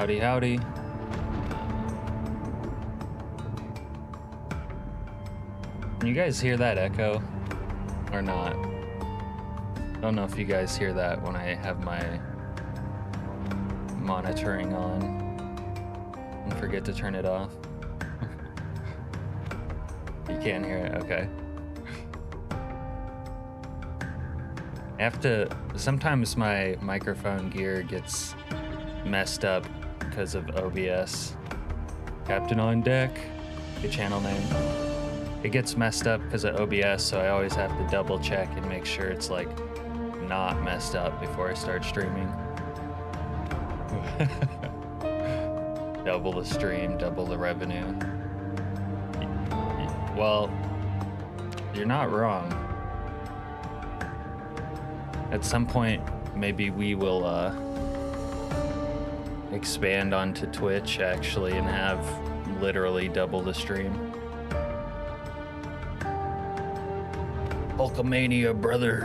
Howdy, howdy. Can you guys hear that echo or not? I don't know if you guys hear that when I have my monitoring on and forget to turn it off. You can't hear it, okay. I have to, sometimes my microphone gear gets messed up because of OBS. Captain on deck, good channel name. It gets messed up because of OBS, so I always have to double check and make sure it's like not messed up before I start streaming. Double the stream, double the revenue. Well, you're not wrong. At some point, maybe we will expand onto Twitch actually and have literally double the stream. Hulkamania, brother.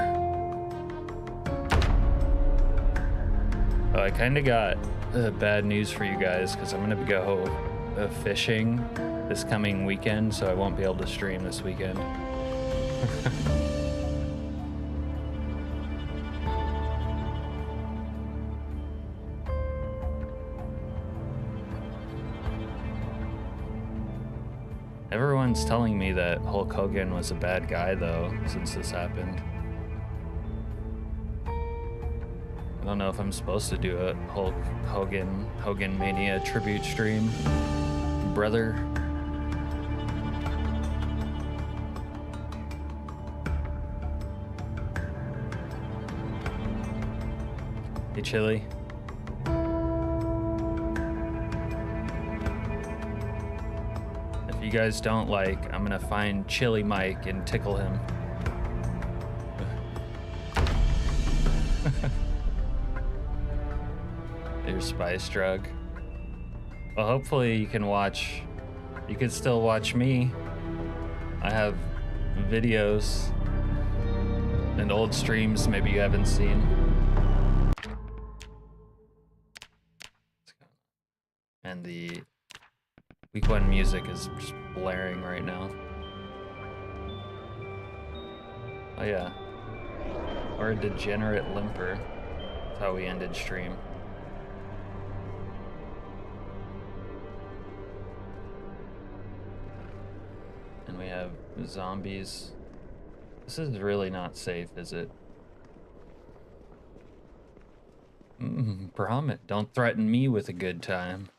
Oh, I kind of got bad news for you guys because I'm gonna go fishing this coming weekend, so I won't be able to stream this weekend. Everyone's telling me that Hulk Hogan was a bad guy, though, since this happened. I don't know if I'm supposed to do a Hulk Hogan Mania tribute stream, brother. Hey, Chili. If you guys don't like, I'm gonna find Chili Mike and tickle him. Your spice drug. Well, hopefully you can watch, you can still watch me. I have videos and old streams maybe you haven't seen. And the week one music is just blaring right now. Oh yeah. Or a degenerate limper. That's how we ended stream. And we have zombies. This is really not safe, is it? Promise. Don't threaten me with a good time.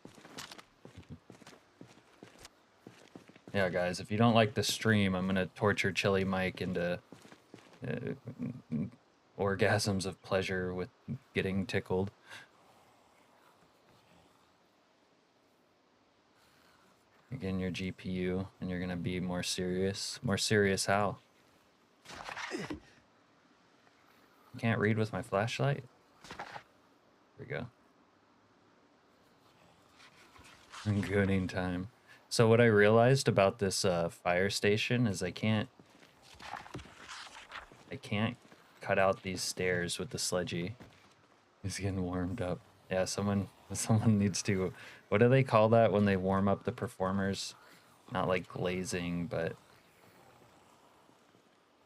Yeah, guys, if you don't like the stream, I'm gonna torture Chili Mike into orgasms of pleasure with getting tickled. Again, your GPU, and you're gonna be more serious. More serious how? Can't read with my flashlight? There we go. Gooning time. So what I realized about this fire station is I can't cut out these stairs with the sledgy. He's getting warmed up. Yeah, someone needs to, what do they call that when they warm up the performers? Not like glazing, but I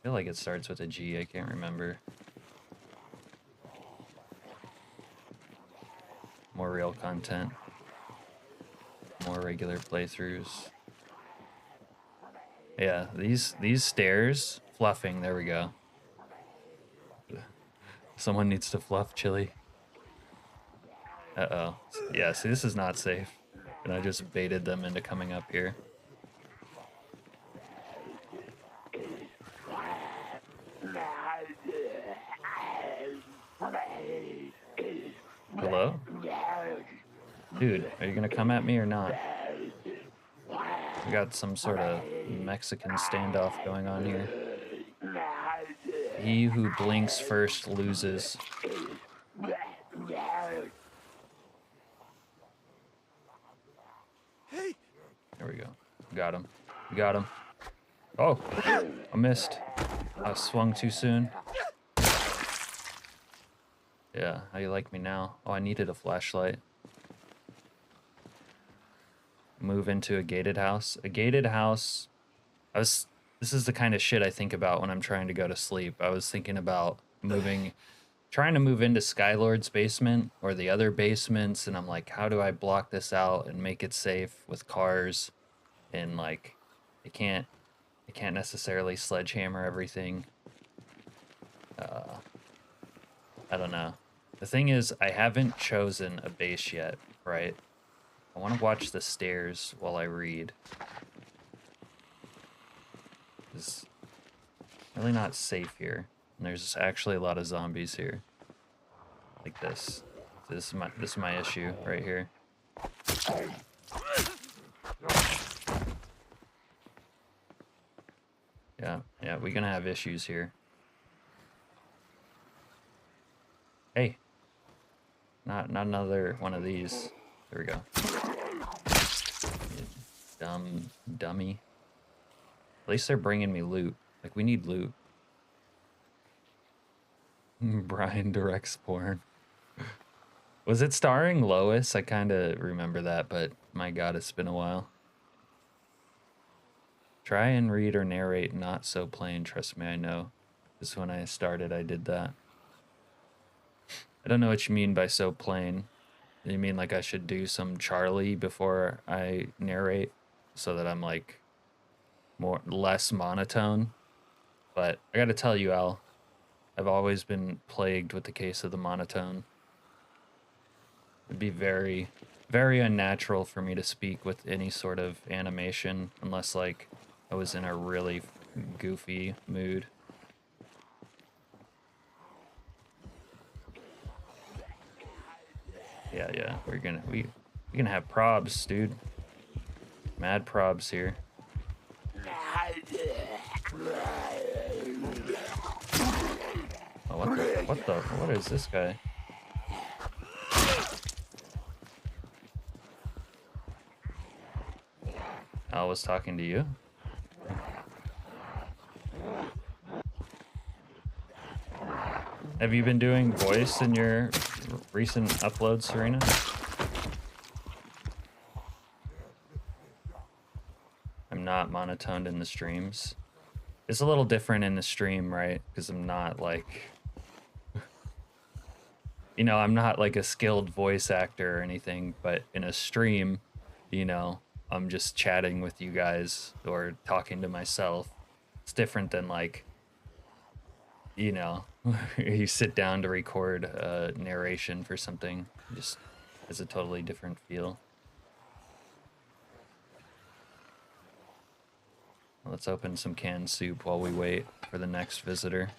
feel like it starts with a G, I can't remember. More real content. More regular playthroughs. Yeah, these stairs, fluffing, there we go. Someone needs to fluff Chili. Uh-oh. Yeah, see, this is not safe. And I just baited them into coming up here. Hello? Dude, are you gonna come at me or not? We got some sort of Mexican standoff going on here. He who blinks first loses. There we go. Got him. Got him. Oh, I missed. I swung too soon. Yeah, how you like me now? Oh, I needed a flashlight. move into a gated house. A gated house, this is the kind of shit I think about when I'm trying to go to sleep. I was thinking about trying to move into Skylord's basement or the other basements, and I'm like, how do I block this out and make it safe with cars? And like, I can't necessarily sledgehammer everything. I don't know. The thing is, I haven't chosen a base yet, right? I want to watch the stairs while I read. It's really not safe here. And there's actually a lot of zombies here. Like this. This is my issue right here. Yeah, we're gonna have issues here. Hey. Not another one of these. There we go. You dummy. At least they're bringing me loot. Like, we need loot. Brian directs porn. Was it starring Lois? I kind of remember that, but my god, it's been a while. Try and read or narrate not so plain. Trust me, I know. Because when I started, I did that. I don't know what you mean by so plain. You mean like I should do some Charlie before I narrate so that I'm like less monotone? But I gotta tell you, Al, I've always been plagued with the case of the monotone. It'd be very, very unnatural for me to speak with any sort of animation unless like I was in a really goofy mood. Yeah, we're gonna have probs, dude. Mad probs here. Oh, what is this guy? Al was talking to you? Have you been doing voice in your recent uploads, Serena? I'm not monotoned in the streams. It's a little different in the stream, right? Because I'm not like... You know, I'm not like a skilled voice actor or anything, but in a stream, you know, I'm just chatting with you guys or talking to myself. It's different than like, you know, you sit down to record a narration for something. Just has a totally different feel. Let's open some canned soup while we wait for the next visitor.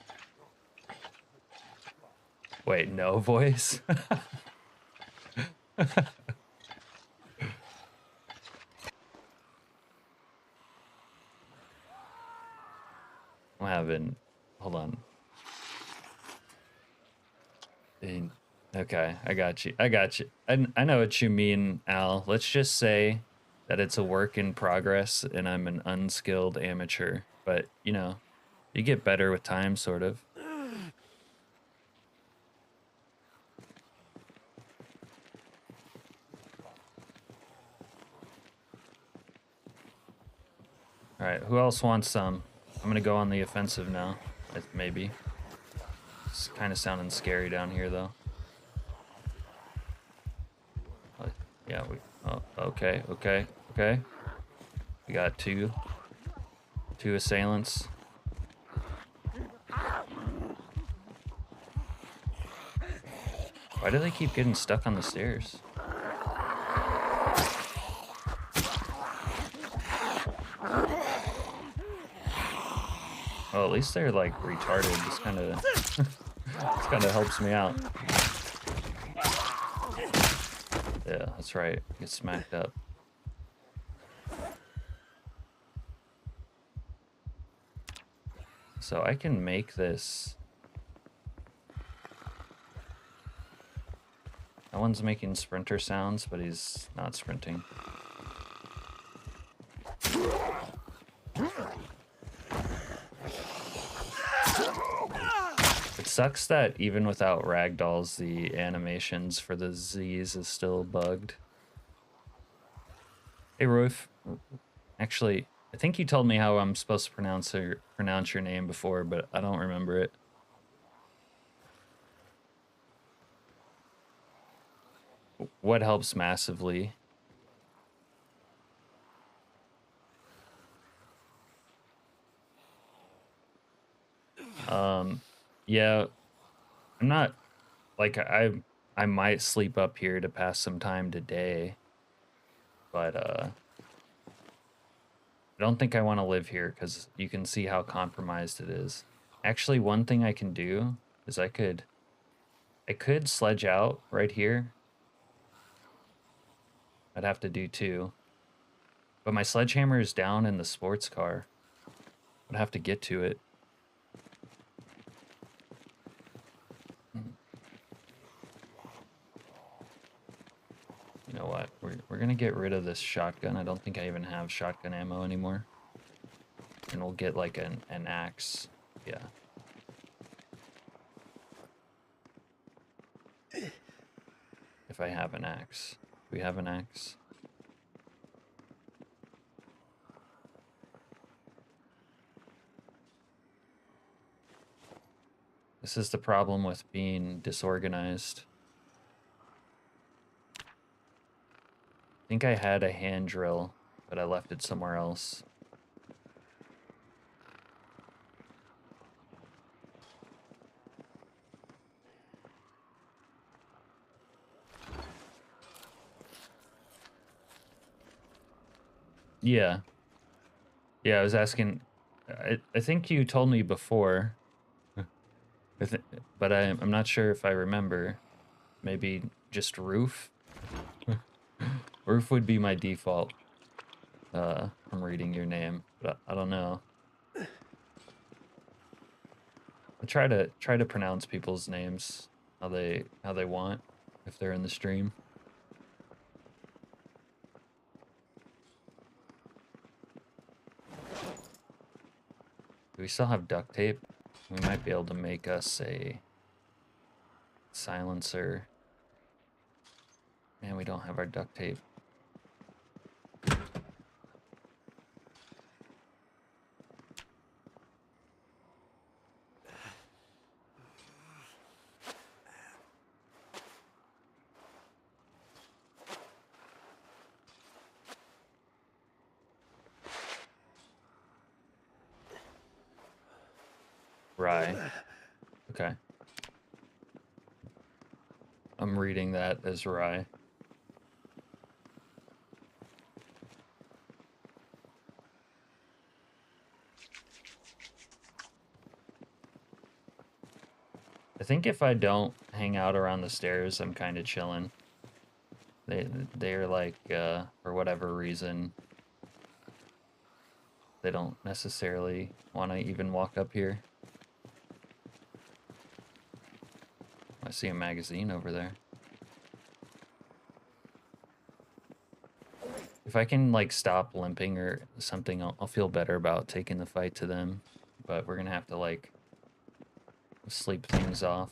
Wait, no voice? I'm having... Hold on. Okay, I got you. I know what you mean, Al. Let's just say that it's a work in progress and I'm an unskilled amateur. But, you know, you get better with time, sort of. Alright, who else wants some? I'm gonna go on the offensive now, maybe. It's kind of sounding scary down here, though. Yeah, oh, okay. We got two assailants. Why do they keep getting stuck on the stairs? Well, at least they're like retarded. This kind of helps me out. Yeah, that's right. Get smacked up. So I can make this. That one's making sprinter sounds, but he's not sprinting. It sucks that even without ragdolls, the animations for the Z's is still bugged. Hey, Ruth. Actually, I think you told me how I'm supposed to pronounce your name before, but I don't remember it. What helps massively? Yeah, I'm not like I might sleep up here to pass some time today, but I don't think I want to live here because you can see how compromised it is. Actually, one thing I can do is I could sledge out right here. I'd have to do two. But my sledgehammer is down in the sports car. I'd have to get to it. You know what? We're gonna get rid of this shotgun. I don't think I even have shotgun ammo anymore. And we'll get like an axe. Yeah. If I have an axe. Do we have an axe? This is the problem with being disorganized. I think I had a hand drill, but I left it somewhere else. Yeah. Yeah, I was asking. I think you told me before, but I'm not sure if I remember. Maybe just roof? Roof would be my default from reading your name, but I don't know. I try to pronounce people's names how they want if they're in the stream. Do we still have duct tape? We might be able to make us a silencer. Man, we don't have our duct tape. Rye. Okay. I'm reading that as rye. I think if I don't hang out around the stairs, I'm kind of chilling. They're like for whatever reason they don't necessarily want to even walk up here. I see a magazine over there. If I can like stop limping or something, I'll feel better about taking the fight to them. But we're gonna have to like sleep things off.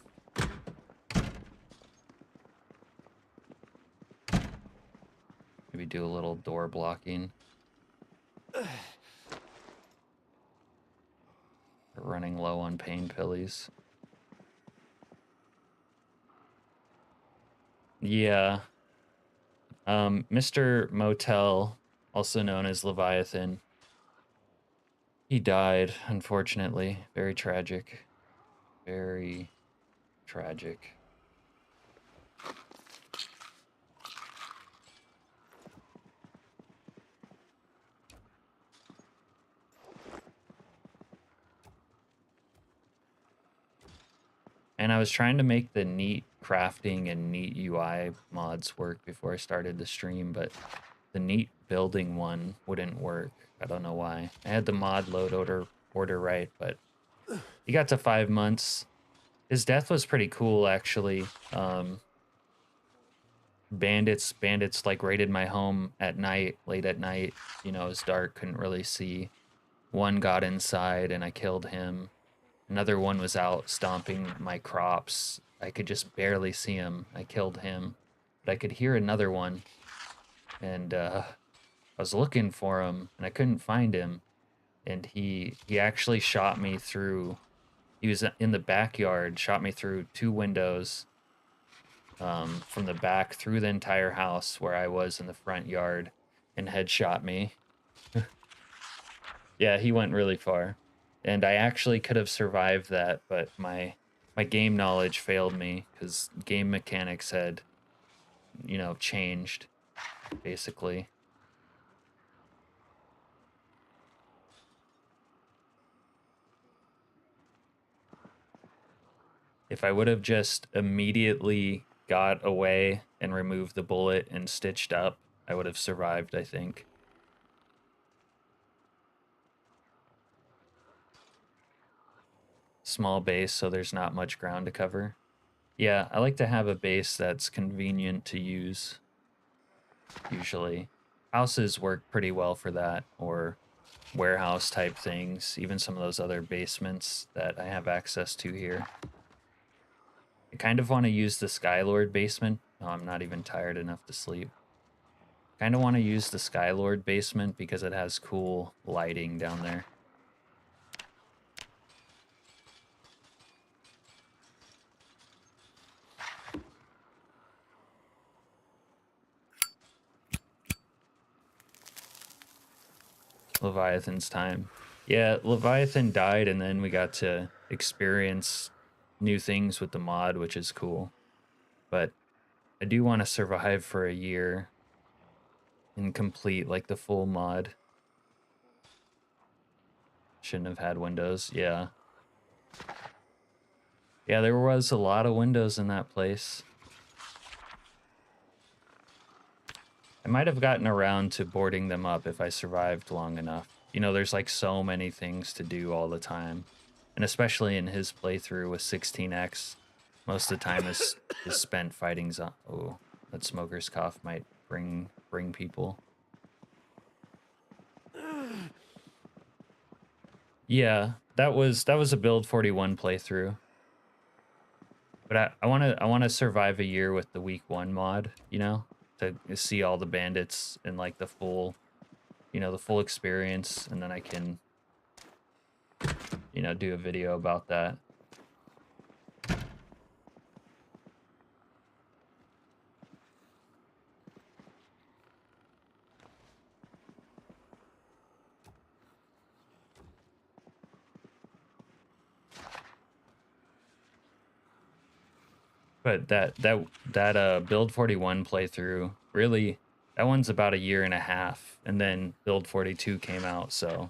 Maybe do a little door blocking. We're running low on pain pillies. Yeah. Mr. Motel, also known as Leviathan, he died, unfortunately. Very tragic. Very tragic. And I was trying to make the neat crafting and neat UI mods work before I started the stream, but the neat building one wouldn't work. I don't know why. I had the mod load order right, but he got to 5 months. His death was pretty cool, actually. Bandits like raided my home at night, late at night. You know, it was dark, couldn't really see. One got inside and I killed him. Another one was out stomping my crops. I could just barely see him. I killed him. But I could hear another one. And I was looking for him and I couldn't find him, and he actually shot me through. He was in the backyard, shot me through 2 windows, from the back through the entire house where I was in the front yard, and headshot me. Yeah, he went really far, and I actually could have survived that, but my game knowledge failed me because game mechanics had, changed basically. If I would have just immediately got away and removed the bullet and stitched up, I would have survived, I think. Small base, so there's not much ground to cover. Yeah, I like to have a base that's convenient to use, usually. Houses work pretty well for that, or warehouse type things, even some of those other basements that I have access to here. I kind of want to use the Skylord basement. Oh, I'm not even tired enough to sleep. Kind of want to use the Skylord basement because it has cool lighting down there. Leviathan's time. Yeah, Leviathan died, and then we got to experience new things with the mod, which is cool. But I do want to survive for a year and complete like the full mod. Shouldn't have had windows. Yeah. Yeah, there was a lot of windows in that place. I might have gotten around to boarding them up if I survived long enough. You know, there's like so many things to do all the time. And especially in his playthrough with 16x, most of the time is spent fighting oh, that smoker's cough might bring people. Yeah, that was a build 41 playthrough. But I wanna survive a year with the week 1 mod, you know, to see all the bandits and like the full, the full experience, and then I can, do a video about that. But that build 41 playthrough, really, that one's about a year and a half, and then build 42 came out, so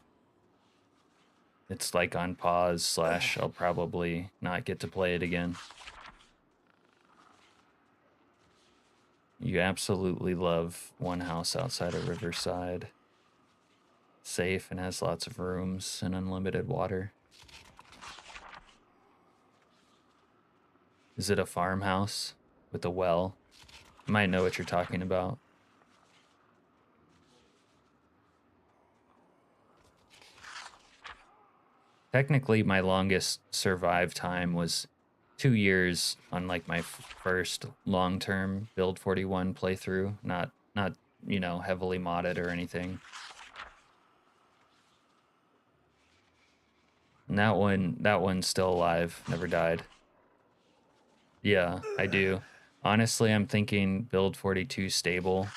it's like on pause / I'll probably not get to play it again. You absolutely love one house outside of Riverside. Safe and has lots of rooms and unlimited water. Is it a farmhouse with a well? I might know what you're talking about. Technically, my longest survive time was 2 years on like my first long-term build 41 playthrough, not heavily modded or anything. And that one's still alive, never died. Yeah, I do. Honestly, I'm thinking build 42 stable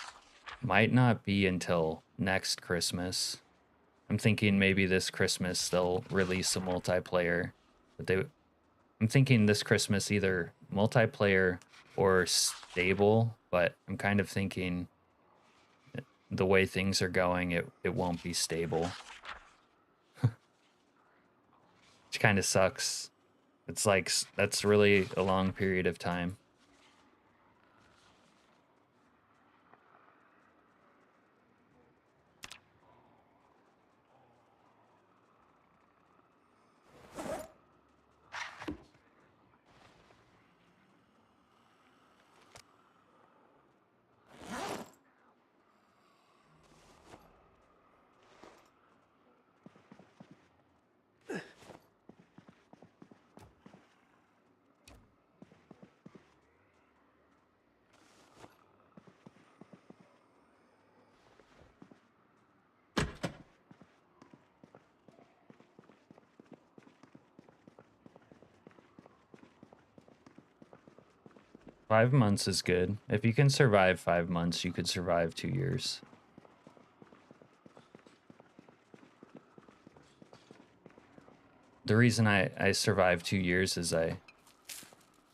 might not be until next Christmas. I'm thinking maybe this Christmas they'll release a multiplayer, but I'm thinking this Christmas either multiplayer or stable, but I'm kind of thinking the way things are going, it won't be stable. Which kind of sucks. It's like, that's really a long period of time. 5 months is good. If you can survive 5 months, you could survive 2 years. The reason I survived 2 years is this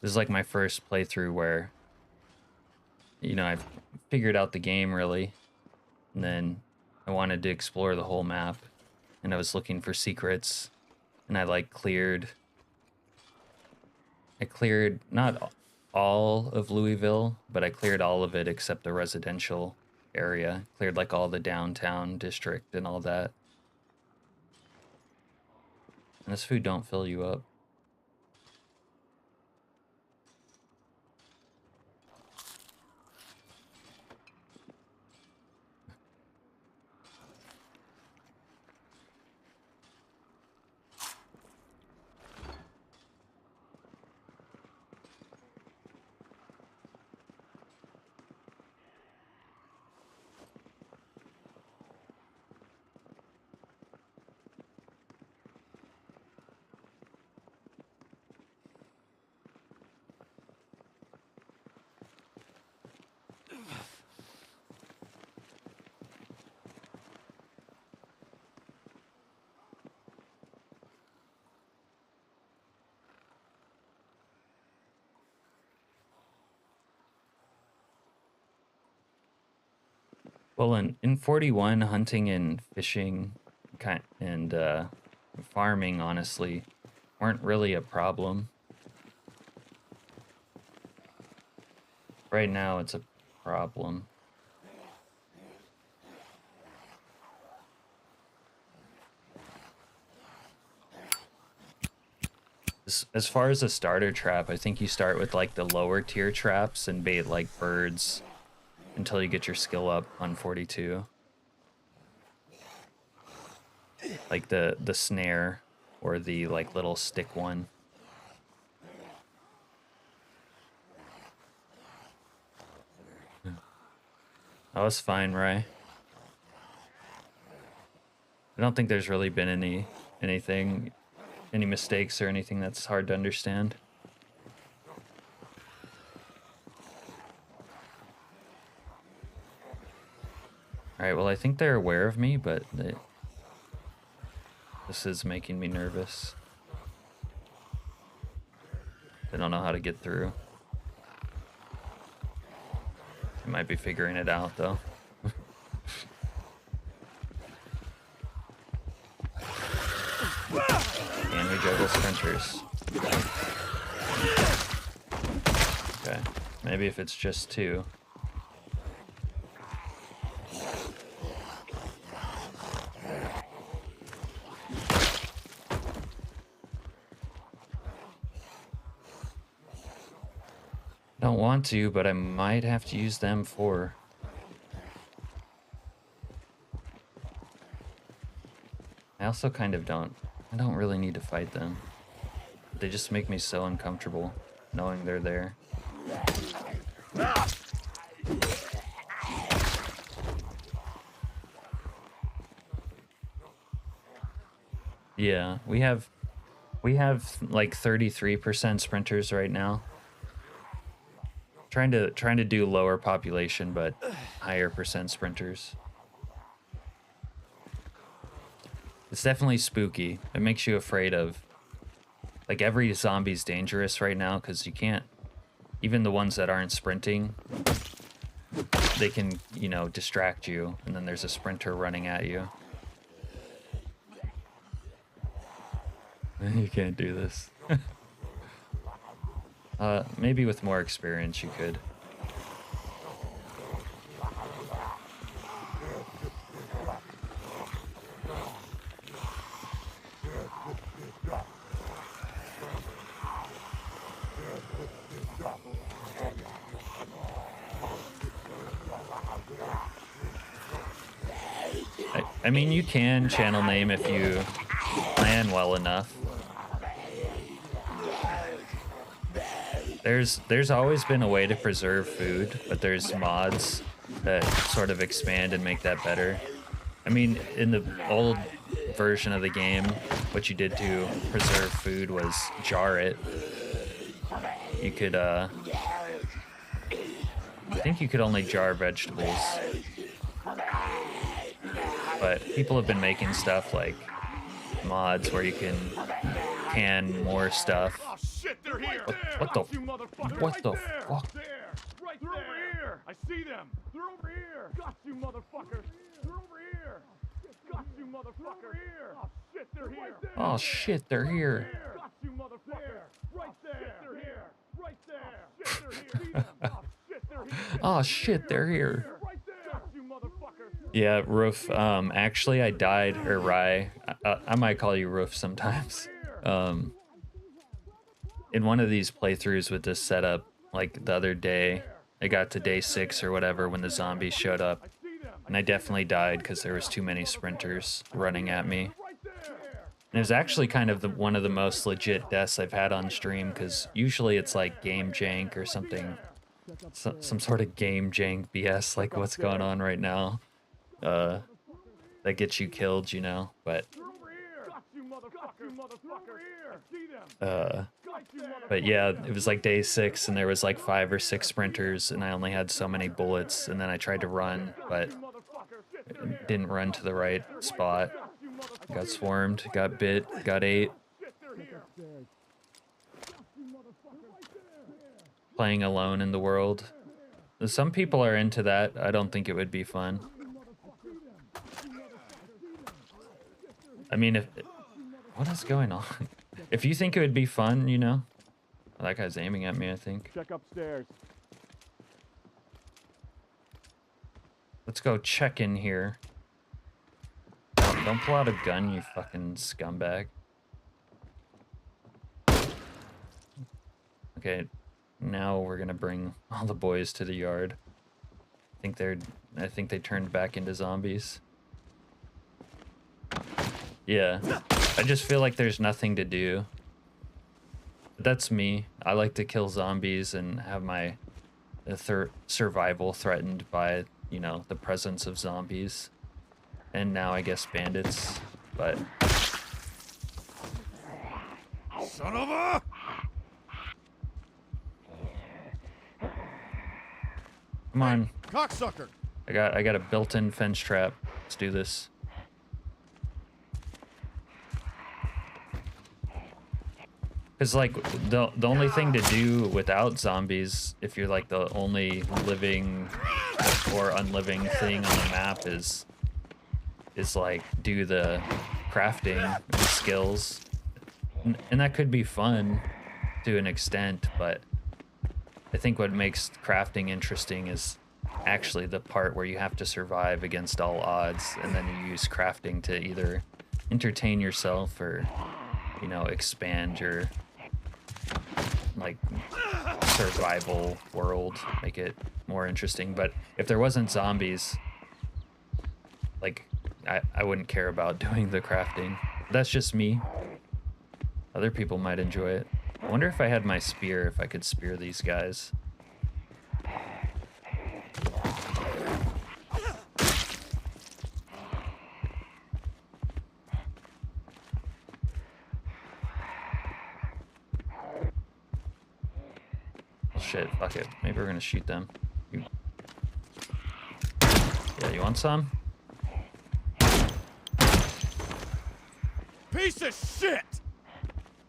is like my first playthrough where, you know, I've figured out the game really, and then I wanted to explore the whole map, and I was looking for secrets, and I cleared not all of Louisville, but I cleared all of it except the residential area. Cleared like all the downtown district and all that. And this food don't fill you up. Well, in 41, hunting and fishing and farming, honestly, weren't really a problem. Right now, it's a problem. As far as a starter trap, I think you start with like the lower tier traps and bait like birds until you get your skill up on 42. Like the snare or the like little stick one. That was fine, right? I don't think there's really been any mistakes or anything that's hard to understand. Alright, well, I think they're aware of me, but this is making me nervous. They don't know how to get through. They might be figuring it out, though. And we juggle sprinters. Okay, maybe if it's just 2. Don't want to, but I might have to use them for... I also kind of don't. I don't really need to fight them. They just make me so uncomfortable knowing they're there. Yeah, we have like 33% sprinters right now. Trying to do lower population but higher percent sprinters. It's definitely spooky. It makes you afraid of, like, every zombie's dangerous right now because you can't, even the ones that aren't sprinting, they can, you know, distract you, and then there's a sprinter running at you. You can't do this. Maybe with more experience you could. I mean, you can channel name if you plan well enough. There's always been a way to preserve food, but there's mods that sort of expand and make that better. I mean, in the old version of the game, what you did to preserve food was jar it. You could think you could only jar vegetables. But people have been making stuff like mods where you can more stuff. Oh shit, they're here. What the You motherfucker. what the There. fuck? There. Right there. Over here. I see them. They're over here. Got you, motherfucker. They're over here. Got you, motherfucker. Here. Oh shit, they're here. Oh shit, they're here. Got you, motherfucker. Right there. They're here. Right there. Shit, they're here. Oh shit, they're here. Oh shit, they're here. Right there. Got you, motherfucker. Yeah, Roof. Actually, I died, or Rye. I might call you Roof sometimes. In one of these playthroughs with this setup, like the other day, I got to day 6 or whatever when the zombies showed up, and I definitely died because there was too many sprinters running at me. And it was actually kind of one of the most legit deaths I've had on stream, because usually it's like game jank or something, some sort of game jank BS like what's going on right now, that gets you killed, you know. But yeah, it was like day 6 and there was like 5 or 6 sprinters and I only had so many bullets, and then I tried to run but didn't run to the right spot. Got swarmed, got bit, got ate. Playing alone in the world. Some people are into that. I don't think it would be fun. I mean, what is going on? If you think it would be fun, you know. That guy's aiming at me, I think. Check upstairs. Let's go check in here. Don't pull out a gun, you fucking scumbag. Okay, now we're gonna bring all the boys to the yard. I think they turned back into zombies. Yeah, I just feel like there's nothing to do. That's me. I like to kill zombies and have my survival threatened by, you know, the presence of zombies. And now I guess bandits, but... Son of a... Come on. Cocksucker! I got a built-in fence trap. Let's do this. Because, like, the only thing to do without zombies, if you're, like, the only living or unliving thing on the map is like, do the crafting skills. And that could be fun to an extent, but I think what makes crafting interesting is actually the part where you have to survive against all odds, and then you use crafting to either entertain yourself or, you know, expand your... like survival world, make it more interesting. But if there wasn't zombies, like I wouldn't care about doing the crafting. That's just me. Other people might enjoy it. I wonder if I had my spear, if I could spear these guys. Shit, fuck it. Maybe we're gonna shoot them. Yeah, you want some? Piece of shit!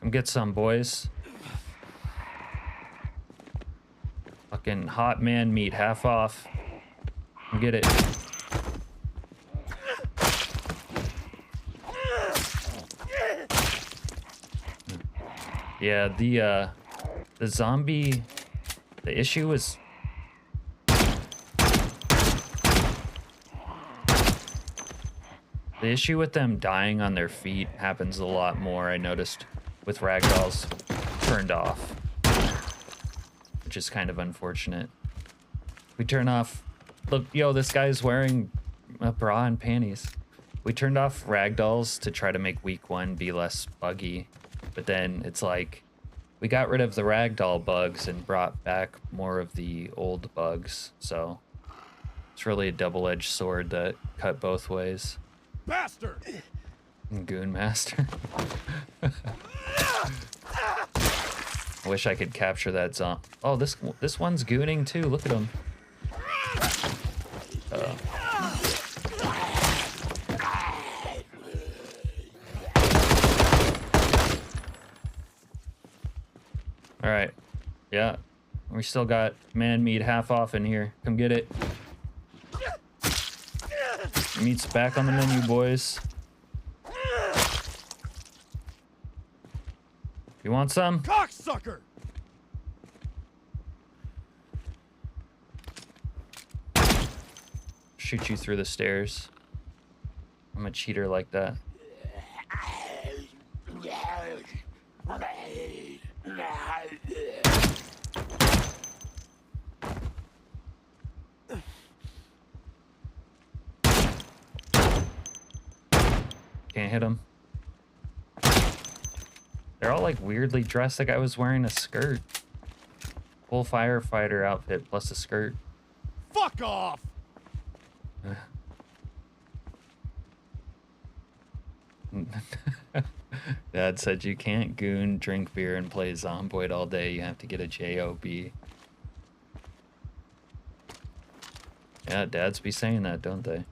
Come get some, boys. Fucking hot man meat, half off. Come get it. Yeah, the zombie... The issue was... The issue with them dying on their feet happens a lot more, I noticed, with ragdolls turned off. Which is kind of unfortunate. We turn off... Look, yo, this guy's wearing a bra and panties. We turned off ragdolls to try to make week 1 be less buggy. But then it's like... We got rid of the ragdoll bugs and brought back more of the old bugs, so it's really a double-edged sword that cut both ways. Bastard! Goon master. I wish I could capture that zombie. Oh, this one's gooning too. Look at him. All right. Yeah. We still got man meat half off in here. Come get it. Meat's back on the menu, boys. You want some? Cocksucker! Shoot you through the stairs. I'm a cheater like that. Can't hit him. They're all like weirdly dressed. Like I was wearing a skirt. Full firefighter outfit plus a skirt. Fuck off! Dad said you can't goon, drink beer, and play Zomboid all day. You have to get a JOB. Yeah, dads be saying that, don't they?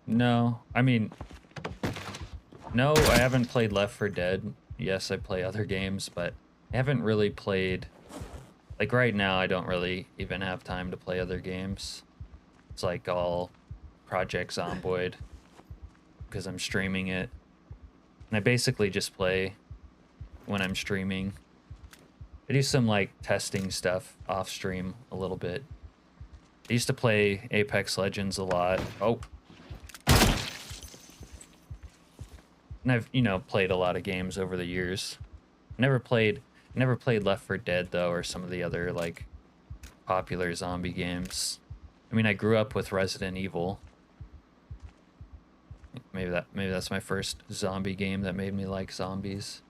No. I mean, no, I haven't played Left 4 Dead. Yes, I play other games, but I haven't really played... Like right now, I don't really even have time to play other games. It's like all Project Zomboid because I'm streaming it. And I basically just play when I'm streaming. I do some like testing stuff off stream a little bit. I used to play Apex Legends a lot. Oh. And I've, you know, played a lot of games over the years. Never played Left 4 Dead though, or some of the other like popular zombie games. I mean, I grew up with Resident Evil. Maybe that's my first zombie game that made me like zombies.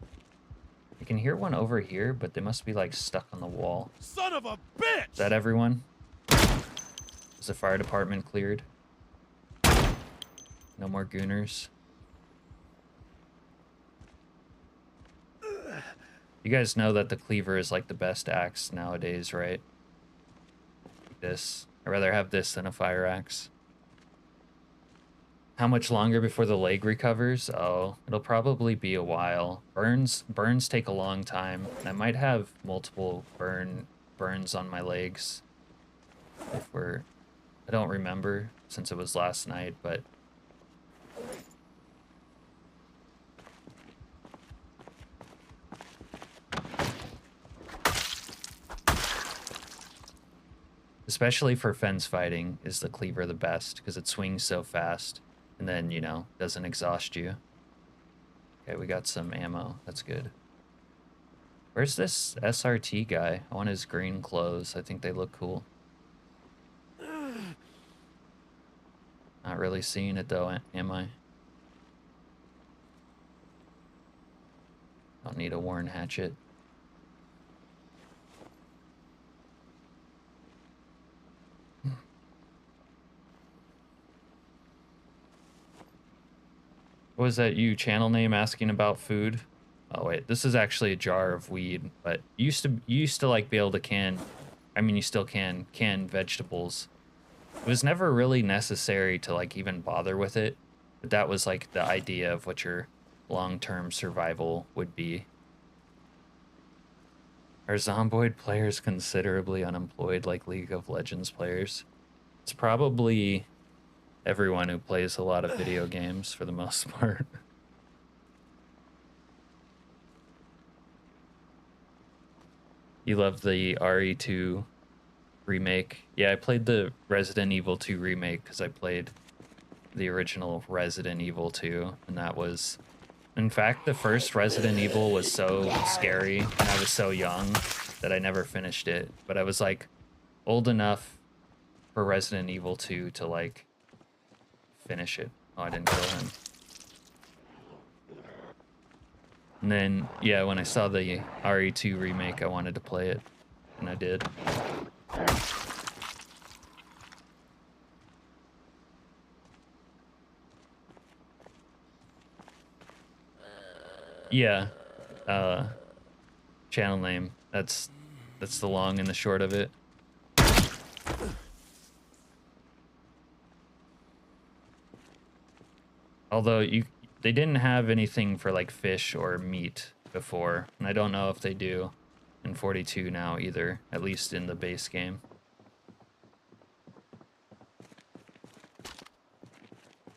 I can hear one over here, but they must be like stuck on the wall. Son of a bitch! Is that everyone? Is the fire department cleared? No more gooners. You guys know that the cleaver is like the best axe nowadays, right? This. I'd rather have this than a fire axe. How much longer before the leg recovers? Oh, it'll probably be a while. Burns take a long time. I might have multiple burns on my legs. I don't remember since it was last night, but especially for fence fighting is the cleaver the best because it swings so fast and then, you know, doesn't exhaust you. Okay, we got some ammo. That's good. Where's this SRT guy? I want his green clothes. I think they look cool. Not really seeing it though, am I? Don't need a worn hatchet. What was that you channel name asking about food? Oh wait, this is actually a jar of weed, but you used to like be able to can, I mean you still can vegetables. It was never really necessary to like even bother with it, but that was like the idea of what your long-term survival would be. Are Zomboid players considerably unemployed like League of Legends players? It's probably everyone who plays a lot of video games for the most part. You love the RE2 remake? Yeah, I played the Resident Evil 2 remake because I played the original Resident Evil 2, and that was... In fact, the first Resident Evil was so scary, and I was so young that I never finished it. But I was, like, old enough for Resident Evil 2 to, like, finish it. Oh, I didn't kill him. And then, yeah, when I saw the RE2 remake, I wanted to play it, and I did. Yeah, channel name. That's the long and the short of it. Although they didn't have anything for like fish or meat before, and I don't know if they do in 42 now either, at least in the base game.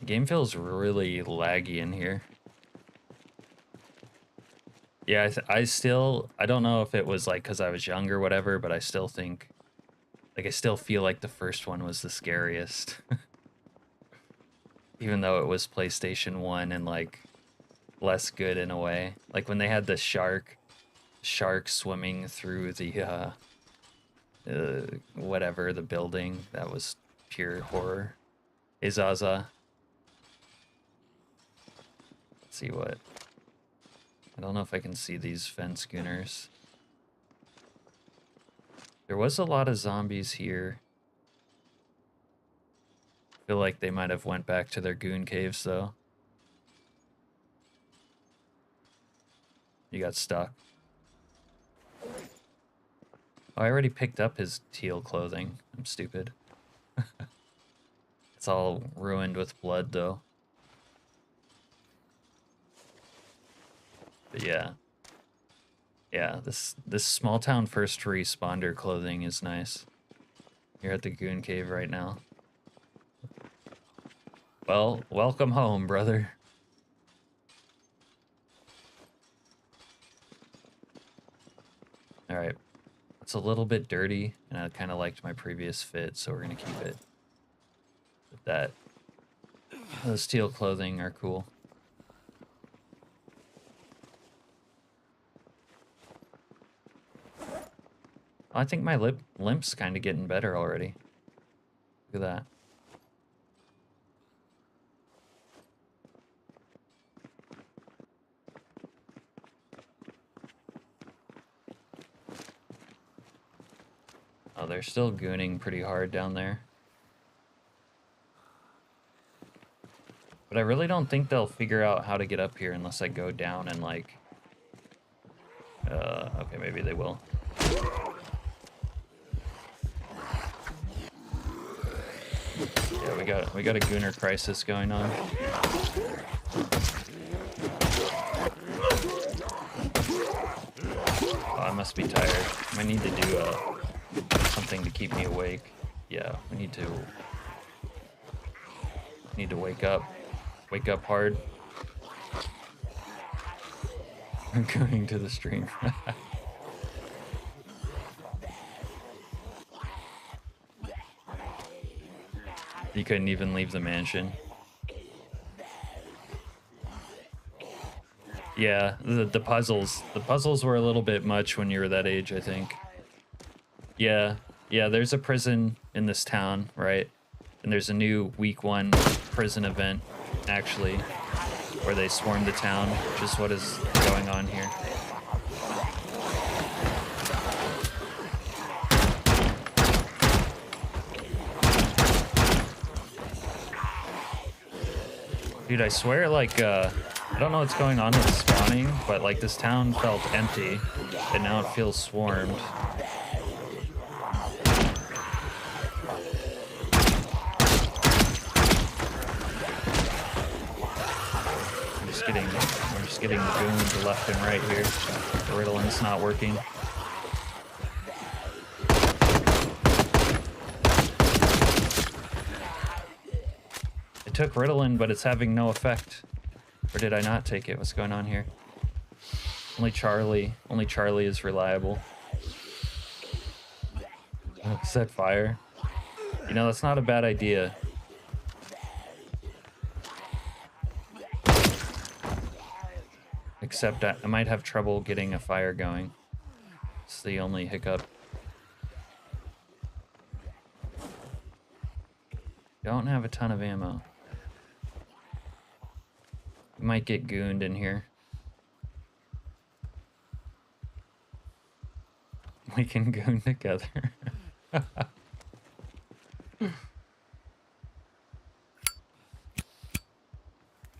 The game feels really laggy in here. Yeah, I don't know if it was like because I was young or whatever, but I still think, like, I still feel like the first one was the scariest. Even though it was PlayStation 1 and like less good in a way. Like when they had the shark swimming through the whatever, the building, that was pure horror. Izaza. Let's see what. I don't know if I can see these fence gooners. There was a lot of zombies here. I feel like they might have went back to their goon caves though. You got stuck. Oh, I already picked up his teal clothing. I'm stupid. It's all ruined with blood though. But yeah. Yeah, this small town first responder clothing is nice. You're at the goon cave right now. Well, welcome home, brother. All right. It's a little bit dirty, and I kind of liked my previous fit, so we're gonna keep it with that. Those teal clothing are cool. I think my limp's kind of getting better already. Look at that. Oh, they're still gooning pretty hard down there. But I really don't think they'll figure out how to get up here unless I go down and like... okay, maybe they will. Yeah, we got a gooner crisis going on. Oh, I must be tired. I need to do something to keep me awake. Yeah, we need to wake up. Wake up hard. I'm going to the stream. You couldn't even leave the mansion. Yeah, the puzzles were a little bit much when you were that age, I think. Yeah, there's a prison in this town, right? And there's a new week 1 prison event, actually, where they swarm the town, which is what is going on here. Dude, I swear, like, I don't know what's going on with spawning, but, like, this town felt empty, and now it feels swarmed. We're just getting gooned left and right here. The Ritalин's not working. I took Ritalin, but it's having no effect. Or did I not take it? What's going on here? Only Charlie is reliable. Oh, set fire. You know, that's not a bad idea. Except I might have trouble getting a fire going. It's the only hiccup. Don't have a ton of ammo. We might get gooned in here. We can goon together.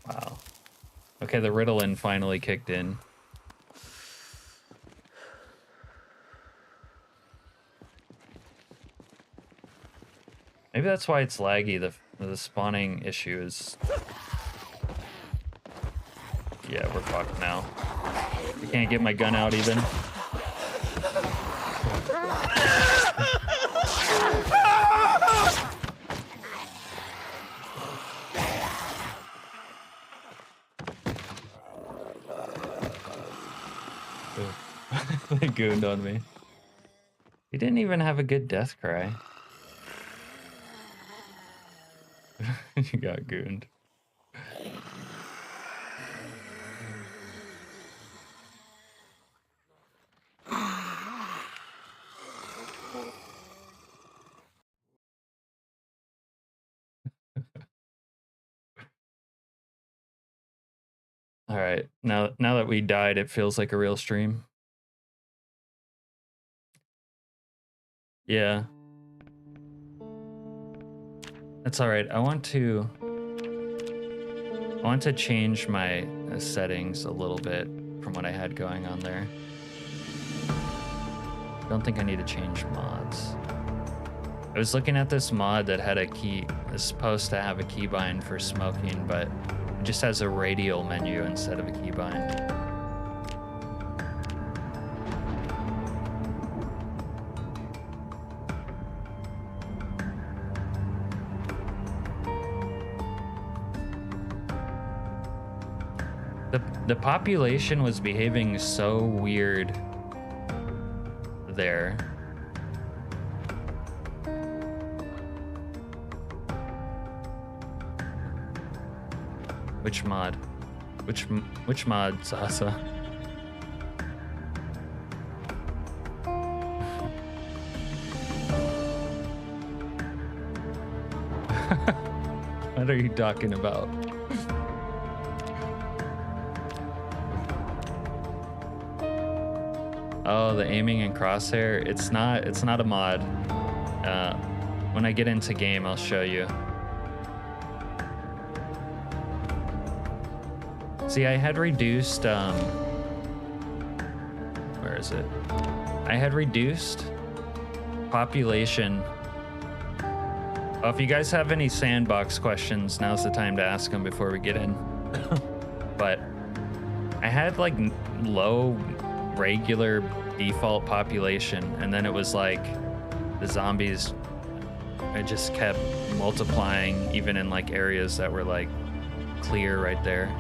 Wow. Okay, the Ritalin finally kicked in. Maybe that's why it's laggy. The spawning issue is Yeah, we're fucked now. I can't get my gun out even. They gooned on me. He didn't even have a good death cry. You got gooned. All right, now that we died, it feels like a real stream. Yeah. That's all right. I want to change my settings a little bit from what I had going on there. I don't think I need to change mods. I was looking at this mod that had a key, is supposed to have a keybind for smoking, but it just has a radial menu instead of a keybind. The population was behaving so weird there. Which mod? Which mod, Sasa? What are you talking about? Oh, the aiming and crosshair. It's not a mod. When I get into game, I'll show you. See, I had reduced, where is it? I had reduced population. Oh, if you guys have any Sandbox questions, now's the time to ask them before we get in. But I had like low regular default population, and then it was like the zombies, it just kept multiplying even in like areas that were like clear right there.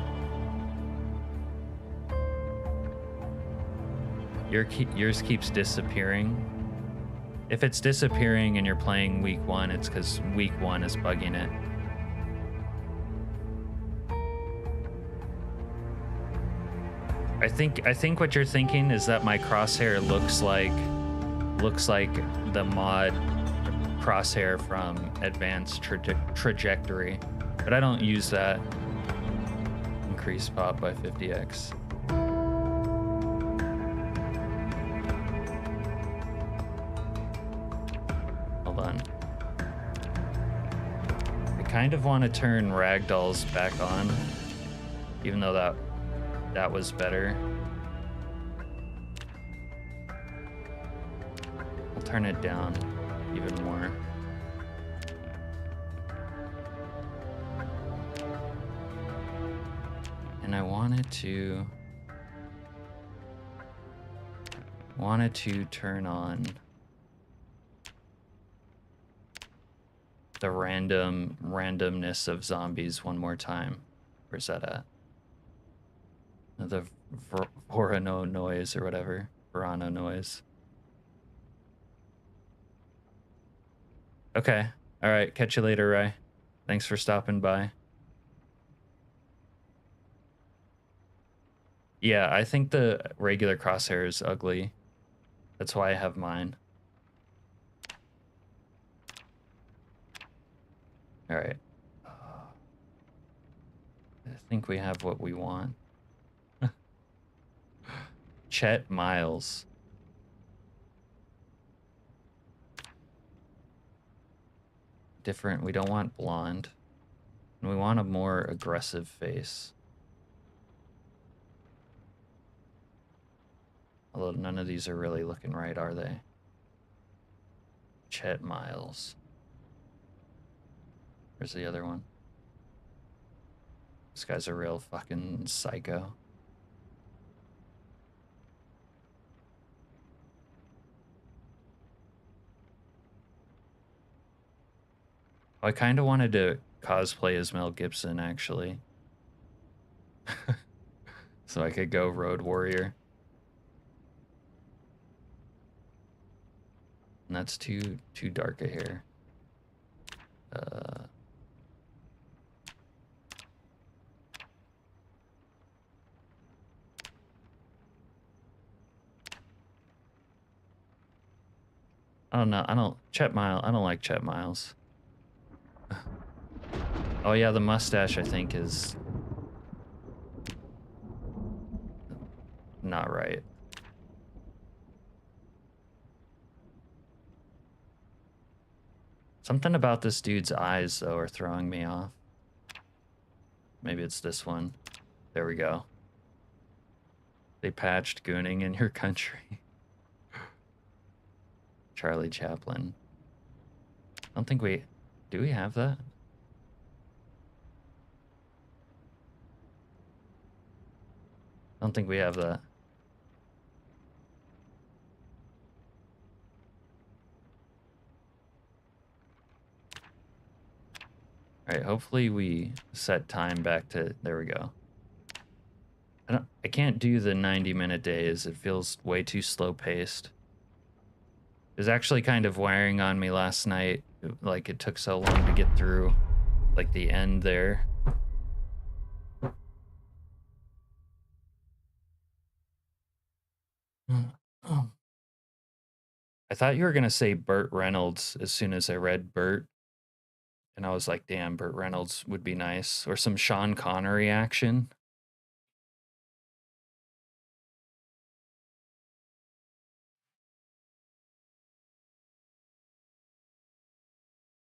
Yours keeps disappearing. If it's disappearing and you're playing week 1, it's because week 1 is bugging it. I think what you're thinking is that my crosshair looks like the mod crosshair from Advanced Trajectory, but I don't use that. Increase pop by 50x. Hold on. I kind of want to turn ragdolls back on, even though that was better. I'll turn it down even more. And I wanted to turn on the randomness of zombies one more time. Where's that at? The Vorano noise or whatever. Vorano noise. Okay. All right. Catch you later, Rai. Thanks for stopping by. Yeah, I think the regular crosshair is ugly. That's why I have mine. All right. I think we have what we want. Chet Miles. Different. We don't want blonde. And we want a more aggressive face. Although none of these are really looking right, are they? Chet Miles. Where's the other one? This guy's a real fucking psycho. I kind of wanted to cosplay as Mel Gibson, actually. So I could go Road Warrior. And that's too dark a hair. I don't know. I don't like Chet Miles. Oh yeah, the mustache I think is not right. Something about this dude's eyes though are throwing me off. Maybe it's this one. There we go. They patched gooning in your country. Charlie Chaplin. I don't think do we have that? I don't think we have that. All right, hopefully we set time back to, there we go. I can't do the 90-minute days. It feels way too slow paced. It was actually kind of wearing on me last night. Like it took so long to get through like the end there. I thought you were gonna say Burt Reynolds as soon as I read Burt. And I was like, damn, Burt Reynolds would be nice. Or some Sean Connery action.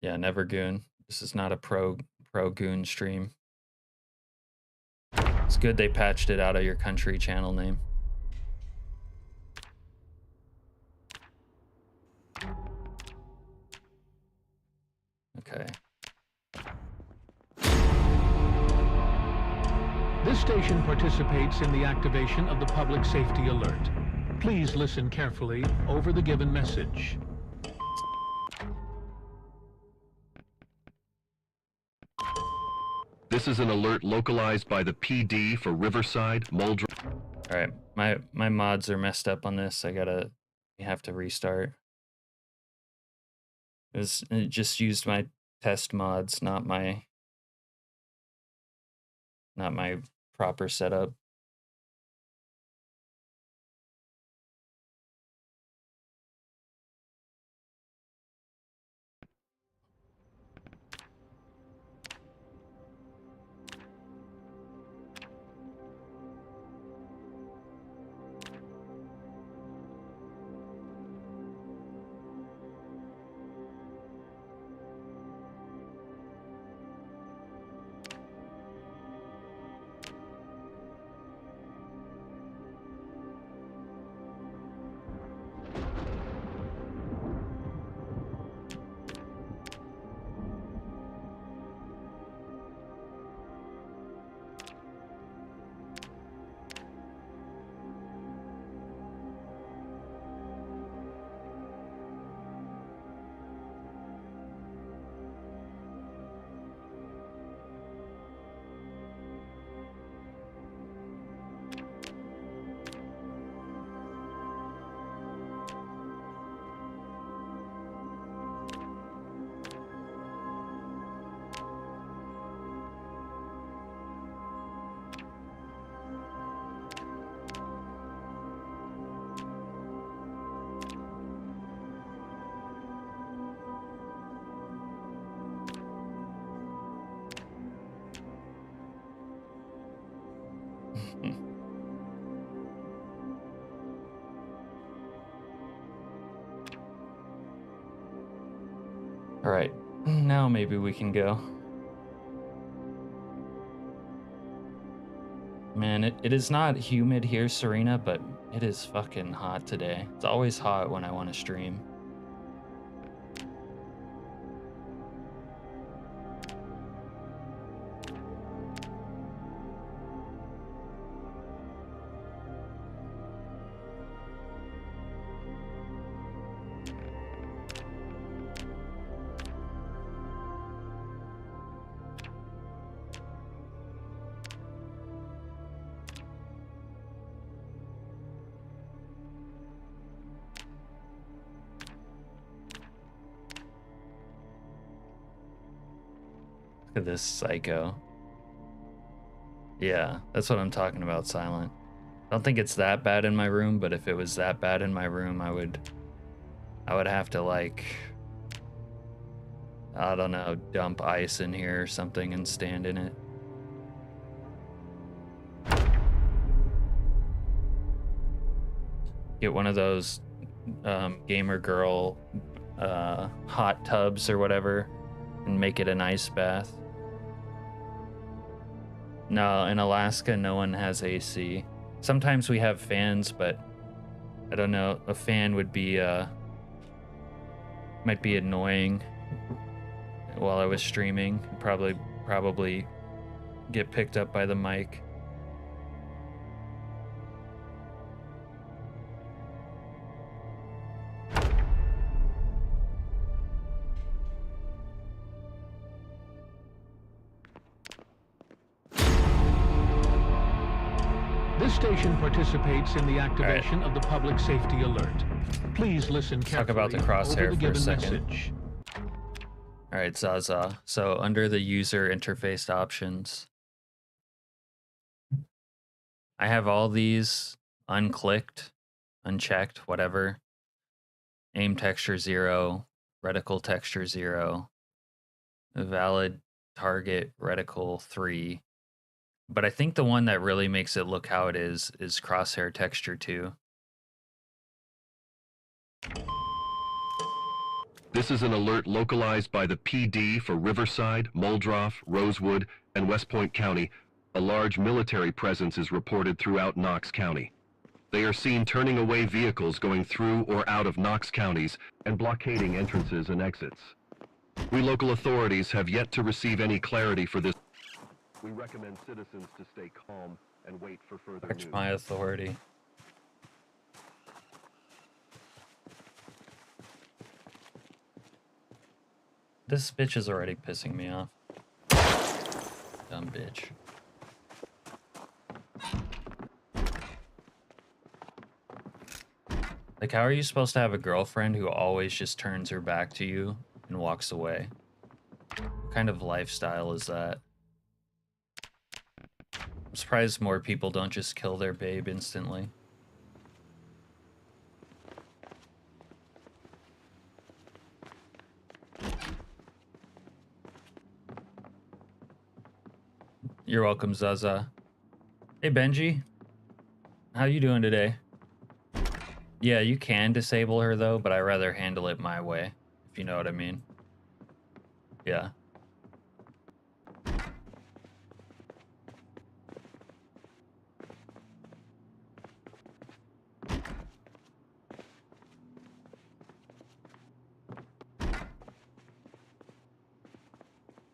Yeah, never goon. This is not a pro goon stream. It's good they patched it out of your country channel name. Okay. This station participates in the activation of the public safety alert. Please listen carefully over the given message. This is an alert localized by the PD for Riverside, Muldrow. All right, my mods are messed up on this. You have to restart. It just used my test mods, not my proper setup. All right, now maybe we can go. Man, it is not humid here, Serena, but it is fucking hot today. It's always hot when I want to stream. Look at this psycho. Yeah, that's what I'm talking about, Silent. I don't think it's that bad in my room, but if it was that bad in my room, I would have to, like, I don't know, dump ice in here or something and stand in it. Get one of those gamer girl hot tubs or whatever and make it an ice bath. No, in Alaska, no one has AC. Sometimes we have fans, but I don't know. A fan would be might be annoying while I was streaming. Probably get picked up by the mic. This station participates in the activation of the public safety alert. Please listen carefully. Talk about the crosshair over the for a given second. message. All right, Zaza. So under the user interface options, I have all these unclicked, unchecked, whatever. Aim texture 0, reticle texture 0, valid target reticle 3. But I think the one that really makes it look how it is crosshair texture 2. This is an alert localized by the PD for Riverside, Muldroff, Rosewood, and West Point County. A large military presence is reported throughout Knox County. They are seen turning away vehicles going through or out of Knox counties and blockading entrances and exits. We local authorities have yet to receive any clarity for this. We recommend citizens to stay calm and wait for further Watch news. my authority. This bitch is already pissing me off. Dumb bitch. Like, how are you supposed to have a girlfriend who always just turns her back to you and walks away? What kind of lifestyle is that? I'm surprised more people don't just kill their babe instantly. You're welcome, Zaza. Hey, Benji. How you doing today? Yeah, you can disable her, though, but I rather handle it my way, if you know what I mean. Yeah.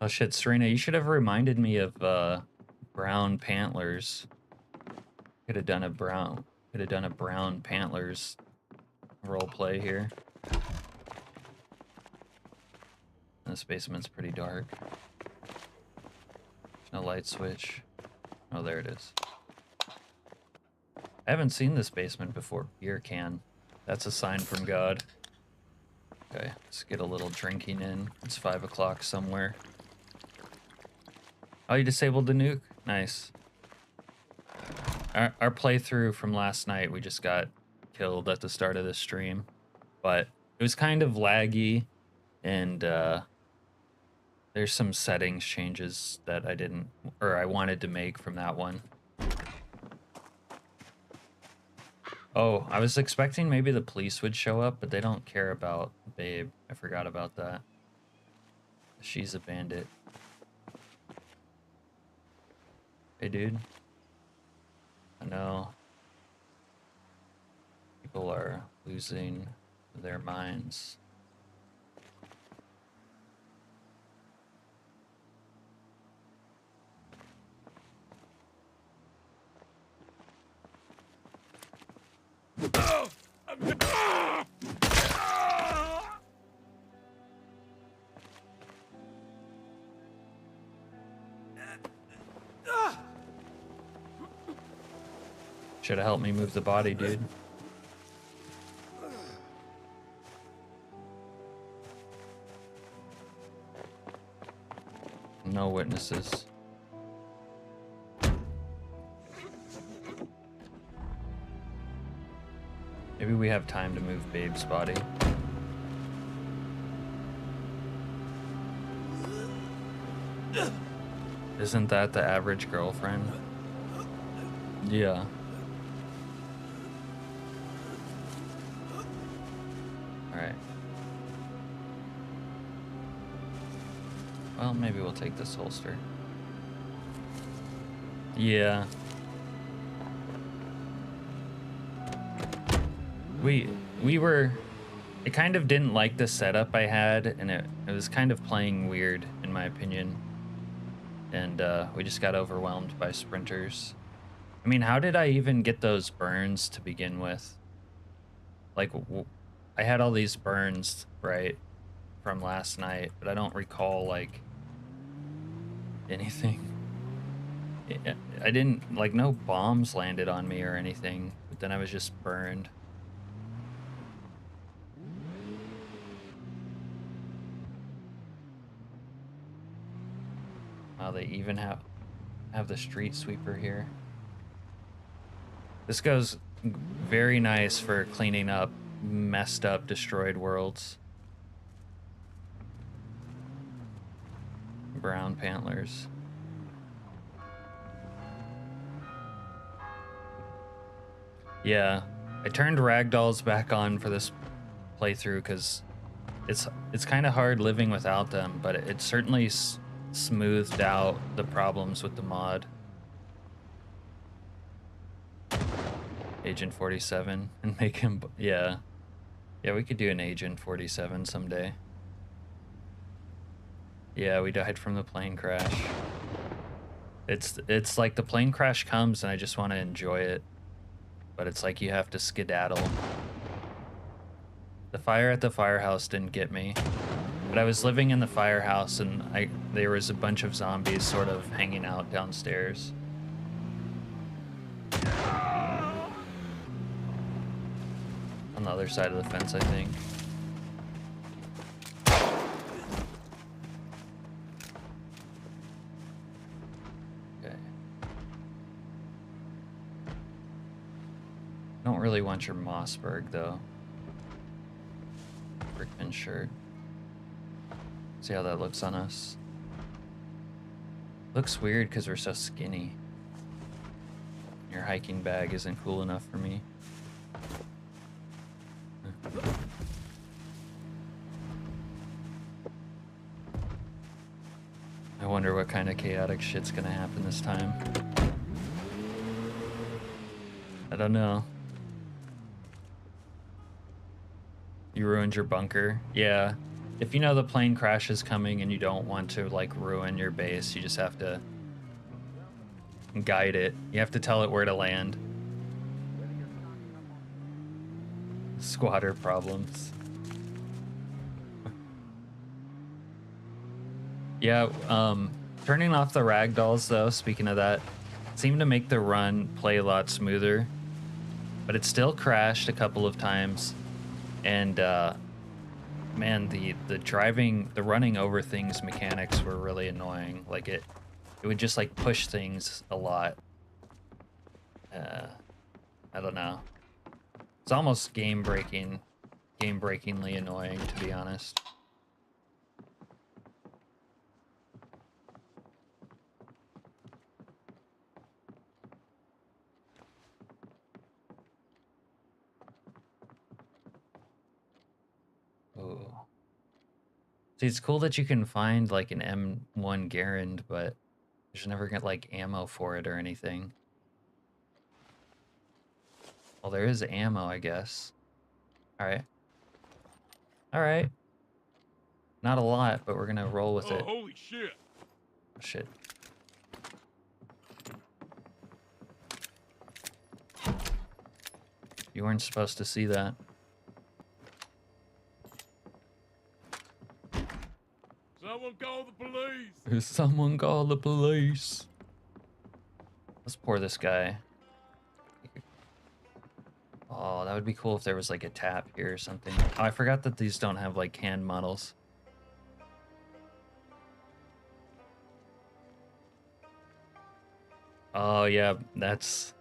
Oh shit, Serena, you should have reminded me of brown pantlers. Could have done a brown pantlers role play here. This basement's pretty dark. There's no light switch. Oh, there it is. I haven't seen this basement before. Beer can. That's a sign from God. Okay, let's get a little drinking in. It's 5 o'clock somewhere. Oh, you disabled the nuke? Nice. Our playthrough from last night, we just got killed at the start of the stream. But it was kind of laggy, and there's some settings changes that I wanted to make from that one. Oh, I was expecting maybe the police would show up, but they don't care about Babe. I forgot about that. She's a bandit. Hey, dude. I know. People are losing their minds. Should have helped me move the body, dude. No witnesses. Maybe we have time to move Babe's body. Isn't that the average girlfriend? Yeah. Alright. Well, maybe we'll take this holster. Yeah. We were... I kind of didn't like the setup I had, and it was kind of playing weird, in my opinion. And we just got overwhelmed by sprinters. I mean, how did I even get those burns to begin with? Like, I had all these burns, right, from last night, but I don't recall, like, anything. I didn't, like, no bombs landed on me or anything, but then I was just burned. Wow, they even have the street sweeper here. This goes very nice for cleaning up messed up, destroyed worlds. Brown pantlers. Yeah, I turned ragdolls back on for this playthrough because it's kind of hard living without them, but it certainly smoothed out the problems with the mod. Agent 47 and make him, yeah, we could do an Agent 47 someday. Yeah, we died from the plane crash. It's like the plane crash comes and I just want to enjoy it, but it's like you have to skedaddle. The fire at the firehouse didn't get me, but I was living in the firehouse and there was a bunch of zombies sort of hanging out downstairs. On the other side of the fence, I think. Okay. Don't really want your Mossberg, though. Brickman shirt. See how that looks on us? Looks weird because we're so skinny. Your hiking bag isn't cool enough for me. I wonder what kind of chaotic shit's gonna happen this time. I don't know. You ruined your bunker? Yeah. If you know the plane crash is coming and you don't want to, like, ruin your base, you just have to guide it. You have to tell it where to land. Squatter problems. Yeah, turning off the ragdolls, though, speaking of that, seemed to make the run play a lot smoother. But it still crashed a couple of times. And, man, the running over things mechanics were really annoying. Like, it would just, like, push things a lot. I don't know. It's almost game-breakingly annoying, to be honest. Oh. See, it's cool that you can find, like, an M1 Garand, but there's never gonna, like, ammo for it or anything. Well, there is ammo, I guess. Alright. Alright. Not a lot, but we're gonna roll with it. Holy shit! Oh, shit. You weren't supposed to see that. Someone call the police! Someone call the police. Let's pour this guy. Oh, that would be cool if there was like a tap here or something. Oh, I forgot that these don't have like canned models. Oh yeah, that's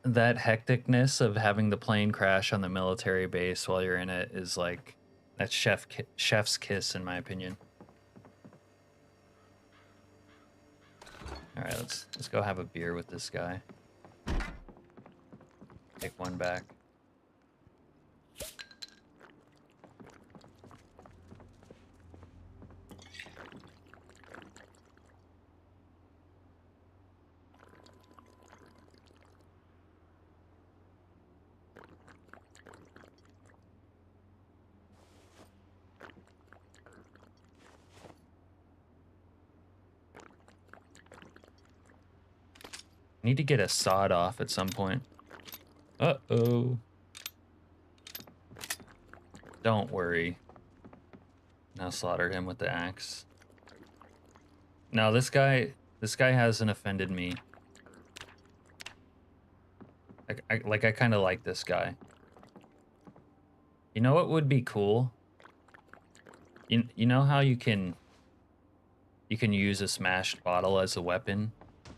that hecticness of having the plane crash on the military base while you're in it is like that's chef's kiss in my opinion. All right, let's go have a beer with this guy. Take one back. Need to get a sawed off at some point. Uh-oh. Don't worry. Now slaughter him with the axe. No, this guy hasn't offended me. I kind of like this guy. You know what would be cool? You know how you can use a smashed bottle as a weapon?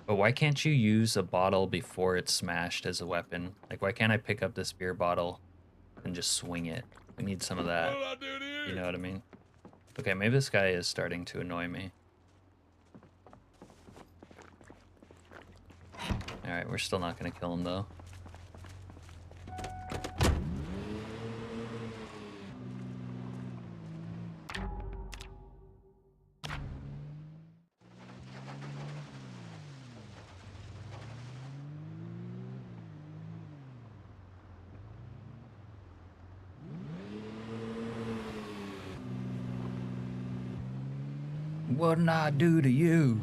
But why can't you use a bottle before it's smashed as a weapon? Like, why can't I pick up this beer bottle and just swing it? We need some of that. You know what I mean? Okay, maybe this guy is starting to annoy me. Alright, we're still not gonna kill him though. What'd I do to you?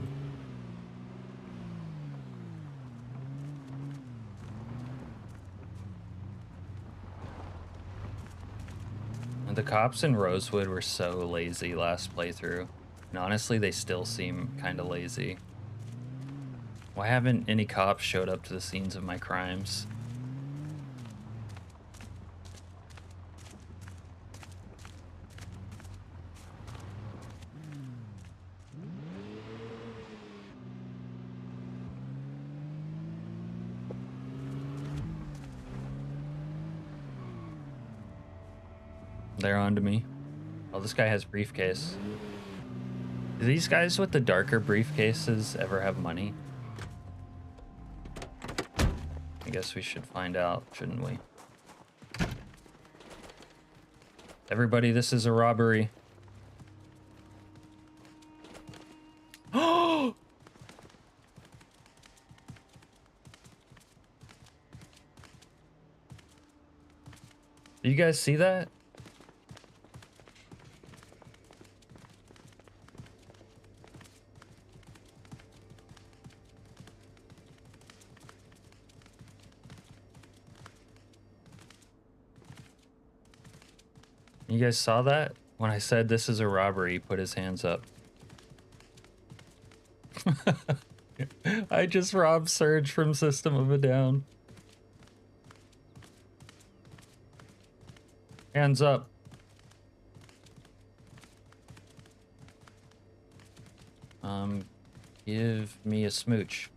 The cops in Rosewood were so lazy last playthrough. And honestly, they still seem kind of lazy. Why haven't any cops showed up to the scenes of my crimes? They're on to me. Oh, this guy has briefcase. Do these guys with the darker briefcases ever have money? I guess we should find out, shouldn't we? Everybody, this is a robbery. Oh! Do you guys see that? You guys saw that? When I said this is a robbery, he put his hands up. I just robbed Surge from System of a Down. Hands up. Give me a smooch.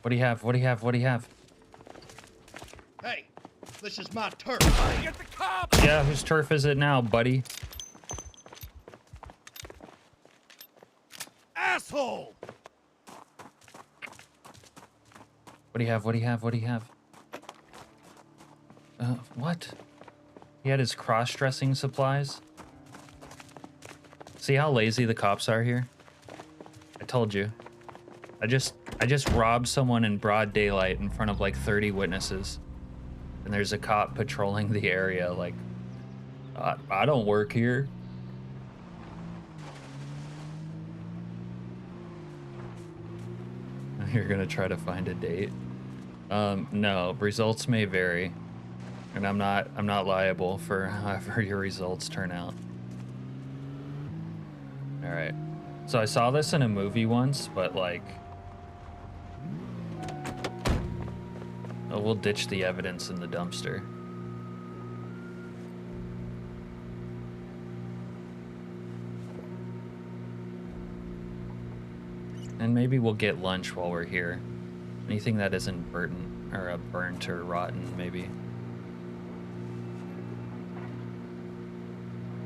What do you have? What do you have? What do you have? Hey, this is my turf. Get the cops! Yeah, whose turf is it now, buddy? Asshole! What do you have? What do you have? What do you have? What? He had his cross-dressing supplies? See how lazy the cops are here? I told you. I just robbed someone in broad daylight in front of like 30 witnesses. And there's a cop patrolling the area like, I don't work here. You're gonna try to find a date? No, results may vary. And I'm not liable for however your results turn out. All right. So I saw this in a movie once, but like, oh, we'll ditch the evidence in the dumpster. And maybe we'll get lunch while we're here. Anything that isn't burnt or rotten, maybe.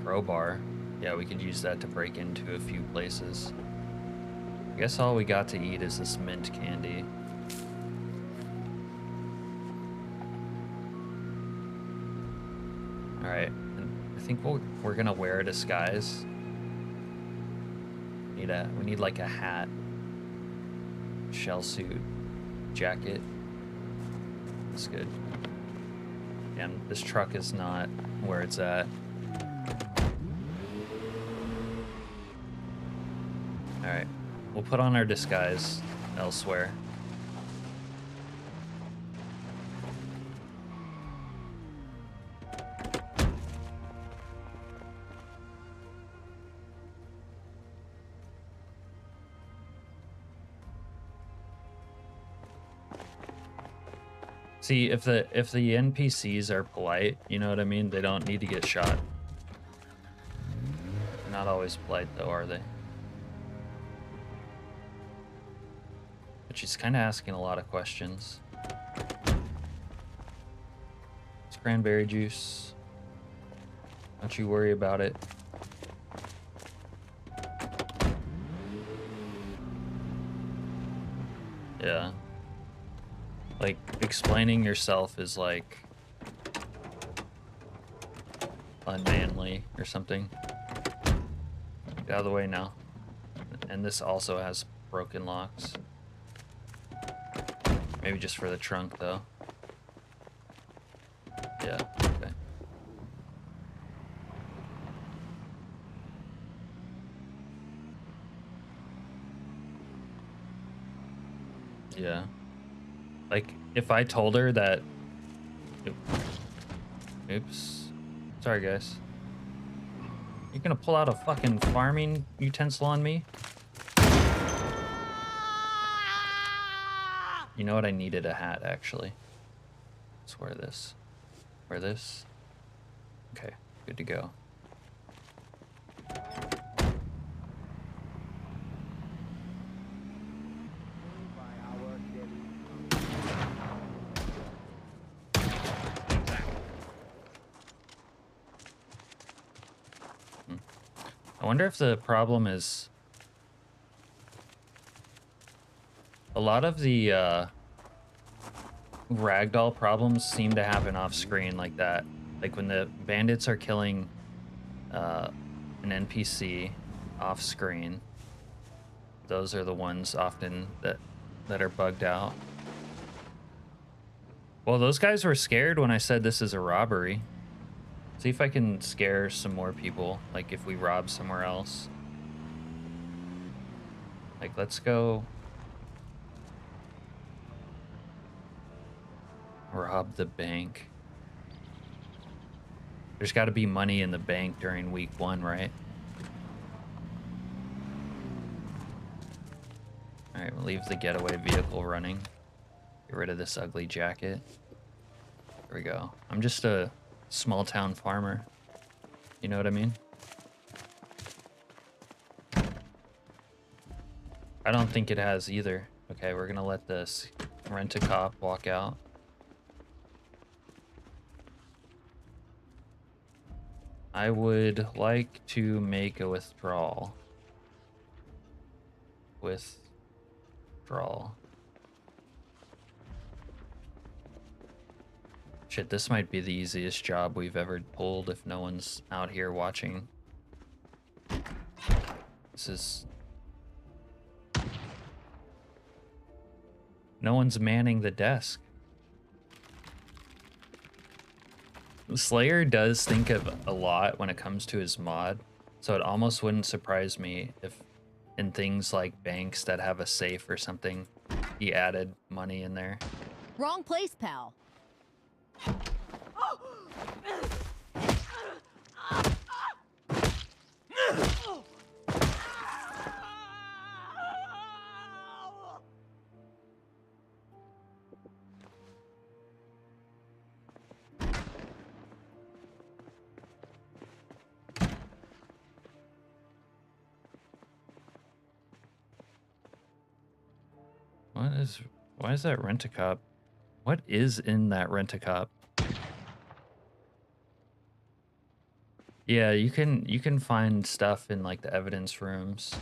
Crowbar. Yeah, we could use that to break into a few places. I guess all we got to eat is this mint candy. Alright, I think we're gonna wear a disguise. We need like a hat, shell suit, jacket. That's good. And this truck is not where it's at. Alright, we'll put on our disguise elsewhere. See, if the NPCs are polite, you know what I mean? They don't need to get shot. They're not always polite though, are they? But she's kind of asking a lot of questions. It's cranberry juice. Don't you worry about it. Yeah. Like, explaining yourself is like unmanly or something. Get out of the way now. And this also has broken locks. Maybe just for the trunk though. Yeah, okay. Yeah. Like, if I told her that... Oops. Sorry, guys. You're gonna pull out a fucking farming utensil on me? You know what? I needed a hat, actually. Let's wear this. Wear this. Okay, good to go. I wonder if the problem is a lot of the ragdoll problems seem to happen off screen like that. Like when the bandits are killing an NPC off screen, those are the ones often that are bugged out. Well, those guys were scared when I said this is a robbery. See if I can scare some more people, like if we rob somewhere else. Like, let's go rob the bank. There's got to be money in the bank during week 1, right? All right, we'll leave the getaway vehicle running. Get rid of this ugly jacket. There we go. I'm just a small town farmer. You know what I mean? I don't think it has either. Okay, we're gonna let this rent-a-cop walk out. I would like to make a withdrawal. Withdrawal. Shit, this might be the easiest job we've ever pulled if no one's out here watching. This is... No one's manning the desk. Slayer does think of a lot when it comes to his mod, so it almost wouldn't surprise me if in things like banks that have a safe or something, he added money in there. Wrong place, pal. Why is that rent-a-cop? What is in that rent-a-cop? Yeah, you can find stuff in like the evidence rooms.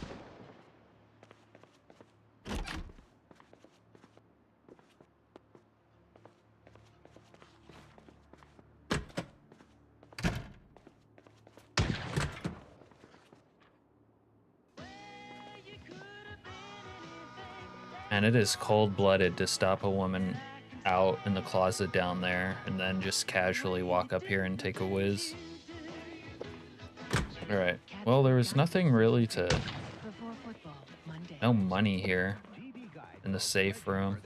And it is cold-blooded to stop a woman out in the closet down there and then just casually walk up here and take a whiz. Alright, well, there was nothing really to... No money here in the safe room.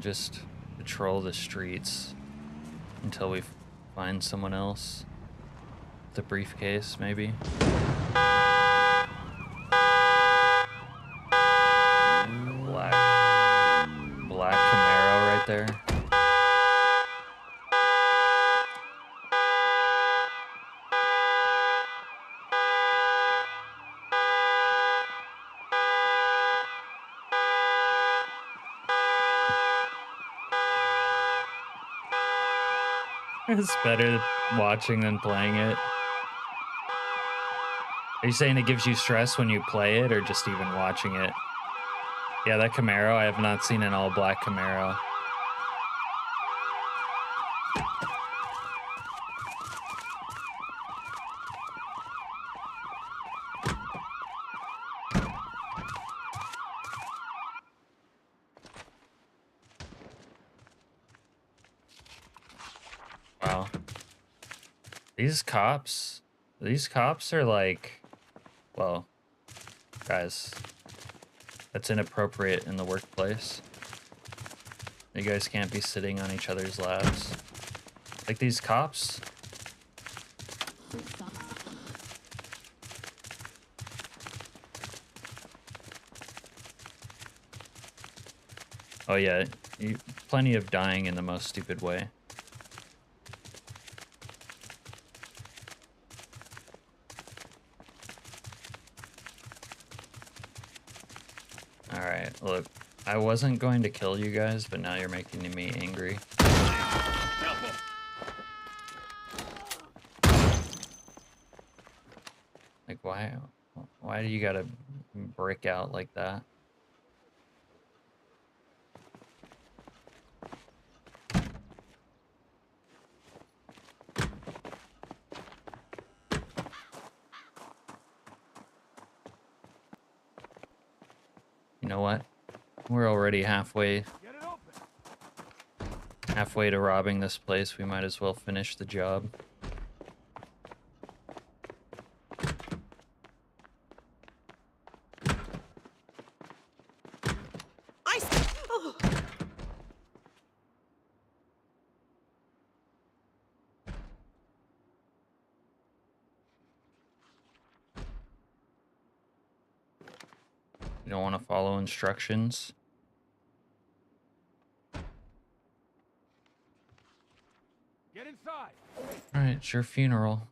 Just patrol the streets until we find someone else. The briefcase, maybe. Black Camaro right there. It's better watching than playing it. Are you saying it gives you stress when you play it or just even watching it? Yeah, that Camaro, I have not seen an all black Camaro. Wow. These cops are like, well, guys, that's inappropriate in the workplace. You guys can't be sitting on each other's laps. Like these cops. Oh yeah, plenty of dying in the most stupid way. Alright, look, I wasn't going to kill you guys, but now you're making me angry. Like, why do you gotta break out like that? You know what? We're already halfway to robbing this place. We might as well finish the job. You don't want to follow instructions. Get inside. All right, it's your funeral.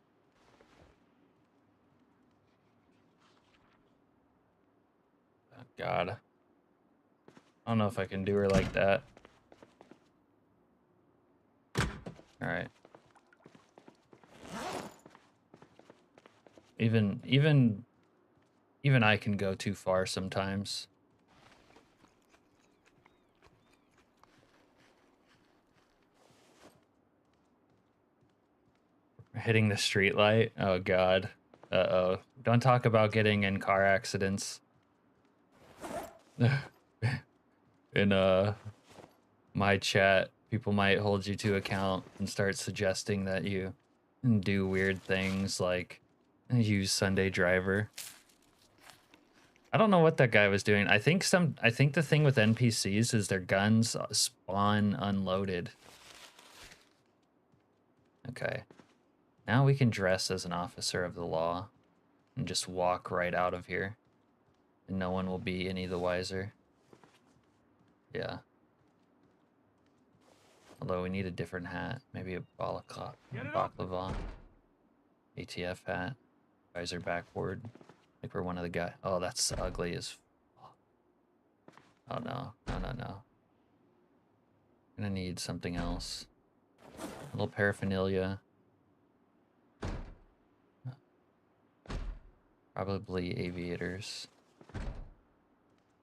Oh, God. I don't know if I can do her like that. All right. Even I can go too far sometimes. Hitting the street light. Oh God. Uh-oh. Don't talk about getting in car accidents. In my chat, people might hold you to account and start suggesting that you do weird things like use Sunday Driver. I don't know what that guy was doing. I think the thing with NPCs is their guns spawn unloaded. Okay. Now we can dress as an officer of the law and just walk right out of here. And no one will be any the wiser. Yeah. Although we need a different hat. Maybe a baklava. ATF hat. Visor backboard. Like we're one of the guys. Oh, that's ugly as fuck. Oh no. No. Gonna need something else. A little paraphernalia. Probably aviators.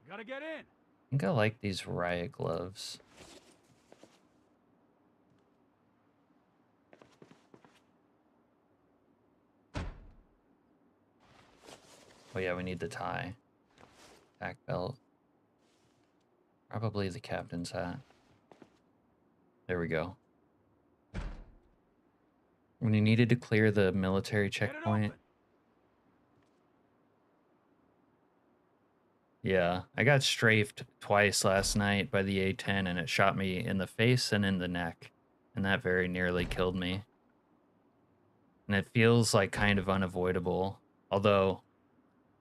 Gotta get in. I think I like these riot gloves. Oh yeah, we need the tie. Back belt. Probably the captain's hat. There we go. When you needed to clear the military checkpoint. Yeah, I got strafed twice last night by the A-10 and it shot me in the face and in the neck. And that very nearly killed me. And it feels like kind of unavoidable. Although,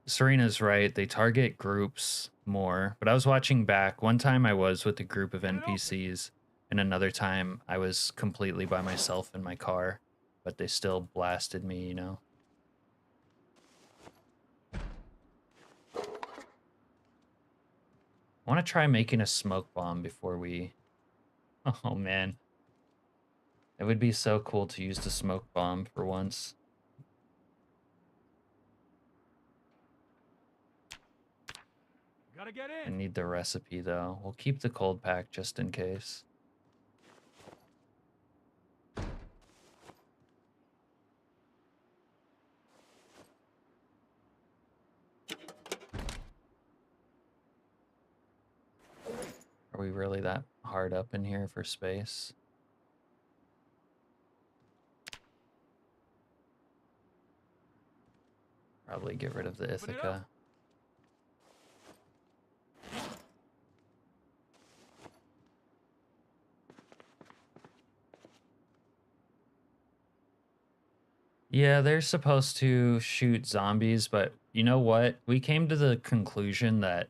Serena's right, they target groups more. But I was watching back. One time I was with a group of NPCs. And another time I was completely by myself in my car. But they still blasted me, you know? I want to try making a smoke bomb before we... Oh, man. It would be so cool to use the smoke bomb for once. Gotta get I in. need the recipe, though. We'll keep the cold pack just in case. Are we really that hard up in here for space? Probably get rid of the Ithaca. Yeah, they're supposed to shoot zombies, but you know what? We came to the conclusion that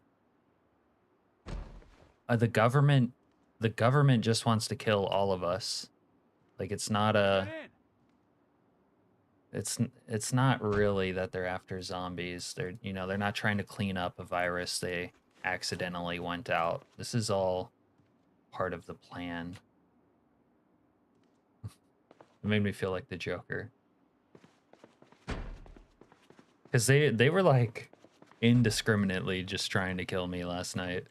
the government just wants to kill all of us. Like it's not a it's not really that they're after zombies. They're they're not trying to clean up a virus they accidentally went out. This is all part of the plan. It made me feel like the Joker. Because they were like indiscriminately just trying to kill me last night.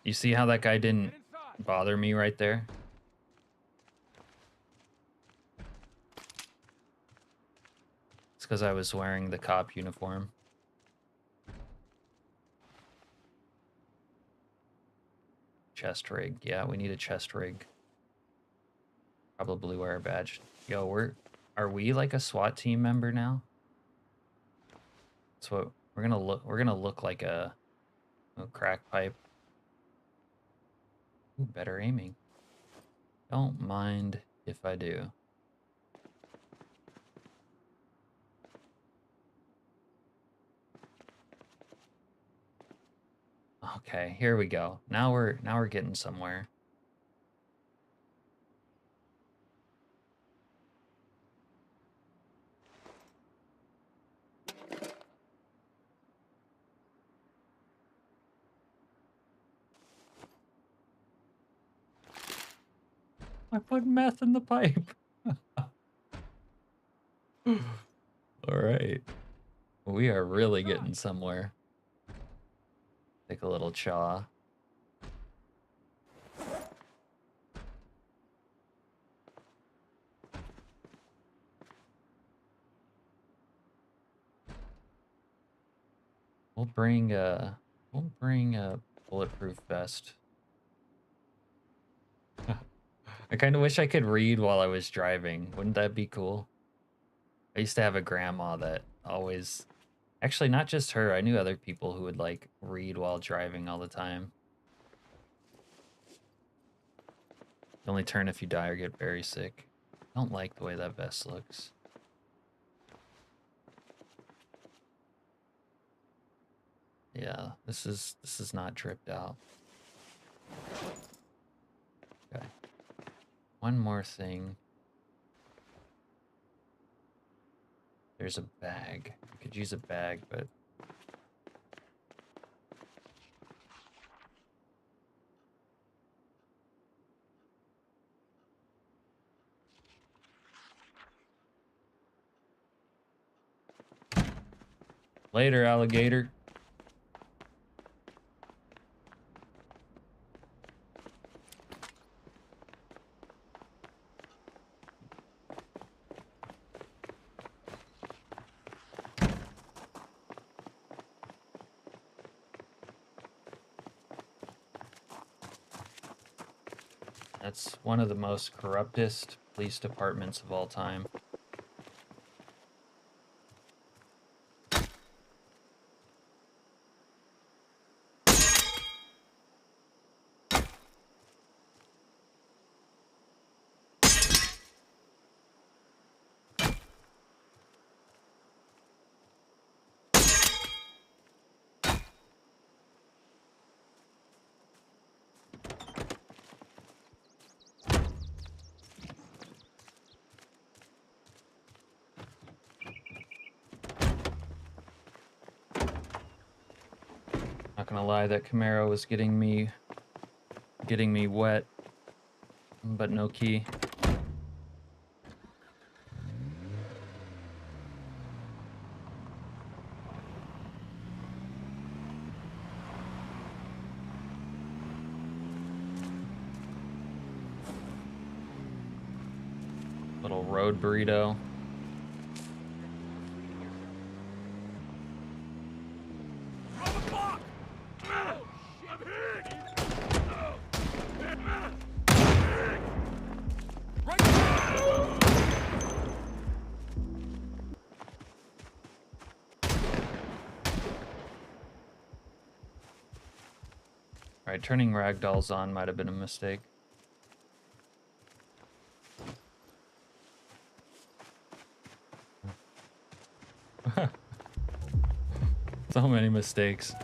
You see how that guy didn't bother me right there? It's because I was wearing the cop uniform. Chest rig. Yeah, we need a chest rig. Probably wear a badge. Yo, are we like a SWAT team member now? That's what we're gonna look like a crack pipe. Ooh, better aiming. Don't mind if I do. Okay, here we go. Now we're getting somewhere. I put meth in the pipe. All right. We are really getting somewhere. Take a little chaw. We'll bring a bulletproof vest. I kind of wish I could read while I was driving. Wouldn't that be cool? I used to have a grandma that always... Actually, not just her. I knew other people who would, like, read while driving all the time. You only turn if you die or get very sick. I don't like the way that vest looks. Yeah, this is not dripped out. Okay. One more thing. There's a bag. I could use a bag, but... Later, alligator. That's one of the most corruptest police departments of all time. Not gonna lie, that Camaro was getting me wet, but no key. Little road burrito. Alright, turning ragdolls on might have been a mistake. So many mistakes.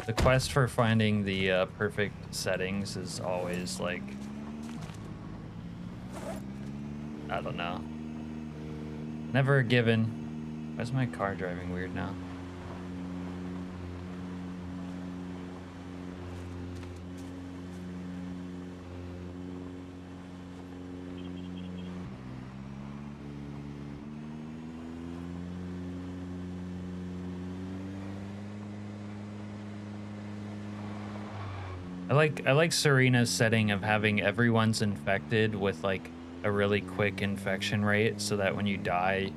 The quest for finding the perfect settings is always like... I don't know. Never a given. Why is my car driving weird now? I like Serena's setting of having everyone's infected with like a really quick infection rate so that when you die,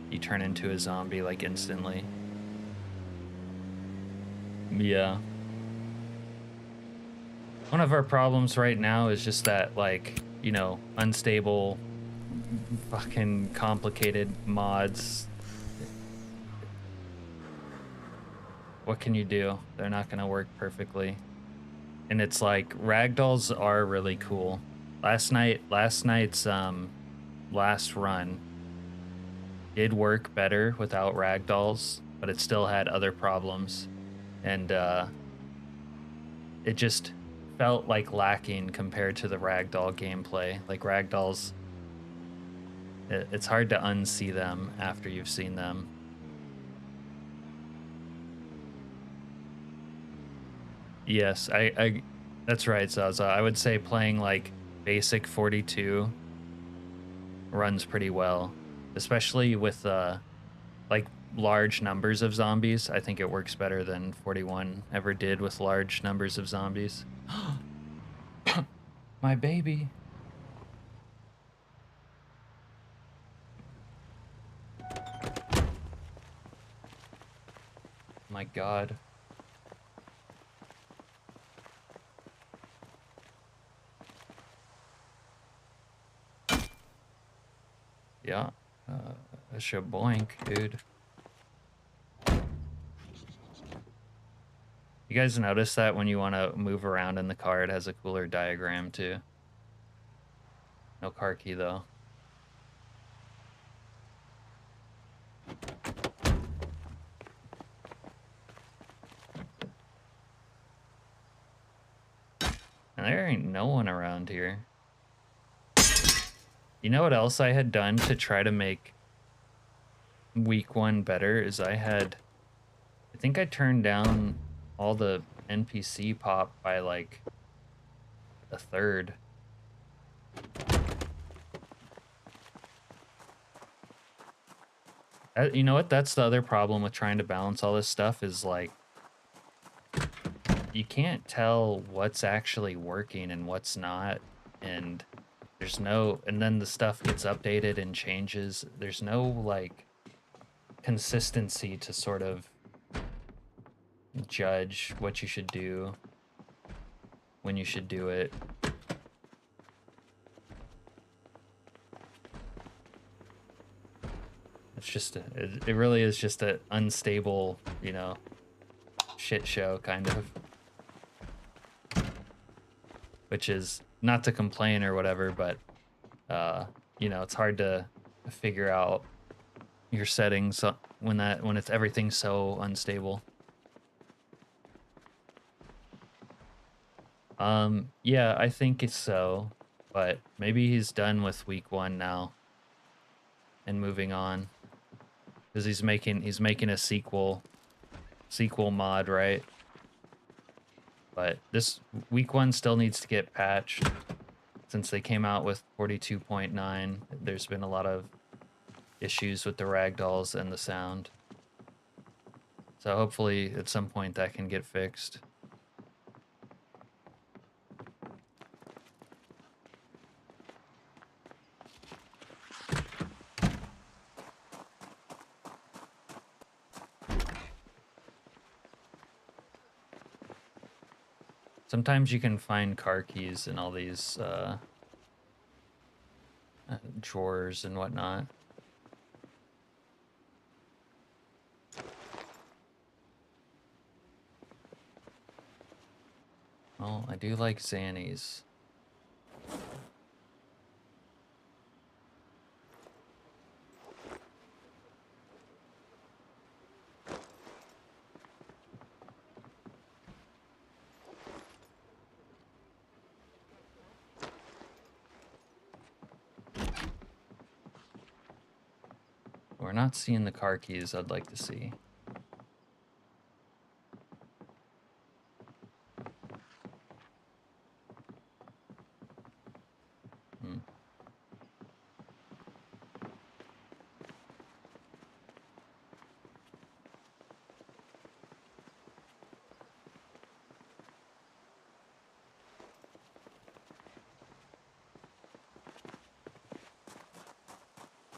you turn into a zombie like instantly. Yeah. One of our problems right now is just that, like, you know, unstable, fucking complicated mods. What can you do? They're not gonna work perfectly. And it's like, ragdolls are really cool. Last night's last run did work better without ragdolls, but it still had other problems. And it just felt like lacking compared to the ragdoll gameplay. Like ragdolls, it's hard to unsee them after you've seen them. Yes, I that's right, Zaza. I would say playing like basic 42 runs pretty well, especially with like large numbers of zombies. I think it works better than 41 ever did with large numbers of zombies. My baby. My God. Yeah, a shaboink, dude. You guys notice that when you want to move around in the car, it has a cooler diagram too. No car key though. And there ain't no one around here. You know what else I had done to try to make week 1 better is I think I turned down all the NPC pop by like a third. You know what? That's the other problem with trying to balance all this stuff is like you can't tell what's actually working and what's not, and there's no, and then the stuff gets updated and changes. There's no like consistency to sort of judge what you should do when you should do it. It's just it really is just an unstable, you know, shit show kind of, which is not to complain or whatever, but you know, it's hard to figure out your settings when it's everything's so unstable. Yeah, I think it's so, but maybe he's done with week 1 now and moving on, because he's making a sequel mod, right? But this week 1 still needs to get patched since they came out with 42.9. There's been a lot of issues with the ragdolls and the sound, so hopefully at some point that can get fixed. Sometimes you can find car keys in all these drawers and whatnot. Well, I do like Xannies. We're not seeing the car keys I'd like to see.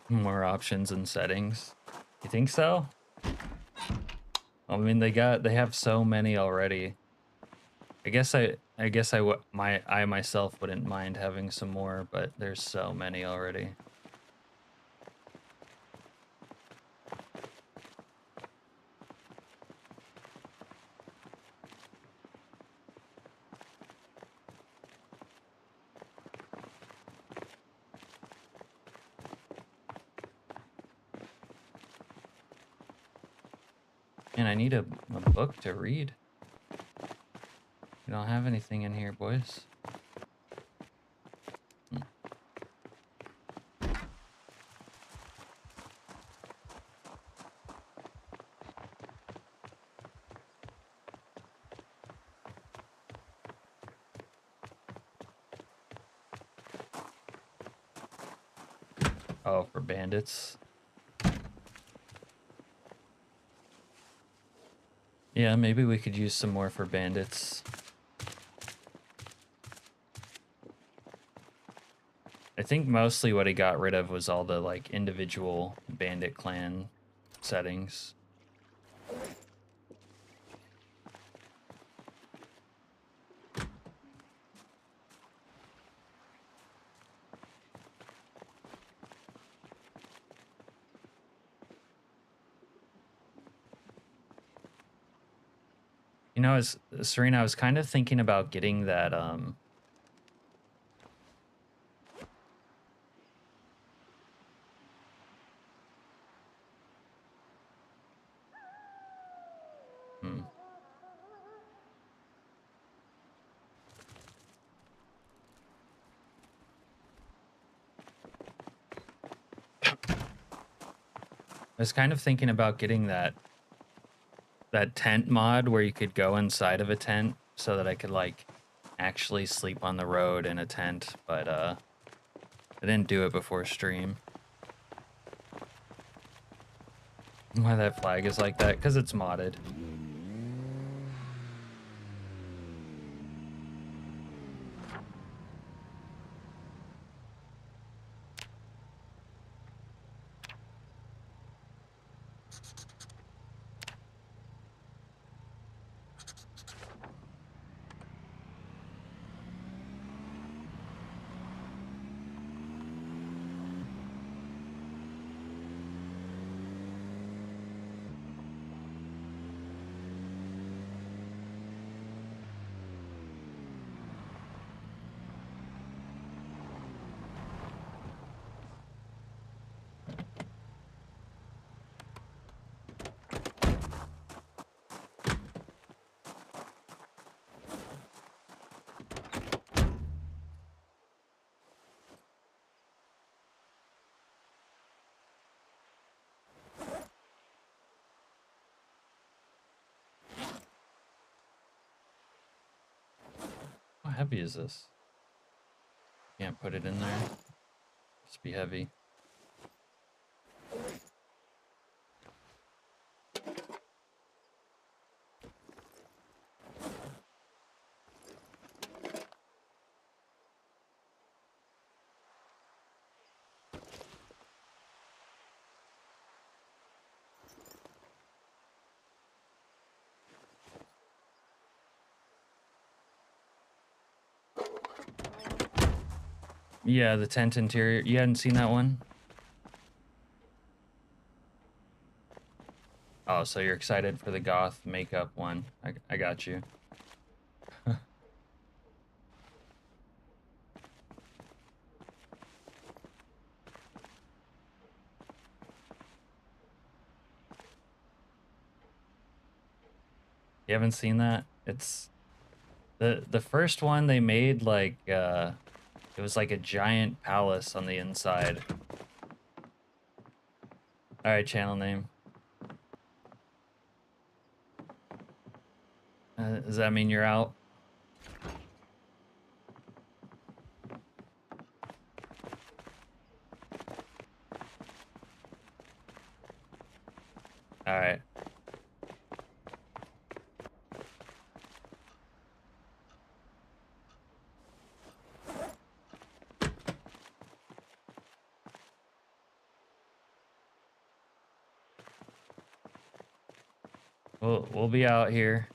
More options and settings. You think so? I mean, they have so many already. I guess I myself wouldn't mind having some more, but there's so many already. And I need a book to read. We don't have anything in here, boys. Oh, for bandits. Yeah, maybe we could use some more for bandits. I think mostly what he got rid of was all the like individual bandit clan settings. You You know, as Serena, I was kind of thinking about getting that I was kind of thinking about getting that tent mod where you could go inside of a tent so that I could like actually sleep on the road in a tent, but I didn't do it before stream. Why that flag is like that? Because it's modded. How heavy is this? Can't put it in there. Just be heavy. Yeah, the tent interior. You hadn't seen that one? Oh, so you're excited for the goth makeup one. I got you. You haven't seen that? It's the first one they made like it was like a giant palace on the inside. All right, channel name. Does that mean you're out? All right. We'll be out here.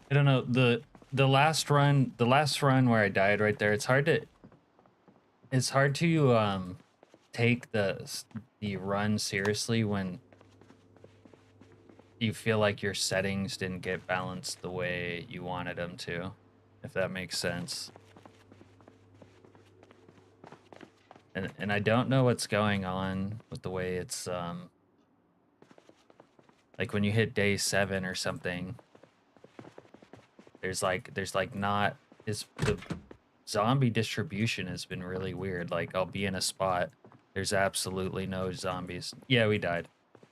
I don't know, the last run where I died right there, it's hard to take the run seriously when you feel like your settings didn't get balanced the way you wanted them to, if that makes sense. And I don't know what's going on with the way it's like when you hit day 7 or something, there's like not, is the zombie distribution has been really weird. Like I'll be in a spot, there's absolutely no zombies. Yeah, we died.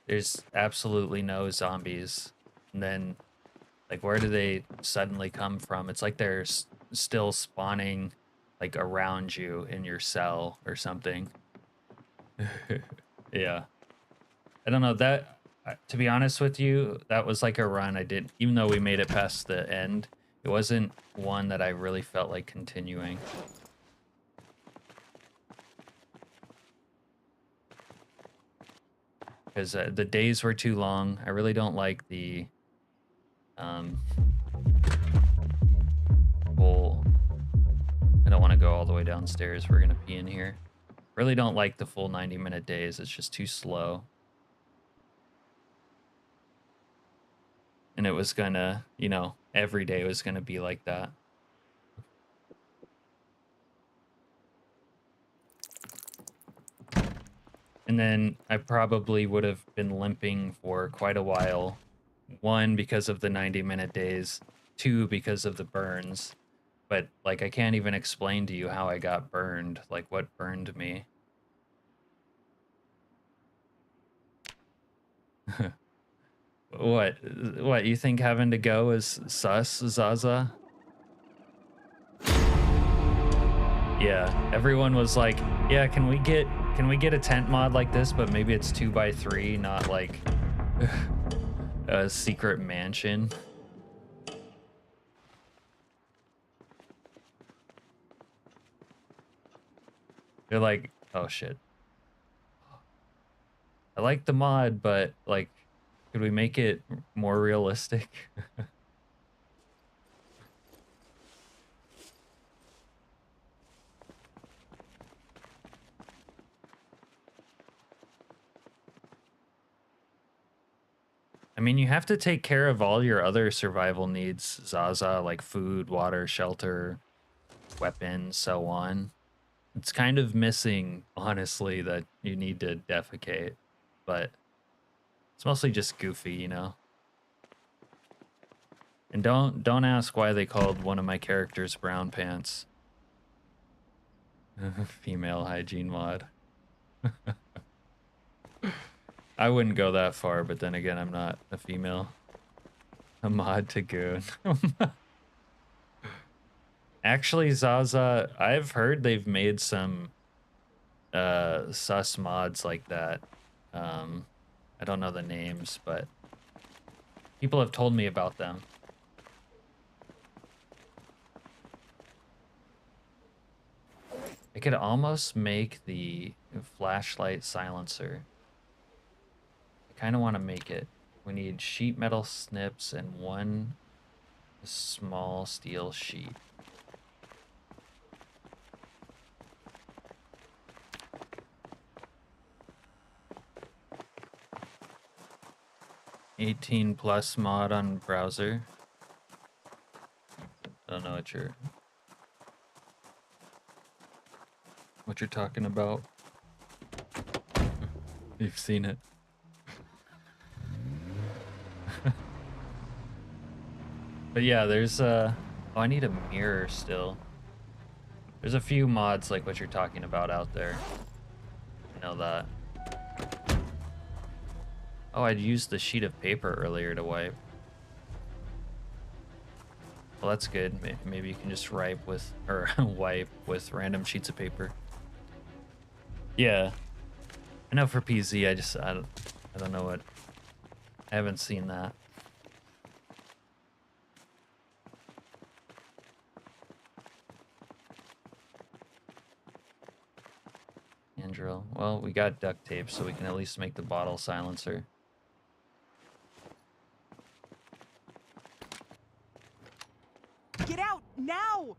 There's absolutely no zombies, and then like where do they suddenly come from? It's like they're still spawning like around you in your cell or something. Yeah, I don't know that. To be honest with you, that was like a run I did, even though we made it past the end. It wasn't one that I really felt like continuing. because the days were too long. I really don't like the full. I don't want to go all the way downstairs. We're gonna pee in here. Really don't like the full 90-minute days. It's just too slow. And it was gonna, you know, every day was gonna be like that. And then I probably would have been limping for quite a while. 1, because of the 90-minute days. 2, because of the burns. But, like, I can't even explain to you how I got burned. Like, what burned me. What, you think having to go is sus, Zaza? Yeah, everyone was like, yeah, can we get a tent mod like this, but maybe it's 2x3, not like a secret mansion. They're like, oh shit. I like the mod, but like, could we make it more realistic? I mean, you have to take care of all your other survival needs, Zaza, like food, water, shelter, weapons, so on. It's kind of missing, honestly, that you need to defecate, but it's mostly just goofy, you know? And don't ask why they called one of my characters Brown Pants. Female hygiene mod. I wouldn't go that far, but then again, I'm not a female. A mod to goon. Actually, Zaza, I've heard they've made some sus mods like that. I don't know the names, but people have told me about them. I could almost make the flashlight silencer. I kind of want to make it. We need sheet metal snips and 1 small steel sheet. +18 mod on browser. I don't know what you're talking about. You've seen it. But yeah, there's oh, I need a mirror still. There's a few mods like what you're talking about out there. I know that. Oh, I'd used the sheet of paper earlier to wipe. Well, that's good. Maybe you can just wipe with, or wipe with random sheets of paper. Yeah. I know for PZ, I don't know what. I haven't seen that. Andrew. Well, we got duct tape, so we can at least make the bottle silencer. Get out now!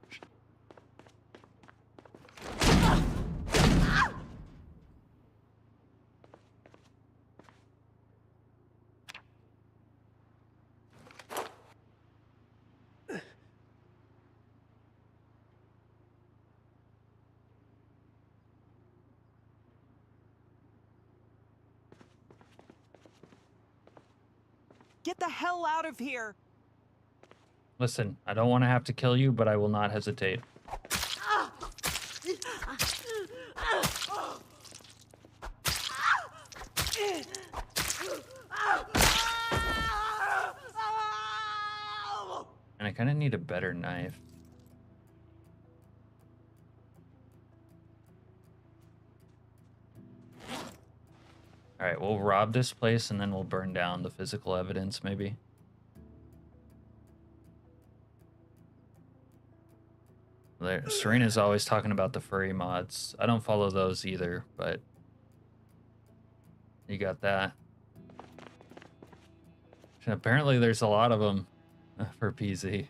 Get the hell out of here! Listen, I don't want to have to kill you, but I will not hesitate. And I kind of need a better knife. All right, we'll rob this place and then we'll burn down the physical evidence, maybe. Serena's always talking about the furry mods. I don't follow those either, but you got that. Apparently there's a lot of them for PZ.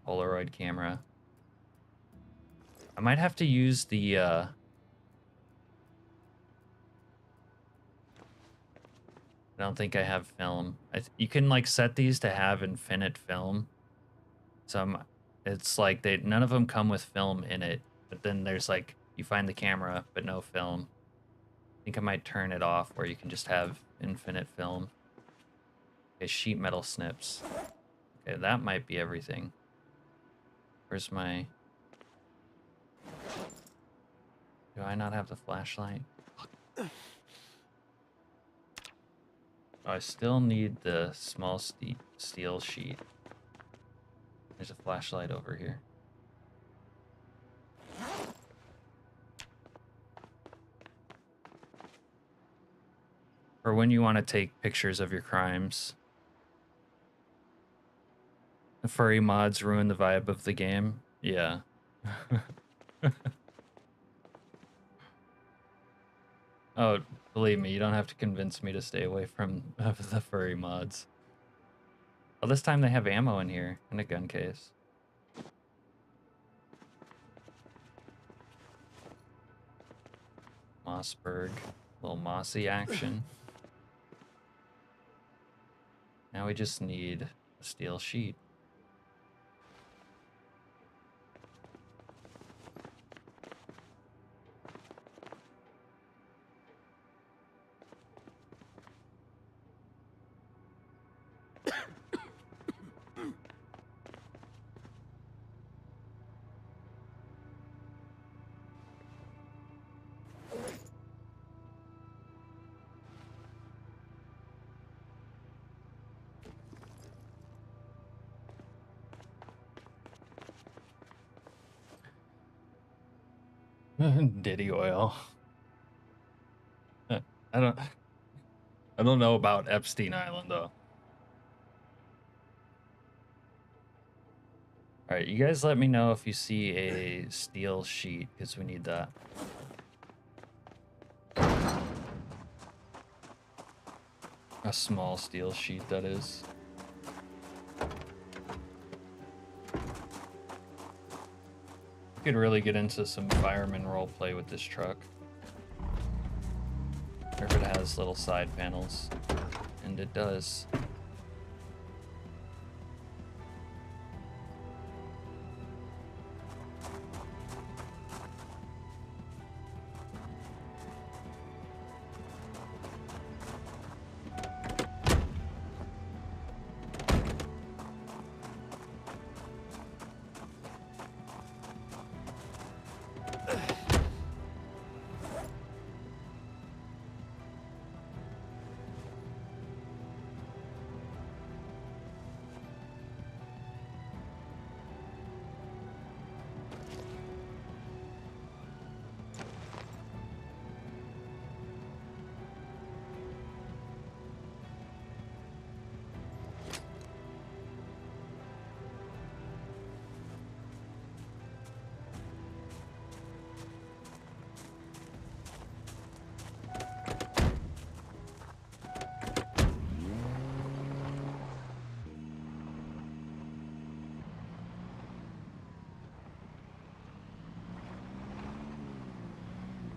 Polaroid camera. I might have to use the I don't think I have film. You can like set these to have infinite film. So it's like none of them come with film in it, but then there's like you find the camera but no film. I think I might turn it off where you can just have infinite film. Okay, sheet metal snips. Okay, that might be everything. Where's my... Do I not have the flashlight? Oh, I still need the small steel sheet. There's a flashlight over here. Or when you want to take pictures of your crimes. The furry mods ruin the vibe of the game. Yeah. Oh, believe me, you don't have to convince me to stay away from the furry mods. Well, this time they have ammo in here and a gun case. Mossberg, little mossy action. Now we just need a steel sheet. Diddy oil. I don't know about Epstein Island though. All right, you guys let me know if you see a steel sheet because we need that. A small steel sheet, that is. Could really get into some fireman roleplay with this truck. Or if it has little side panels. And it does.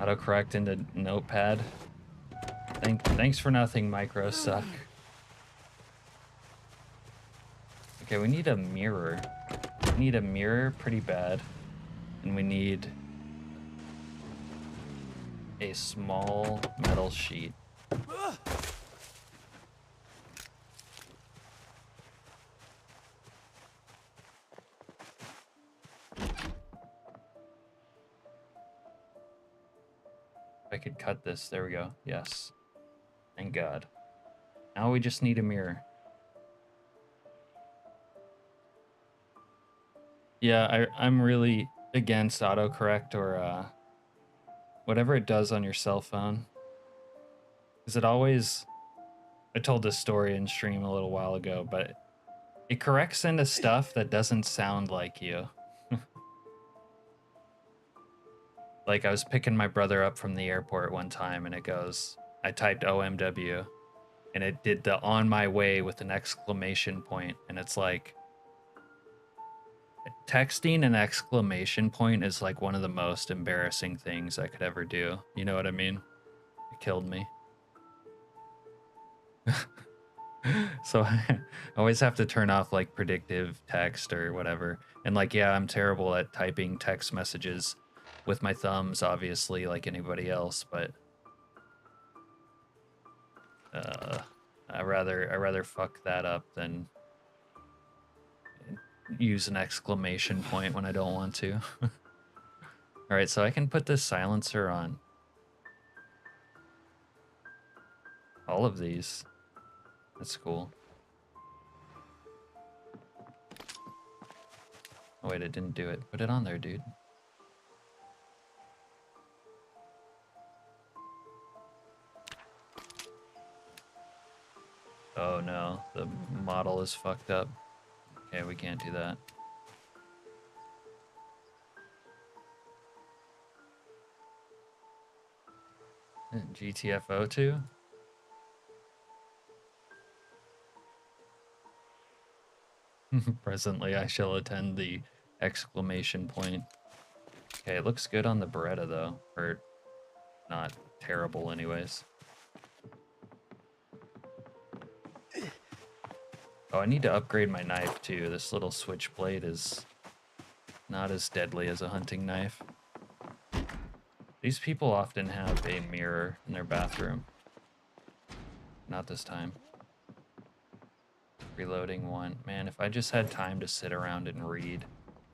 Autocorrect into Notepad. Thanks for nothing, micro suck. Okay, we need a mirror. We need a mirror pretty bad. And we need a small metal sheet. I could cut this. There we go. Yes. Thank God. Now we just need a mirror. Yeah, I'm really against autocorrect or whatever it does on your cell phone. Because it always... I told this story in stream a little while ago, but it corrects into stuff that doesn't sound like you. Like, I was picking my brother up from the airport one time, and it goes, I typed OMW, and it did the on my way with an exclamation point, and it's like, texting an exclamation point is like one of the most embarrassing things I could ever do. You know what I mean? It killed me. So I always have to turn off like predictive text or whatever. And like, yeah, I'm terrible at typing text messages with my thumbs, obviously, like anybody else, but I rather fuck that up than use an exclamation point when I don't want to. All right, so I can put this silencer on all of these. That's cool. Oh wait, it didn't do it. Put it on there, dude. Oh no, the model is fucked up. Okay, we can't do that. GTFO2? Presently, I shall attend the exclamation point. Okay, it looks good on the Beretta though, or not terrible anyways. Oh, I need to upgrade my knife too. This little switchblade is not as deadly as a hunting knife. These people often have a mirror in their bathroom. Not this time. Reloading one. Man, if I just had time to sit around and read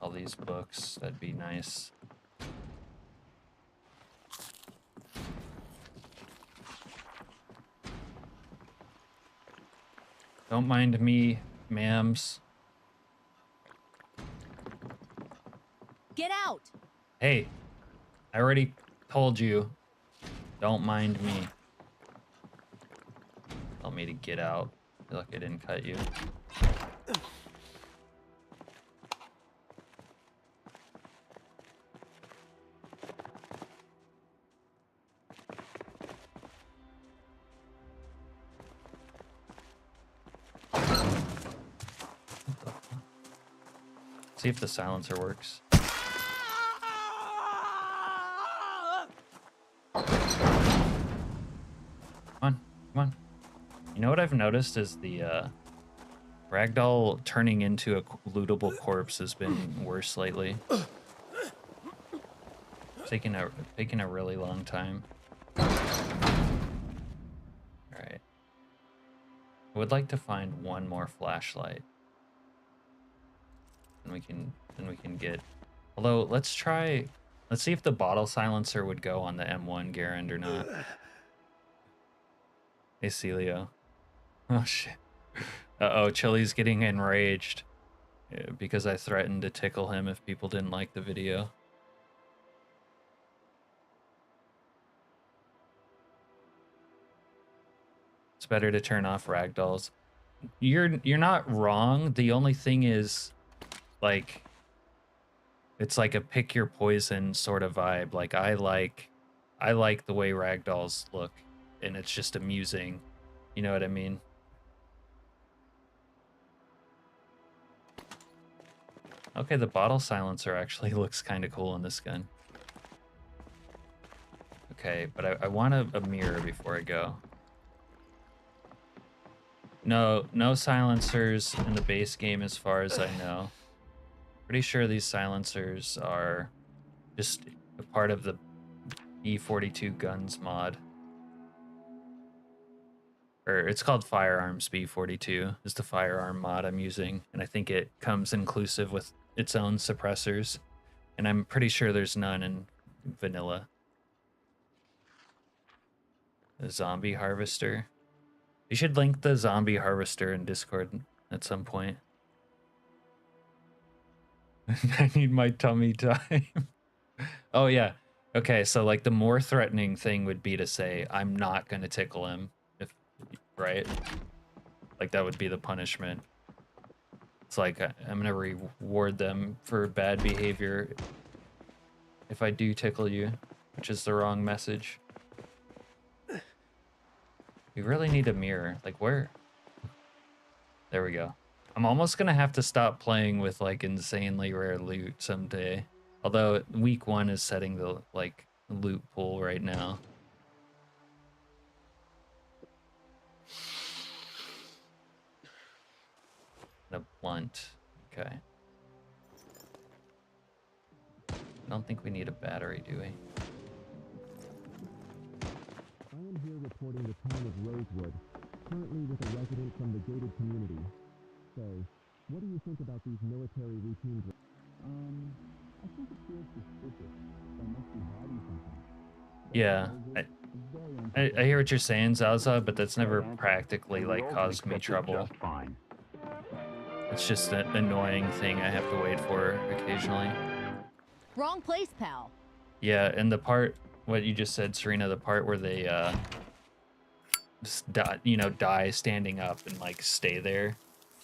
all these books, that'd be nice. Don't mind me, ma'ams. Get out! Hey, I already told you. Don't mind me. Tell me to get out. I feel like I didn't cut you. See if the silencer works. Come on. You know what I've noticed is the ragdoll turning into a lootable corpse has been worse lately. It's taking a really long time. All right. I would like to find one more flashlight. And we can get. Although let's see if the bottle silencer would go on the M1 Garand or not. Hey, Celio. Oh, shit. Uh-oh, Chili's getting enraged because I threatened to tickle him if people didn't like the video. It's better to turn off ragdolls. You're not wrong. The only thing is, like, it's like a pick your poison sort of vibe. Like, I like the way ragdolls look, and it's just amusing. You know what I mean? Okay, the bottle silencer actually looks kind of cool on this gun. Okay, but I want a mirror before I go. No silencers in the base game as far as I know. Pretty sure these silencers are just a part of the B42 Guns mod. Or it's called Firearms B42 is the firearm mod I'm using, and I think it comes inclusive with its own suppressors, and I'm pretty sure there's none in vanilla. The zombie harvester. You should link the zombie harvester in Discord at some point. I need my tummy time. Oh yeah. Okay, so like the more threatening thing would be to say, I'm not gonna tickle him. Right? Like that would be the punishment. It's like I'm gonna reward them for bad behavior if I do tickle you, which is the wrong message. We really need a mirror. Like, where? There we go. I'm almost gonna have to stop playing with, like, insanely rare loot someday. Although, week 1 is setting the, like, loot pool right now. And a blunt. Okay. I don't think we need a battery, do we? I am here reporting the town of Rosewood, currently with a resident from the gated community. So, what do you think about these military routines? I think it feels suspicious. They must be hiding something. Yeah, I hear what you're saying, Zaza, but that's never practically, like, caused me trouble. It's just an annoying thing I have to wait for occasionally. Wrong place, pal. Yeah, and the part, what you just said, Serena, the part where they, just die, you know, die standing up and, like, stay there.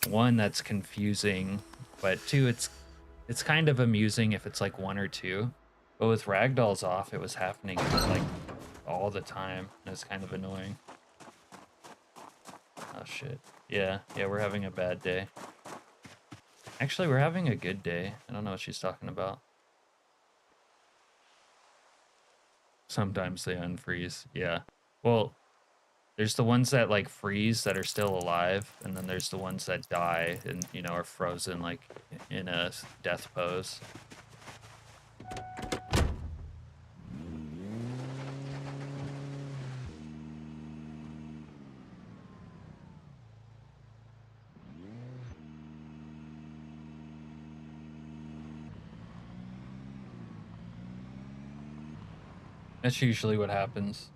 One, that's confusing, but two, it's kind of amusing if it's, like, 1 or 2. But with ragdolls off, it was happening, like, all the time. And it's kind of annoying. Oh, shit. Yeah, we're having a bad day. Actually, we're having a good day. I don't know what she's talking about. Sometimes they unfreeze. Yeah. Well, there's the ones that, like, freeze that are still alive, and then there's the ones that die and, you know, are frozen, like, in a death pose. That's usually what happens.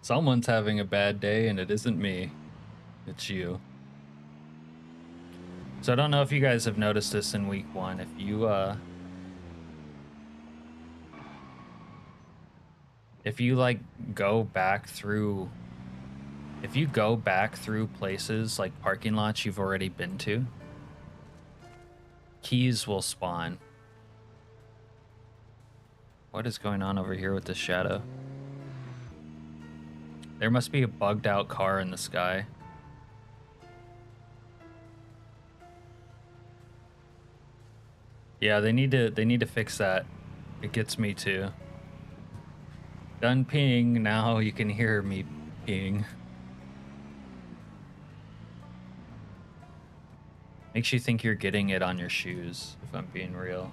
Someone's having a bad day, and it isn't me. It's you. So I don't know if you guys have noticed this in week 1. If you like go back through, places like parking lots you've already been to, keys will spawn. What is going on over here with this shadow? There must be a bugged out car in the sky. Yeah, they need to fix that. It gets me too. Done peeing, now you can hear me peeing. Makes you think you're getting it on your shoes, if I'm being real.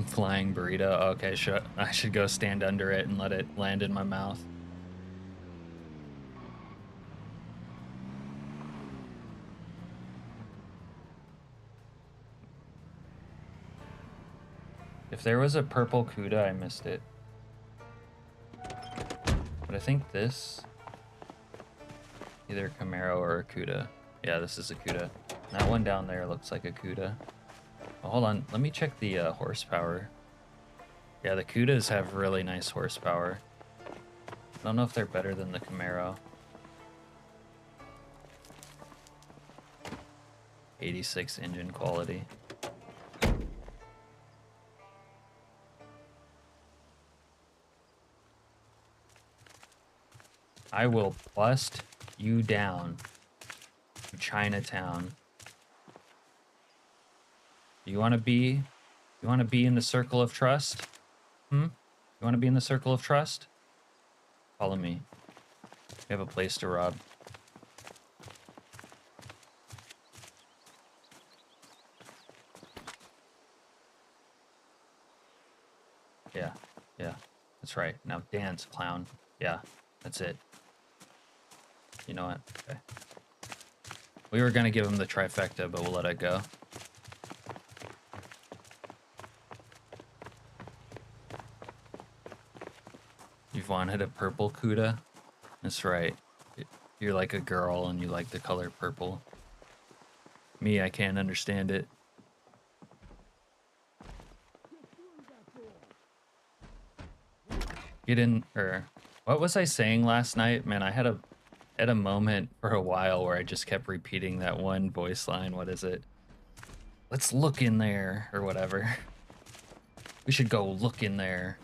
Flying burrito. Okay, I should go stand under it and let it land in my mouth. If there was a purple Cuda, I missed it. But I think this, either a Camaro or a Cuda. Yeah, this is a Cuda. That one down there looks like a Cuda. Oh, hold on, let me check the horsepower. Yeah, the Cudas have really nice horsepower. I don't know if they're better than the Camaro. 86 engine quality. I will bust you down to Chinatown. You want to be in the circle of trust? You want to be in the circle of trust? Follow me. We have a place to rob. Yeah, that's right. Now dance, clown. Yeah, that's it. You know what? Okay. We were gonna give him the trifecta, but we'll let it go. You've wanted a purple Cuda? That's right. You're like a girl and you like the color purple. Me, I can't understand it. Get in, or What was I saying last night? Man, I had a moment for a while where I just kept repeating that one voice line. What is it? Let's look in there, or whatever. We should go look in there.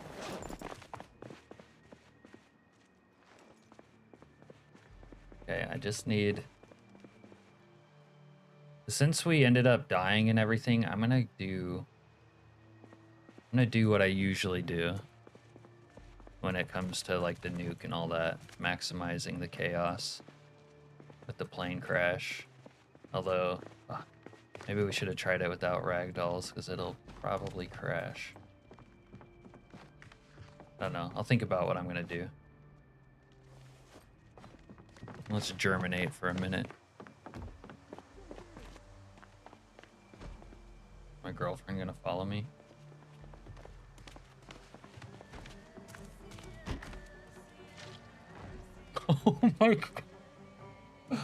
Okay, I just need... Since we ended up dying and everything, I'm gonna do what I usually do when it comes to like the nuke and all that, maximizing the chaos with the plane crash. Although, maybe we should have tried it without ragdolls because it'll probably crash. I don't know. I'll think about what I'm gonna do. Let's germinate for a minute. My girlfriend gonna follow me? Oh my god.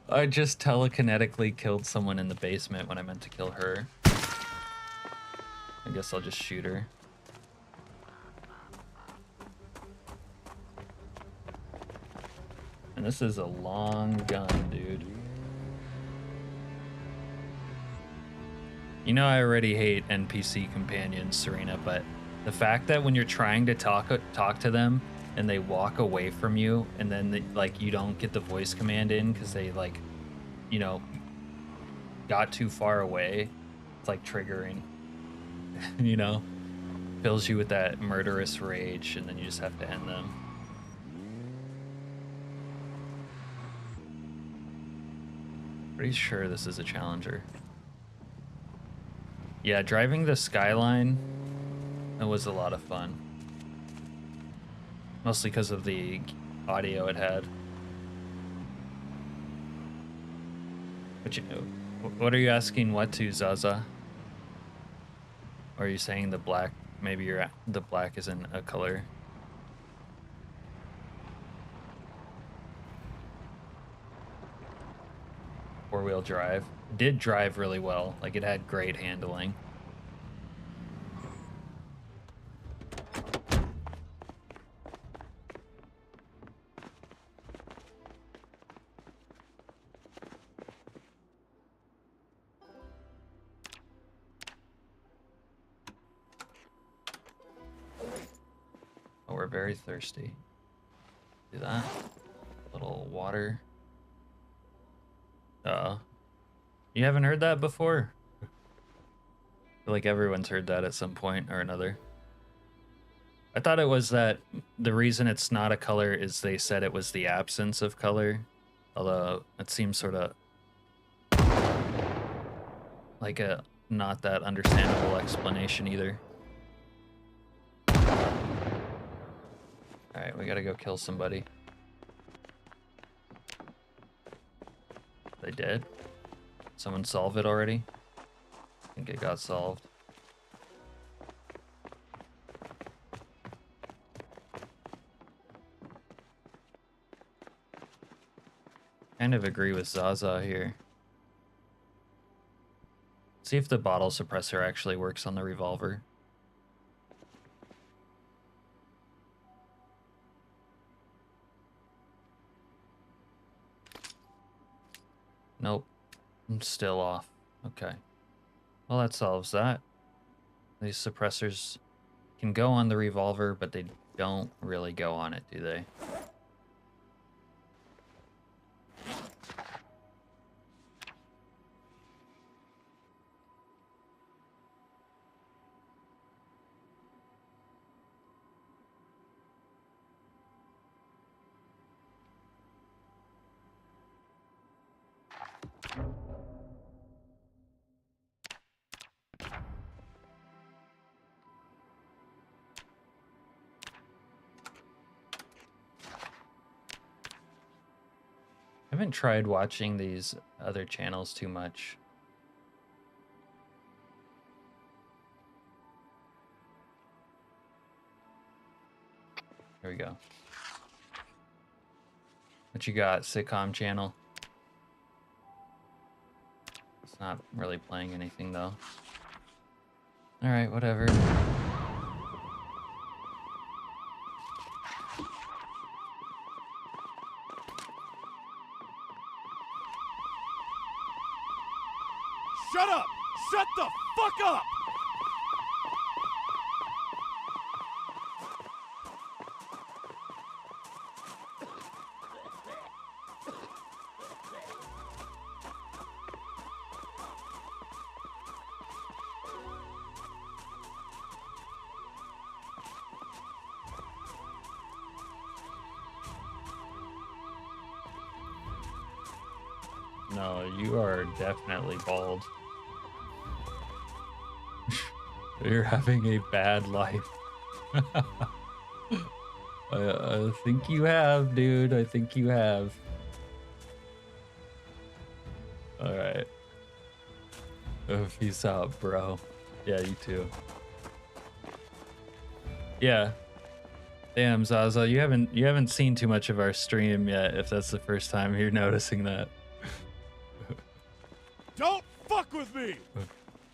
I just telekinetically killed someone in the basement when I meant to kill her. I guess I'll just shoot her. And this is a long gun, dude. You know I already hate NPC companions, Serena, but the fact that when you're trying to talk to them and they walk away from you and then they, like you don't get the voice command in because they like, you know, got too far away, it's like triggering. You know, fills you with that murderous rage and then you just have to end them. Pretty sure this is a Challenger. Yeah, driving the Skyline, it was a lot of fun. Mostly because of the audio it had. But you know, what are you asking what to, Zaza? Or are you saying the black, maybe the black isn't a color? Four-wheel drive. It did drive really well. Like, it had great handling. Oh, we're very thirsty. Do that. A little water. You haven't heard that before? I feel like everyone's heard that at some point or another. I thought it was that the reason it's not a color is they said it was the absence of color. Although it seems sort of like a not that understandable explanation either. Alright, we gotta go kill somebody. They dead? Someone solve it already? I think it got solved. Kind of agree with Zaza here. See if the bottle suppressor actually works on the revolver. Nope. I'm still off. Okay. Well, that solves that. These suppressors can go on the revolver, but they don't really go on it, do they? I haven't tried watching these other channels too much. There we go. What you got, sitcom channel? It's not really playing anything though. Alright, whatever. Shut up! Shut the fuck up! No, you are definitely bald. You're having a bad life. I think you have, dude. I think you have. Alright. Oh, peace out, bro. Yeah, you too. Yeah. Damn, Zaza, you haven't seen too much of our stream yet, if that's the first time you're noticing that. Don't fuck with me!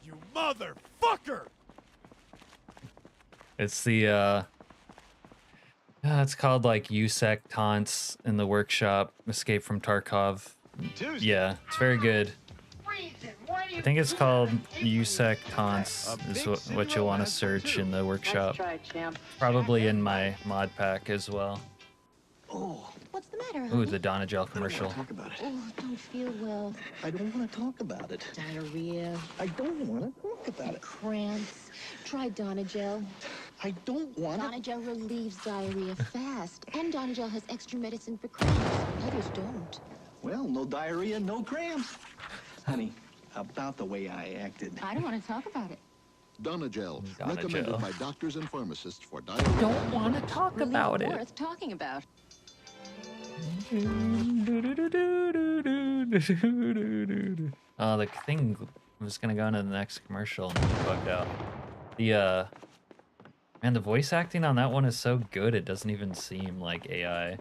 You motherfucker! It's the it's called like USEC taunts in the workshop, Escape from Tarkov. Yeah, it's very good. I think it's called USEC taunts is what you'll want to search in the workshop. Probably in my mod pack as well. Oh, What's the matter, Ooh, honey? the Donagel commercial. talk about it. Oh, don't feel well. I don't want to talk about it. Diarrhea, I don't want to talk about it. cramps. Try Donagel. I don't want to. Donagel relieves diarrhea fast, and Donagel has extra medicine for cramps. Others don't. Well, no diarrhea, no cramps. Honey, about the way I acted. I don't want to talk about it. Donagel, Donagel. recommended by doctors and pharmacists for diarrhea. Don't want to talk Relief about it. worth talking about. Oh, the thing was gonna go into the next commercial and it bugged out. The man, the voice acting on that one is so good it doesn't even seem like AI.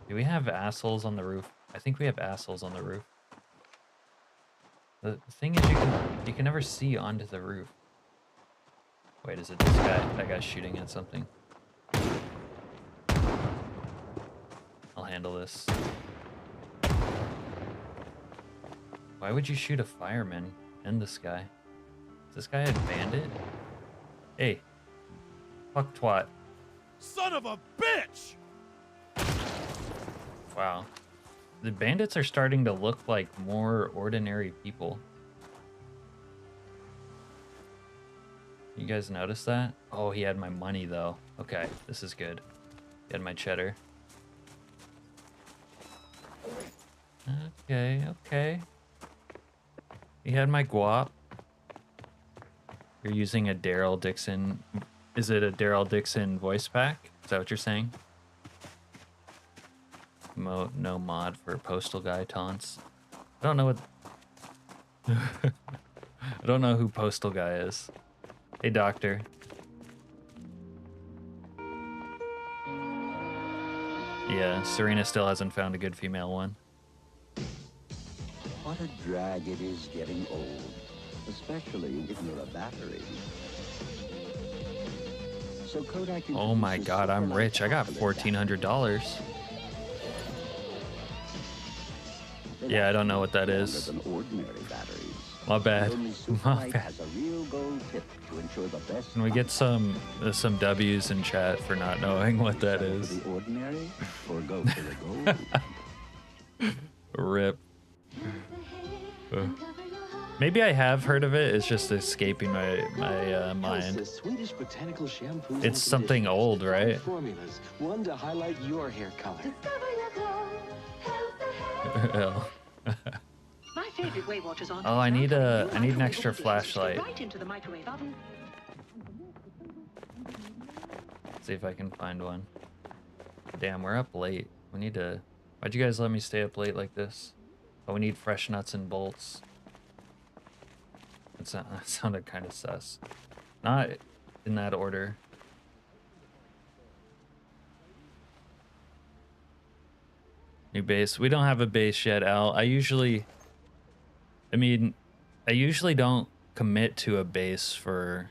Do we have assholes on the roof? I think we have assholes on the roof. The thing is, you can never see onto the roof. Wait, is it this guy? That guy's shooting at something. I'll handle this. Why would you shoot a fireman and this guy? Is this guy a bandit? Hey. Fuck twat. Son of a bitch! Wow. The bandits are starting to look like more ordinary people. You guys notice that? Oh, he had my money though. Okay, this is good. He had my cheddar. Okay, okay. He had my guap. You're using a Daryl Dixon. Is it a Daryl Dixon voice pack? Is that what you're saying? No mod for postal guy taunts. I don't know what. I don't know who postal guy is. Hey, doctor. Yeah, Serena still hasn't found a good female one. What a drag it is getting old, especially if you're a battery. So Kodak Oh my god, I'm rich. I got $1,400. Yeah, I don't know what that is. My bad. My bad. Can we get some W's in chat for not knowing what that is? Rip. Maybe I have heard of it. It's just escaping my mind. It's something old, right? One to highlight your hair color. My favorite Weight Watchers on. Oh, I need an extra flashlight. Right into the microwave oven. See if I can find one. Damn, we're up late. We need to. Why'd you guys let me stay up late like this? Oh, we need fresh nuts and bolts. That sounded kind of sus. Not in that order. New base. We don't have a base yet, Al. I usually don't commit to a base for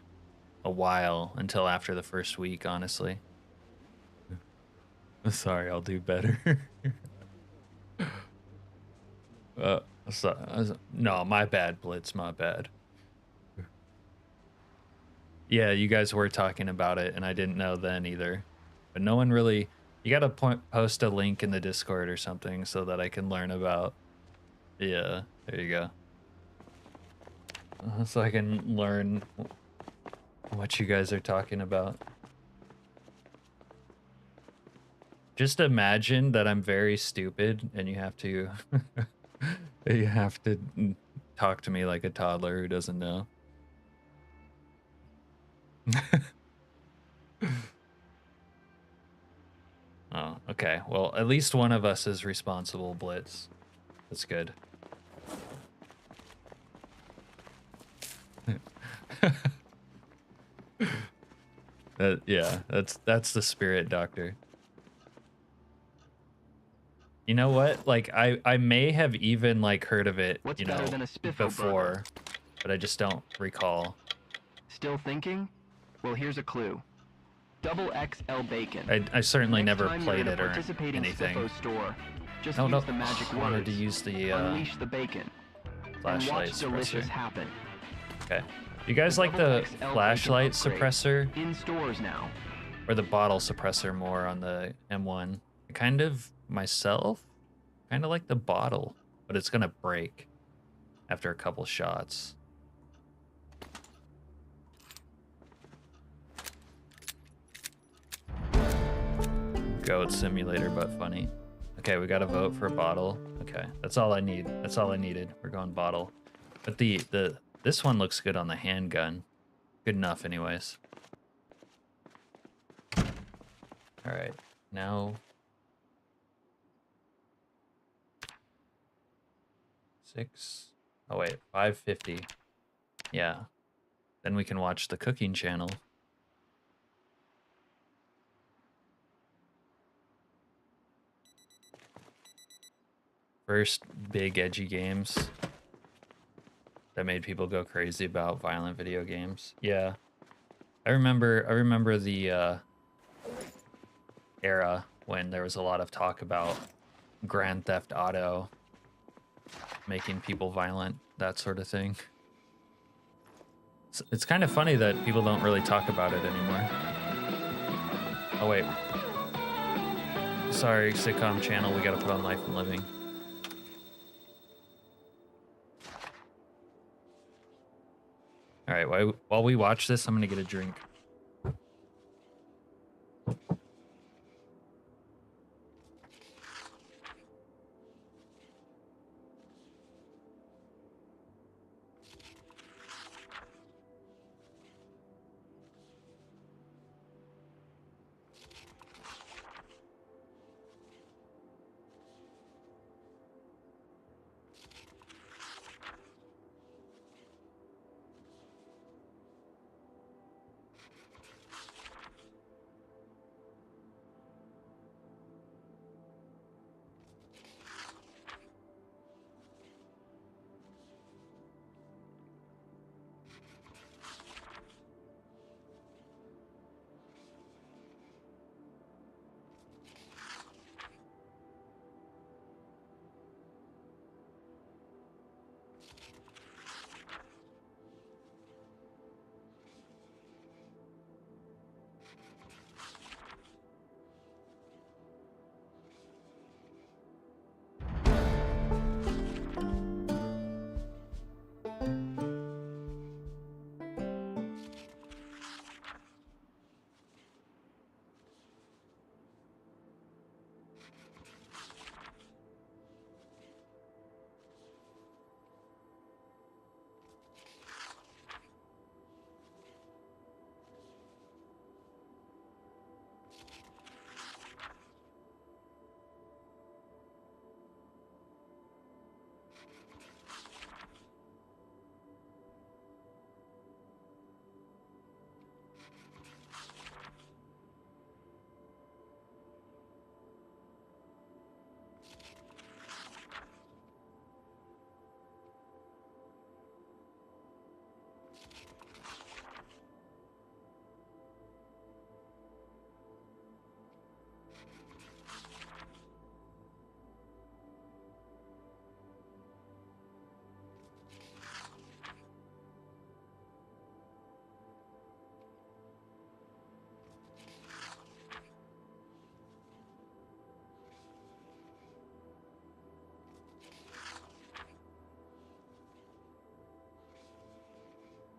a while until after the first week, honestly. Sorry, I'll do better. No, my bad, Blitz, my bad. Yeah, you guys were talking about it, and I didn't know then either. But no one really... You gotta post a link in the Discord or something so that I can learn about... Yeah, there you go. So I can learn what you guys are talking about. Just imagine that I'm very stupid and you have to... you have to talk to me like a toddler who doesn't know. Oh, okay. Well, at least one of us is responsible, Blitz. That's good. Yeah, that's the spirit, Doctor. You know what? Like, I may have even, like, heard of it, you know, before, but I just don't recall. Still thinking? Well, here's a clue. Double XL bacon. I certainly Next never time played you're in it a or participating anything. Spiffo store, just No, use the magic I wanted words. to use the Unleash the bacon. flashlight and watch delicious suppressor. happen. Okay. You guys like the flashlight suppressor? In stores now. Or the bottle suppressor more on the M1? Kind of myself. Kind of like the bottle, but it's gonna break after a couple shots. Goat simulator, but funny. Okay, we got to vote for a bottle. Okay, that's all I need. That's all I needed. We're going bottle. But this one looks good on the handgun. Good enough, anyways. All right, now 6. Oh wait, 550. Yeah. Then we can watch the cooking channel. First big edgy games that made people go crazy about violent video games. Yeah. I remember the era when there was a lot of talk about Grand Theft Auto making people violent, that sort of thing. It's kind of funny that people don't really talk about it anymore. Oh wait. Sorry, sitcom channel, we gotta put on Life and Living. All right, while we watch this, I'm gonna get a drink.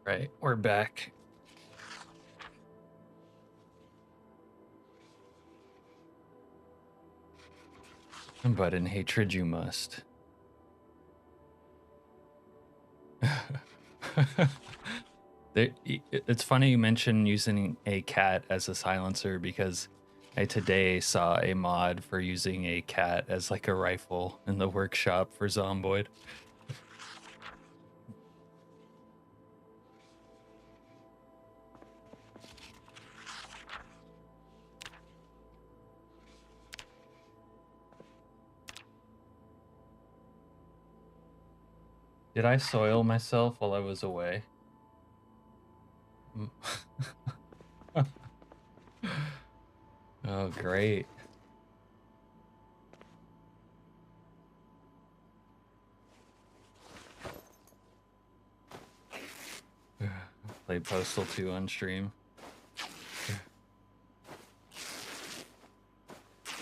Right, we're back. But in hatred you must. It's funny you mention using a cat as a silencer because I today saw a mod for using a cat as like a rifle in the workshop for Zomboid. Did I soil myself while I was away? Oh, great. Played Postal 2 on stream.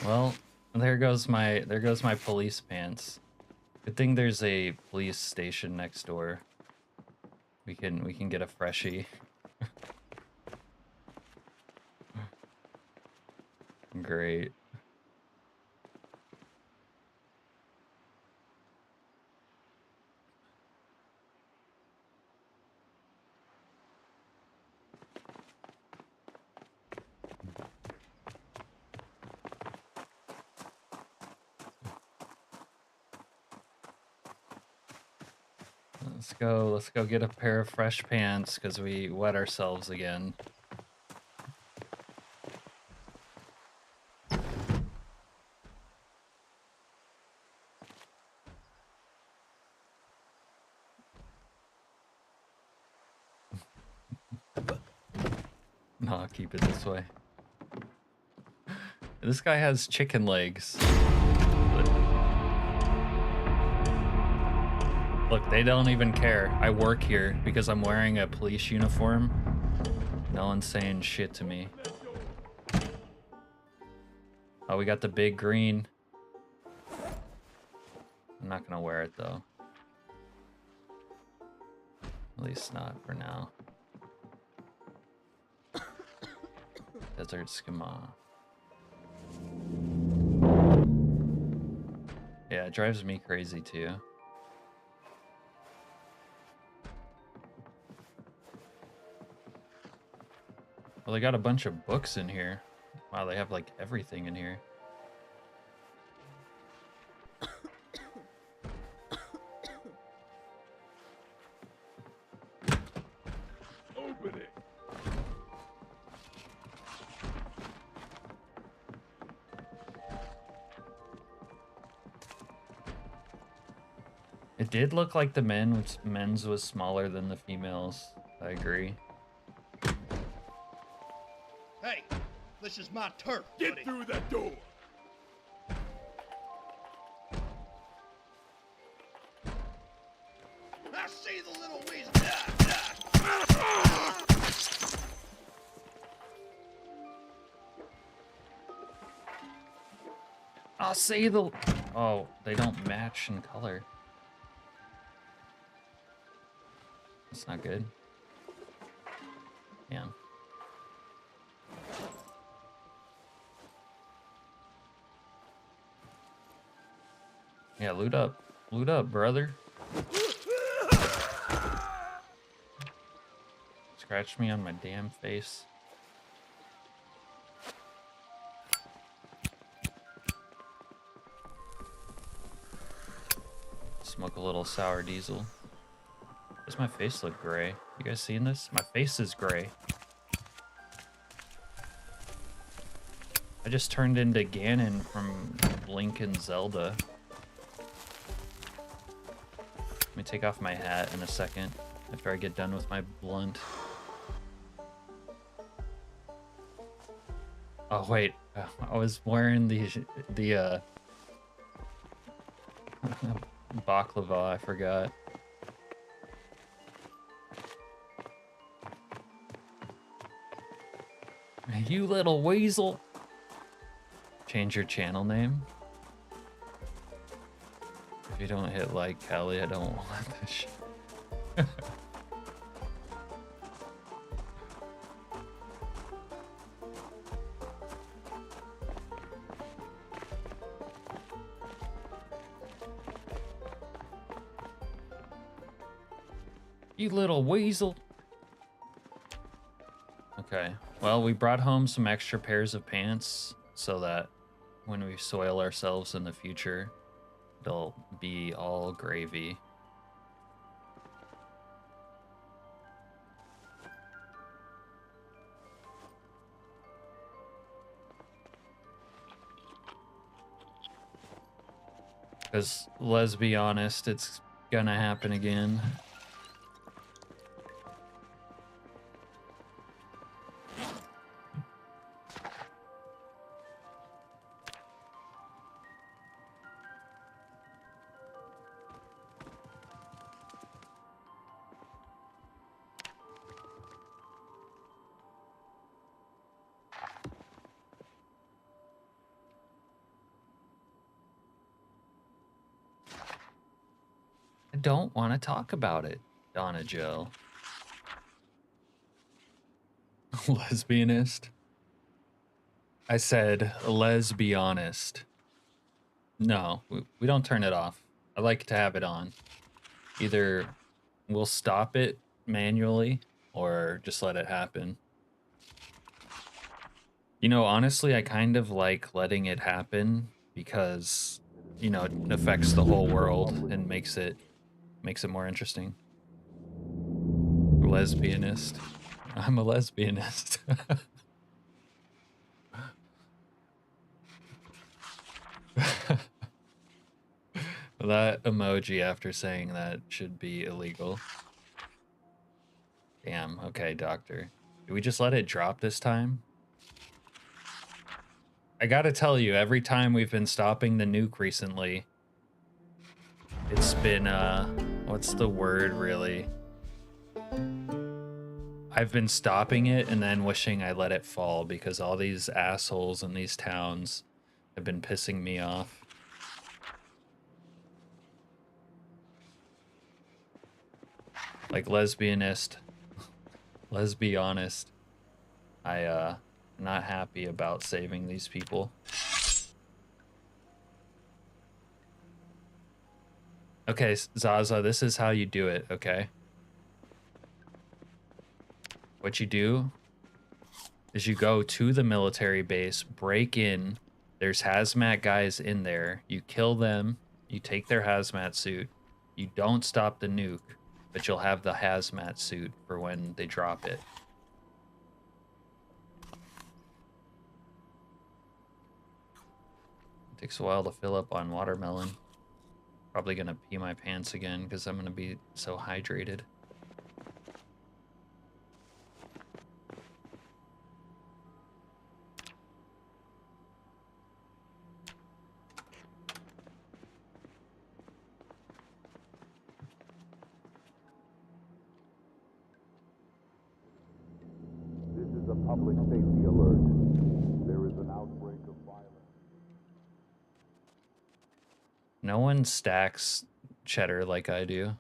Well, there goes my police pants. Good thing there's a police station next door. We can get a freshie. Great. Let's go get a pair of fresh pants because we wet ourselves again. No, I'll keep it this way. This guy has chicken legs. Look, they don't even care. I work here because I'm wearing a police uniform. No one's saying shit to me. Oh, we got the big green. I'm not gonna wear it though. At least not for now. Desert Schema. Yeah, it drives me crazy too. Well, they got a bunch of books in here. Wow, they have like everything in here. Open it. It did look like the men's was smaller than the females. I agree. Hey, this is my turf. Get buddy. through that door. I see the little weasel. I'll say the... Oh, they don't match in color. That's not good. Yeah. Yeah, loot up. Loot up, brother. Scratch me on my damn face. Smoke a little sour diesel. Does my face look gray? You guys seen this? My face is gray. I just turned into Ganon from Link and Zelda. Let me take off my hat in a second after I get done with my blunt. Oh wait, I was wearing the baklava, I forgot. You little weasel. Change your channel name. If you don't hit like, Callie, I don't want this shit. You little weasel. Okay, well, we brought home some extra pairs of pants so that when we soil ourselves in the future, they'll be all gravy. Because, let's be honest, it's gonna happen again. I don't want to talk about it, Donna Jill. Lesbianist? I said, let's be honest. No, we don't turn it off. I like to have it on. Either we'll stop it manually or just let it happen. You know, honestly, I kind of like letting it happen because, you know, it affects the whole world and makes it more interesting. Lesbianist. I'm a lesbianist. That emoji after saying that should be illegal. Damn, okay, doctor. Did we just let it drop this time? I gotta tell you, every time we've been stopping the nuke recently, it's been, what's the word, really? I've been stopping it and then wishing I let it fall because all these assholes in these towns have been pissing me off. Like lesbianist. Let's be honest. I'm not happy about saving these people. Okay, Zaza, this is how you do it, okay? What you do is you go to the military base, break in, there's hazmat guys in there, you kill them, you take their hazmat suit, you don't stop the nuke, but you'll have the hazmat suit for when they drop it. It takes a while to fill up on watermelon. Probably gonna pee my pants again because I'm gonna be so hydrated. This is a public safety alert. There is an outbreak of violence. No one stacks cheddar like I do.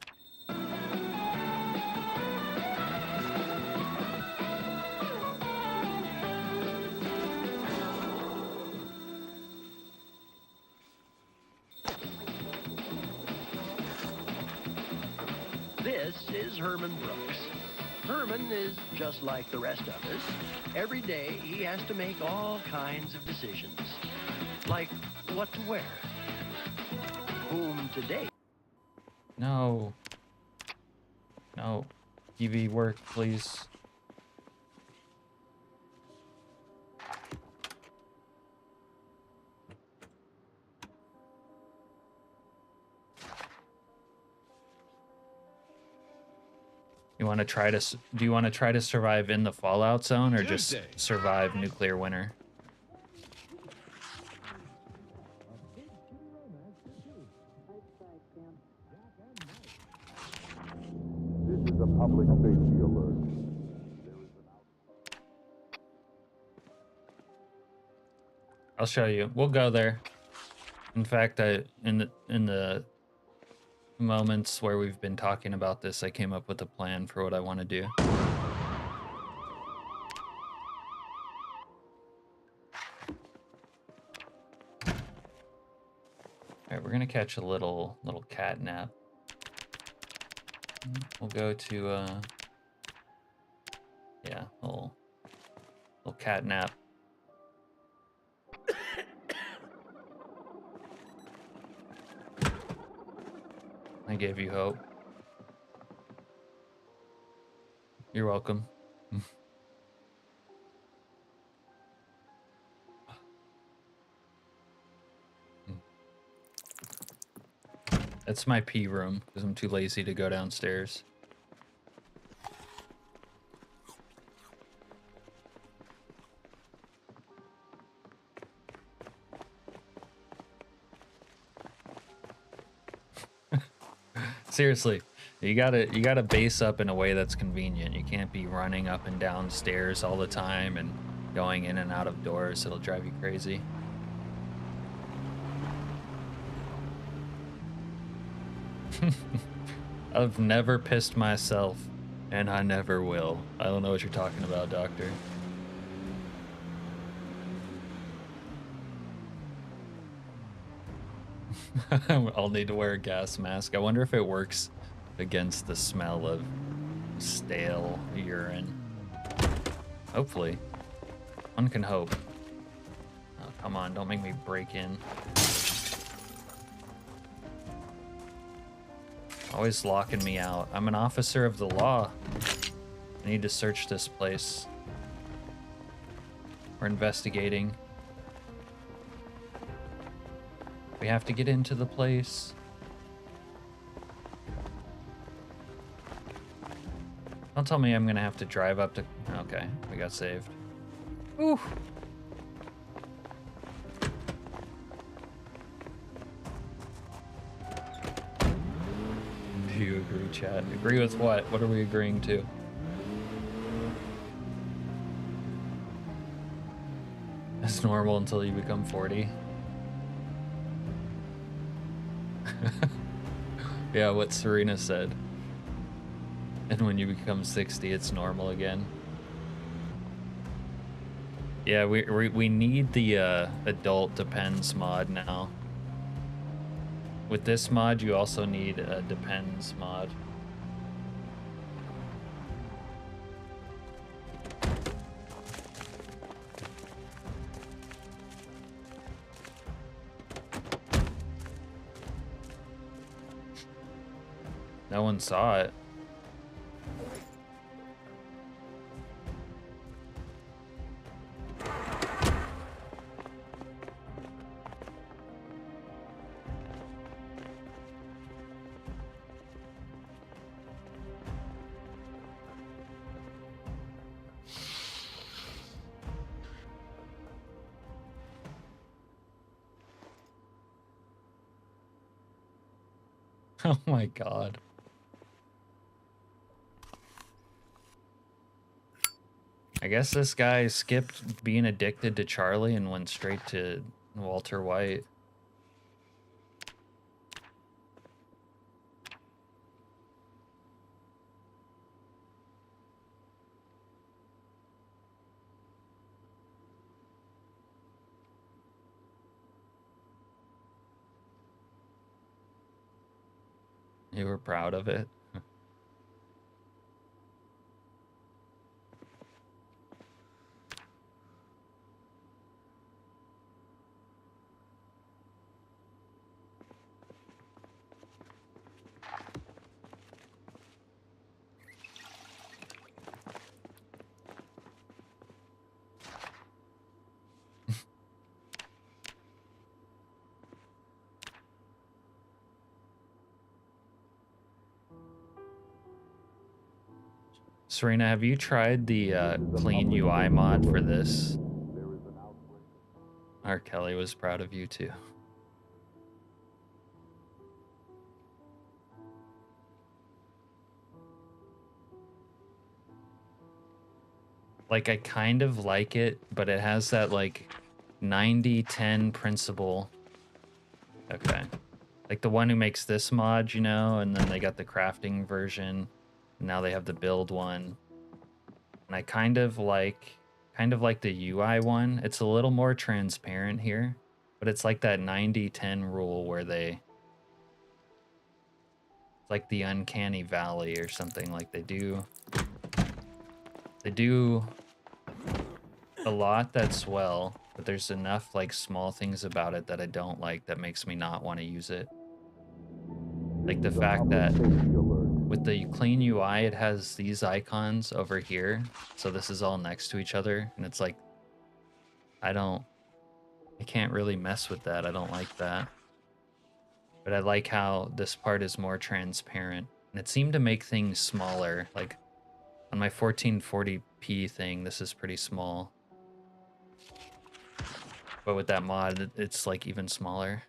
This is Herman Brooks. Herman is just like the rest of us. Every day he has to make all kinds of decisions. Like what to wear, whom to date. No. No. TV work, please. You want to try to, do you want to try to survive in the Fallout zone or just survive nuclear winter? This is a public safety alert. I'll show you. We'll go there. In fact, in the moments where we've been talking about this, I came up with a plan for what I want to do. All right, we're gonna catch a little cat nap. We'll go to yeah, little cat nap. I gave you hope. You're welcome. That's my pee room because I'm too lazy to go downstairs. Seriously, you gotta base up in a way that's convenient. You can't be running up and down stairs all the time and going in and out of doors. It'll drive you crazy. I've never pissed myself, and I never will. I don't know what you're talking about, Doctor. I'll need to wear a gas mask. I wonder if it works against the smell of stale urine. Hopefully. One can hope. Oh, come on, don't make me break in. Always locking me out. I'm an officer of the law. I need to search this place. We're investigating. We have to get into the place. Don't tell me I'm gonna have to drive up to... Okay, we got saved. Ooh. Do you agree, chat? Agree with what? What are we agreeing to? That's normal until you become 40. Yeah, what Serena said. And when you become 60, it's normal again. Yeah, we need the adult depends mod now. With this mod, you also need a depends mod. No one saw it. Oh my god. I guess this guy skipped being addicted to Charlie and went straight to Walter White. You were proud of it? Serena, have you tried the clean UI mod for this? R. Kelly was proud of you too. Like, I kind of like it, but it has that like 90-10 principle. Okay. Like the one who makes this mod, you know, and then they got the crafting version. Now they have the build one, and I kind of like the UI one. It's a little more transparent here, but it's like that 90-10 rule where it's like the uncanny valley or something. Like they do a lot that's well, but there's enough like small things about it that I don't like that makes me not want to use it. Like the fact that with the clean UI, it has these icons over here. So this is all next to each other. And it's like, I can't really mess with that. I don't like that. But I like how this part is more transparent. And it seemed to make things smaller. Like on my 1440p thing, this is pretty small. But with that mod, it's like even smaller.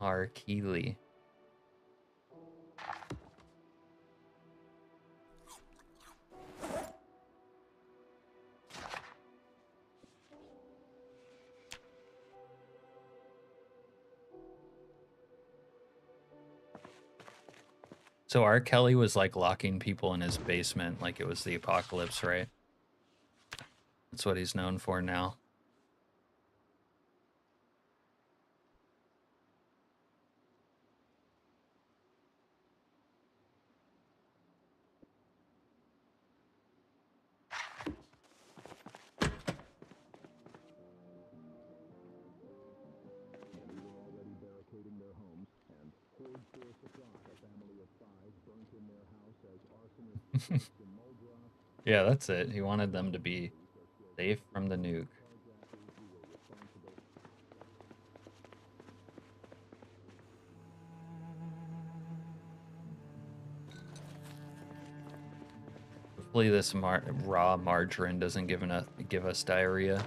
R. Keeley. So R. Kelly was like locking people in his basement like it was the apocalypse, right? That's what he's known for now. Yeah, that's it. He wanted them to be safe from the nuke. Hopefully this raw margarine doesn't give us diarrhea.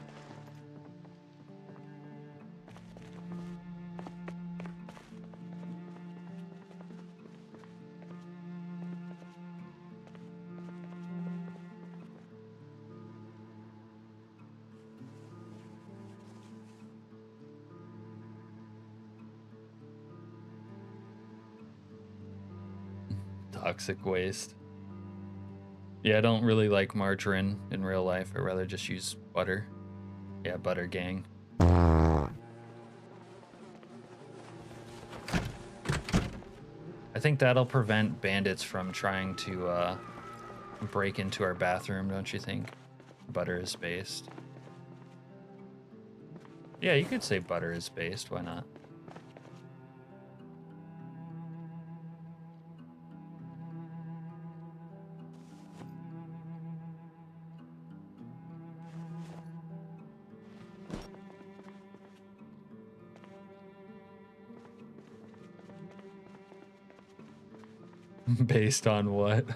Toxic waste. Yeah, I don't really like margarine in real life. I'd rather just use butter. Yeah, butter gang. I think that'll prevent bandits from trying to break into our bathroom, don't you think? Butter is based. Yeah, you could say butter is based. Why not? Based on what?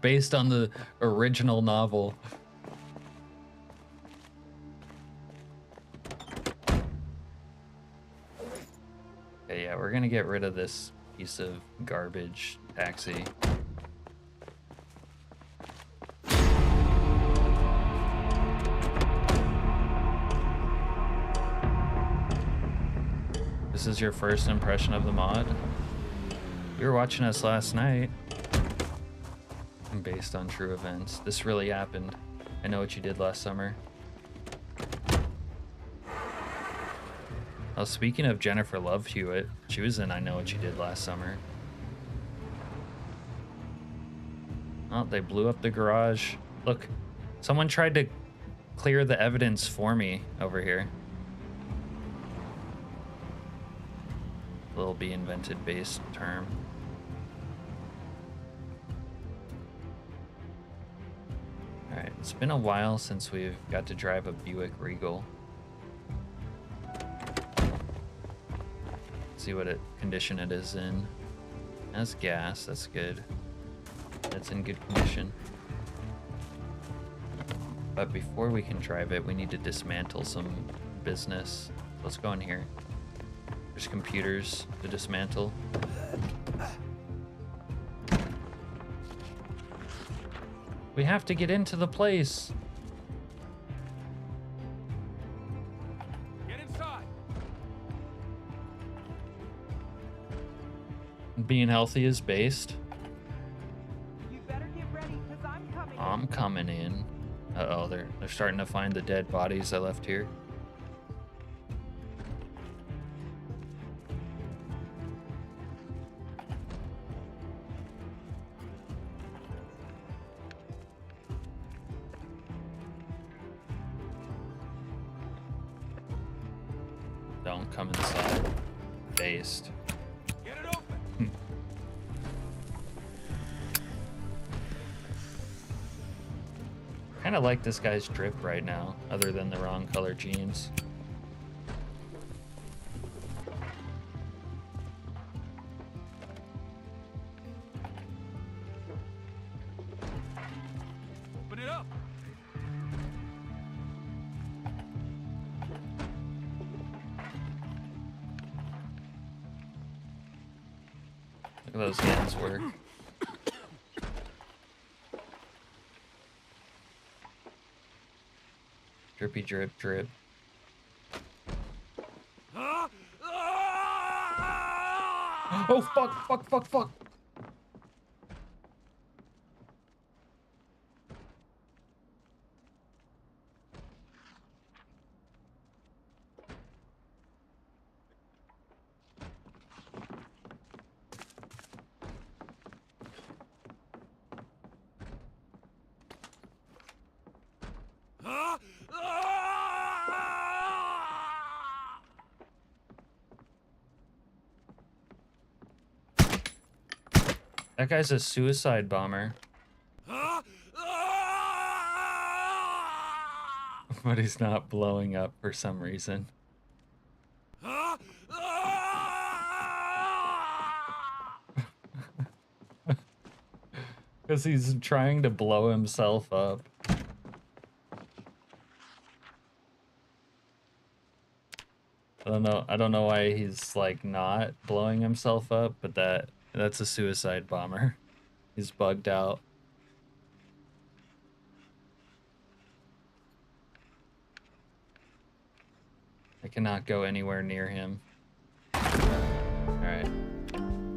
Based on the original novel. Okay, yeah, we're gonna get rid of this piece of garbage taxi. This is your first impression of the mod? You were watching us last night. Based on true events. This really happened. I know what you did last summer. Oh, speaking of Jennifer Love Hewitt, she was in I Know What You Did Last Summer. Oh, they blew up the garage. Look, someone tried to clear the evidence for me over here. Little be invented based term. Alright, it's been a while since we've got to drive a Buick Regal. See what condition it is in. It has gas, that's good. That's in good condition. But before we can drive it, we need to dismantle some business. Let's go in here. There's computers to dismantle. We have to get into the place. Get inside. Being healthy is based. You better get ready, 'cause I'm coming. I'm coming in. Uh-oh, they're starting to find the dead bodies I left here. Don't come inside. Based. Get it open. Kind of like this guy's drip right now, other than the wrong color jeans. Open it up. Look at those hands work. Drippy drip drip. Oh fuck, fuck, fuck, fuck. That guy's a suicide bomber. But he's not blowing up for some reason. Because he's trying to blow himself up. I don't know why he's like not blowing himself up, but that's a suicide bomber. He's bugged out. I cannot go anywhere near him. Alright.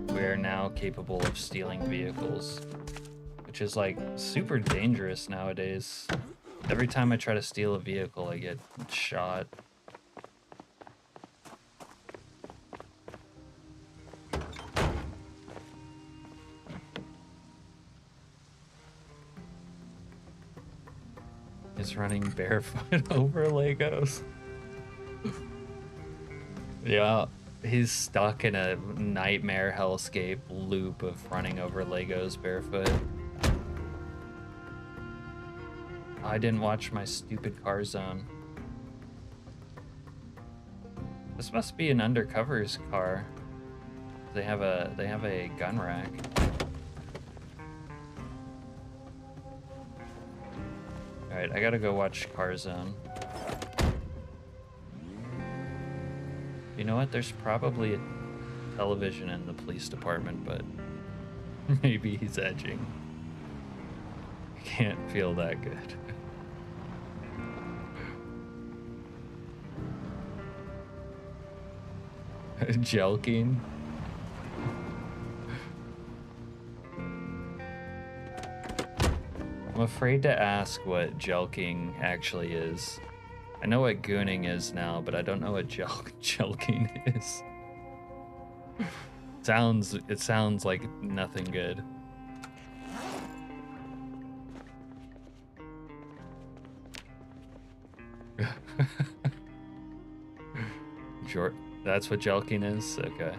We are now capable of stealing vehicles, which is like super dangerous nowadays. Every time I try to steal a vehicle, I get shot. Is running barefoot over Legos. Yeah, he's stuck in a nightmare hellscape loop of running over Legos barefoot. I didn't watch my stupid car zone. This must be an undercover's car. They have a gun rack. Alright, I gotta go watch Car Zone. You know what? There's probably a television in the police department, but maybe he's edging. I can't feel that good. Jelking. I'm afraid to ask what jelking actually is. I know what gooning is now, but I don't know what jelking is. It sounds like nothing good. That's what jelking is? Okay.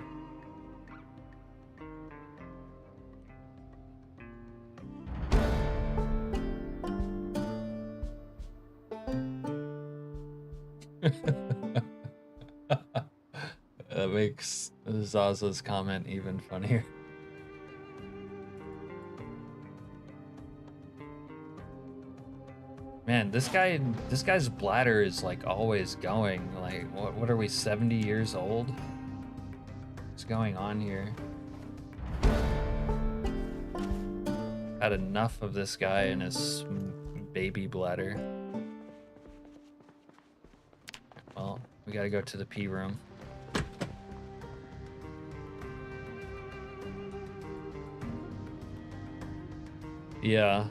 That makes Zaza's comment even funnier. Man, this guy's bladder is like always going. Like, what are we, 70 years old? What's going on here? Had enough of this guy and his baby bladder. Well, we gotta go to the pee room. Yeah,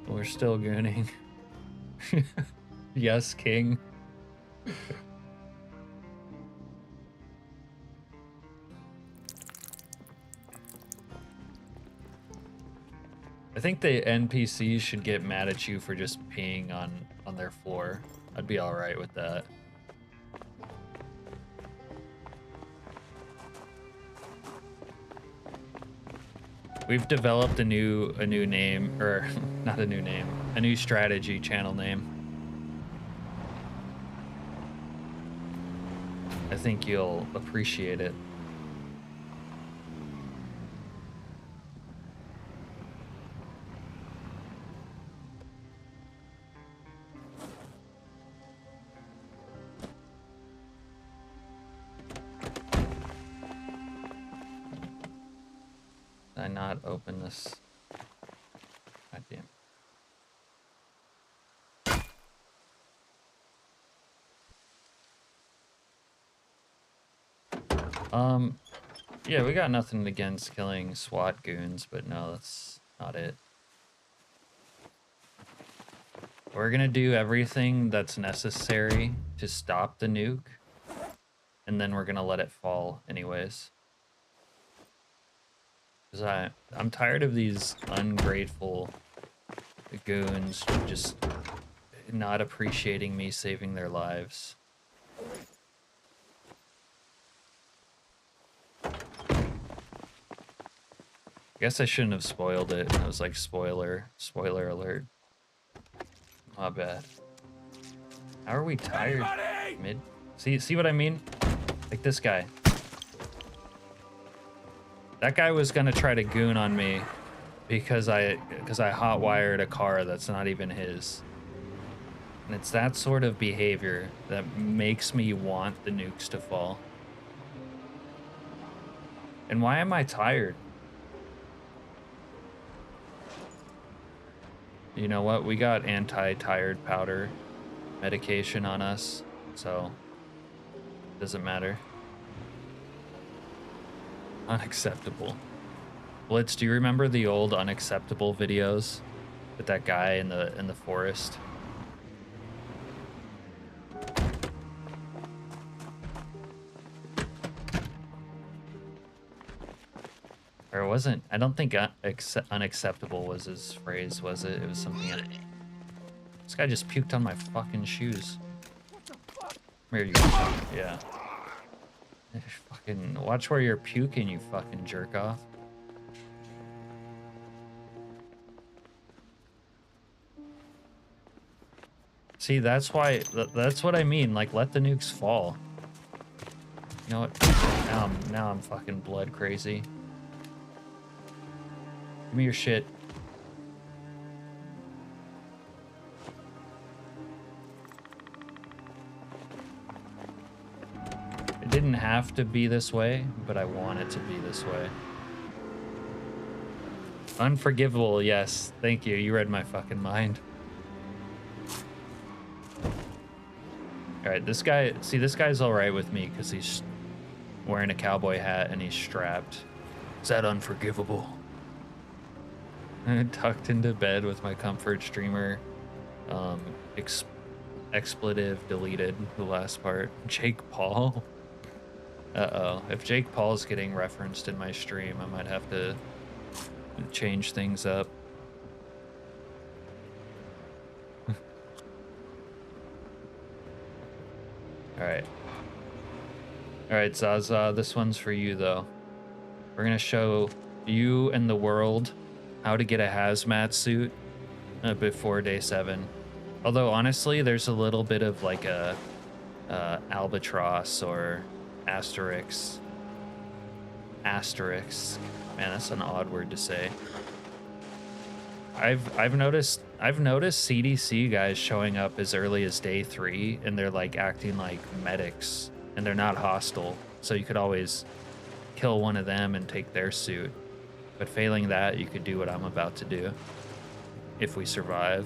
we're still gooning. Yes, King. I think the NPCs should get mad at you for just peeing on their floor. I'd be alright with that. We've developed a new name, or not a new name, a new strategy channel name. I think you'll appreciate it. Did I not open this? God damn. Yeah, we got nothing against killing SWAT goons, but no, that's not it. We're gonna do everything that's necessary to stop the nuke, and then we're gonna let it fall anyways. Because I'm tired of these ungrateful goons just not appreciating me saving their lives. I guess I shouldn't have spoiled it. I was like, spoiler alert. My bad. How are we tired? Anybody? Mid? See what I mean? Like this guy. That guy was gonna try to goon on me because I hot-wired a car that's not even his. And it's that sort of behavior that makes me want the nukes to fall. And why am I tired? You know what? We got anti-tired powder medication on us, so it doesn't matter. Unacceptable. Blitz, do you remember the old unacceptable videos with that guy in the forest? Or it wasn't, I don't think unacceptable was his phrase, was it? It was something else. This guy just puked on my fucking shoes. Where you? Yeah. Fucking watch where you're puking, you fucking jerk off. See, that's why, that's what I mean. Like, let the nukes fall. You know what? Now I'm fucking blood crazy. Give me your shit. It didn't have to be this way, but I want it to be this way. Unforgivable, yes. Thank you. You read my fucking mind. Alright, this guy... See, this guy's alright with me because he's wearing a cowboy hat and he's strapped. Is that unforgivable? Tucked into bed with my comfort streamer. Expletive deleted, the last part. Jake Paul? Uh-oh. If Jake Paul's getting referenced in my stream, I might have to change things up. Alright. Alright, Zaza, this one's for you, though. We're gonna show you and the world how to get a hazmat suit before day 7. Although, honestly, there's a little bit of like a albatross or asterisk. Asterisk. Man, that's an odd word to say. I've noticed CDC guys showing up as early as day 3, and they're like acting like medics, and they're not hostile. So you could always kill one of them and take their suit. But failing that, you could do what I'm about to do. If we survive.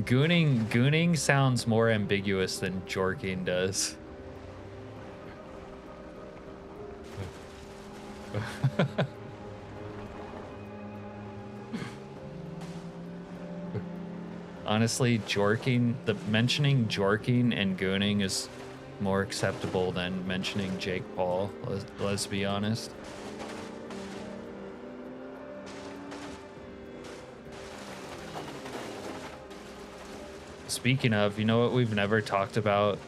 Gooning sounds more ambiguous than jorking does. Honestly, mentioning jorking and gooning is more acceptable than mentioning Jake Paul, let's be honest. Speaking of, you know what we've never talked about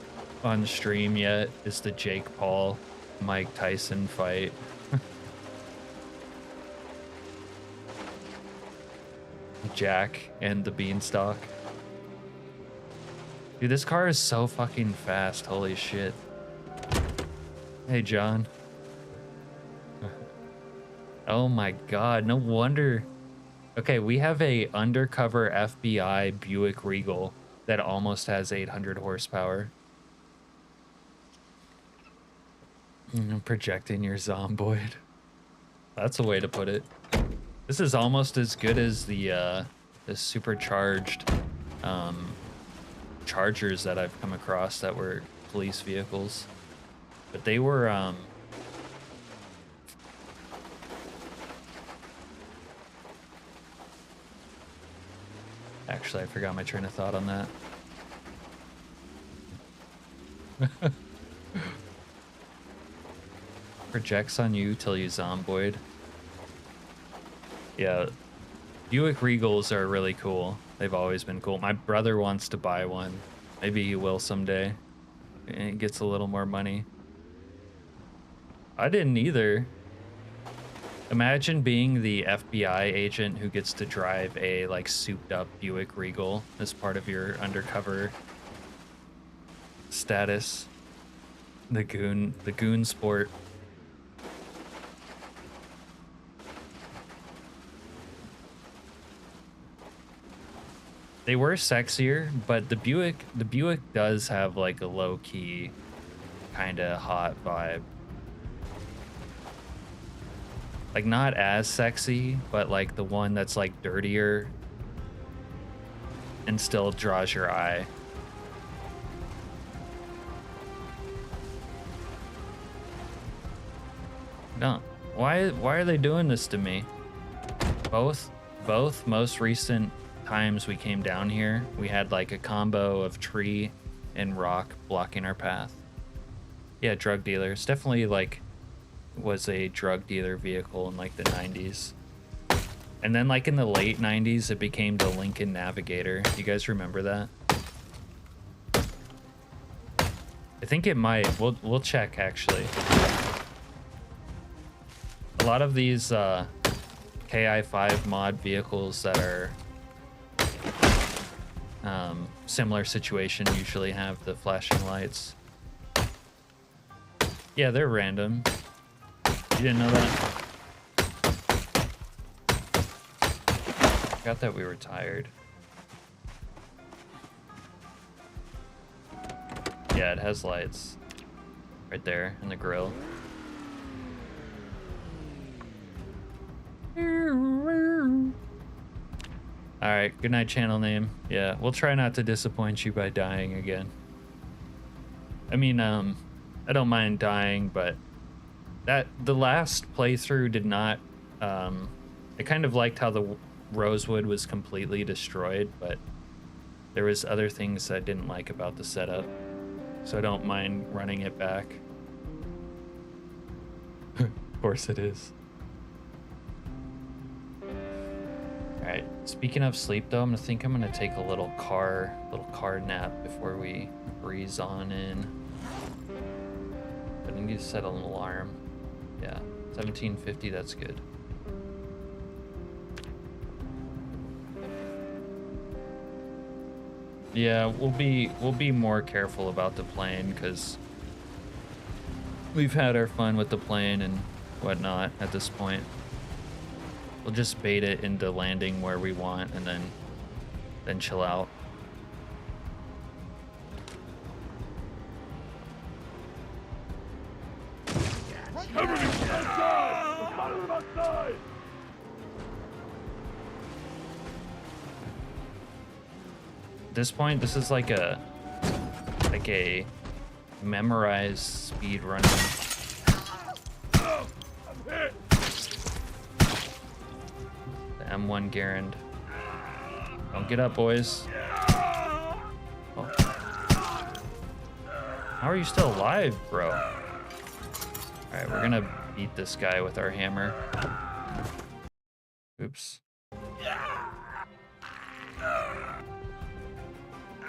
on stream yet is the Jake Paul Mike Tyson fight. Jack and the Beanstalk. Dude, this car is so fucking fast. Holy shit. Hey, John. Oh my god, no wonder. Okay, we have a undercover FBI Buick Regal that almost has 800 horsepower. Projecting your Zomboid. That's a way to put it. This is almost as good as the supercharged Chargers that I've come across that were police vehicles. But they were actually, I forgot my train of thought on that. Projects on you till you Zomboid. Yeah, Buick Regals are really cool. They've always been cool. My brother wants to buy one. Maybe he will someday. And it gets a little more money. I didn't either. Imagine being the FBI agent who gets to drive a like souped up Buick Regal as part of your undercover status. The goon sport. They were sexier, but the Buick does have like a low key kind of hot vibe. Like not as sexy, but like the one that's like dirtier and still draws your eye. No, why are they doing this to me? Both most recent times we came down here, we had like a combo of tree and rock blocking our path. Yeah, drug dealers. Definitely like was a drug dealer vehicle in like the 90s. And then like in the late 90s, it became the Lincoln Navigator. You guys remember that? I think it might. We'll check actually. A lot of these KI5 mod vehicles that are similar situation usually have the flashing lights. Yeah, they're random. You didn't know that? Forgot that we were tired. Yeah, it has lights right there in the grill. Alright, good night, channel name. Yeah, we'll try not to disappoint you by dying again. I mean, I don't mind dying, but the last playthrough did not, I kind of liked how the Rosewood was completely destroyed, but there was other things I didn't like about the setup, so I don't mind running it back. Of course it is. Alright, speaking of sleep though, I'm gonna take a little car nap before we breeze on in. But I need to set an alarm. Yeah, 1750, that's good. Yeah, we'll be more careful about the plane because we've had our fun with the plane and whatnot at this point. We'll just bait it into landing where we want and then chill out. At this point, this is like a memorized speed running. The M1 Garand. Don't get up, boys. Oh. How are you still alive, bro? Alright, we're gonna beat this guy with our hammer. Oops.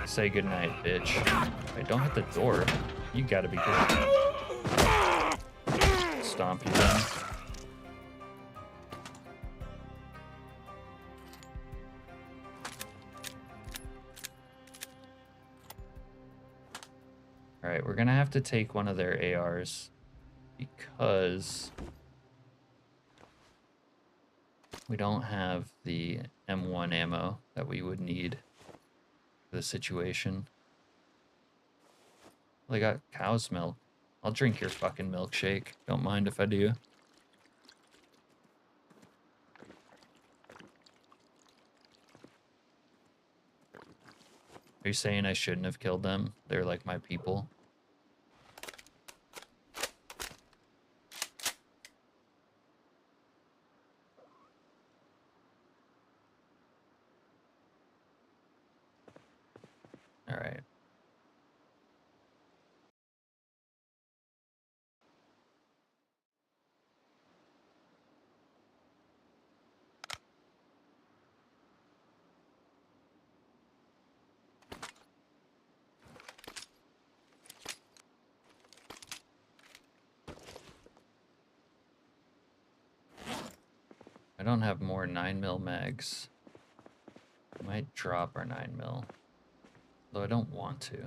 Say goodnight, bitch. Wait, don't hit the door. You gotta be good. Stomp you then. Alright, we're gonna have to take one of their ARs because we don't have the M1 ammo that we would need for the situation. They got cow's milk. I'll drink your fucking milkshake. Don't mind if I do. Are you saying I shouldn't have killed them? They're like my people. All right. I don't have more 9mm mags. I might drop our 9mm, though I don't want to.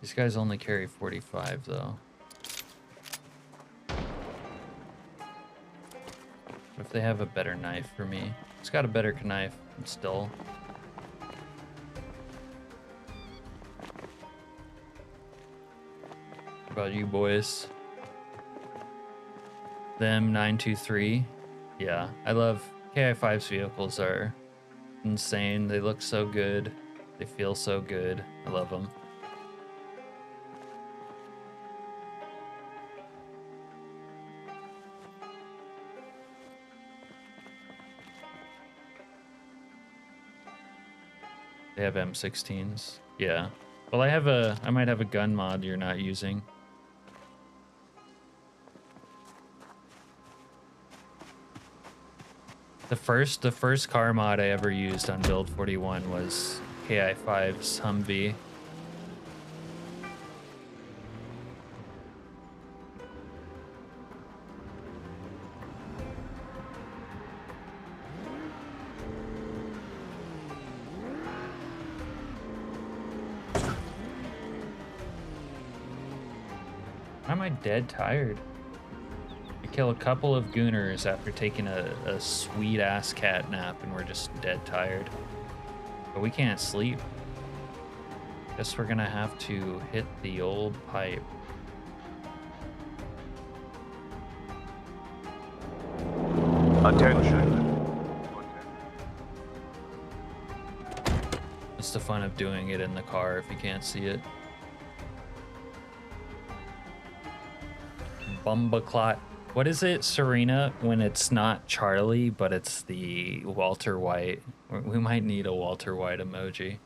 These guys only carry 45 though. What if they have a better knife for me? It's got a better knife, still. What about you boys? Them 923. Yeah, I love KI5's vehicles are insane. They look so good. They feel so good. I love them. They have M16s. Yeah. Well, I might have a gun mod you're not using. The first car mod I ever used on Build 41 was KI5's Humvee. Why am I dead tired? I kill a couple of gooners after taking a sweet ass cat nap and we're just dead tired. But we can't sleep. Guess we're gonna have to hit the old pipe. Attention. It's the fun of doing it in the car if you can't see it. Bumbaclot. What is it, Serena, when it's not Charlie, but it's the Walter White? We might need a Walter White emoji.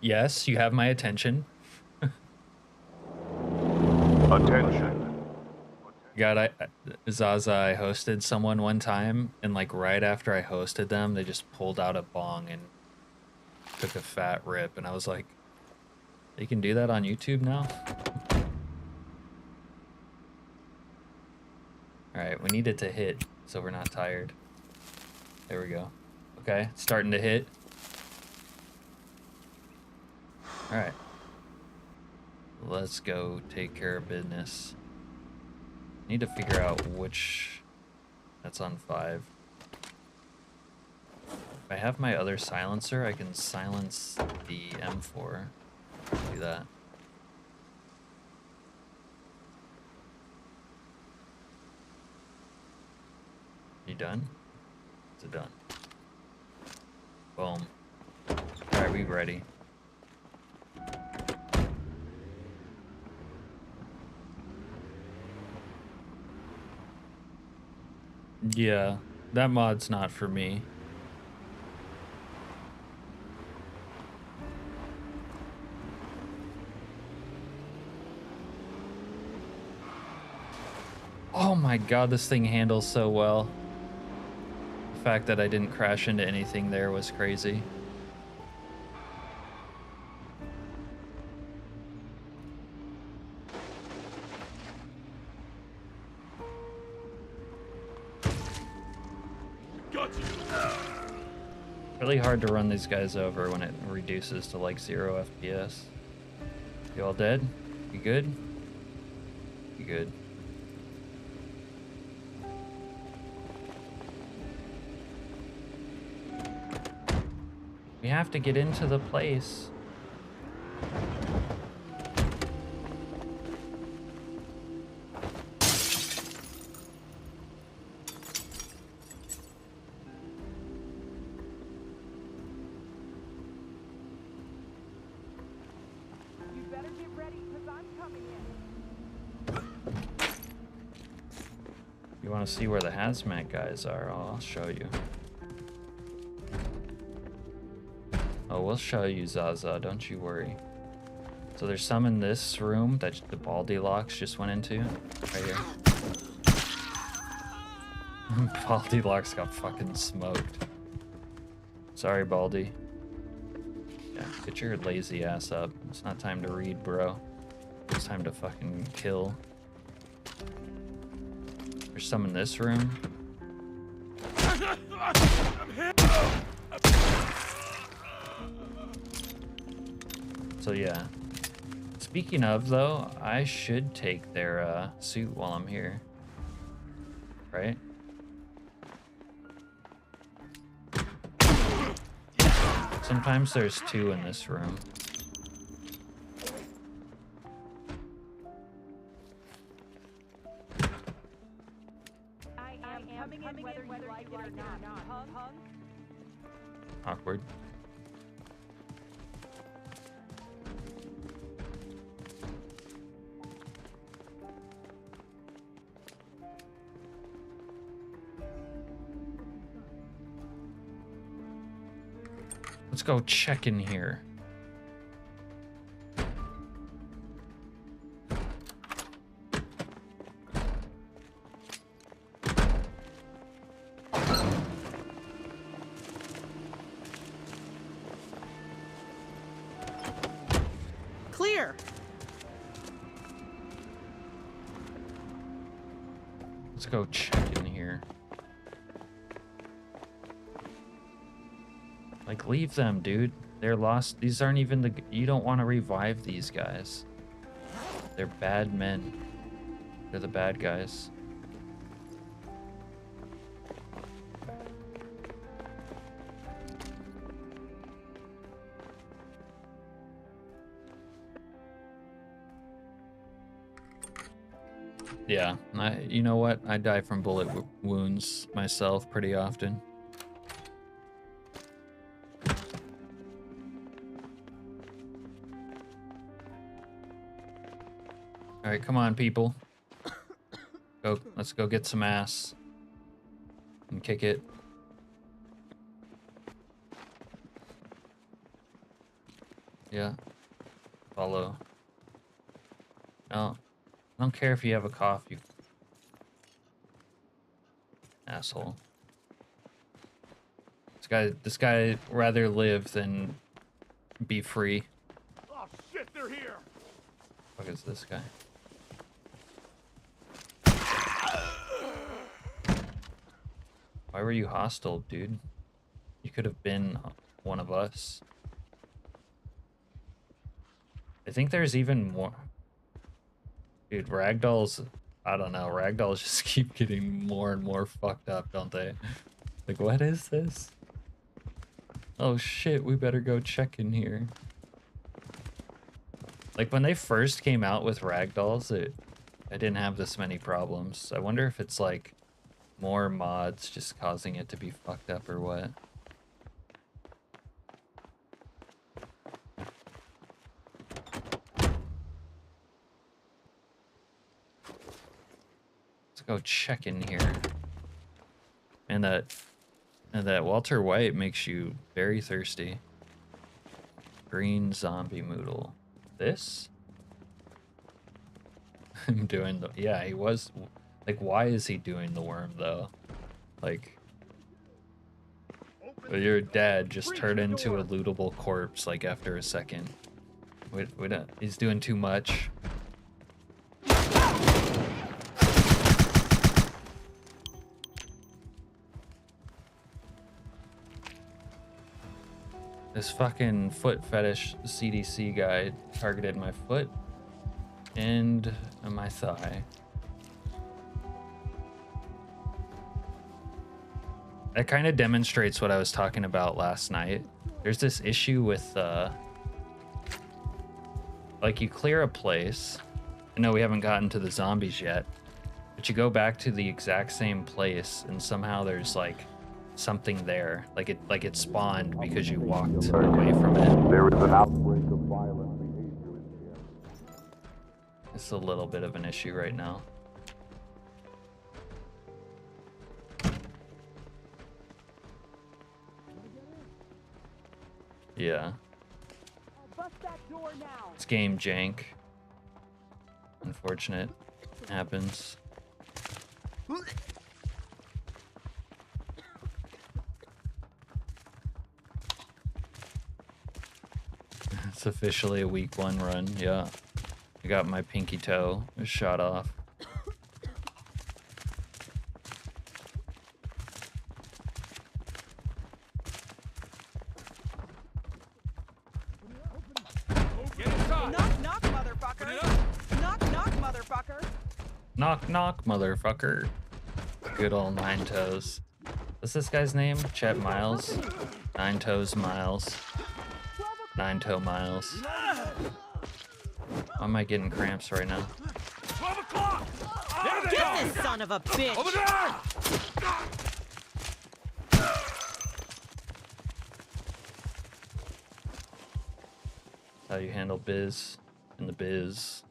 Yes, you have my attention. Attention. God, Zaza, I hosted someone one time, and like right after I hosted them, they just pulled out a bong and took a fat rip, and I was like, you can do that on YouTube now? Alright, we need it to hit, so we're not tired. There we go. Okay, it's starting to hit. Alright. Let's go take care of business. Need to figure out which... That's on 5. If I have my other silencer, I can silence the M4. Do that. You done? Is it done? Boom. Alright, we ready. Yeah, that mod's not for me. Oh my god, this thing handles so well. The fact that I didn't crash into anything there was crazy. Really hard to run these guys over when it reduces to like 0 FPS. You all dead? You good? You good? We have to get into the place. You want to see where the hazmat guys are? Oh, I'll show you. Oh, we'll show you, Zaza. Don't you worry. So there's some in this room that the Baldy Locks just went into. Right here. Baldy Locks got fucking smoked. Sorry, Baldy. Yeah, get your lazy ass up. It's not time to read, bro. It's time to fucking kill. There's some in this room. So yeah. Speaking of though, I should take their suit while I'm here. Right? Sometimes there's two in this room. Awkward. Let's go check in here. Clear. Let's go check in here. Like, leave them, dude. They're lost. These aren't even the... You don't want to revive these guys. They're bad men. They're the bad guys. Yeah, you know what? I die from bullet wounds myself pretty often. All right, come on, people. Go, let's go get some ass and kick it. Yeah, follow. No, I don't care if you have a cough, you asshole. This guy rather live than be free. Oh shit, they're here. What is this guy? Why were you hostile, dude? You could have been one of us. I think there's even more. Dude, ragdolls, I don't know. Ragdolls just keep getting more and more fucked up, don't they? Like, what is this? Oh shit, we better go check in here. Like, when they first came out with ragdolls, I didn't have this many problems. I wonder if it's like more mods just causing it to be fucked up or what. Let's go check in here. And that Walter White makes you very thirsty. Green zombie moodle. This? I'm doing the... Yeah, he was... Like, why is he doing the worm though? Like, your dad just turned into a lootable corpse like after a second. He's doing too much. This fucking foot fetish CDC guy targeted my foot and my thigh. That kind of demonstrates what I was talking about last night. There's this issue with, like, you clear a place. I know we haven't gotten to the zombies yet, but you go back to the exact same place and somehow there's like something there, like it spawned because you walked away from it. There is an outbreak of violent behavior in the area. It's a little bit of an issue right now. Yeah. Bust that door now. It's game jank. Unfortunate. Happens. It's officially a week 1 run, yeah. I got my pinky toe shot off. Knock, knock, motherfucker. Knock, knock, motherfucker. Knock, knock, motherfucker. Good old Nine Toes. What's this guy's name? Chet Miles? Nine Toes Miles. Nine Toe Miles. Why am I getting cramps right now? 12 o'clock! Get this son of a bitch! Over there! How you handle biz in the biz.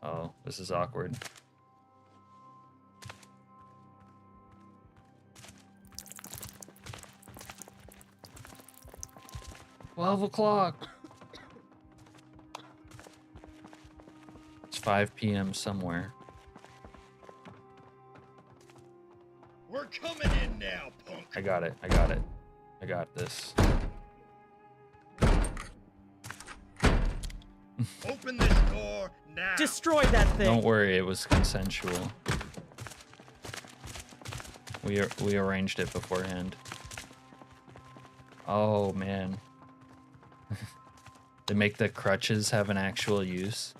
Oh, this is awkward. $12 It's 5 p.m. somewhere. We're coming in now, punk. I got it. I got it. I got this. Open this door now. Destroy that thing. Don't worry, it was consensual. We arranged it beforehand. Oh man. They make the crutches have an actual use.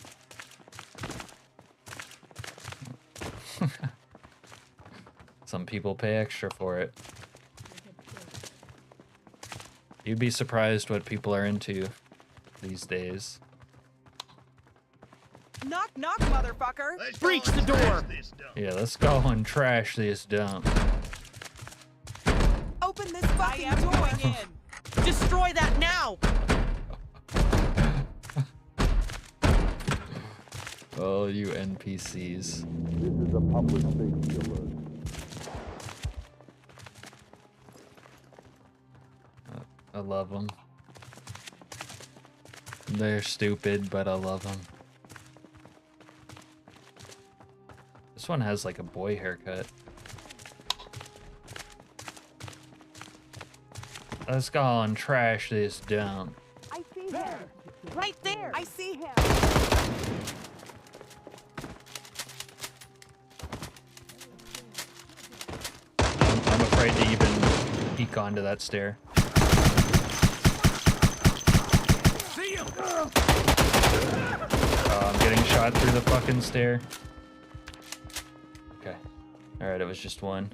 Some people pay extra for it. You'd be surprised what people are into these days. Knock, knock, motherfucker. Let's Breach go the and trash door. this dump. Yeah, let's go and trash this dump. Open this fucking door. In. Destroy that now. Oh, you NPCs. This is a public safety alert. I love them. They're stupid, but I love them. This one has like a boy haircut. Let's go and trash this dump. I see him. Right there. I see him. I'm afraid to even peek onto that stair. See him! I'm getting shot through the fucking stair. Okay. Alright, it was just one.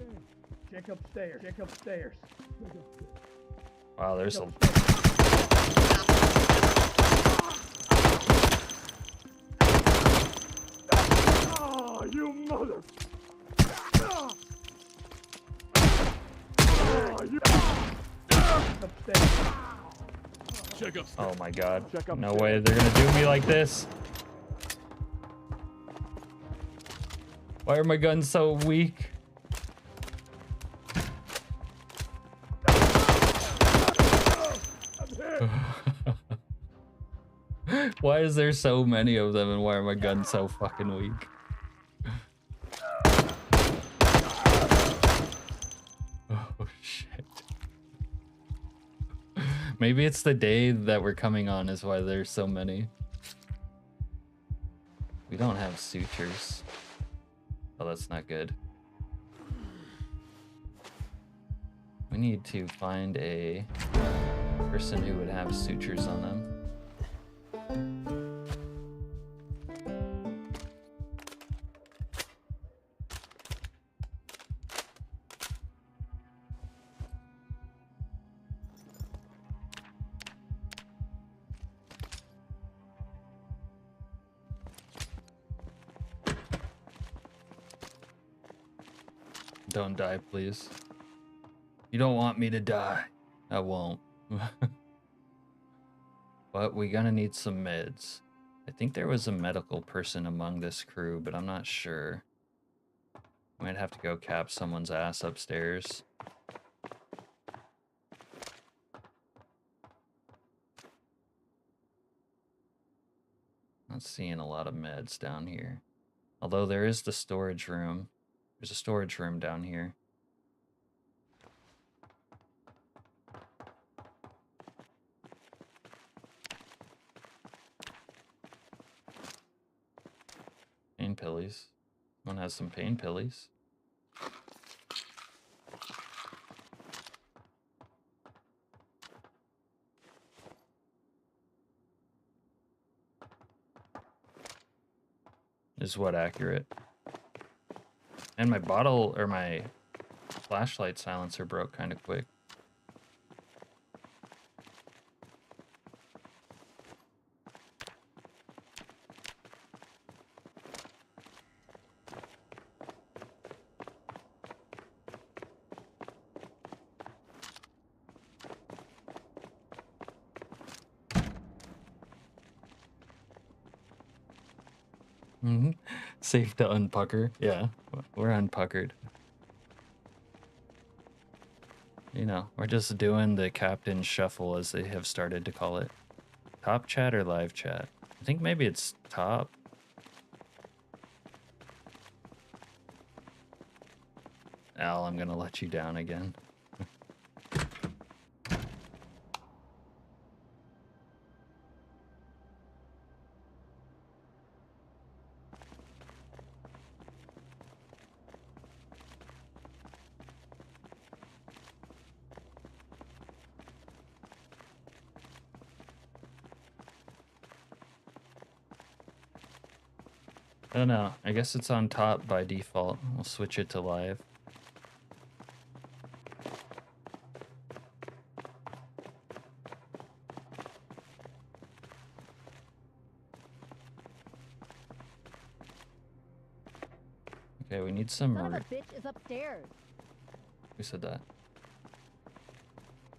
Check upstairs. Check upstairs. Wow, there's a... Oh, you mother... Check upstairs. Oh my god. Check No upstairs. way they're gonna do me like this. Why are my guns so weak? Why is there so many of them and why are my guns so fucking weak? Oh shit. Maybe it's the day that we're coming on is why there's so many. We don't have sutures. Oh, that's not good. We need to find a person who would have sutures on them. Don't die, please. You don't want me to die. I won't. But we're gonna need some meds. I think there was a medical person among this crew, but I'm not sure. Might have to go cap someone's ass upstairs. Not seeing a lot of meds down here. Although there is the storage room. There's a storage room down here. Pain pillies. One has some pain pillies. Is what accurate? And my bottle or my flashlight silencer broke kind of quick. Safe to unpucker. Yeah, we're unpuckered. You know, we're just doing the captain shuffle as they have started to call it. Top chat or live chat? I think maybe it's top. Al, I'm gonna let you down again. I don't know. I guess it's on top by default. We'll switch it to live. Okay, we need some. Son of a bitch is upstairs. Who said that?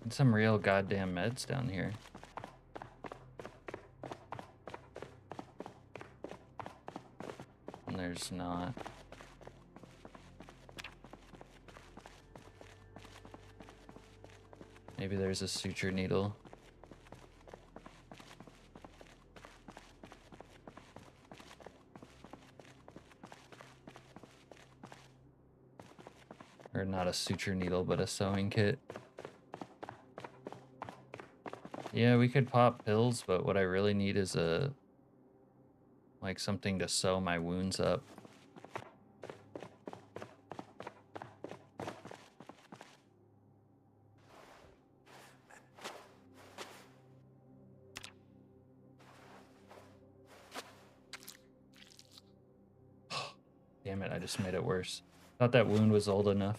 Need some real goddamn meds down here. There's not. Maybe there's a suture needle. Or not a suture needle, but a sewing kit. Yeah, we could pop pills, but what I really need is like something to sew my wounds up. Damn it, I just made it worse. Thought that wound was old enough.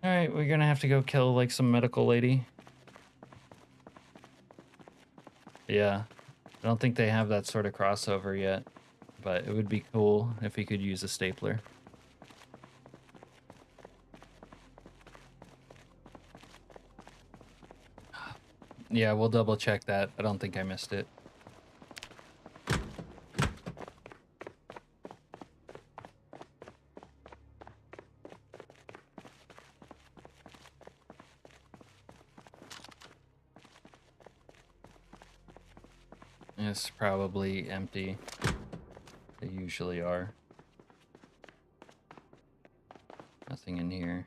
Alright, we're gonna have to go kill like some medical lady. Yeah, I don't think they have that sort of crossover yet, but it would be cool if we could use a stapler. Yeah, we'll double check that. I don't think I missed it. It's probably empty. They usually are. Nothing in here.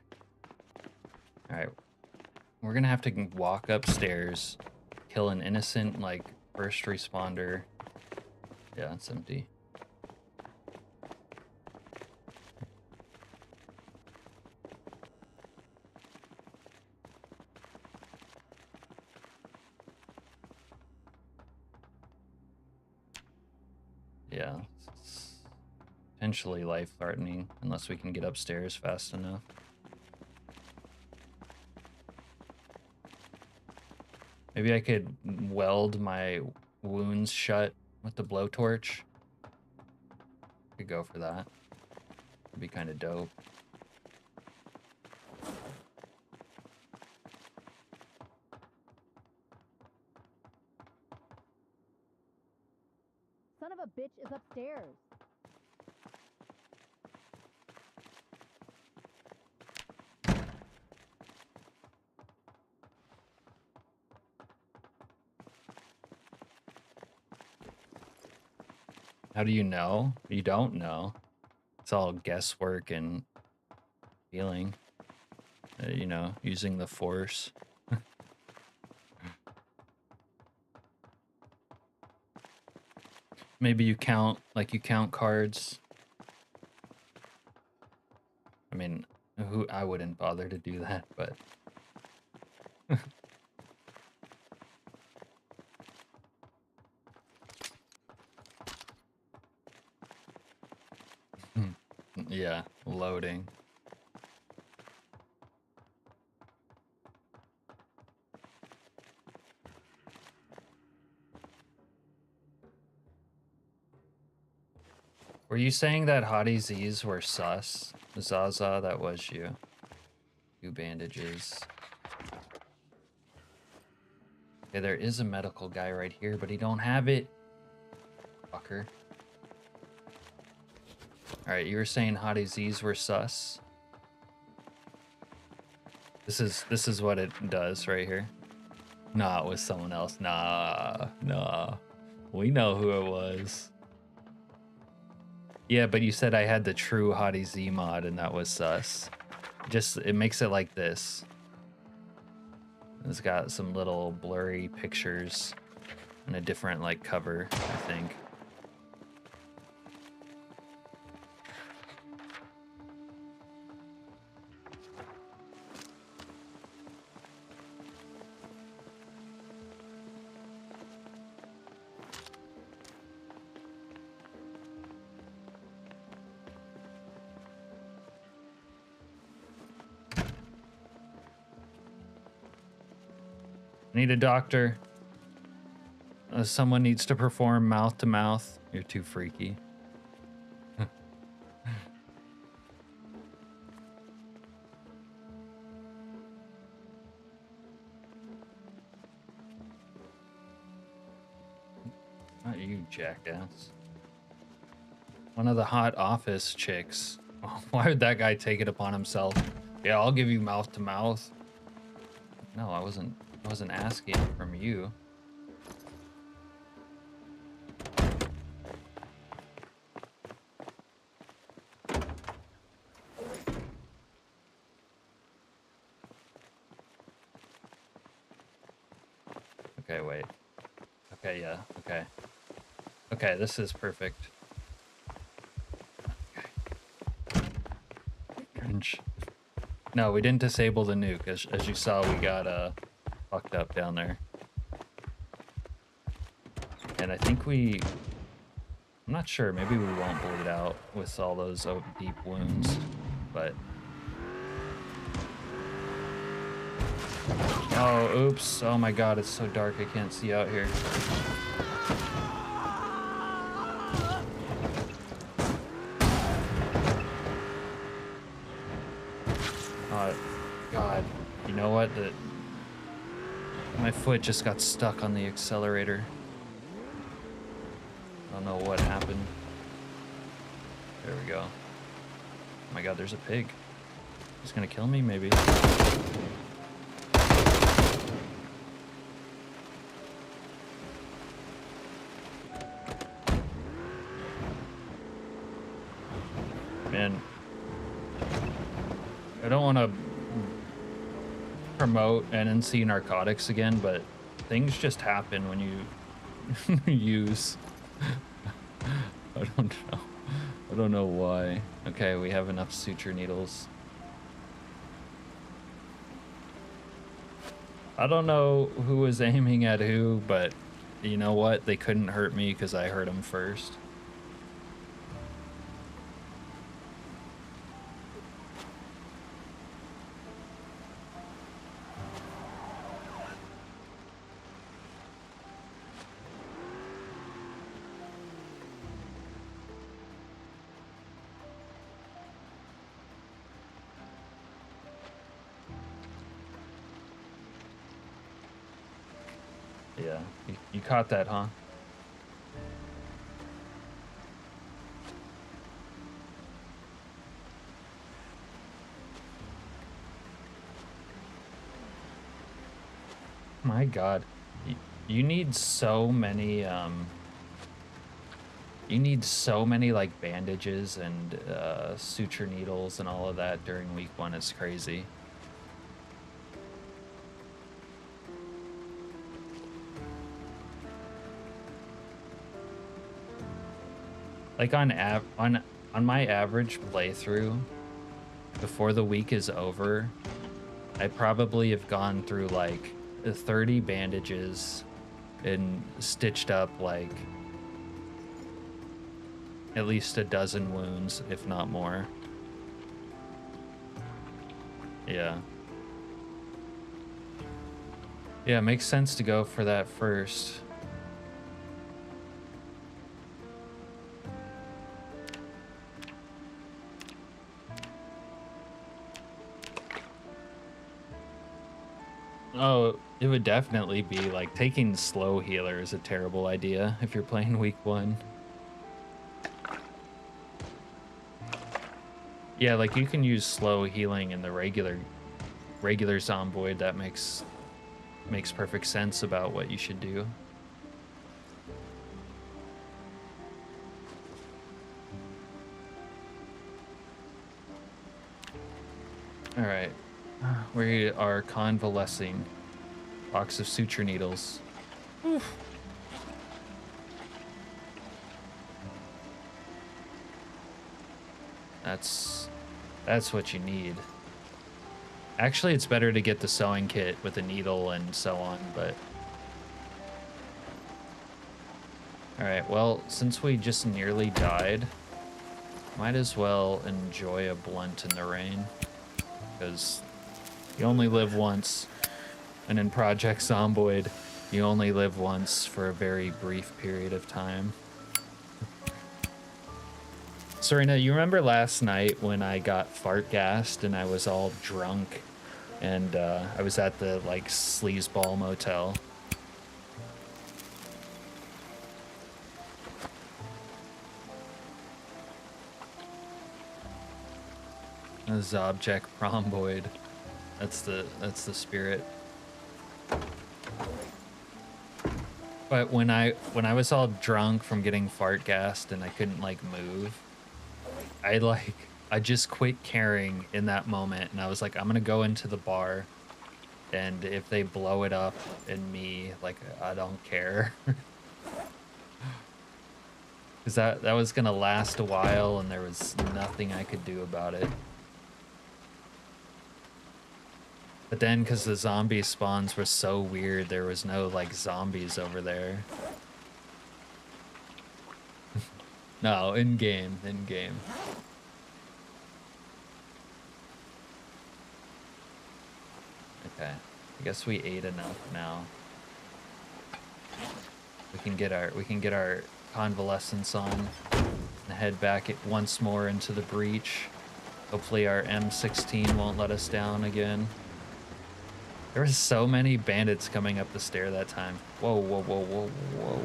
Alright. We're gonna have to walk upstairs, kill an innocent, like, first responder. Yeah, it's empty. Yeah, it's potentially life-threatening unless we can get upstairs fast enough. Maybe I could weld my wounds shut with the blowtorch. Could go for that. It'd be kind of dope. Son of a bitch is upstairs. How do you know? You don't know. It's all guesswork and feeling. You know, using the force. Maybe you count, like you count cards. I mean, I wouldn't bother to do that, but... Yeah, loading. Were you saying that Hottie Z's were sus? Zaza, that was you. 2 bandages. Okay, there is a medical guy right here, but he don't have it. Fucker. Alright, you were saying Hottie Z's were sus? This is what it does right here. Nah, it was someone else. Nah. We know who it was. Yeah, but you said I had the true Hottie Z mod and that was sus. Just, it makes it like this. It's got some little blurry pictures and a different like cover, I think. Need a doctor. Someone needs to perform mouth to mouth. You're too freaky. Not you, jackass. One of the hot office chicks. Why would that guy take it upon himself? Yeah, I'll give you mouth to mouth. No, I wasn't asking from you. Okay, wait. Okay, yeah, okay. Okay, this is perfect. Okay. Cringe. No, we didn't disable the nuke. As you saw, we got fucked up down there. And I think I'm not sure, maybe we won't bleed out with all those deep wounds, but... Oh, oops. Oh my god, it's so dark I can't see out here. God. You know what? My foot just got stuck on the accelerator. I don't know what happened. There we go. Oh my god, there's a pig. He's gonna kill me, maybe. Man, I don't want to promote NNC narcotics again, but things just happen when you use. I don't know. I don't know why. Okay, we have enough suture needles. I don't know who was aiming at who, but you know what? They couldn't hurt me because I hurt them first. Yeah, you caught that, huh? My God, you need so many, you need so many like bandages and suture needles and all of that during week 1. It's crazy. Like on my average playthrough, before the week is over, I probably have gone through like 30 bandages and stitched up like at least a dozen wounds, if not more. Yeah. Yeah, it makes sense to go for that first. Oh, it would definitely be like taking slow healer is a terrible idea if you're playing week 1. Yeah, like you can use slow healing in the regular Zomboid. That makes perfect sense about what you should do. All right. We are convalescing. Box of suture needles. Oof. That's what you need. Actually, it's better to get the sewing kit with a needle and so on, but... Alright, well, since we just nearly died, might as well enjoy a blunt in the rain, because you only live once, and in Project Zomboid, you only live once for a very brief period of time. Serena, you remember last night when I got fart gassed and I was all drunk and I was at the like sleazeball motel? A Zobject Promboid. That's the spirit. But when I was all drunk from getting fart gassed and I couldn't like move, I just quit caring in that moment, and I was like, I'm gonna go into the bar, and if they blow it up in me, like, I don't care. Because that was gonna last a while, and there was nothing I could do about it. But then, because the zombie spawns were so weird, there was no, like, zombies over there. No, in-game. Okay, I guess we ate enough now. We can get our convalescence on and head back once more into the breach. Hopefully our M16 won't let us down again. There were so many bandits coming up the stair that time. Whoa, whoa, whoa, whoa, whoa.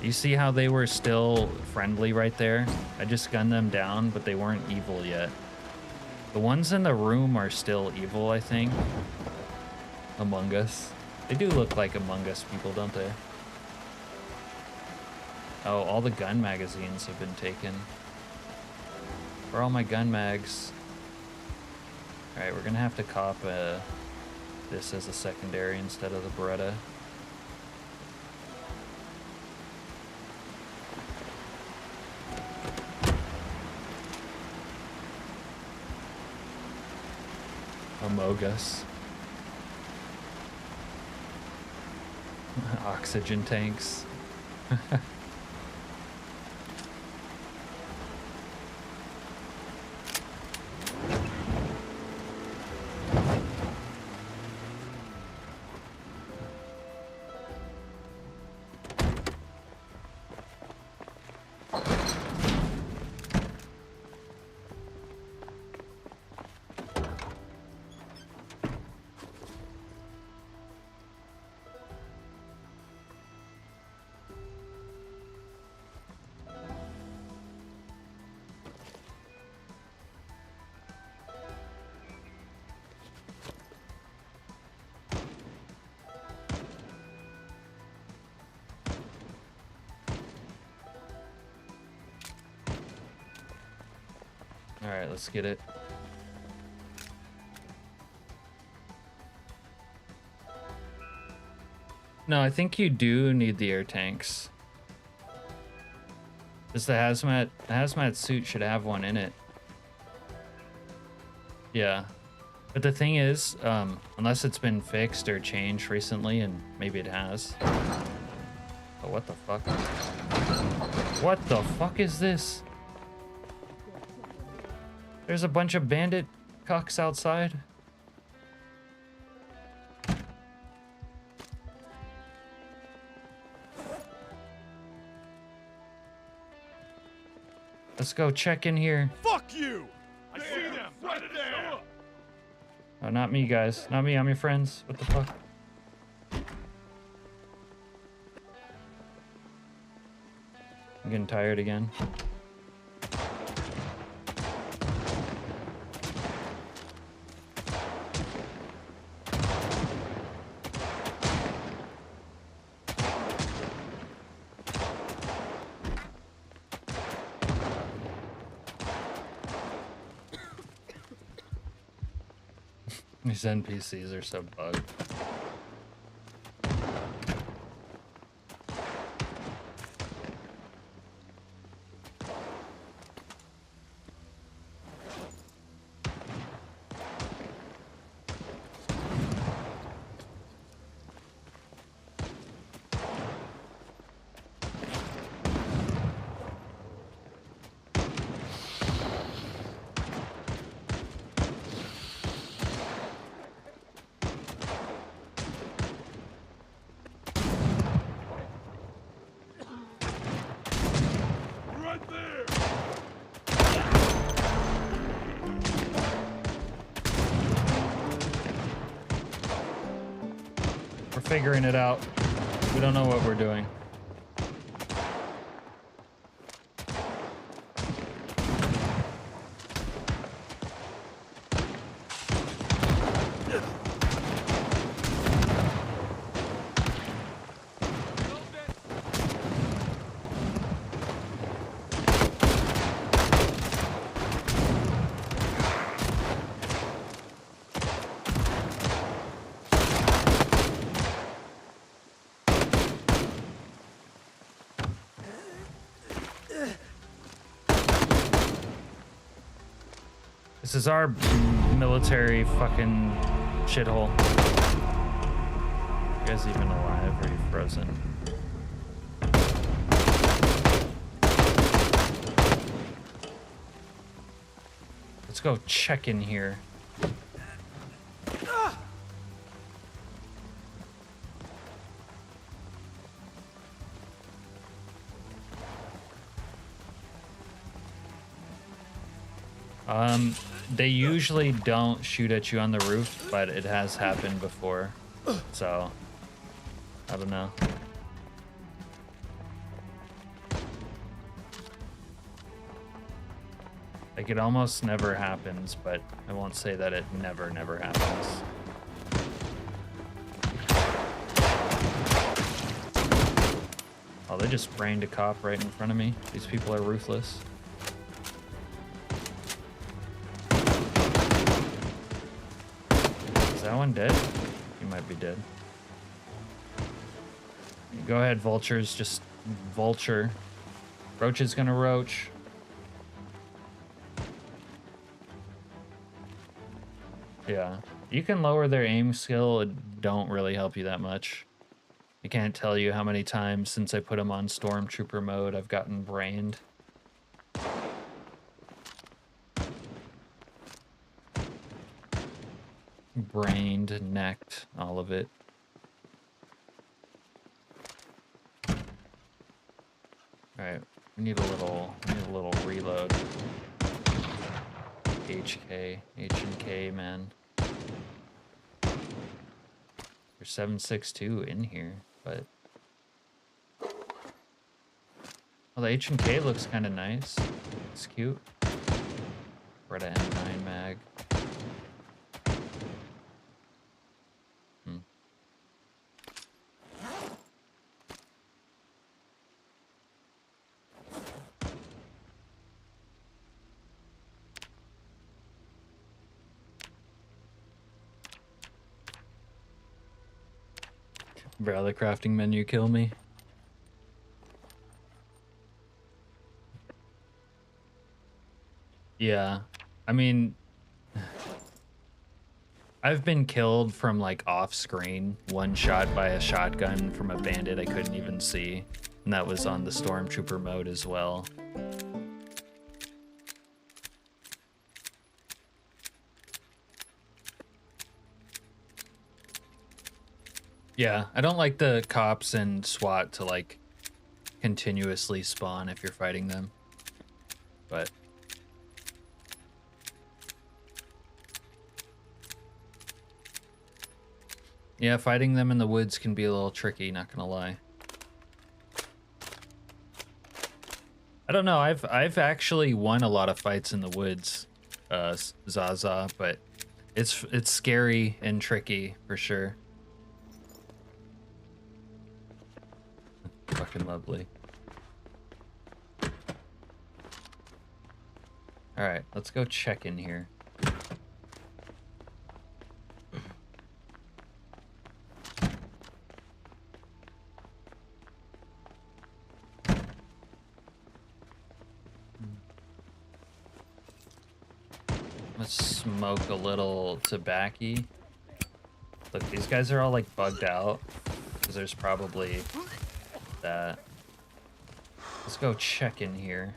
You see how they were still friendly right there? I just gunned them down, but they weren't evil yet. The ones in the room are still evil, I think. Among Us. They do look like Among Us people, don't they? Oh, all the gun magazines have been taken. Where are all my gun mags? Alright, we're gonna have to cop this as a secondary instead of the Beretta. Amogus. Oxygen tanks. Alright, let's get it. No, I think you do need the air tanks. Just the hazmat suit should have one in it. Yeah. But the thing is, unless it's been fixed or changed recently, and maybe it has. Oh, what the fuck? What the fuck is this? There's a bunch of bandit cucks outside. Let's go check in here. Fuck you! I see them right there. Oh, not me, guys. Not me. I'm your friends. What the fuck? I'm getting tired again. These NPCs are so bugged. Figuring it out. We don't know what we're doing. This is our military fucking shithole. You guys even alive or are you frozen? Let's go check in here. They usually don't shoot at you on the roof, but it has happened before. So, I don't know. Like, it almost never happens, but I won't say that it never happens. Oh, they just brained a cop right in front of me. These people are ruthless. Is that one dead? He might be dead. Go ahead, vultures. Just vulture. Roach is gonna roach. Yeah. You can lower their aim skill. It don't really help you that much. I can't tell you how many times since I put them on Stormtrooper mode I've gotten brained. Brained, necked, all of it. Alright, we need a little reload. H and K, man. There's 762 in here, but well, the H and K looks kind of nice. It's cute. We're at an M9 mag. Bro, the crafting menu kill me. Yeah, I mean, I've been killed from like off screen, one shot by a shotgun from a bandit I couldn't even see, and that was on the Stormtrooper mode as well. Yeah, I don't like the cops and SWAT to like continuously spawn if you're fighting them, but yeah, fighting them in the woods can be a little tricky, not gonna lie. I don't know, I've actually won a lot of fights in the woods, Zaza, but it's scary and tricky for sure. Fucking lovely. Alright, let's go check in here. Let's smoke a little tobacco. Look, these guys are all like bugged out because there's probably that. Let's go check in here.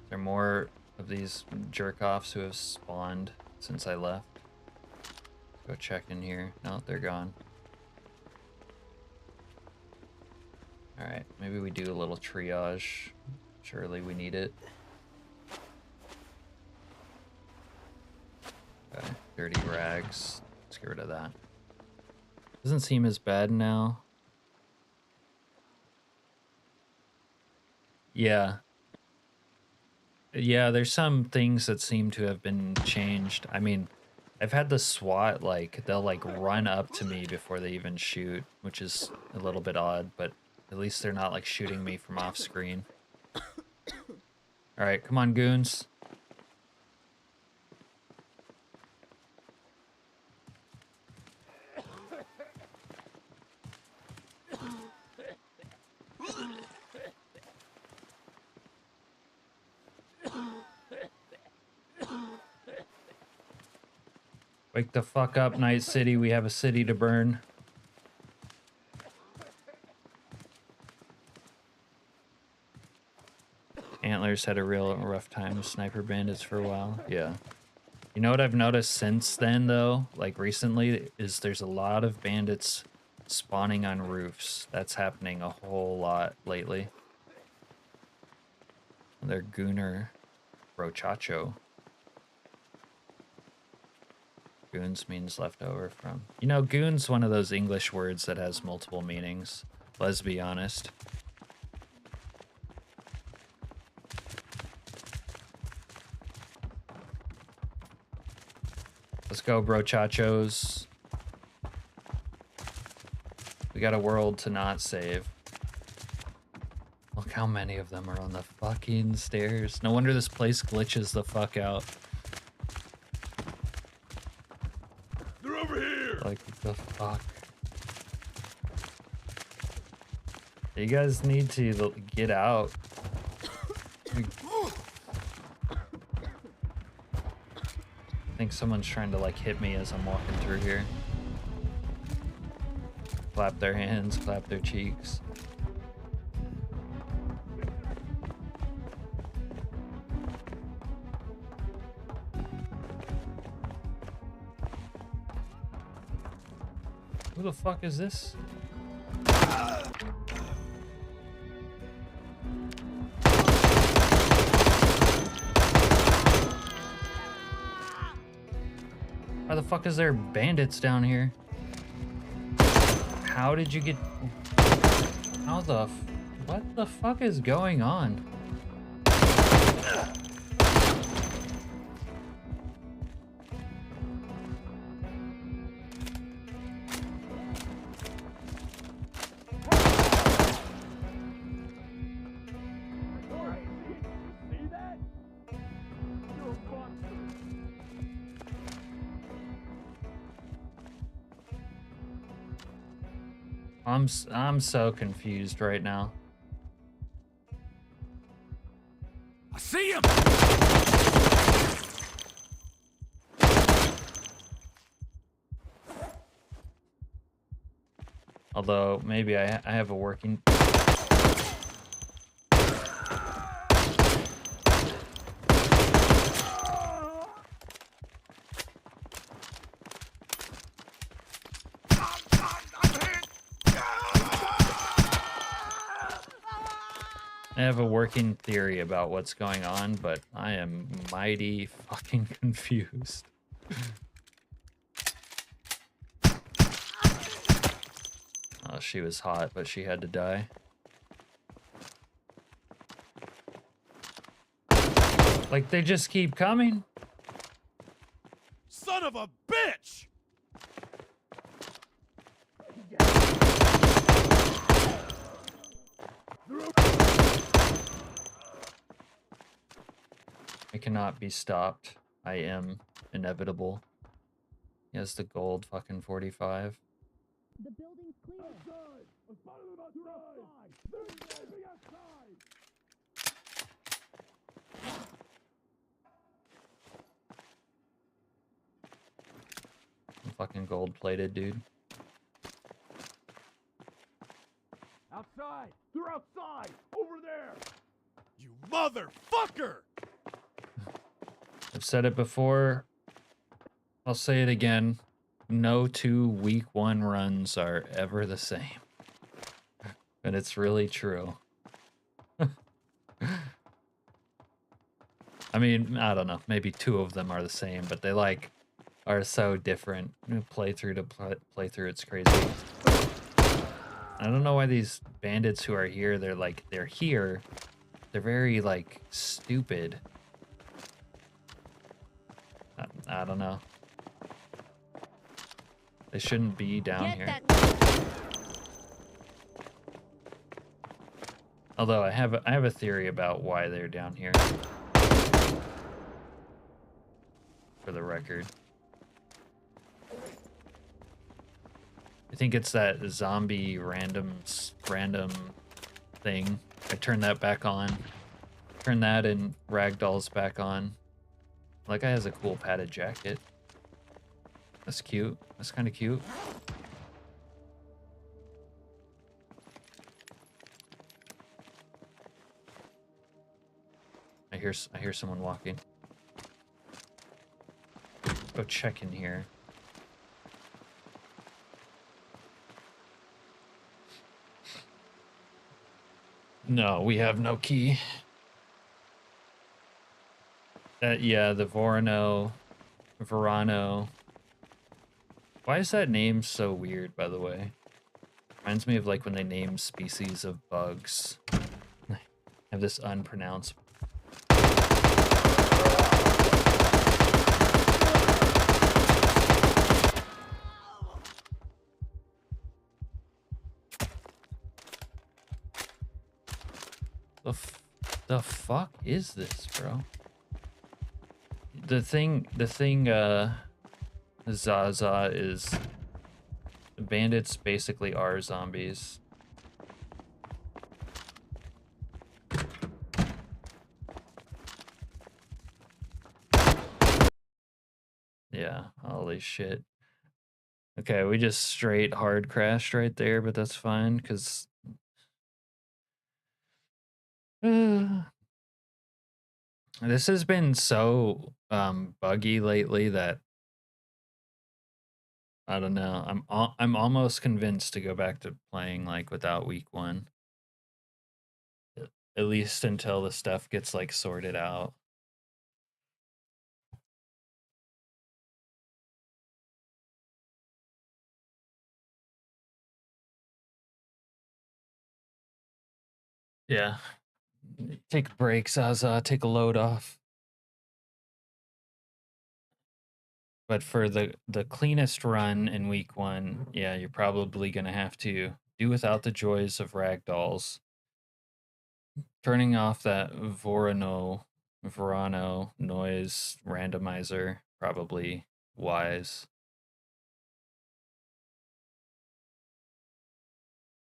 There are more of these jerk-offs who have spawned since I left. Go check in here. No, they're gone. Alright, maybe we do a little triage. Surely we need it. Okay, dirty rags. Let's get rid of that. Doesn't seem as bad now. Yeah. Yeah, there's some things that seem to have been changed. I mean, I've had the SWAT, like, they'll, like, run up to me before they even shoot, which is a little bit odd, but at least they're not, like, shooting me from off screen. Alright, come on, goons. Wake the fuck up, Night City. We have a city to burn. Antlers had a real rough time with sniper bandits for a while. Yeah. You know what I've noticed since then, though? Like, recently, is there's a lot of bandits spawning on roofs. That's happening a whole lot lately. They're Gooner Brochacho. Goons means leftover from. You know, goon's one of those English words that has multiple meanings. Let's be honest. Let's go, brochachos. We got a world to not save. Look how many of them are on the fucking stairs. No wonder this place glitches the fuck out. They're over here. Like, what the fuck? You guys need to get out. I think someone's trying to like hit me as I'm walking through here. Clap their hands, clap their cheeks. Who the fuck is this? Why the fuck is there bandits down here? How did you get... How the... What the fuck is going on? I'm so confused right now. I see him. Although maybe I have a working. I have a working theory about what's going on, but I am mighty fucking confused. Oh, she was hot, but she had to die. Like, they just keep coming. Son of a bitch! I cannot be stopped. I am inevitable. He has the gold fucking 45. The building's clear. Outside! I spotted them outside! They're moving outside! I'm fucking gold plated, dude. Outside! They're outside! Over there! You motherfucker! I've said it before. I'll say it again. No 2 week 1 runs are ever the same. And it's really true. I mean, I don't know. Maybe 2 of them are the same, but they like are so different. Playthrough to playthrough, it's crazy. I don't know why these bandits who are here, they're here. They're very like stupid. I don't know. They shouldn't be down here. Although I have a theory about why they're down here. For the record. I think it's that zombie random thing. I turned that back on. Turn that and ragdolls back on. That guy has a cool padded jacket. That's cute. That's kind of cute. I hear someone walking. Go check in here. No, we have no key. Yeah, the Verano. Why is that name so weird, by the way? Reminds me of like when they name species of bugs. Have this unpronounceable. The fuck is this, bro? The thing, Zaza is... The bandits basically are zombies. Yeah, holy shit. Okay, we just straight hard crashed right there, but that's fine, because... This has been so buggy lately that I don't know. I'm almost convinced to go back to playing like without week 1. At least until the stuff gets like sorted out. Yeah. Take a break, Zaza, take a load off. But for the cleanest run in week 1, yeah, you're probably gonna have to do without the joys of ragdolls. Turning off that Verano noise randomizer, probably wise.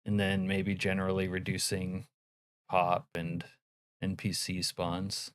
And then maybe generally reducing pop and NPC spawns.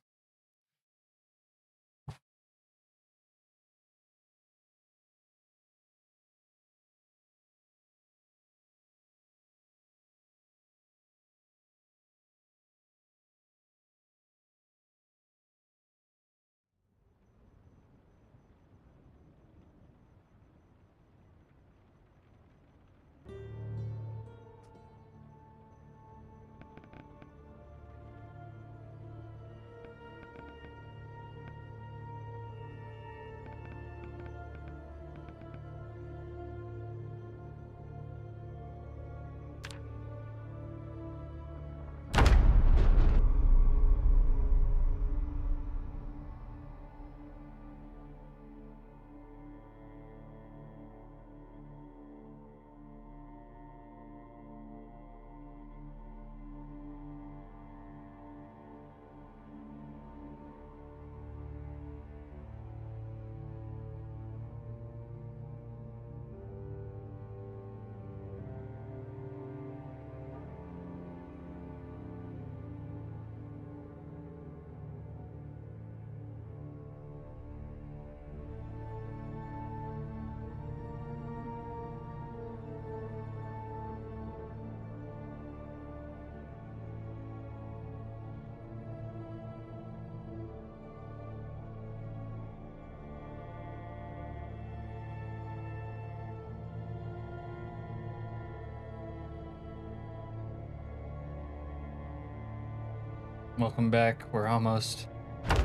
Welcome back. We're almost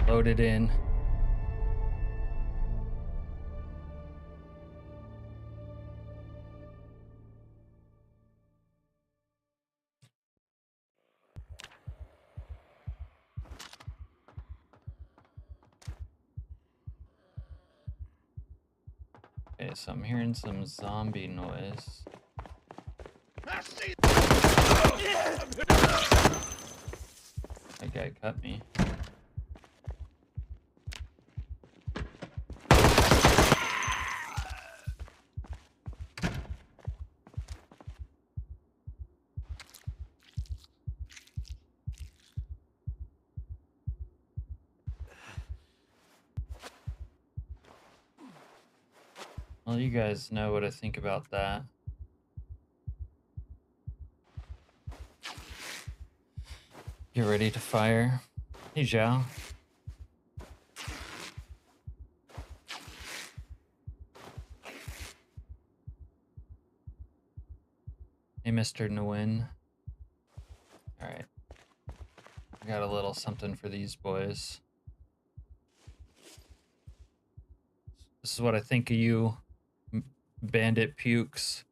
loaded in. Okay, so I'm hearing some zombie noise. That guy cut me. Well, you guys know what I think about that. Get ready to fire. Hey, Zhao. Hey, Mr. Nguyen. Alright. I got a little something for these boys. This is what I think of you, Bandit Pukes.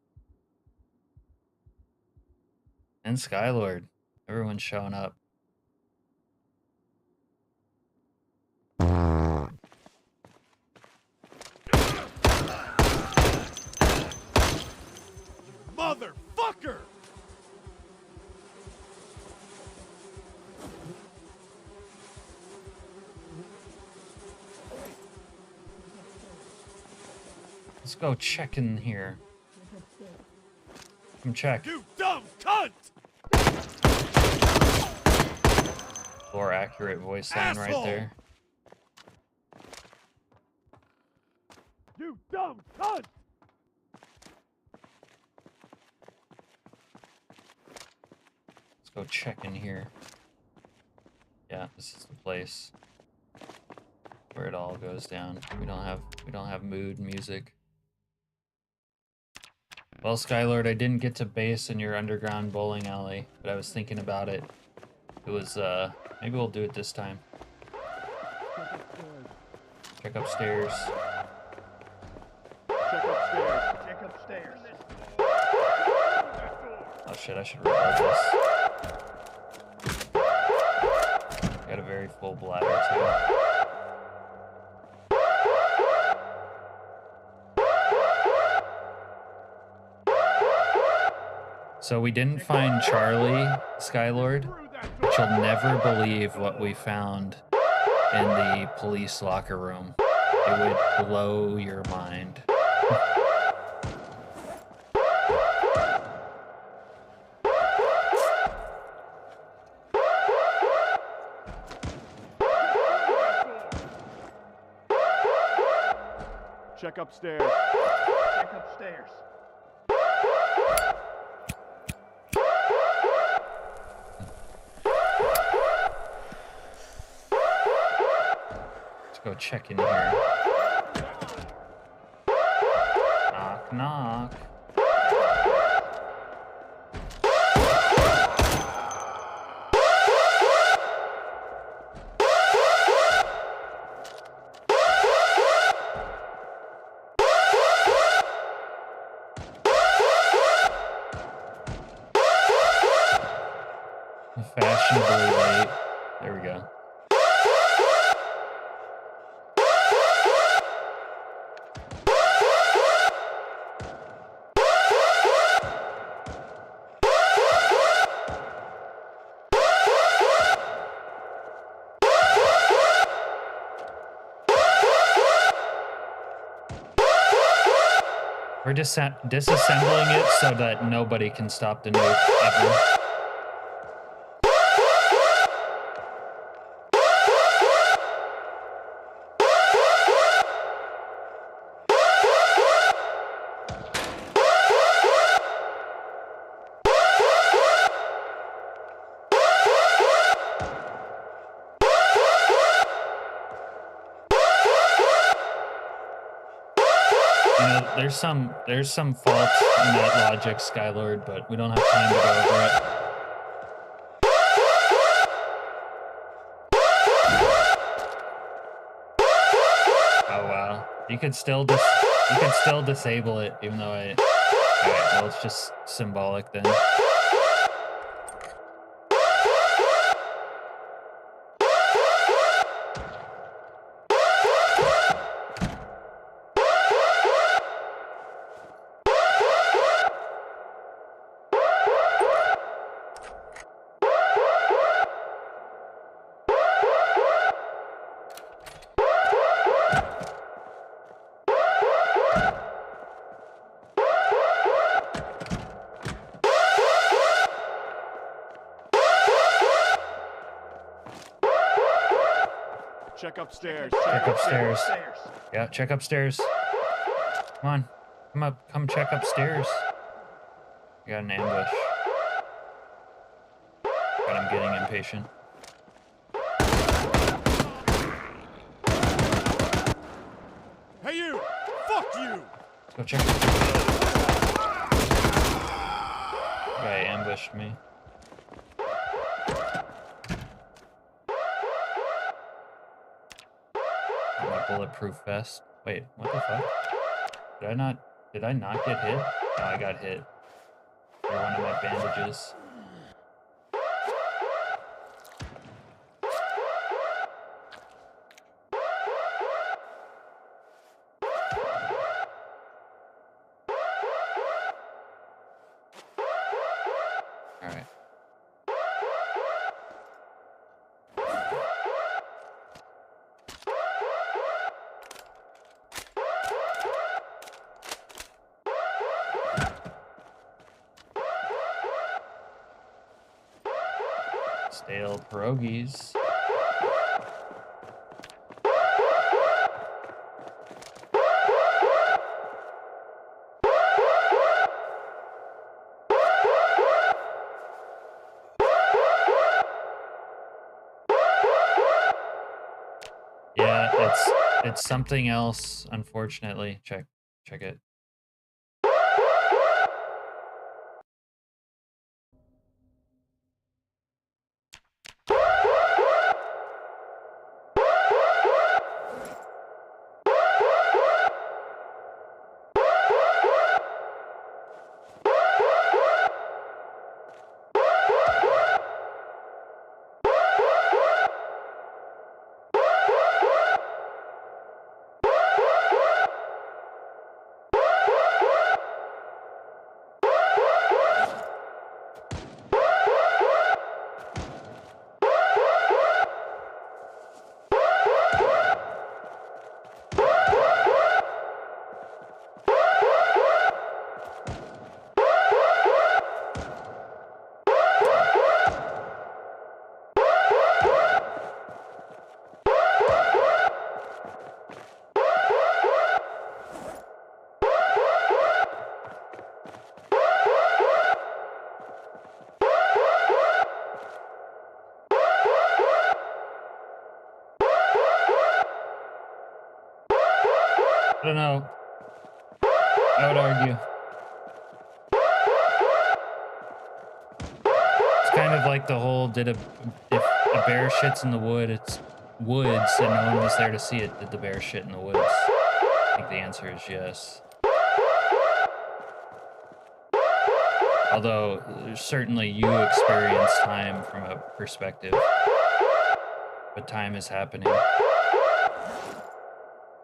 And Skylord. Everyone's showing up. Motherfucker! Let's go check in here. Come check. You dumb cunt! More accurate voice line right there. You dumb cunt! Let's go check in here. Yeah, this is the place where it all goes down. We don't have mood music. Well, Skylord, I didn't get to base in your underground bowling alley, but I was thinking about it. It was maybe we'll do it this time. Check upstairs. Check upstairs. Check upstairs. Oh shit, I should reload this. Got a very full bladder too. So we didn't find Charlie, Skylord, but you'll never believe what we found in the police locker room. It would blow your mind. Check upstairs. Check upstairs. Let's go check in here. Knock, knock. Fashionably late. There we go. We're disassembling it so that nobody can stop the nuke ever. There's some fault in that logic, Skylord, but we don't have time to go over it. Oh wow, you could still disable it, even though alright, well it's just symbolic then. Check upstairs. Check upstairs. Yeah, check upstairs. Come on. Come up. Come check upstairs. You got an ambush. But I'm getting impatient. Hey you! Fuck you! Let's go check. Guy ambushed me. My bulletproof vest. Wait, what the fuck? Did I not get hit? No, I got hit. They're one of my bandages. Alright. Stale pierogies. Yeah, it's something else, unfortunately. Check it. I don't know. I would argue. It's kind of like the whole if a bear shits in the woods and no one was there to see it, did the bear shit in the woods? I think the answer is yes. Although, certainly you experience time from a perspective. But time is happening.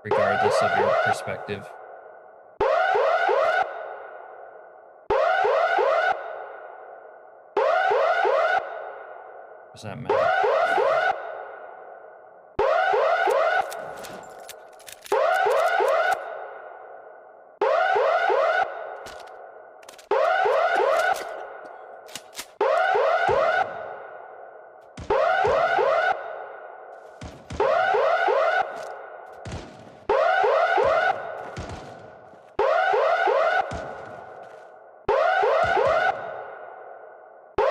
Regardless of your perspective. Does that matter?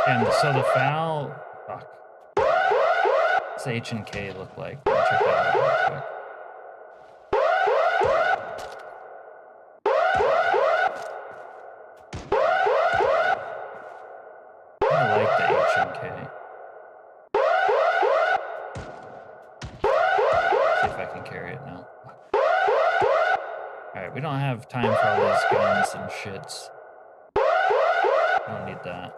And so the foul, fuck. What's H and K look like? Let me check that out real quick. I like the H and K. See if I can carry it now. Alright, we don't have time for all these guns and shits. Don't need that.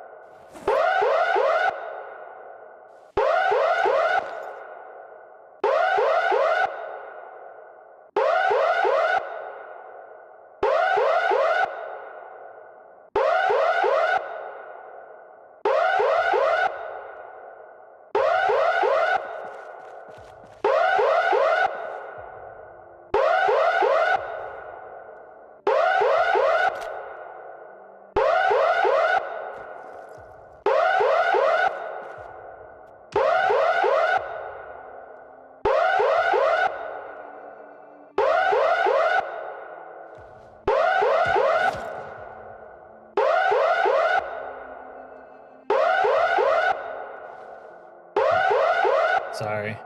Sorry.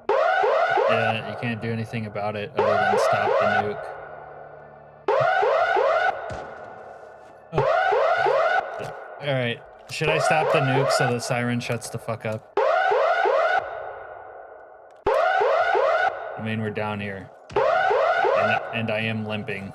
Yeah, you can't do anything about it other than stop the nuke. Oh. Alright, should I stop the nuke so the siren shuts the fuck up? I mean, we're down here. And I am limping.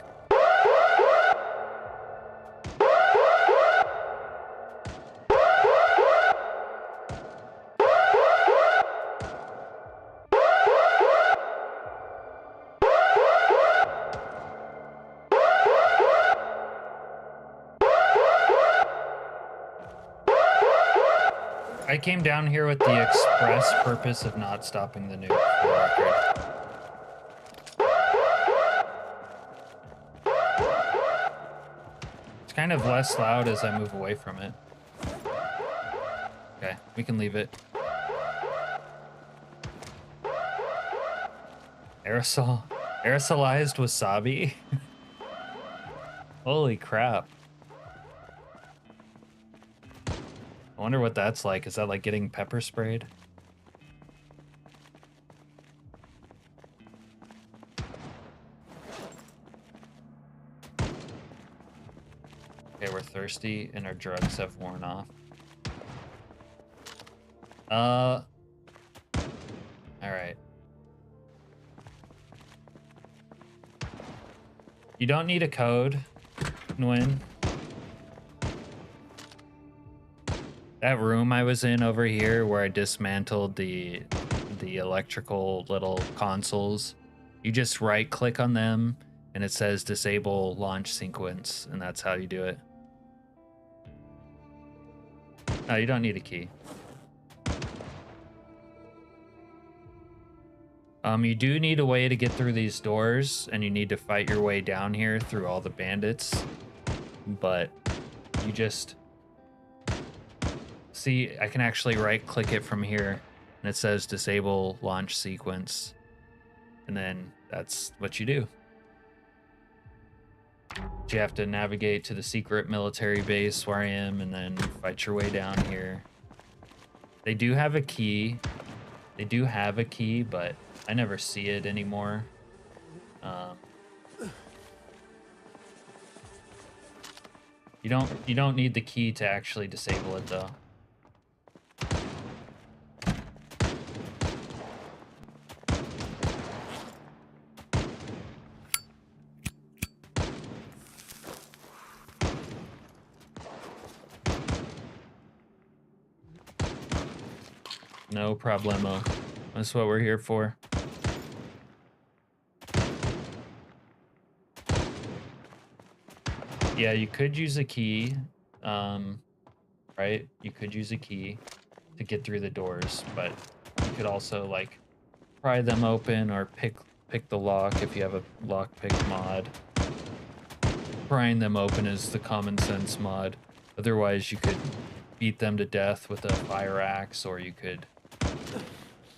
I came down here with the express purpose of not stopping the nuke, for the record. It's kind of less loud as I move away from it. Okay, we can leave it. Aerosolized wasabi? Holy crap. I wonder what that's like. Is that like getting pepper sprayed? Okay, we're thirsty and our drugs have worn off. All right. You don't need a code, Nguyen. That room I was in over here where I dismantled the electrical little consoles, you just right click on them and it says disable launch sequence, and that's how you do it. No, you don't need a key. You do need a way to get through these doors, and you need to fight your way down here through all the bandits, but you just... See, I can actually right click it from here and it says disable launch sequence. And then that's what you do. You have to navigate to the secret military base where I am and then fight your way down here. They do have a key. They do have a key, but I never see it anymore. You don't need the key to actually disable it though. No problemo. That's what we're here for. Yeah, you could use a key, right? You could use a key to get through the doors, but you could also like pry them open or pick the lock if you have a lockpick mod. Prying them open is the common sense mod. Otherwise, you could beat them to death with a fire axe, or you could...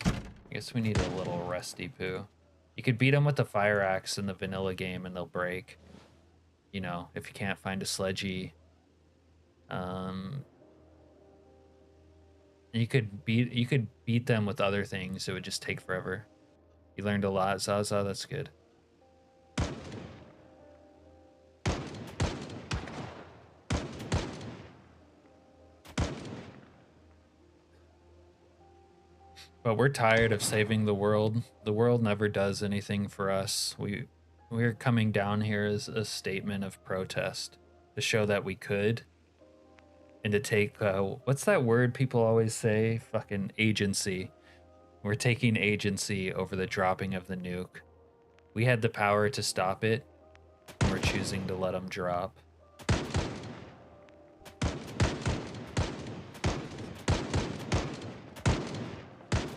I guess we need a little rusty poo. You could beat them with the fire axe in the vanilla game and they'll break. You know, if you can't find a sledgy. You could beat them with other things. It would just take forever. You learned a lot, Zaza. That's good. But we're tired of saving the world. The world never does anything for us. We're coming down here as a statement of protest to show that we could, and to take what's that word people always say? Fucking agency. We're taking agency over the dropping of the nuke. We had the power to stop it, and we're choosing to let them drop.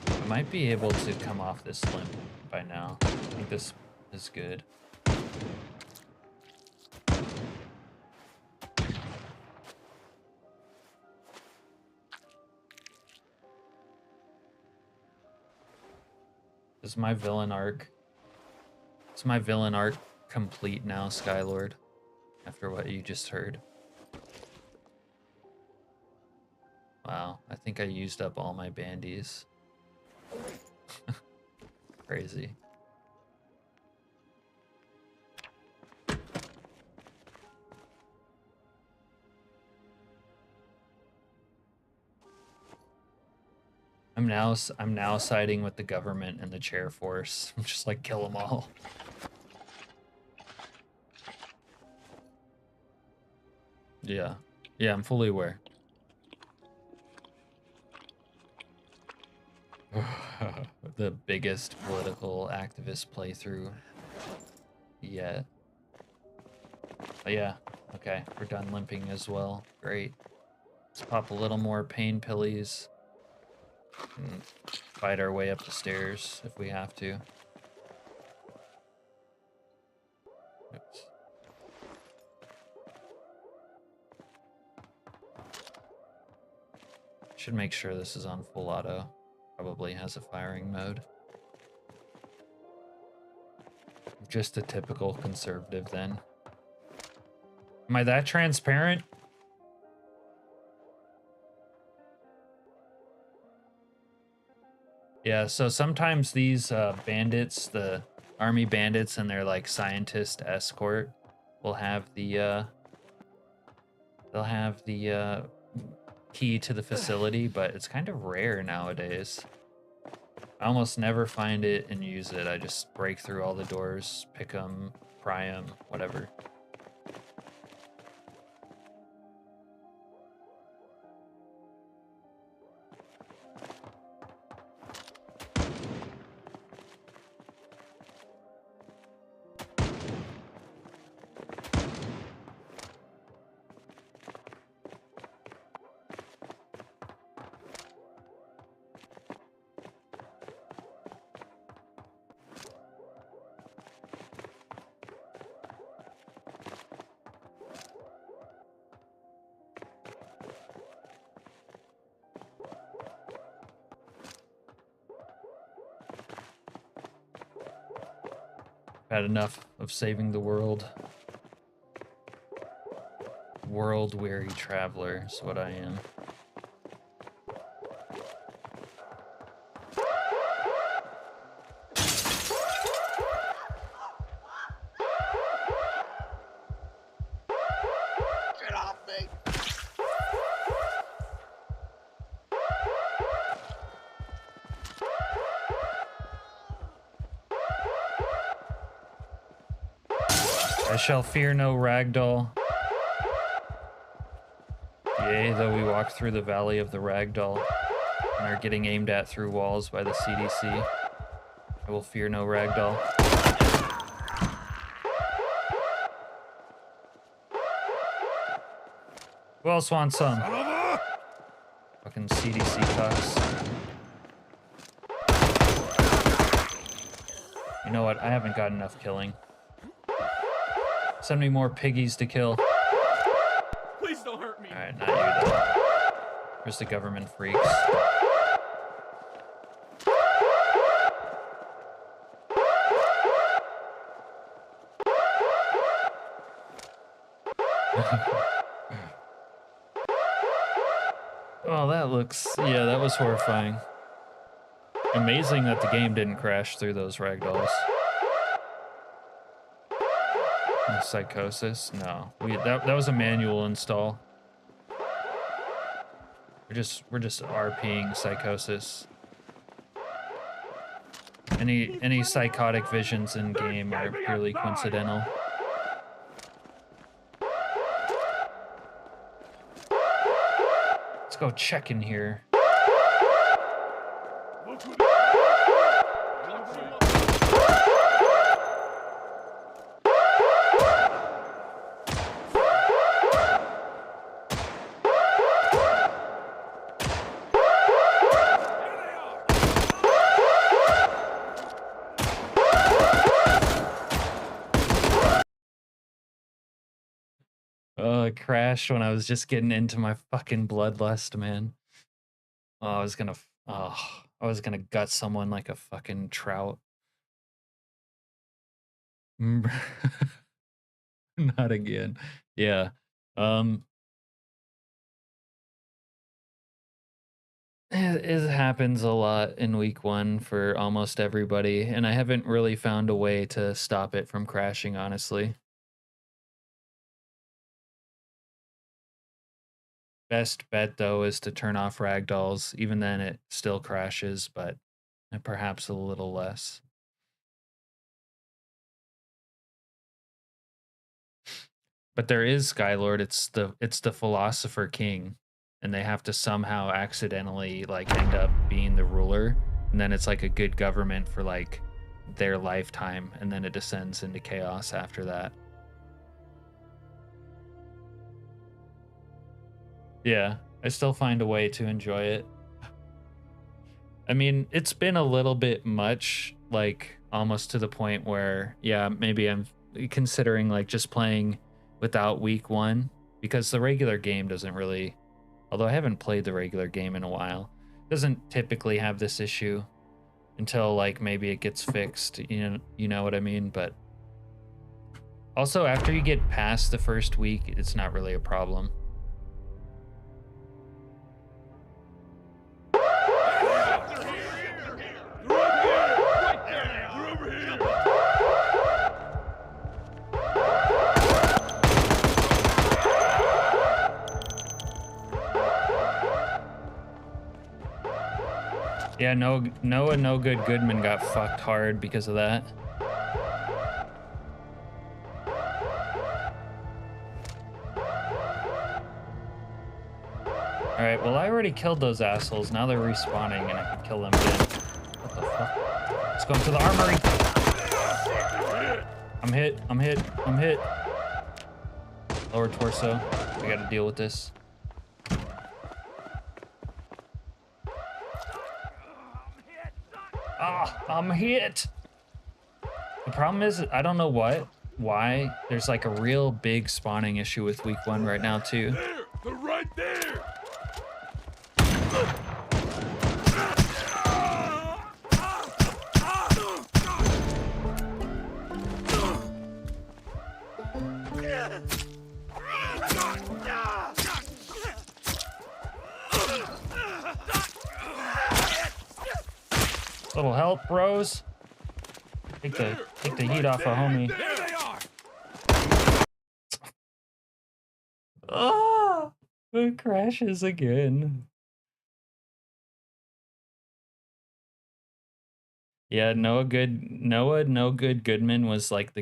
I might be able to come off this limb by now. I think this is good. Is my villain arc complete now, Skylord? After what you just heard. Wow, I think I used up all my bandies. Crazy. I'm now siding with the government and the chair force. I'm just like, kill them all. Yeah. Yeah, I'm fully aware. The biggest political activist playthrough yet. But yeah, okay, we're done limping as well. Great. Let's pop a little more pain pillies and fight our way up the stairs if we have to. Oops. Should make sure this is on full auto. Probably has a firing mode. Just a typical conservative then. Am I that transparent? Yeah, so sometimes these bandits, the army bandits and their like scientist escort will have the they'll have the key to the facility, but it's kind of rare nowadays. I almost never find it and use it. I just break through all the doors, pick them, pry them, whatever. Had enough of saving the world. World-weary traveler is what I am. Get off me! I shall fear no ragdoll. Yea, though we walk through the valley of the ragdoll and are getting aimed at through walls by the CDC, I will fear no ragdoll. Who else wants some? Fucking CDC cucks. You know what? I haven't got enough killing. Send me more piggies to kill. Please don't hurt me. Alright, not you though. Where's the government freaks? Oh, that looks... yeah, that was horrifying. Amazing that the game didn't crash through those ragdolls. Psychosis? No. That was a manual install. We're just RPing Psychosis. Any psychotic visions in game are purely coincidental. Let's go check in here. It crashed when I was just getting into my fucking bloodlust, man. Oh, I was gonna gut someone like a fucking trout. Not again. Yeah. It happens a lot in week 1 for almost everybody, and I haven't really found a way to stop it from crashing, honestly. Best bet, though, is to turn off ragdolls. Even then, it still crashes, but perhaps a little less. But there is Skylord. It's the Philosopher King, and they have to somehow accidentally like end up being the ruler, and then it's like a good government for like their lifetime, and then it descends into chaos after that. Yeah, I still find a way to enjoy it. I mean, it's been a little bit much, like almost to the point where, yeah, maybe I'm considering like just playing without week 1, because the regular game doesn't really, although I haven't played the regular game in a while, doesn't typically have this issue until like maybe it gets fixed, you know what I mean? But also after you get past the first week, it's not really a problem. Yeah, Noah No Good Goodman got fucked hard because of that. Alright, well I already killed those assholes. Now they're respawning and I can kill them again. What the fuck? Let's go into the armory. I'm hit. Lower torso. We gotta deal with this. Ah, I'm hit. The problem is, I don't know why there's like a real big spawning issue with week 1 right now too. They're right there. Little help, bros. Take the heat off a homie. There they are. Ah, it crashes again. Yeah, No Good Goodman was like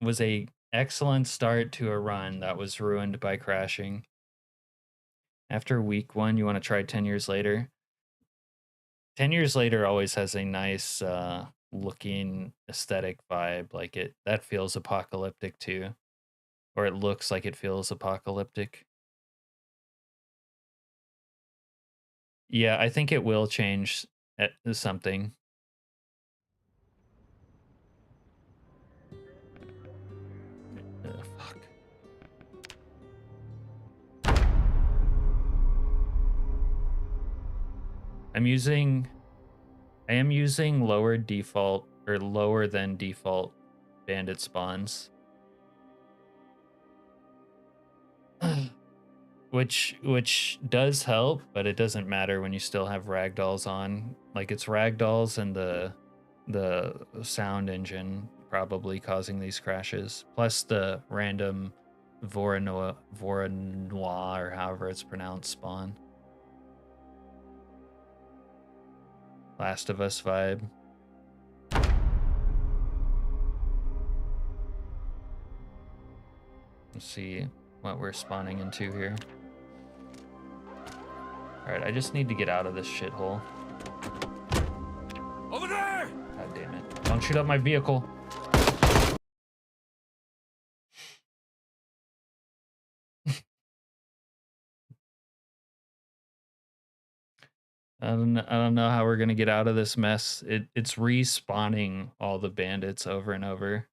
was a excellent start to a run that was ruined by crashing. After week 1, you want to try 10 years later. 10 years later always has a nice looking aesthetic vibe. Like that feels apocalyptic too, or it looks like it feels apocalyptic. Yeah, I think it will change something. Fuck. I am using lower default or lower than default bandit spawns. which does help, but it doesn't matter when you still have ragdolls on. Like it's ragdolls and the sound engine probably causing these crashes, plus the random Voranois or however it's pronounced spawn. Last of Us vibe. Let's see what we're spawning into here. Alright, I just need to get out of this shithole. Over there! God damn it. Don't shoot up my vehicle. I don't know how we're gonna get out of this mess. It's respawning all the bandits over and over.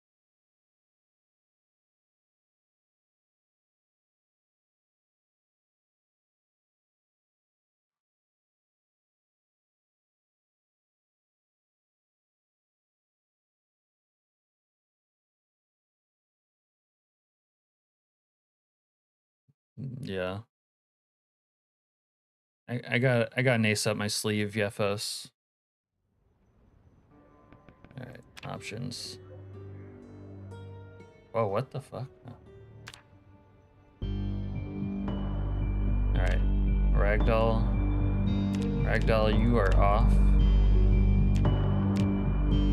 Yeah. I got an ace up my sleeve, Yefos. Alright, options. Whoa, what the fuck? Alright. Ragdoll, you are off.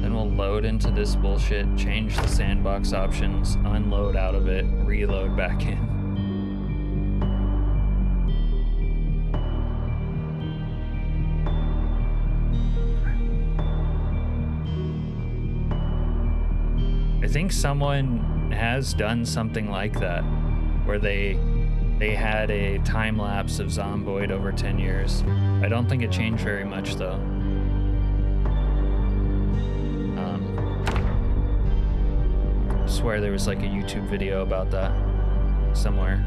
Then we'll load into this bullshit, change the sandbox options, unload out of it, reload back in. I think someone has done something like that, where they had a time lapse of Zomboid over 10 years. I don't think it changed very much though. I swear there was like a YouTube video about that somewhere.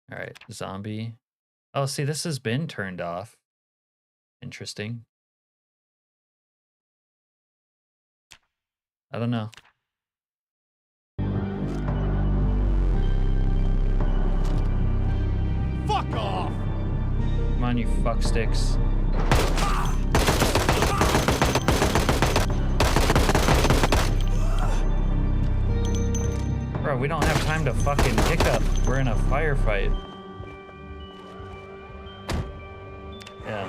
All right, zombie. Oh, see, this has been turned off. Interesting. I don't know. Fuck off! Come on, you fucksticks. Bro, we don't have time to fucking hiccup. We're in a firefight. Yeah.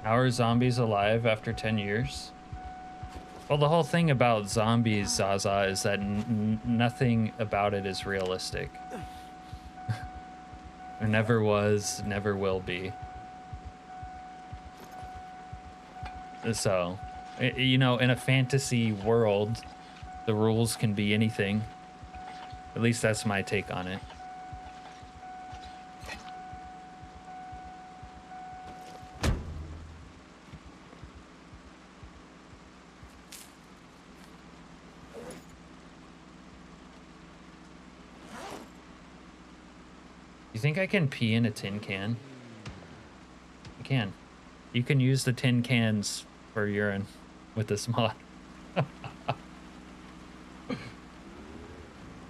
How are zombies alive after 10 years? Well, the whole thing about zombies, Zaza, is that nothing about it is realistic. It never was, never will be. So, you know, in a fantasy world, the rules can be anything. At least that's my take on it. You think I can pee in a tin can? I can. You can use the tin cans for urine with this mod.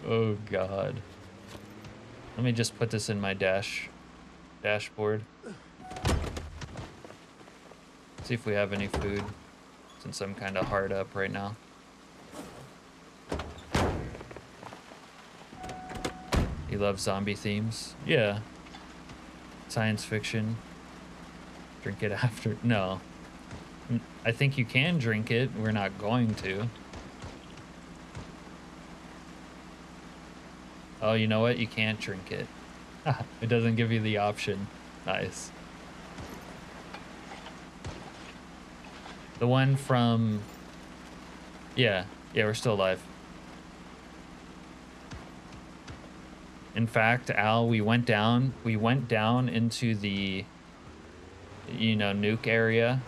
Oh god. Let me just put this in my dashboard. See if we have any food, since I'm kind of hard up right now. You love zombie themes? Yeah. Science fiction. Drink it after. No. I think you can drink it. We're not going to. Oh, you know what? You can't drink it. It doesn't give you the option. Nice. The one from... Yeah, we're still alive. In fact, Al, we went down into the, you know, nuke area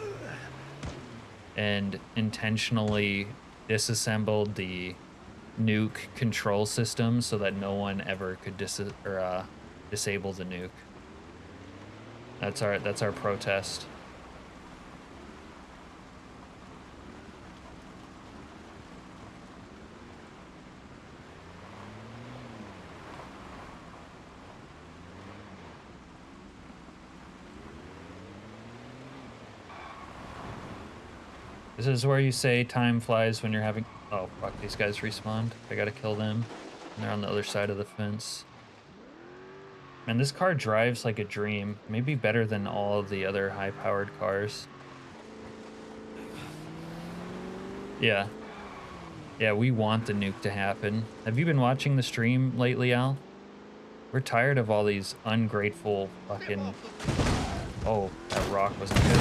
and intentionally disassembled the nuke control system so that no one ever could disable the nuke. That's our protest. This is where you say time flies when you're having... Oh, fuck, these guys respawned. I gotta kill them. And they're on the other side of the fence. Man, this car drives like a dream. Maybe better than all of the other high-powered cars. Yeah. Yeah, we want the nuke to happen. Have you been watching the stream lately, Al? We're tired of all these ungrateful fucking... Oh, that rock wasn't good.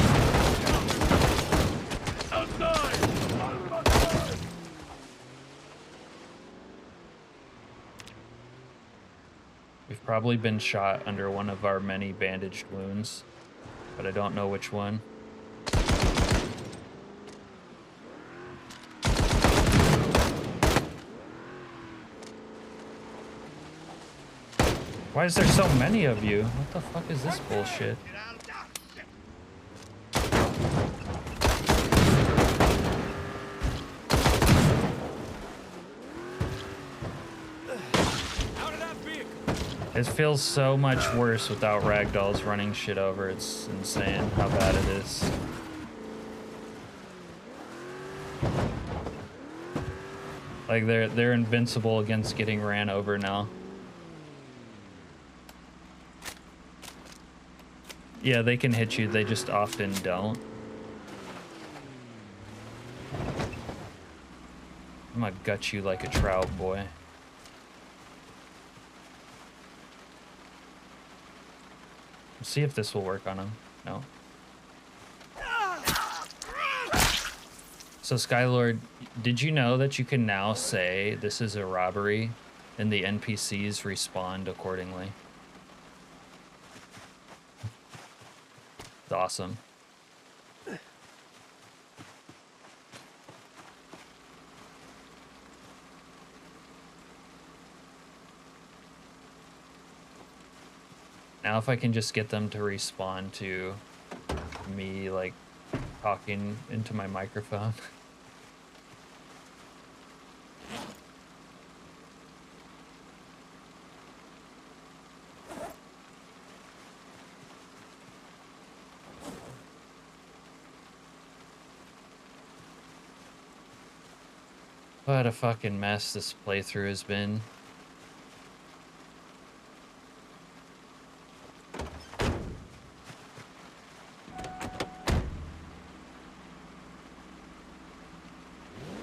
We've probably been shot under one of our many bandaged wounds, but I don't know which one. Why is there so many of you? What the fuck is this bullshit? It feels so much worse without ragdolls running shit over. It's insane how bad it is. Like they're invincible against getting ran over now. Yeah, they can hit you, they just often don't. I'm gonna gut you like a trout, boy. Let's see if this will work on him. No. So Skylord, did you know that you can now say this is a robbery and the NPCs respond accordingly? It's awesome. Now if I can just get them to respond to me, like, talking into my microphone. What a fucking mess this playthrough has been.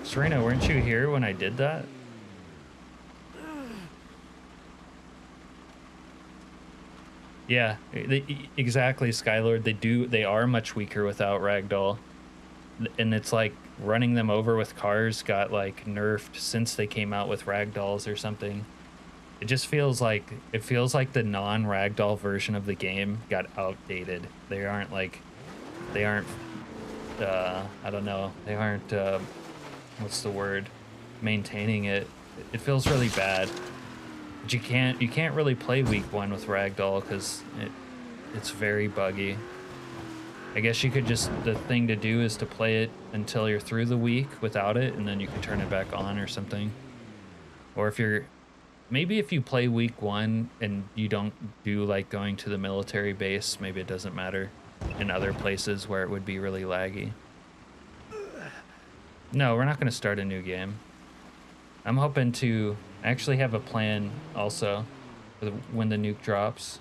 Serena, weren't you here when I did that? Yeah, exactly, Skylord. They are much weaker without Ragdoll. And it's like running them over with cars got like nerfed since they came out with Ragdolls or something. It just feels like, the non-Ragdoll version of the game got outdated. They aren't, I don't know, they aren't, what's the word, maintaining it. It feels really bad. But you can't really play week 1 with Ragdoll because it's very buggy. I guess you could the thing to do is to play it until you're through the week without it, and then you can turn it back on or something. Or maybe if you play week 1 and you don't do like going to the military base, maybe it doesn't matter in other places where it would be really laggy. No, we're not going to start a new game. I'm hoping to actually have a plan also for when the nuke drops.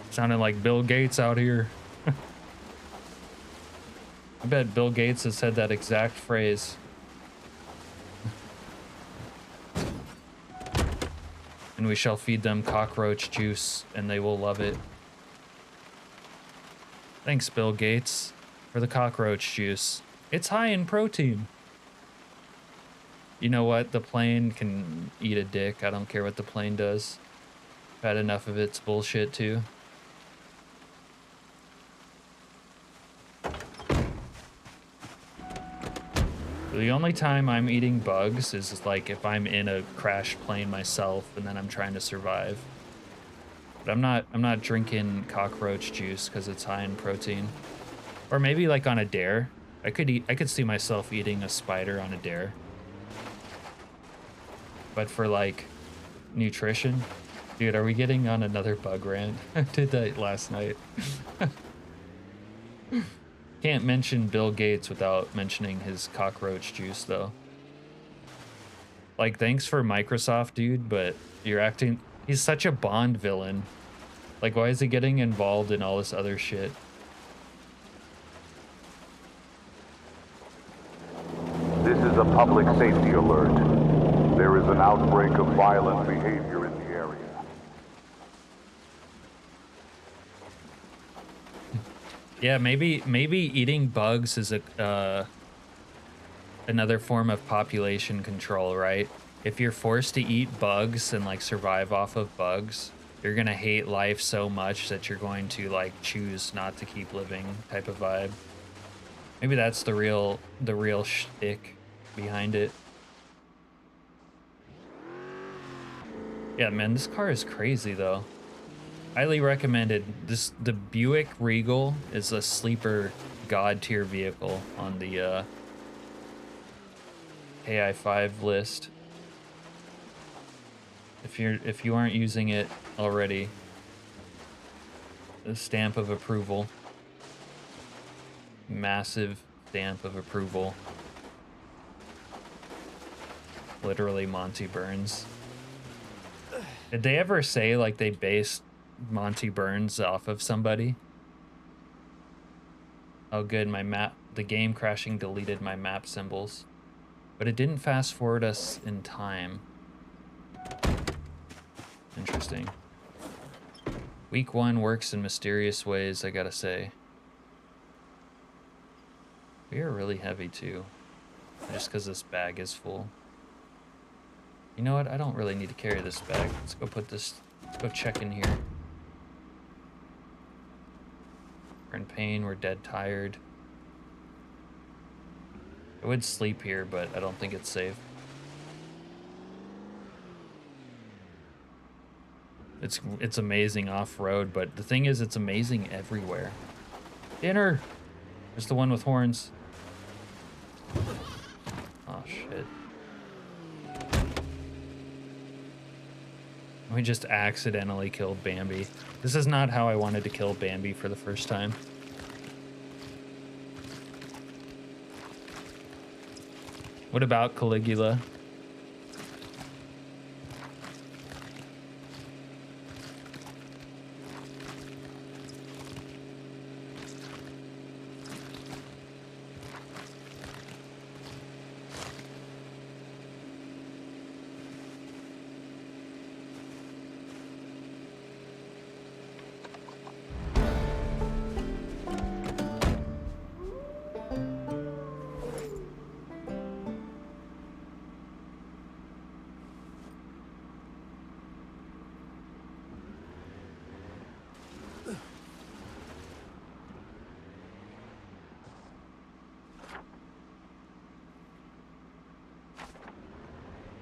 Sounding like Bill Gates out here. I bet Bill Gates has said that exact phrase. And we shall feed them cockroach juice, and they will love it. Thanks, Bill Gates, for the cockroach juice. It's high in protein. You know what? The plane can eat a dick. I don't care what the plane does. I've had enough of its bullshit, too. The only time I'm eating bugs is like if I'm in a crashed plane myself and then I'm trying to survive. But I'm not drinking cockroach juice because it's high in protein. Or maybe like on a dare. I could see myself eating a spider on a dare. But for like nutrition, dude, are we getting on another bug rant? I did that last night. Can't mention Bill Gates without mentioning his cockroach juice, though. Like, thanks for Microsoft, dude, but he's such a Bond villain. Like, why is he getting involved in all this other shit? This is a public safety alert. There is an outbreak of violent behavior in the area. Yeah, maybe eating bugs is another form of population control, right? If you're forced to eat bugs and like survive off of bugs, you're gonna hate life so much that you're going to like choose not to keep living type of vibe. Maybe that's the real shtick behind it. Yeah, man, this car is crazy though. Highly recommended. The Buick Regal is a sleeper god tier vehicle on the KI5 list. If you aren't using it already, the stamp of approval. Massive stamp of approval. Literally Monty Burns. Did they ever say like they based Monty Burns off of somebody? Oh good, my map, the game crashing deleted my map symbols. But it didn't fast forward us in time. Interesting. Week 1 works in mysterious ways, I gotta say. We are really heavy too, just because this bag is full. You know what? I don't really need to carry this bag. Let's go check in here. We're in pain, we're dead tired. I would sleep here, but I don't think it's safe. It's amazing off-road, but the thing is, it's amazing everywhere. Dinner! There's the one with horns. Oh, shit. We just accidentally killed Bambi. This is not how I wanted to kill Bambi for the first time. What about Caligula?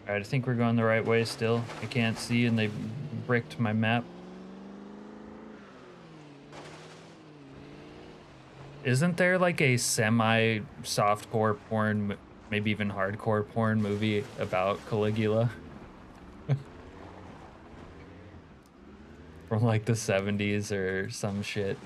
Alright, I think we're going the right way still. I can't see and they bricked my map. Isn't there like a semi-softcore porn, maybe even hardcore porn movie about Caligula? From like the 70s or some shit.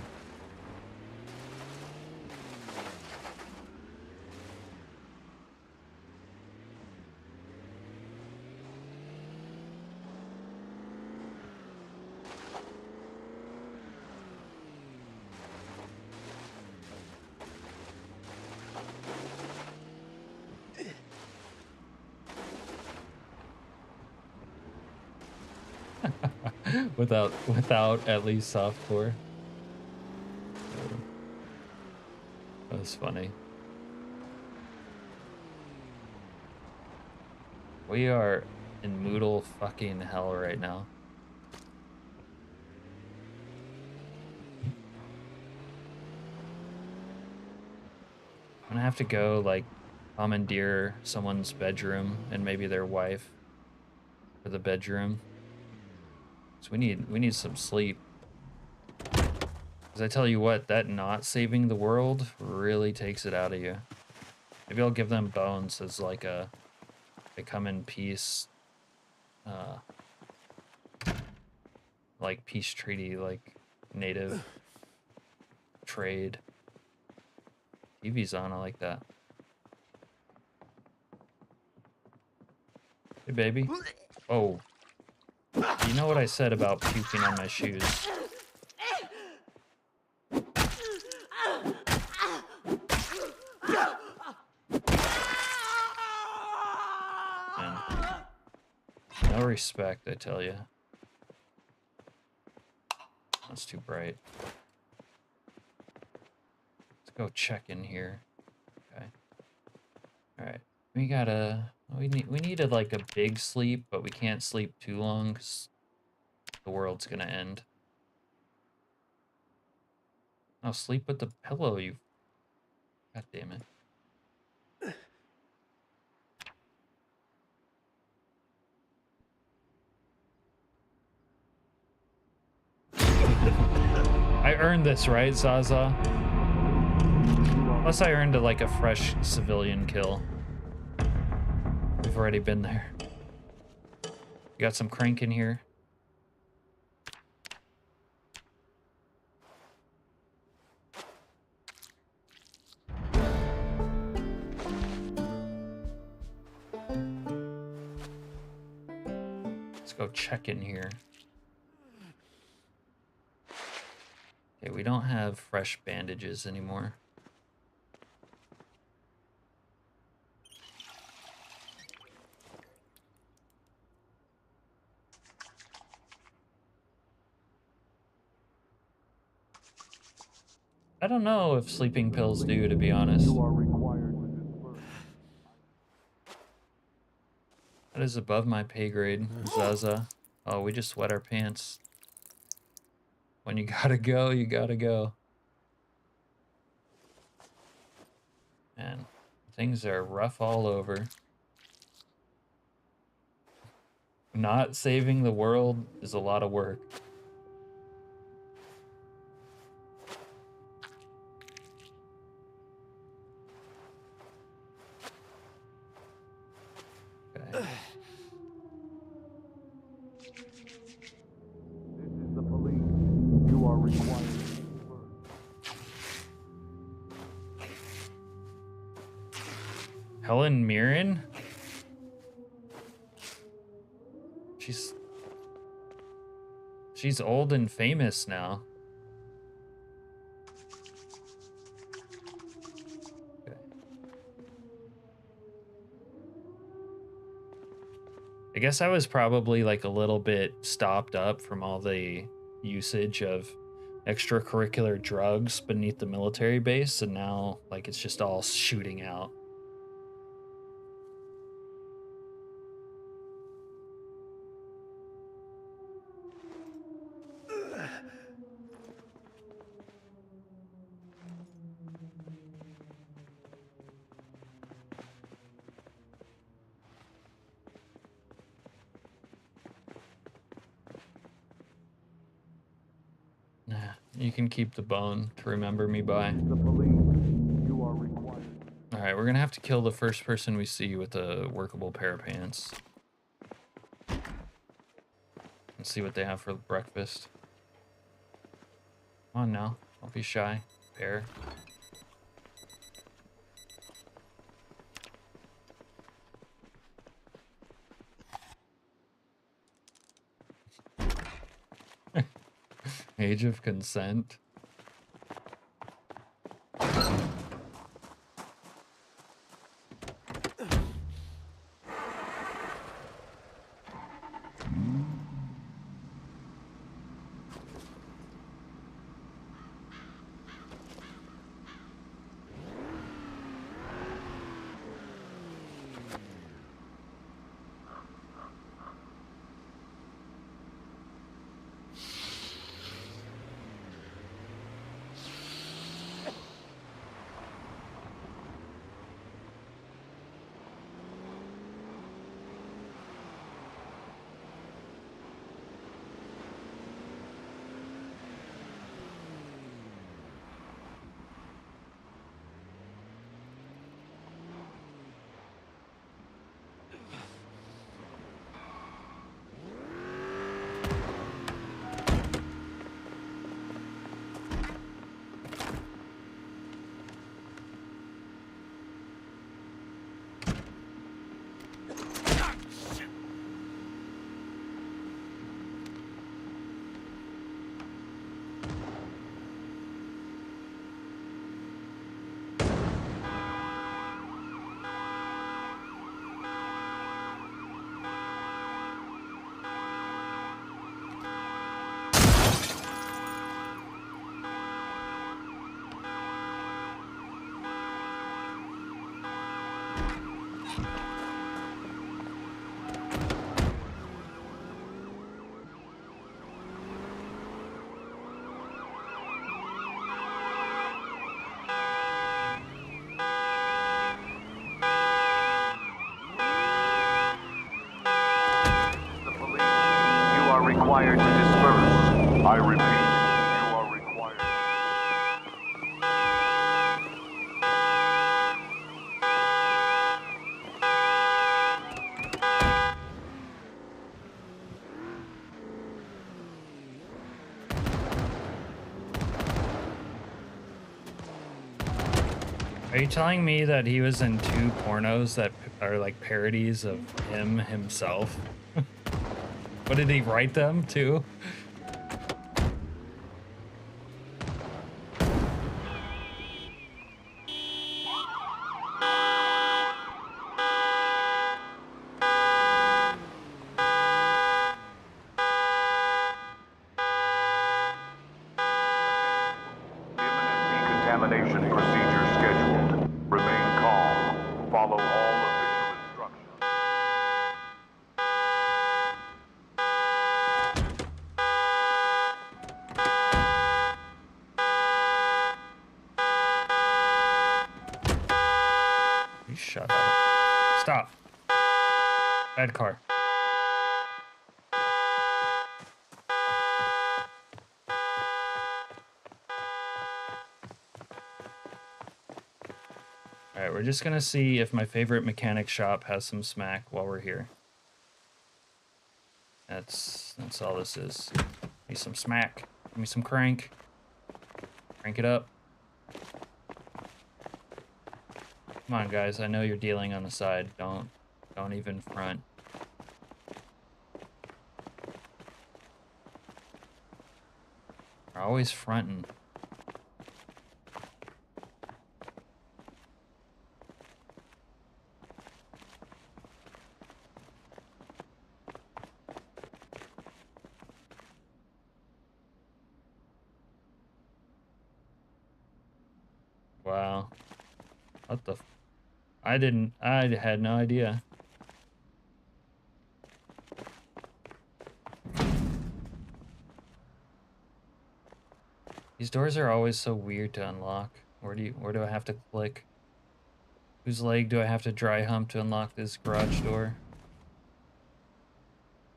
without at least softcore. That was funny. We are in Moodle fucking hell right now. I'm gonna have to go like commandeer someone's bedroom and maybe their wife for the bedroom. So we need some sleep. Because I tell you what, that not saving the world really takes it out of you. Maybe I'll give them bones as like a they come in peace, like peace treaty, like native trade. TV's on, I like that. Hey baby. Oh. You know what I said about puking on my shoes. Man. No respect, I tell you. That's too bright. Let's go check in here. Okay. Alright. We needed like a big sleep, but we can't sleep too long because the world's gonna end. Oh, sleep with the pillow, you. God damn it. I earned this, right, Zaza? Plus I earned like a fresh civilian kill. We've already been there. We got some crank in here. Let's go check in here. Okay, we don't have fresh bandages anymore. I don't know if sleeping pills do, to be honest. That is above my pay grade, Zaza. Oh, we just wet our pants. When you gotta go, you gotta go. Man, things are rough all over. Not saving the world is a lot of work. Okay. This is the police. You are required. Helen Mirren? She's old and famous now. Okay. I guess I was probably like a little bit stopped up from all the usage of extracurricular drugs beneath the military base, and now like it's just all shooting out. You can keep the bone to remember me by. The police. You are required. Alright, we're gonna have to kill the first person we see with a workable pair of pants. Let's see what they have for breakfast. Come on now, don't be shy. Pear. Age of consent. Required to disperse. I repeat, you are required. Are you telling me that he was in 2 pornos that are like parodies of him himself? What did he write them too? Decontamination procedure scheduled. Remain calm. Follow all official instructions. You shut up. Stop. Bad car. Alright, we're just gonna see if my favorite mechanic shop has some smack while we're here. That's all this is. Give me some smack. Give me some crank. Crank it up. Come on, guys. I know you're dealing on the side. Don't even front. We're always fronting. Wow. What the I had no idea. These doors are always so weird to unlock. Where do I have to click? Whose leg do I have to dry hump to unlock this garage door?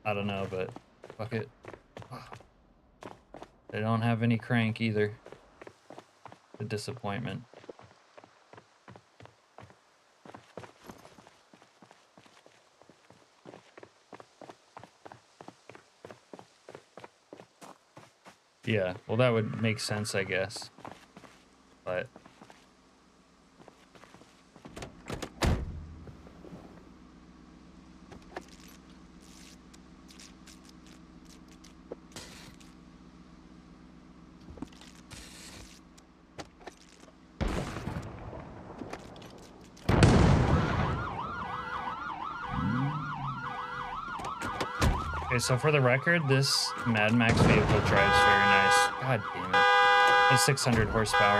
I don't know, but fuck it. They don't have any crank either. The disappointment. Yeah, well that would make sense, I guess. But okay, so for the record, this Mad Max vehicle drives very nice. God damn it. It's 600 horsepower.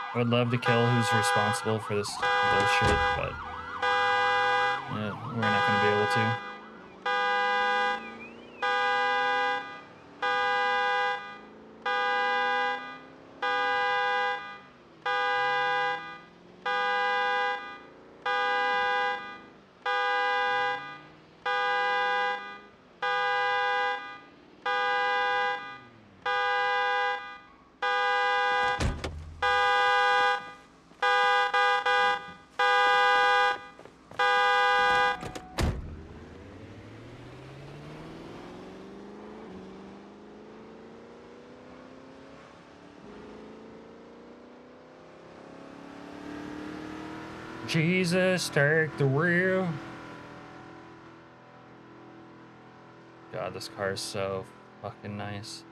I would love to kill who's responsible for this bullshit, but we're not going to be able to. Jesus, take the wheel. God, this car is so fucking nice.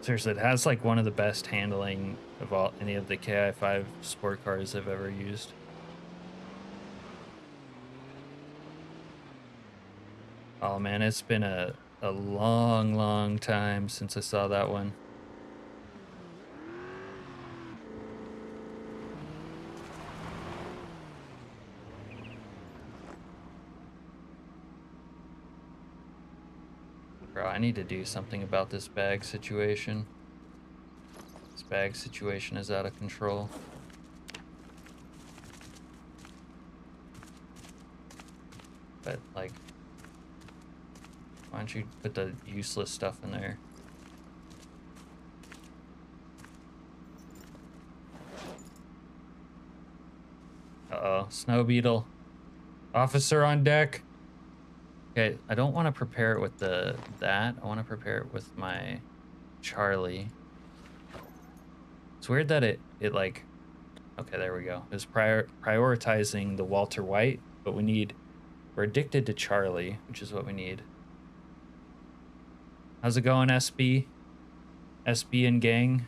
Seriously, it has like one of the best handling of any of the KI5 sport cars I've ever used. Oh man, it's been a long time since I saw that one. Bro, I need to do something about this bag situation. This bag situation is out of control. But, like, why don't you put the useless stuff in there? Uh-oh, snow beetle. Officer on deck. Okay, I don't want to prepare it with that. I want to prepare it with my Charlie. It's weird that it like, okay, there we go. It's prioritizing the Walter White, but we're addicted to Charlie, which is what we need. How's it going, SB? SB and gang?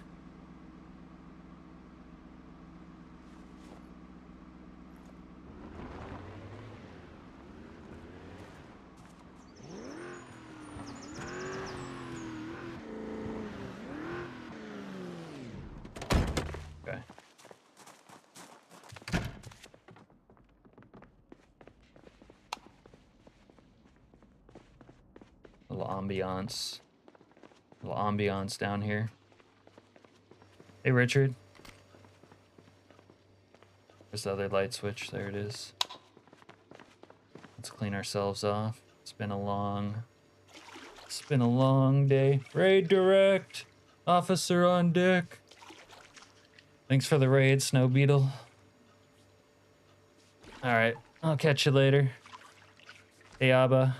Okay. Little ambiance down here. Hey, Richard. There's the other light switch. There it is. Let's clean ourselves off. It's been a long day. Raid direct. Officer on deck. Thanks for the raid, Snow Beetle. All right, I'll catch you later. Hey, Abba.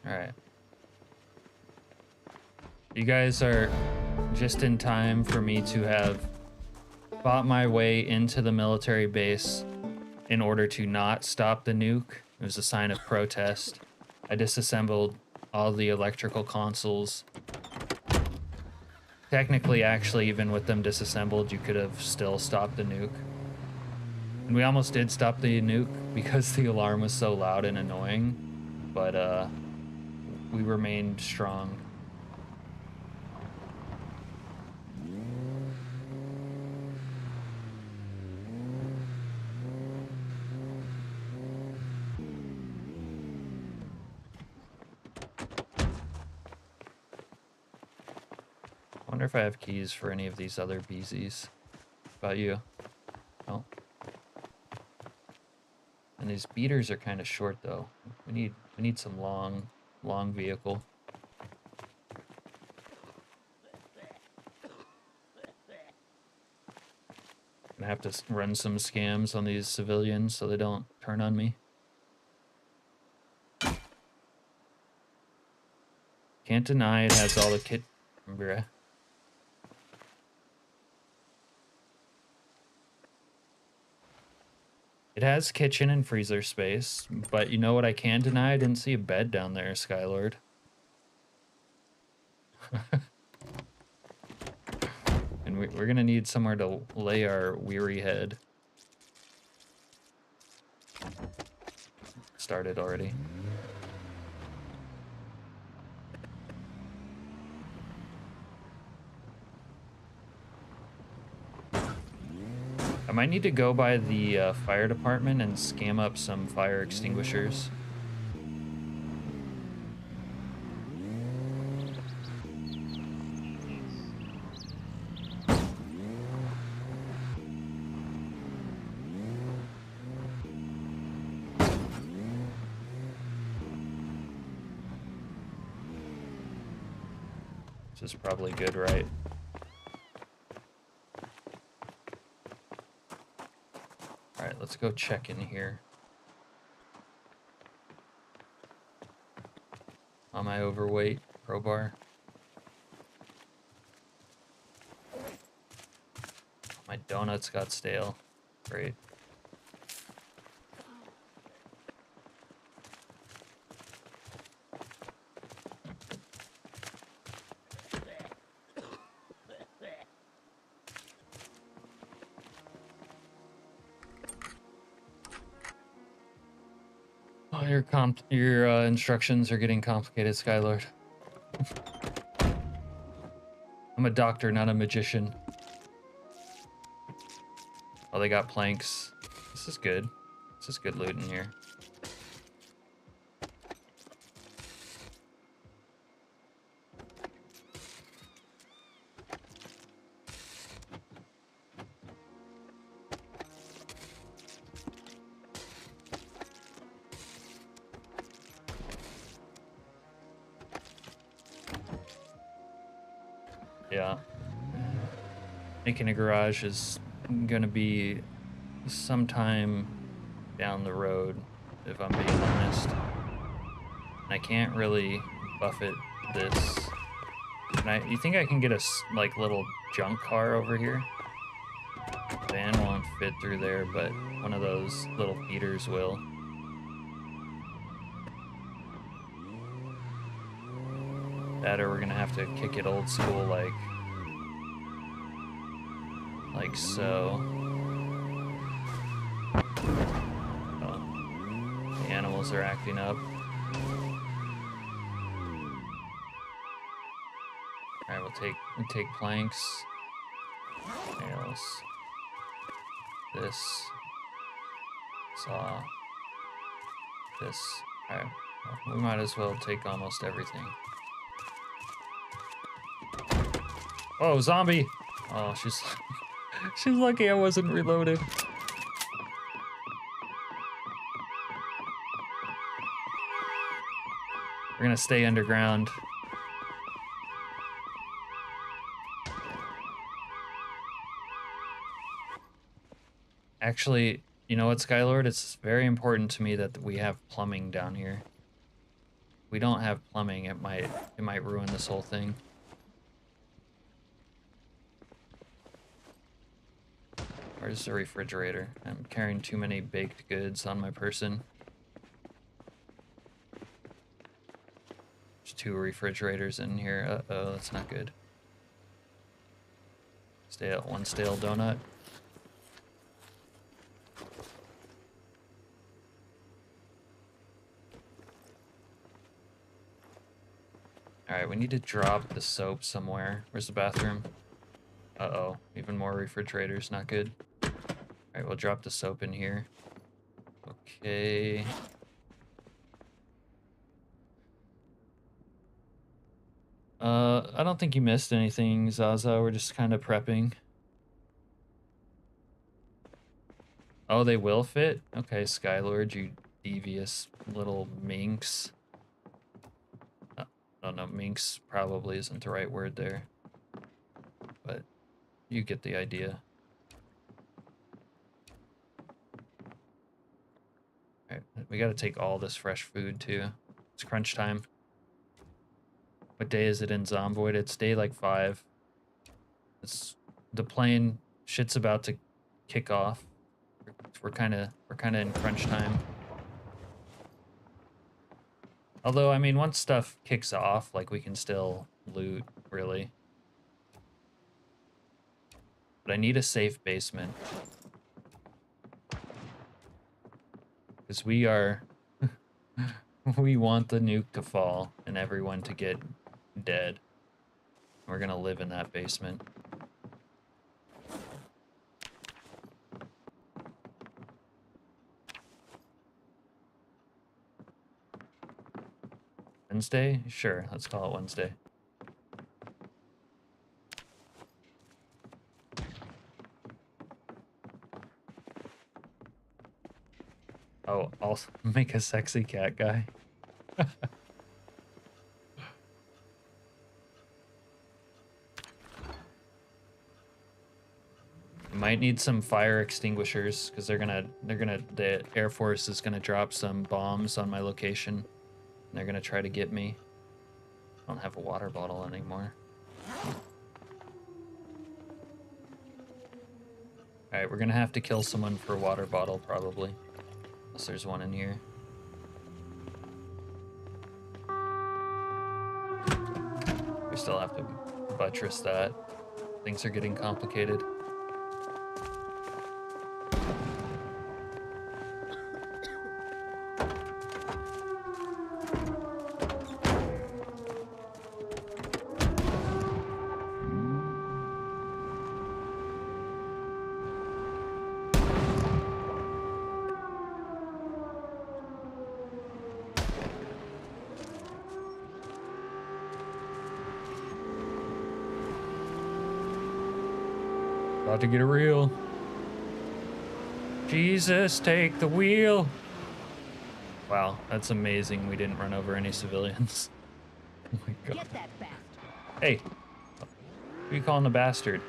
All right. You guys are just in time for me to have fought my way into the military base in order to not stop the nuke. It was a sign of protest. I disassembled all the electrical consoles. Technically, actually, even with them disassembled, you could have still stopped the nuke. And we almost did stop the nuke because the alarm was so loud and annoying, but we remained strong. I wonder if I have keys for any of these other BZs. About you? No. And these beaters are kind of short though. We need some long vehicle. Gonna have to run some scams on these civilians so they don't turn on me. Can't deny it has all the kit. Bruh. It has kitchen and freezer space, but you know what I can deny? I didn't see a bed down there, Skylord. And we're gonna need somewhere to lay our weary head. Started already. I might need to go by the fire department and scam up some fire extinguishers. This is probably good, right? Alright, let's go check in here. Am I overweight? Crowbar. My donuts got stale. Great. Your instructions are getting complicated, Skylord. I'm a doctor, not a magician. Oh, they got planks. This is good. This is good loot in here. Yeah. Making a garage is gonna be sometime down the road, if I'm being honest. And I can't really buffet this. You think I can get a like little junk car over here? Van won't fit through there, but one of those little feeders will. That, or we're gonna have to kick it old school, like so. Oh, the animals are acting up. All right, we'll take planks, nails, this, saw, this. All right, well, we might as well take almost everything. Oh, zombie! Oh, she's lucky I wasn't reloaded. We're gonna stay underground. Actually, you know what, Skylord? It's very important to me that we have plumbing down here. If we don't have plumbing, it might ruin this whole thing. Where's the refrigerator? I'm carrying too many baked goods on my person. There's 2 refrigerators in here. Uh-oh, that's not good. One stale donut. Alright, we need to drop the soap somewhere. Where's the bathroom? Uh-oh, even more refrigerators, not good. Alright, we'll drop the soap in here. Okay. I don't think you missed anything, Zaza. We're just kind of prepping. Oh, they will fit? Okay, Skylord, you devious little minx. No, minx probably isn't the right word there. But you get the idea. Alright, we gotta take all this fresh food too. It's crunch time. What day is it in Zomboid? It's day like 5. The plane shit's about to kick off. We're kinda in crunch time. Although, I mean, once stuff kicks off, like, we can still loot, really. But I need a safe basement. Because we are... we want the nuke to fall and everyone to get dead. We're gonna live in that basement. Wednesday? Sure, let's call it Wednesday. Oh, I'll make a sexy cat guy. Might need some fire extinguishers because the Air Force is gonna drop some bombs on my location. They're gonna try to get me. I don't have a water bottle anymore. Alright, we're gonna have to kill someone for a water bottle, probably. Unless there's one in here. We still have to buttress that. Things are getting complicated. About to get a reel. Jesus, take the wheel. Wow, that's amazing. We didn't run over any civilians. Oh my god. Get that bastard. Hey. Who are you calling a bastard?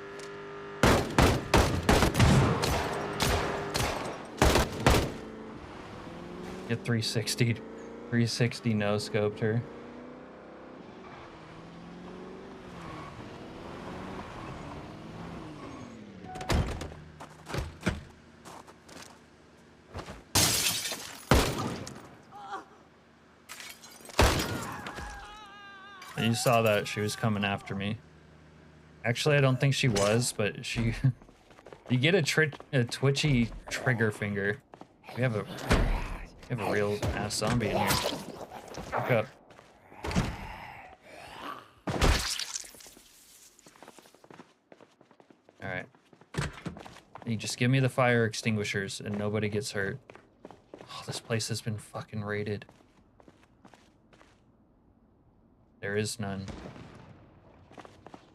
Get 360 no scoped her. You saw that she was coming after me. Actually, I don't think she was, but she... You get a twitchy trigger finger. We have a real ass zombie in here. Fuck up. Alright. You just give me the fire extinguishers and nobody gets hurt. Oh, this place has been fucking raided. There is none.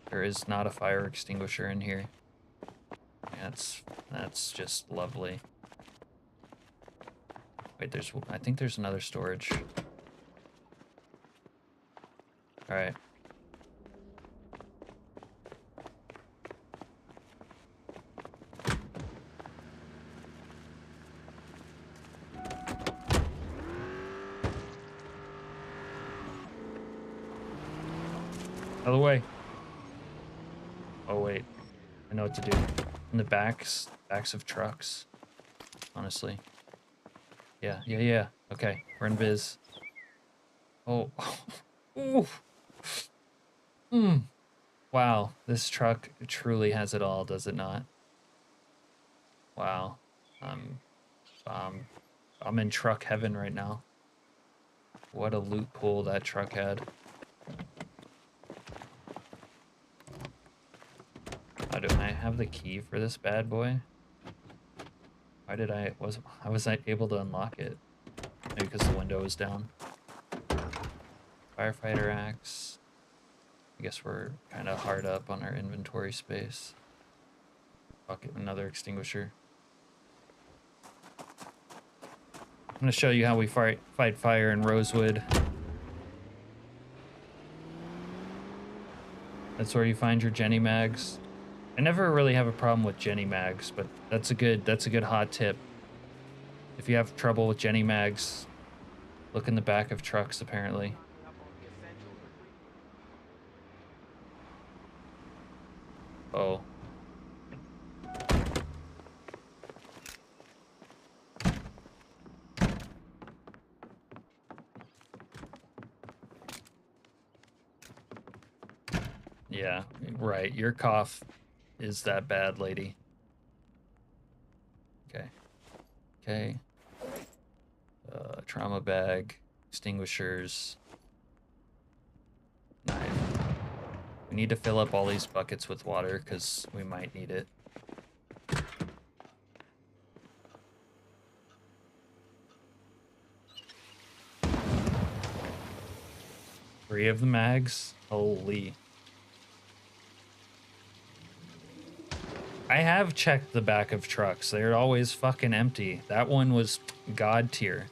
There is not a fire extinguisher in here. That's just lovely. Wait, I think there's another storage. All right. Out of the way. Oh wait, I know what to do. In the backs of trucks. Honestly. Yeah. Okay, we're in biz. Oh. Ooh. Wow, this truck truly has it all, does it not? Wow. I'm in truck heaven right now. What a loot pool that truck had. Oh, do I have the key for this bad boy? Why was I able to unlock it? Maybe because the window was down. Firefighter axe. I guess we're kind of hard up on our inventory space. Fuck it, another extinguisher. I'm gonna show you how we fight fire in Rosewood. That's where you find your Jenny mags. I never really have a problem with Jenny mags, but that's a good hot tip. If you have trouble with Jenny mags, look in the back of trucks apparently. Oh. Yeah, right. Your cough is that bad, lady. Okay. Trauma bag, extinguishers, knife. We need to fill up all these buckets with water because we might need it. Three of the mags? Holy. I have checked the back of trucks. They're always fucking empty. That one was god tier.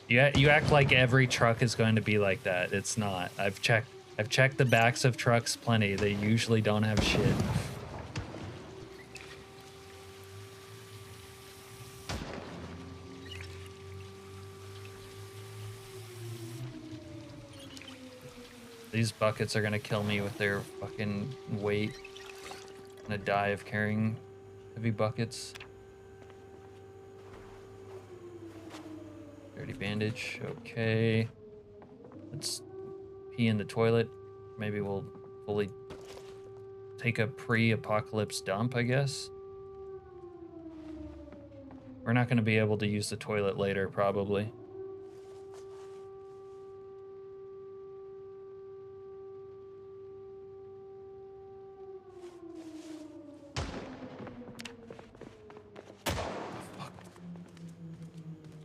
You act like every truck is going to be like that. It's not. I've checked the backs of trucks plenty. They usually don't have shit. These buckets are gonna kill me with their fucking weight. I'm gonna die of carrying heavy buckets. Dirty bandage, okay. Let's pee in the toilet. Maybe we'll fully take a pre-apocalypse dump, I guess. We're not gonna be able to use the toilet later, probably.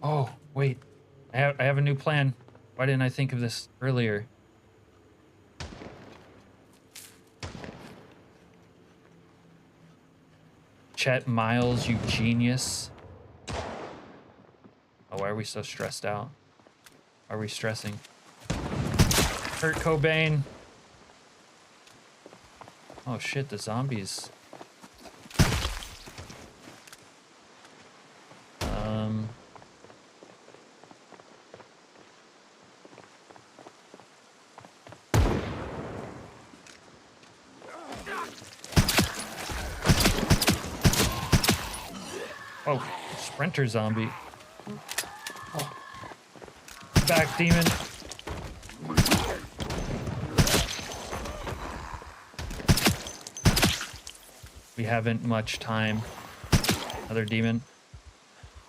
Oh, wait. I have a new plan. Why didn't I think of this earlier? Chet Miles, you genius. Oh, why are we so stressed out? Why are we stressing? Kurt Cobain. Oh shit, the zombies. Oh, sprinter zombie. Oh. Back, demon. We haven't much time. Another demon.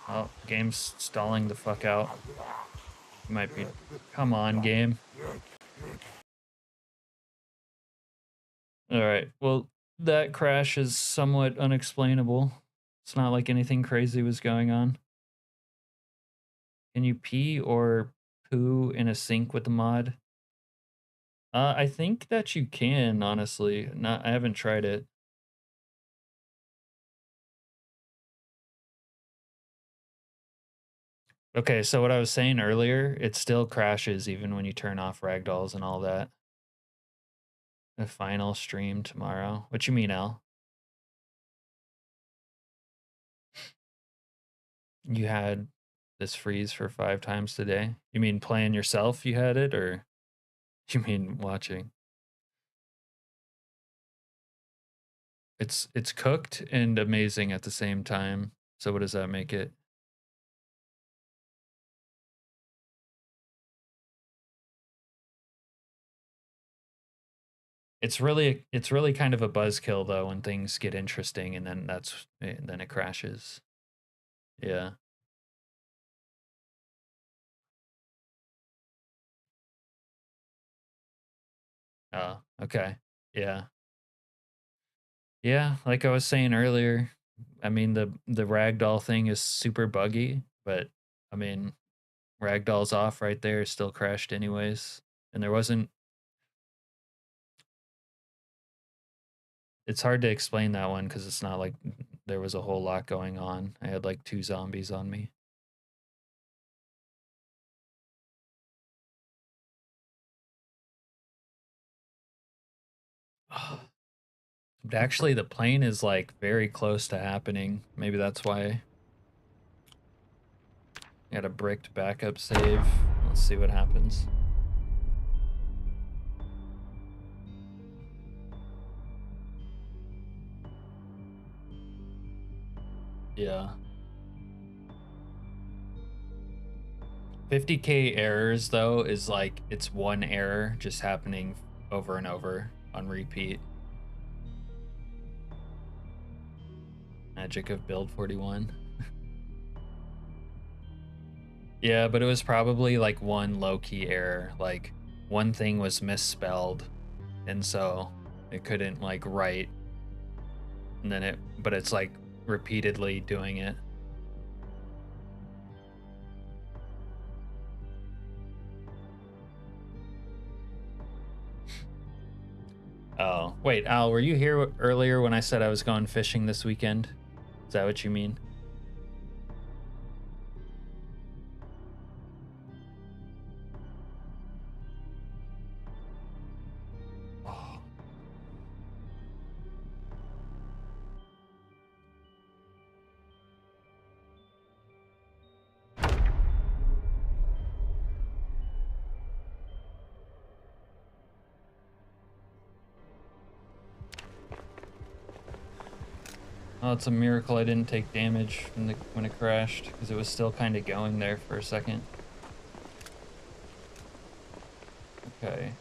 Oh, game's stalling the fuck out. Might be. Come on, game. Alright, well, that crash is somewhat unexplainable. It's not like anything crazy was going on. Can you pee or poo in a sink with the mod? I think that you can, honestly. I haven't tried it. Okay, so what I was saying earlier, it still crashes even when you turn off ragdolls and all that. The final stream tomorrow. What you mean, Al? You had this freeze for 5 times today? You mean playing yourself you had it, or you mean watching? It's cooked and amazing at the same time. So what does that make it? It's really kind of a buzzkill though when things get interesting and then it crashes. Yeah. Oh, okay. Yeah. Yeah, like I was saying earlier, I mean the ragdoll thing is super buggy, but I mean ragdoll's off right there, still crashed anyways. And there wasn't. It's hard to explain that one because it's not like there was a whole lot going on. I had like 2 zombies on me. But actually, the plane is like very close to happening. Maybe that's why. Got a bricked backup save. Let's see what happens. Yeah. 50K errors though is like it's one error just happening over and over on repeat. Magic of build 41. Yeah, but it was probably like one low-key error. Like one thing was misspelled and so it couldn't like write. And then but it's like repeatedly doing it. Oh, wait, Al, were you here earlier when I said I was going fishing this weekend? Is that what you mean? Oh, it's a miracle I didn't take damage when it crashed, because it was still kind of going there for a second. Okay.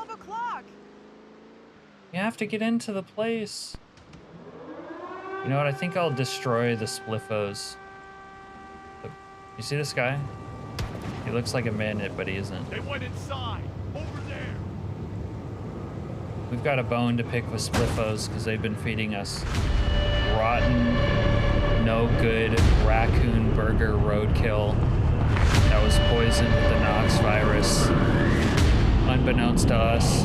12 o'clock. You have to get into the place. You know what? I think I'll destroy the spliffos. Look, you see this guy? He looks like a bandit, but he isn't. They went inside. Over there. We've got a bone to pick with spliffos because they've been feeding us rotten, no good raccoon burger roadkill that was poisoned with the Nox virus, unbeknownst to us.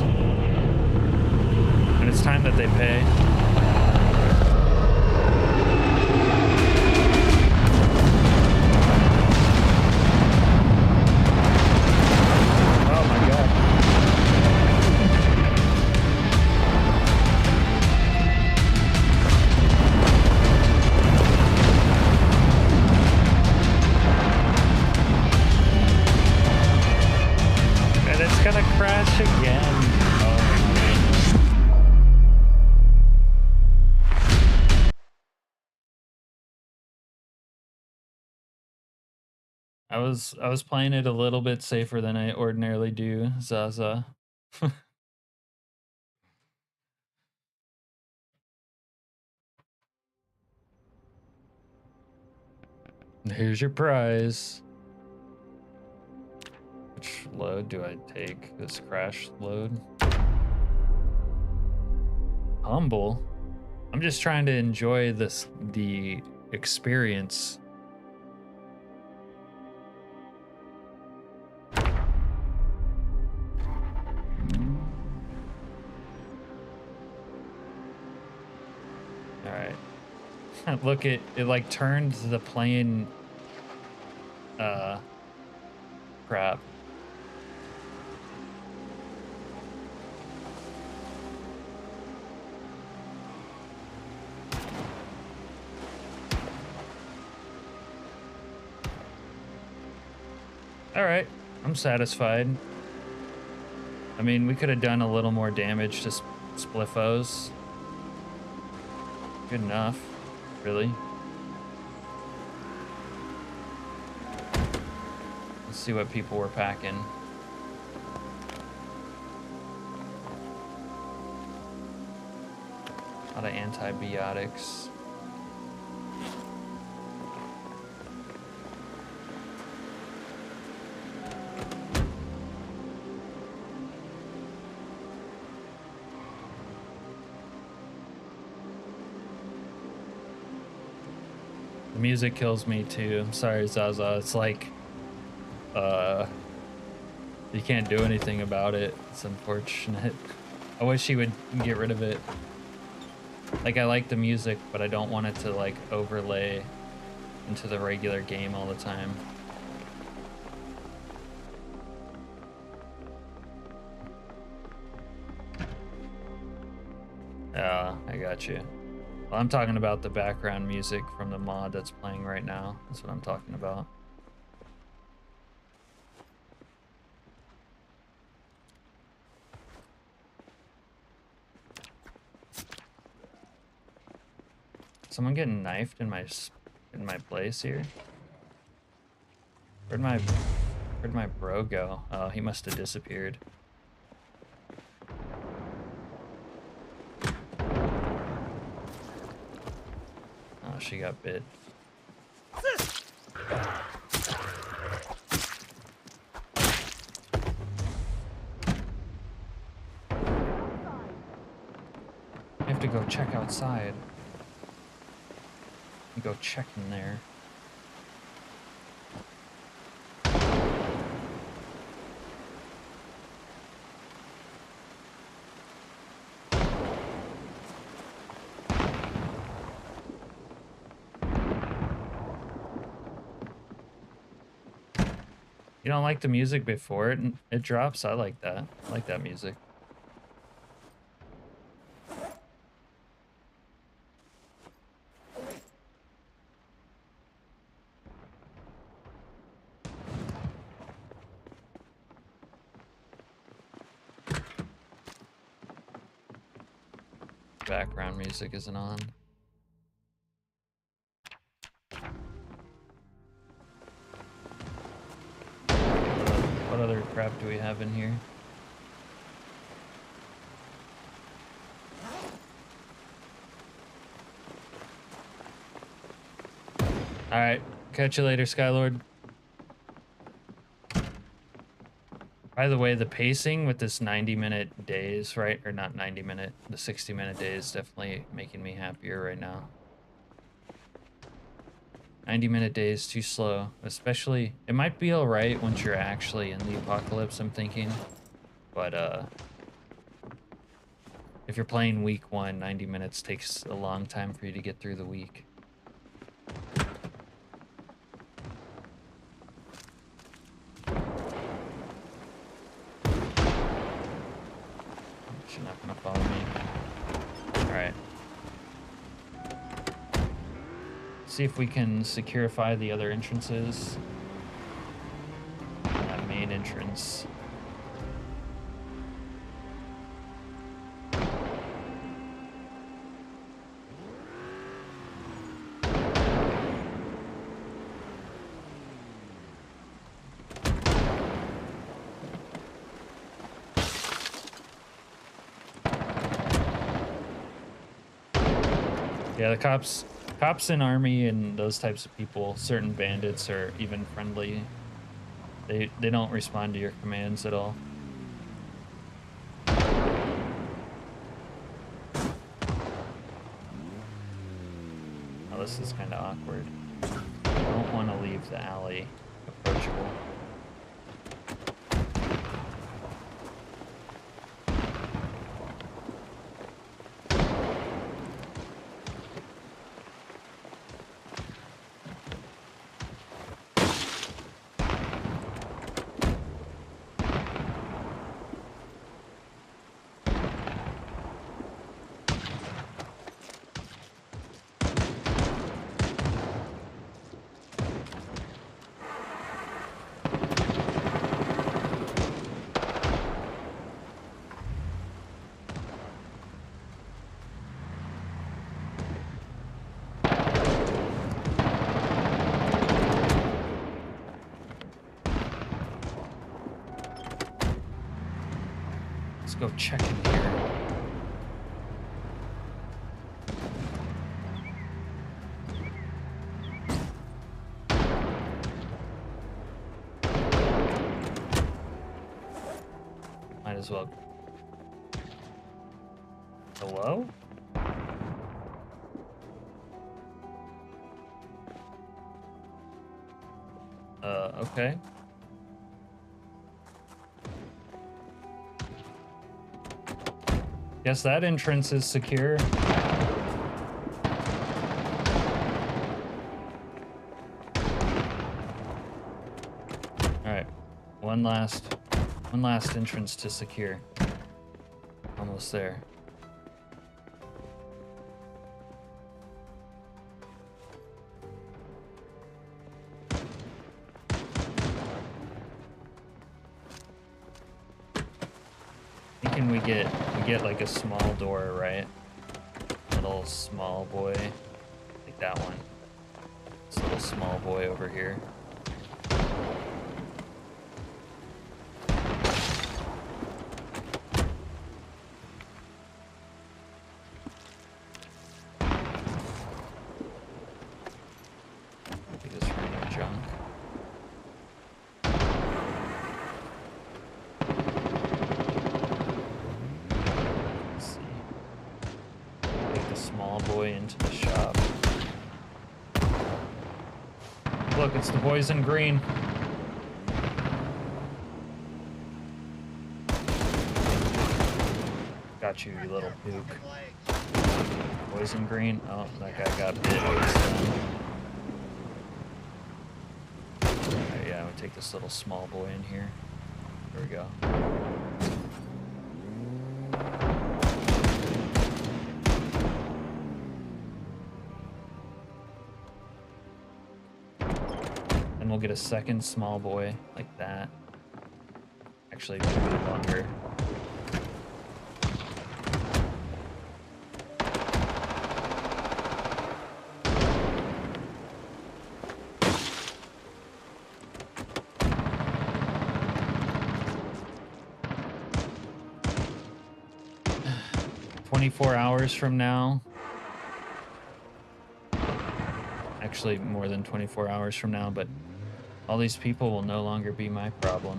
And it's time that they pay. Oh my God. And it's gonna crash again. Oh my goodness. I was playing it a little bit safer than I ordinarily do, Zaza. Here's your prize. Which load do I take? This crash load? Humble? I'm just trying to enjoy the experience. Alright. Look, it like turned the plane crap. Alright, I'm satisfied. I mean, we could have done a little more damage to spliffos. Good enough, really. Let's see what people were packing. A lot of antibiotics. The music kills me too. I'm sorry, Zaza. It's like, you can't do anything about it. It's unfortunate. I wish he would get rid of it. Like, I like the music, but I don't want it to like overlay into the regular game all the time. Yeah, I got you. Well, I'm talking about the background music from the mod that's playing right now. That's what I'm talking about. Someone getting knifed in my place here? Where'd my bro go? Oh, he must have disappeared. Oh, she got bit. I have to go check outside. Go check in there. You don't like the music before it drops? I like that. I like that music. Background music isn't on. What other crap do we have in here? All right, catch you later, Skylord. By the way, the pacing with this 90-minute days, right? Or not 90-minute, the 60-minute days definitely making me happier right now. 90-minute days too slow, especially. It might be all right once you're actually in the apocalypse, I'm thinking. But if you're playing week 1, 90 minutes takes a long time for you to get through the week. You're not gonna follow me. Alright. See if we can securify the other entrances. That main entrance. Yeah, the cops and army and those types of people, certain bandits are even friendly. They don't respond to your commands at all. Oh, this is kind of awkward. I don't want to leave the alley approachable. Let's go check in here. Might as well. Hello? Okay. Guess that entrance is secure. Alright. One last entrance to secure. Almost there. Thinking we get like a small door, right? Little small boy. Like that one. This little small boy over here. Maybe just random junk. Small boy into the shop. Look, it's the boys in green. Got you, you little pook. Boys in green. Oh, that guy got bit. Alright, yeah, I'm gonna take this little small boy in here. There we go. And we'll get a second small boy like that. Actually, maybe longer. 24 hours from now. actually more than 24 hours from now, but all these people will no longer be my problem.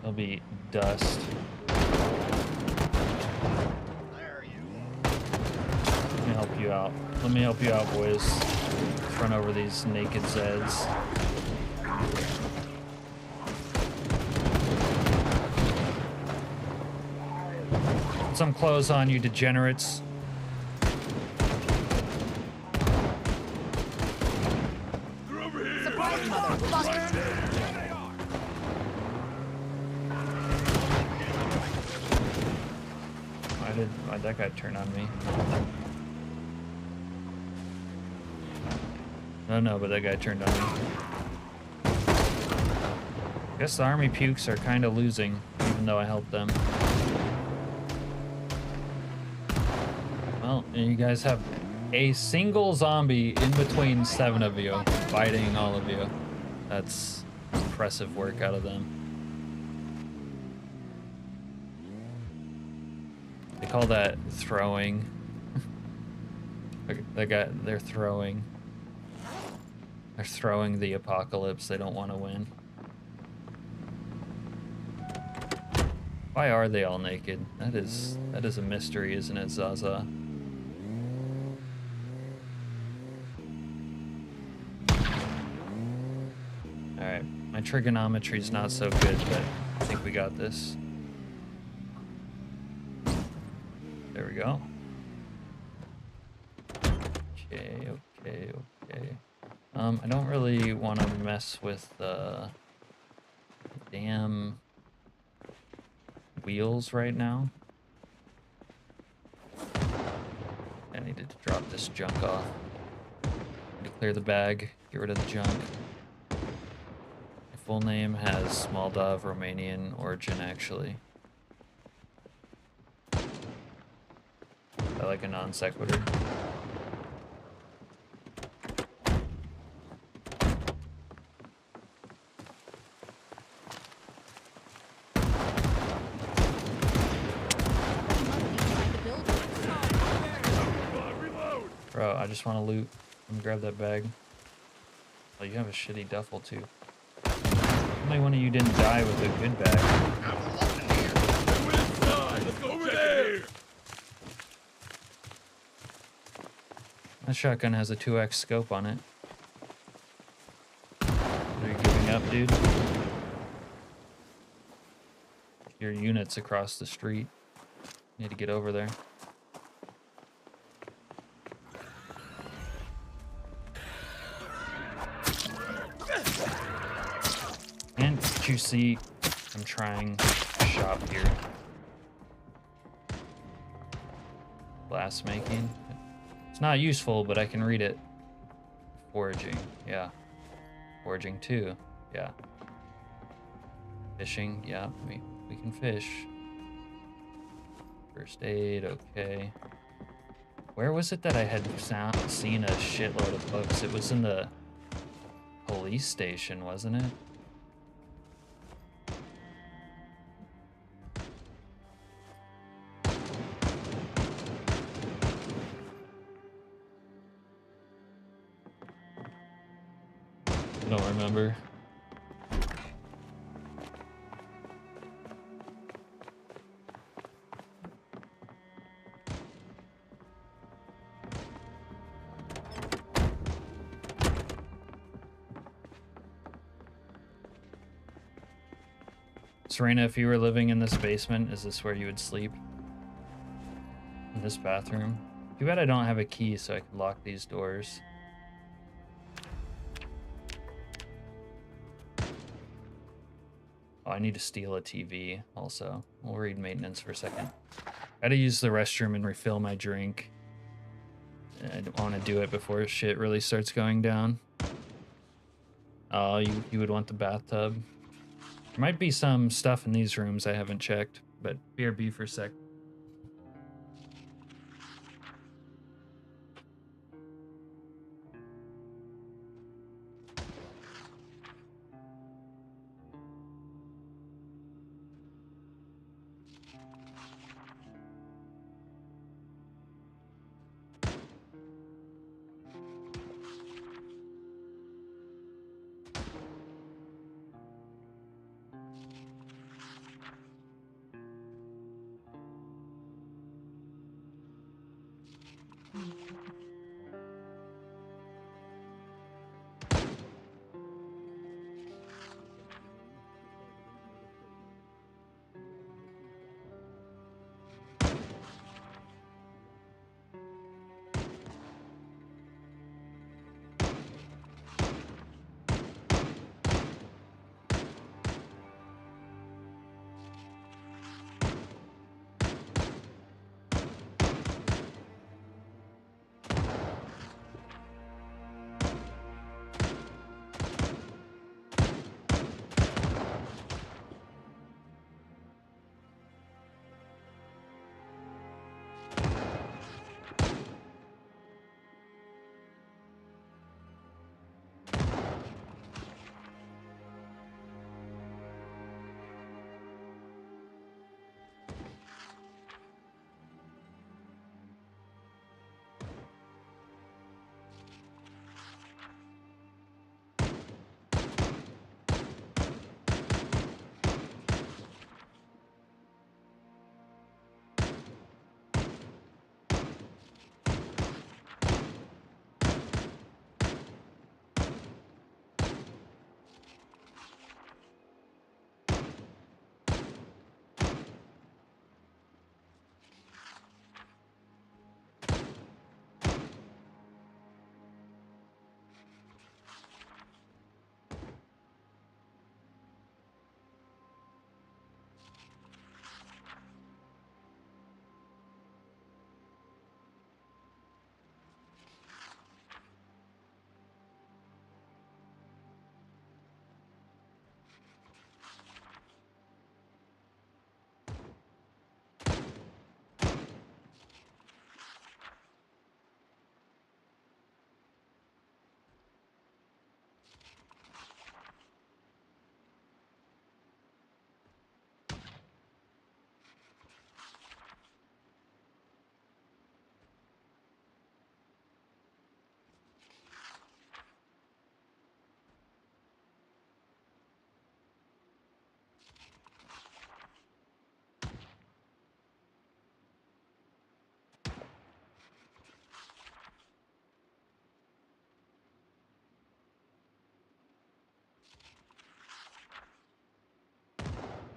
They'll be dust. Let me help you out. Let me help you out, boys. Let's run over these naked Zeds. Put some clothes on, you degenerates. Surprise, motherfucker! Why'd that guy turn on me? No, but that guy turned on me. Guess the army pukes are kind of losing, even though I helped them. Well, and you guys have a single zombie in between 7 of you, fighting all of you. That's impressive work out of them. They call that throwing. They're throwing. They're throwing the apocalypse. They don't want to win. Why are they all naked? That is a mystery, isn't it, Zaza? Alright, my trigonometry's not so good, but I think we got this. There we go. Okay. I don't really want to mess with the damn wheels right now. I needed to drop this junk off. Need to clear the bag, get rid of the junk. My full name has Moldov, Romanian origin, actually. I like a non sequitur. Bro, I just want to loot. Let me grab that bag. Oh, you have a shitty duffel too. Only one of you didn't die with a good bag. Let's go over there! My shotgun has a 2x scope on it. Are you giving up, dude? Your unit's across the street. Need to get over there. Can't you see I'm trying to shop here? Glass making. It's not useful, but I can read it. Foraging, yeah. Foraging 2, yeah. Fishing, yeah, we can fish. First aid, okay. Where was it that I had seen a shitload of books? It was in the police station, wasn't it? I don't remember. Serena, if you were living in this basement, is this where you would sleep? In this bathroom? Too bad I don't have a key so I can lock these doors. Oh, I need to steal a TV also. We'll read maintenance for a second. Gotta use the restroom and refill my drink. I don't want to do it before shit really starts going down. Oh, you would want the bathtub. There might be some stuff in these rooms I haven't checked, but BRB for a sec.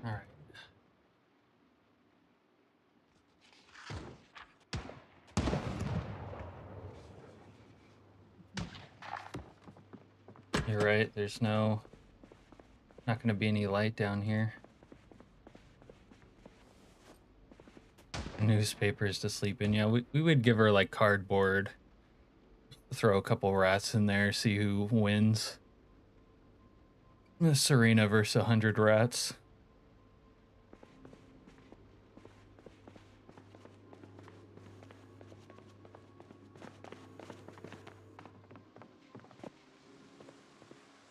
All right. You're right, there's not gonna be any light down here. Newspapers to sleep in. Yeah, we would give her like cardboard, throw a couple rats in there, see who wins. Serena versus 100 rats.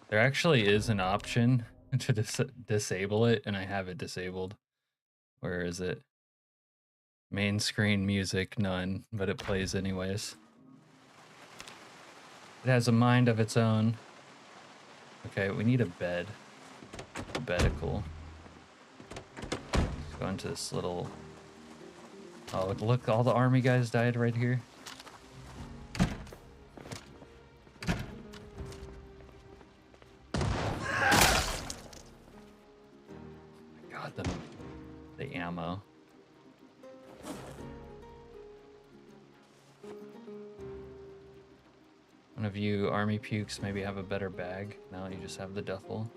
There actually is an option to disable it, and I have it disabled. Where is it? Main screen music, none, but it plays anyways. It has a mind of its own. Okay, we need a bed. A bedicle. Let's go into this little... Oh, look, all the army guys died right here. God, the ammo. One of you army pukes maybe have a better bag. No, you just have the duffel.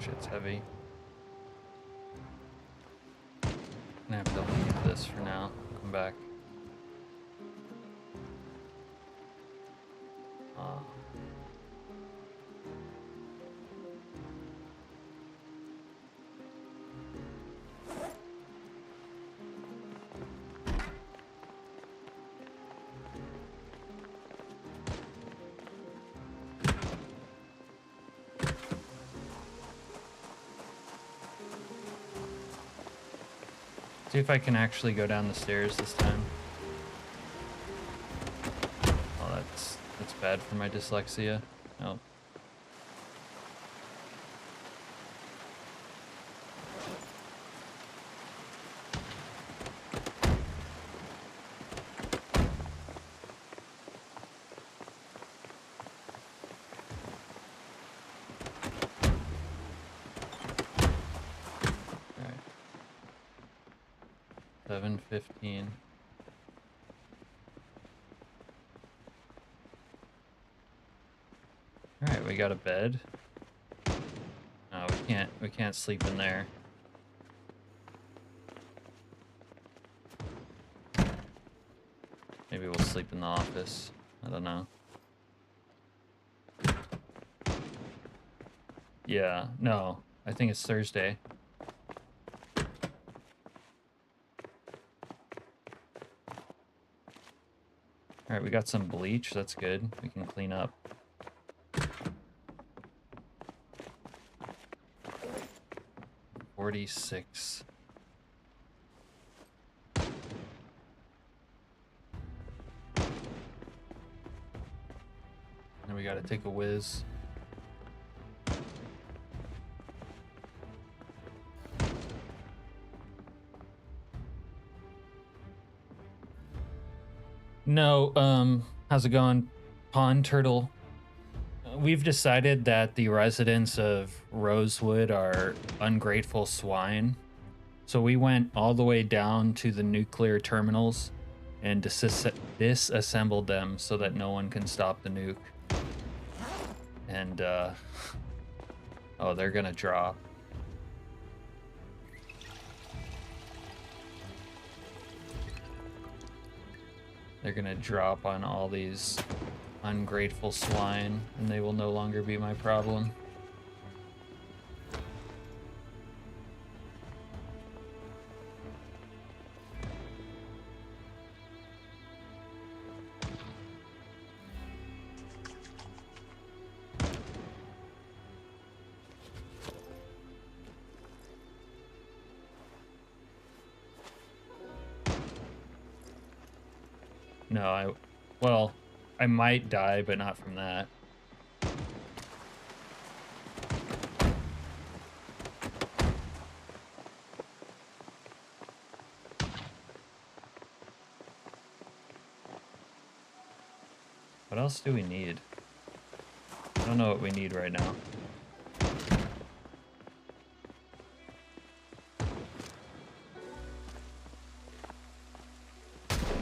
Shit's heavy. I'm gonna have to leave this for now. Come back. See if I can actually go down the stairs this time. Oh, that's bad for my dyslexia. Oh. Alright. 7:15. Alright, we got a bed. No, we can't sleep in there. Maybe we'll sleep in the office. I don't know. Yeah, no. I think it's Thursday. Alright, we got some bleach. That's good. We can clean up. $46. Now we gotta take a whiz. No, how's it going, Pond Turtle? We've decided that the residents of Rosewood are ungrateful swine. So we went all the way down to the nuclear terminals and disassembled them so that no one can stop the nuke. And, oh, they're gonna drop. They're gonna drop on all these ungrateful swine, and they will no longer be my problem. No, well, I might die, but not from that. What else do we need? I don't know what we need right now.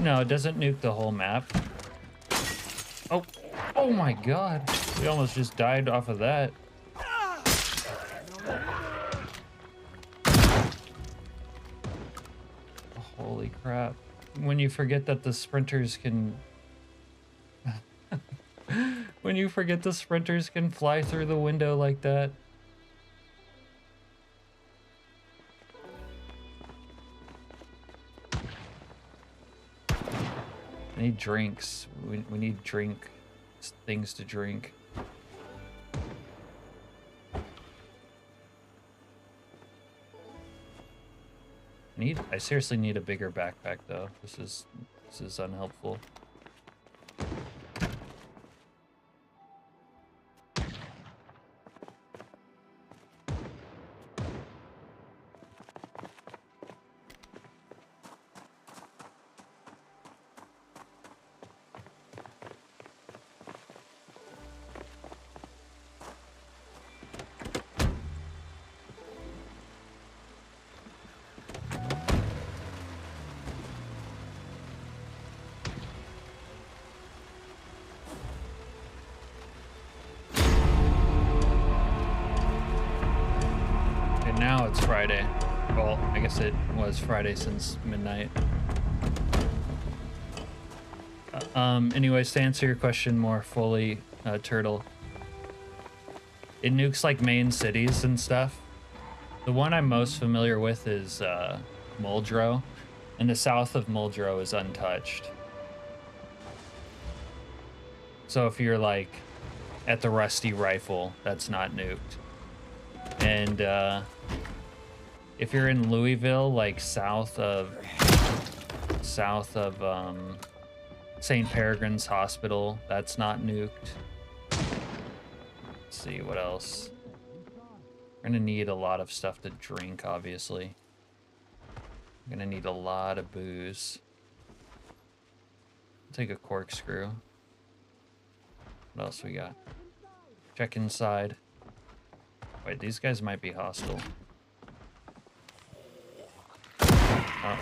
No, it doesn't nuke the whole map. Oh, oh my god. We almost just died off of that. Oh, holy crap. When you forget that the sprinters can... when you forget the sprinters can fly through the window like that. I need drinks. We need things to drink. I seriously need a bigger backpack though. This is unhelpful. Now it's Friday. Well, I guess it was Friday since midnight. Anyways, to answer your question more fully, Turtle, it nukes like main cities and stuff. The one I'm most familiar with is Muldrow, and the south of Muldrow is untouched. So if you're like at the Rusty Rifle, that's not nuked. And if you're in Louisville, like south of St. Peregrine's Hospital, that's not nuked. Let's see what else. We're gonna need a lot of stuff to drink, obviously. I'm gonna need a lot of booze. Take a corkscrew. What else we got? Check inside. Wait, these guys might be hostile. Oh.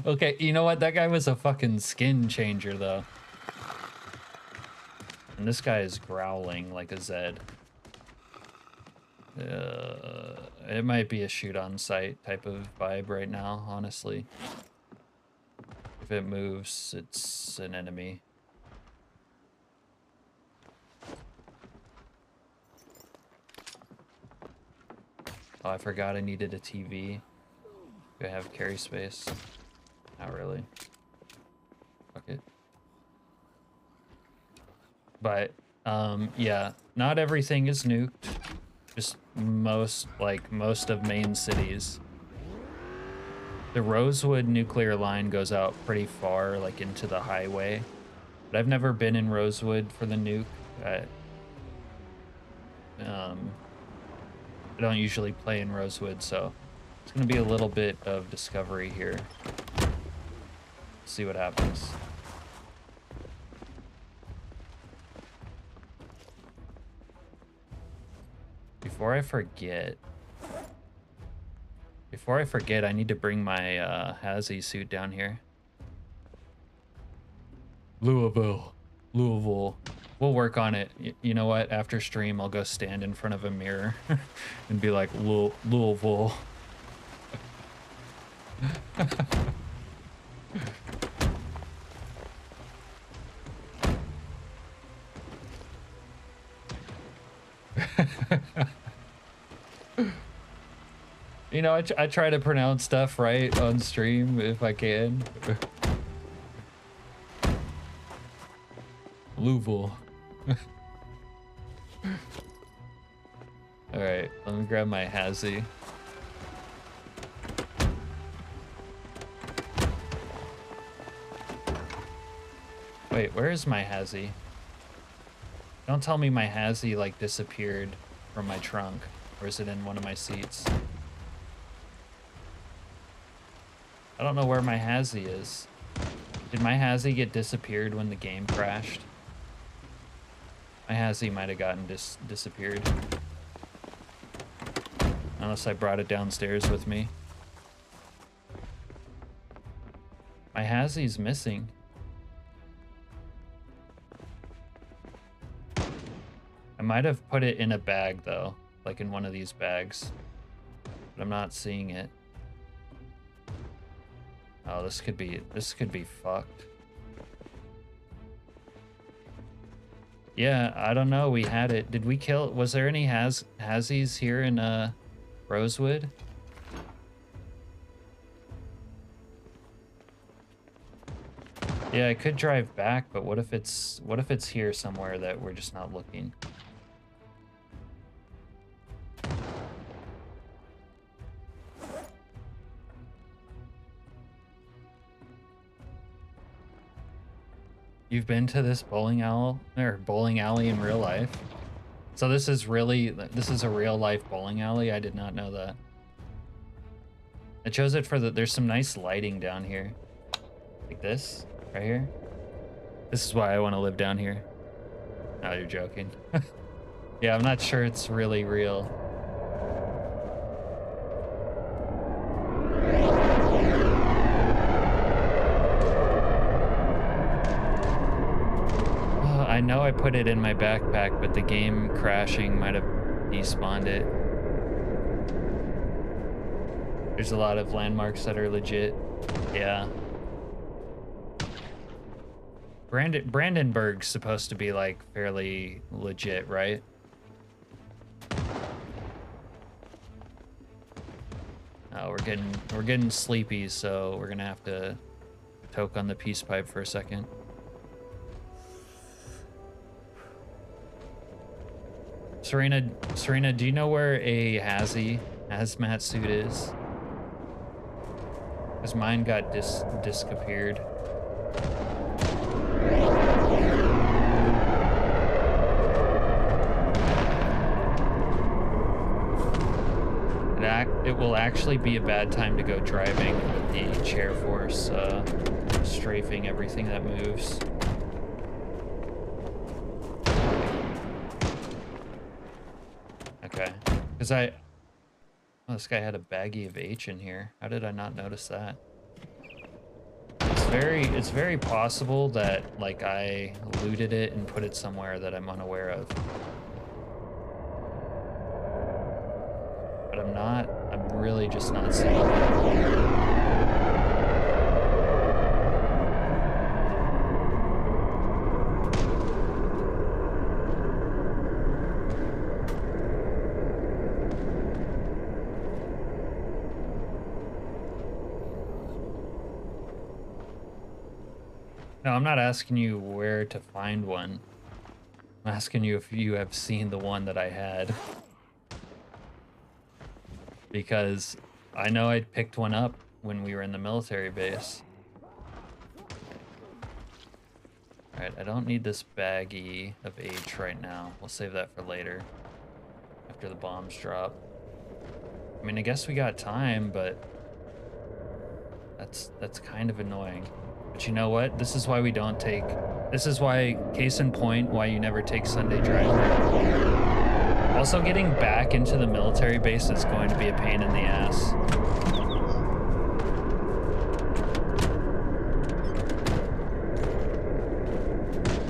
Okay, you know what? That guy was a fucking skin changer, though. And this guy is growling like a Zed. It might be a shoot on sight type of vibe right now, honestly. If it moves, it's an enemy. Oh, I forgot I needed a TV. Do I have carry space? Not really. Fuck it. But, yeah, not everything is nuked. Just most of main cities. The Rosewood nuclear line goes out pretty far, like into the highway. But I've never been in Rosewood for the nuke. I don't usually play in Rosewood, so it's gonna be a little bit of discovery here. See what happens. Before I forget, I need to bring my Hazy suit down here. Louisville. We'll work on it. You know what? After stream, I'll go stand in front of a mirror and be like, Louisville. You know, I try to pronounce stuff right on stream if I can. Louisville. Alright, let me grab my Hazy. Wait, where is my Hazy? Don't tell me my Hazy like disappeared from my trunk, or is it in one of my seats? I don't know where my Hazy is. Did my Hazy get disappeared when the game crashed? My Hazy might have gotten disappeared. Unless I brought it downstairs with me. My Hazy's missing. I might have put it in a bag though, like in one of these bags. But I'm not seeing it. Oh, this could be fucked. Yeah, I don't know. We had it. Did we kill? Was there any Hazzies here in Rosewood? Yeah, I could drive back, but what if it's here somewhere that we're just not looking? You've been to this bowling alley in real life? So this is a real life bowling alley? I did not know that. It shows it for there's some nice lighting down here. Like this, right here. This is why I want to live down here. Oh, you're joking. Yeah, I'm not sure it's really real. I know I put it in my backpack, but the game crashing might have despawned it. There's a lot of landmarks that are legit. Yeah. Brandenburg's supposed to be like fairly legit, right? Oh, we're getting sleepy, so we're gonna have to toke on the peace pipe for a second. Serena, do you know where a hazmat suit is? Because mine got disappeared. It will actually be a bad time to go driving with the chair force strafing everything that moves. Okay, because oh, this guy had a baggie of H in here. How did I not notice that? It's very possible that like I looted it and put it somewhere that I'm unaware of. But I'm really just not seeing it. No, I'm not asking you where to find one. I'm asking you if you have seen the one that I had. Because I know I picked one up when we were in the military base. Alright, I don't need this baggie of H right now. We'll save that for later. After the bombs drop. I mean, I guess we got time, but that's kind of annoying. But you know what? This is why we don't take... This is why, case in point, why you never take Sunday driver. Also, getting back into the military base is going to be a pain in the ass.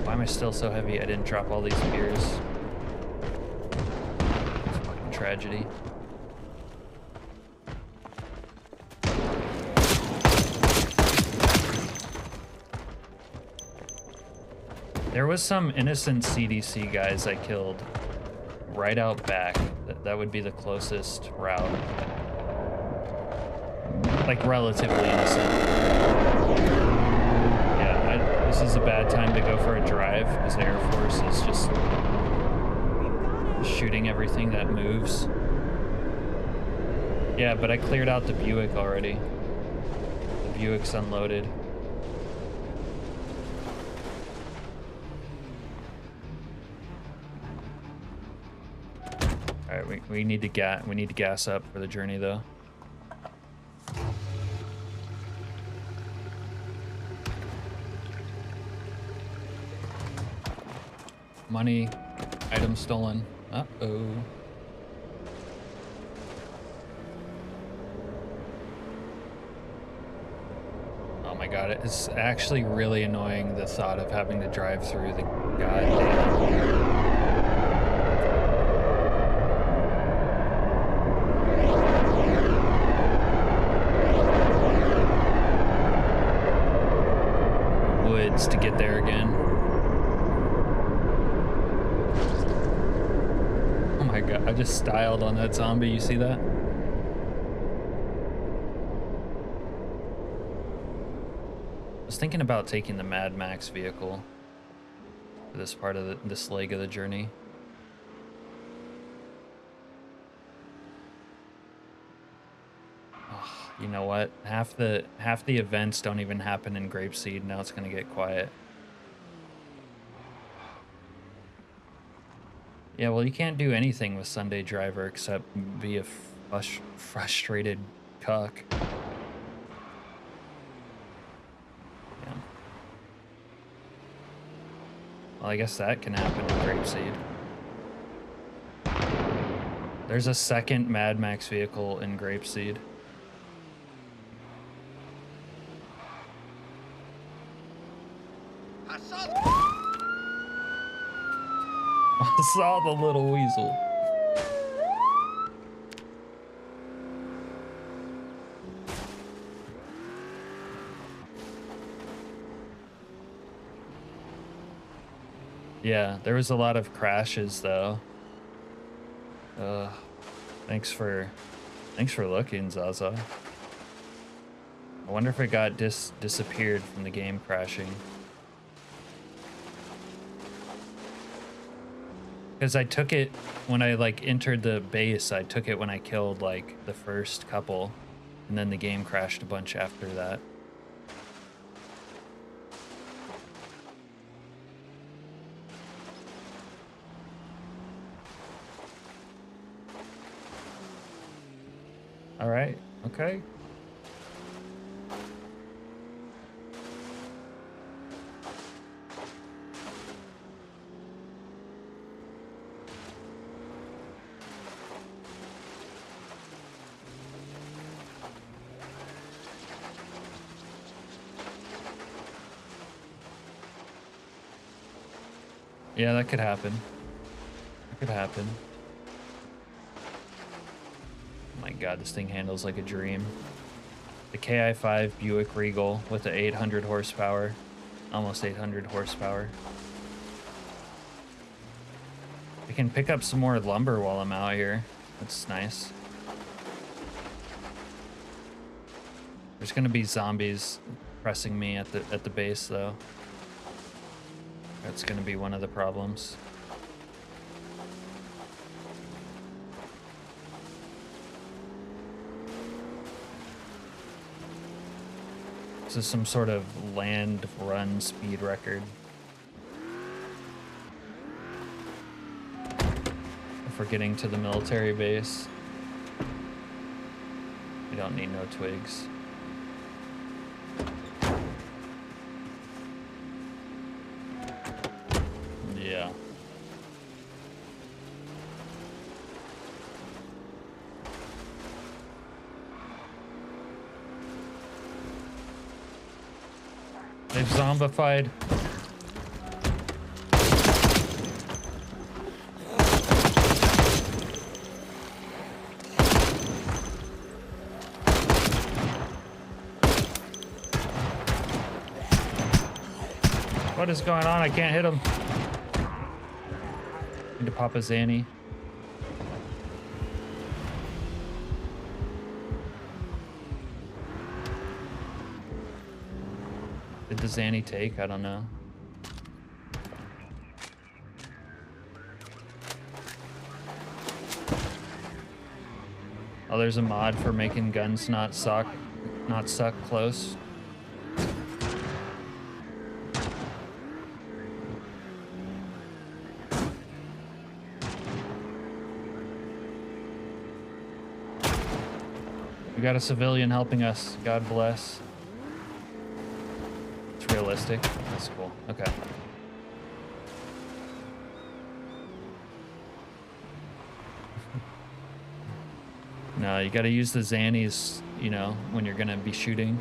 Why am I still so heavy? I didn't drop all these beers. It's fucking tragedy. There was some innocent CDC guys I killed right out back. That would be the closest route. Like, relatively innocent. Yeah, this is a bad time to go for a drive, because the Air Force is just shooting everything that moves. Yeah, but I cleared out the Buick already. The Buick's unloaded. Alright, we need to gas up for the journey though. Money, items stolen. Uh-oh. Oh my god, it's actually really annoying, the thought of having to drive through the goddamn... woods to get there again. Oh my god, I just styled on that zombie, you see that? I was thinking about taking the Mad Max vehicle for this part of this leg of the journey. Oh, you know what? Half the events don't even happen in Grapeseed. Now it's gonna get quiet. Yeah, well, you can't do anything with Sunday Driver except be a frustrated cuck. Yeah. Well, I guess that can happen in Grapeseed. There's a second Mad Max vehicle in Grapeseed. I saw the little weasel. Yeah, there was a lot of crashes though. Thanks for looking, Zaza. I wonder if it got disappeared from the game crashing. Because I took it when I like entered the base, I took it when I killed like the first couple, and then the game crashed a bunch after that. All right, okay. Yeah, that could happen. That could happen. Oh my god, this thing handles like a dream. The KI5 Buick Regal with the 800 horsepower. Almost 800 horsepower. I can pick up some more lumber while I'm out here. That's nice. There's gonna be zombies pressing me at the base though. That's gonna be one of the problems. This is some sort of land run speed record. If we're getting to the military base, we don't need no twigs. Yeah. They've zombified. What is going on? I can't hit him. Need to pop a Zanny. Did the Zanny take? I don't know. Oh, there's a mod for making guns not suck close. We got a civilian helping us. God bless. It's realistic. That's cool. Okay. No, you gotta use the Zannies, you know, when you're gonna be shooting.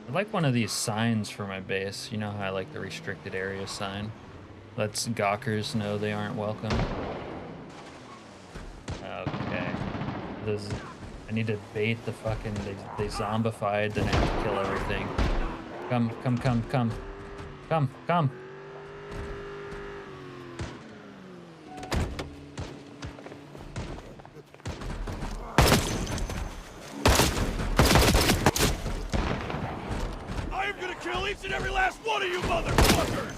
I'd like one of these signs for my base. You know how I like the restricted area sign? Lets gawkers know they aren't welcome. Okay. I need to bait the fucking... They zombified, then I have to kill everything. Come. I am gonna kill each and every last one of you motherfuckers!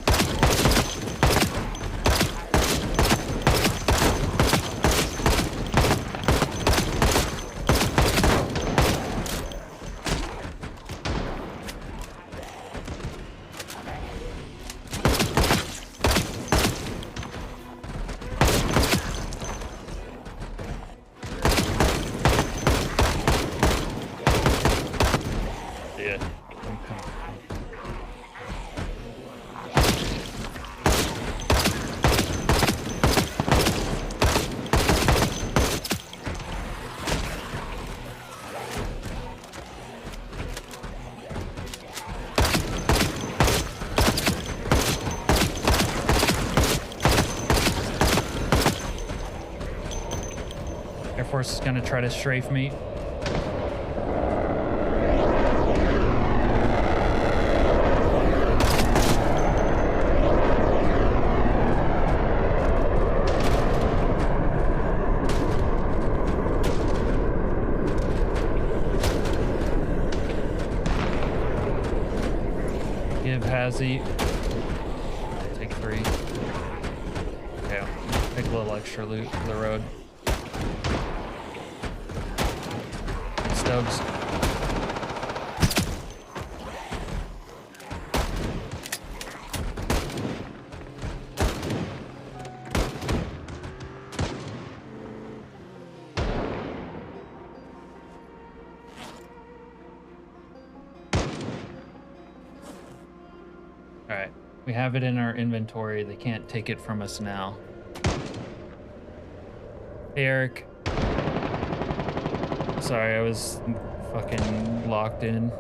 Air Force is gonna try to strafe me. Give Hazzy. Take 3. Okay, take a little extra loot for the road. Stubbs. Alright, we have it in our inventory. They can't take it from us now. Hey, Eric. Sorry, I was fucking locked in.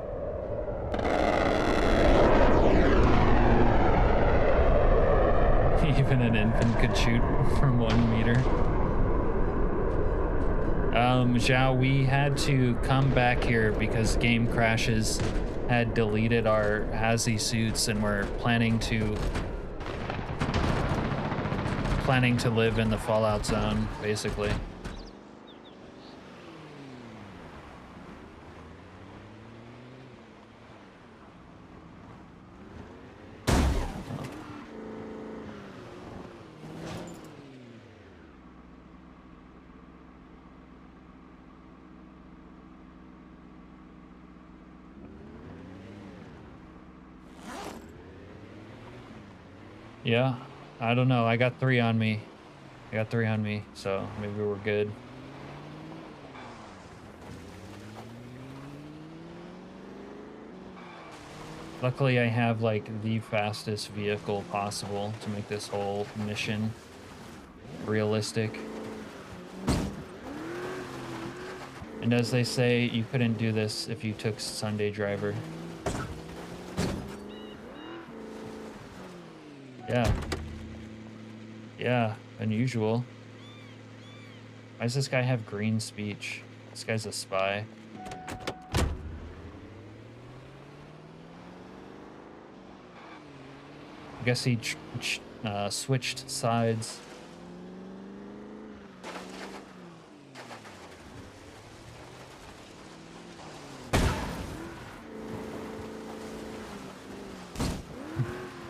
Even an infant could shoot from 1 meter. Zhao, we had to come back here because game crashes had deleted our Hazzy suits, and we're planning to live in the Fallout zone, basically. Yeah, I don't know. I got 3 on me. So maybe we're good. Luckily, I have like the fastest vehicle possible to make this whole mission realistic. And as they say, you couldn't do this if you took Sunday Driver. Yeah. Yeah, unusual. Why does this guy have green speech? This guy's a spy. I guess he switched sides.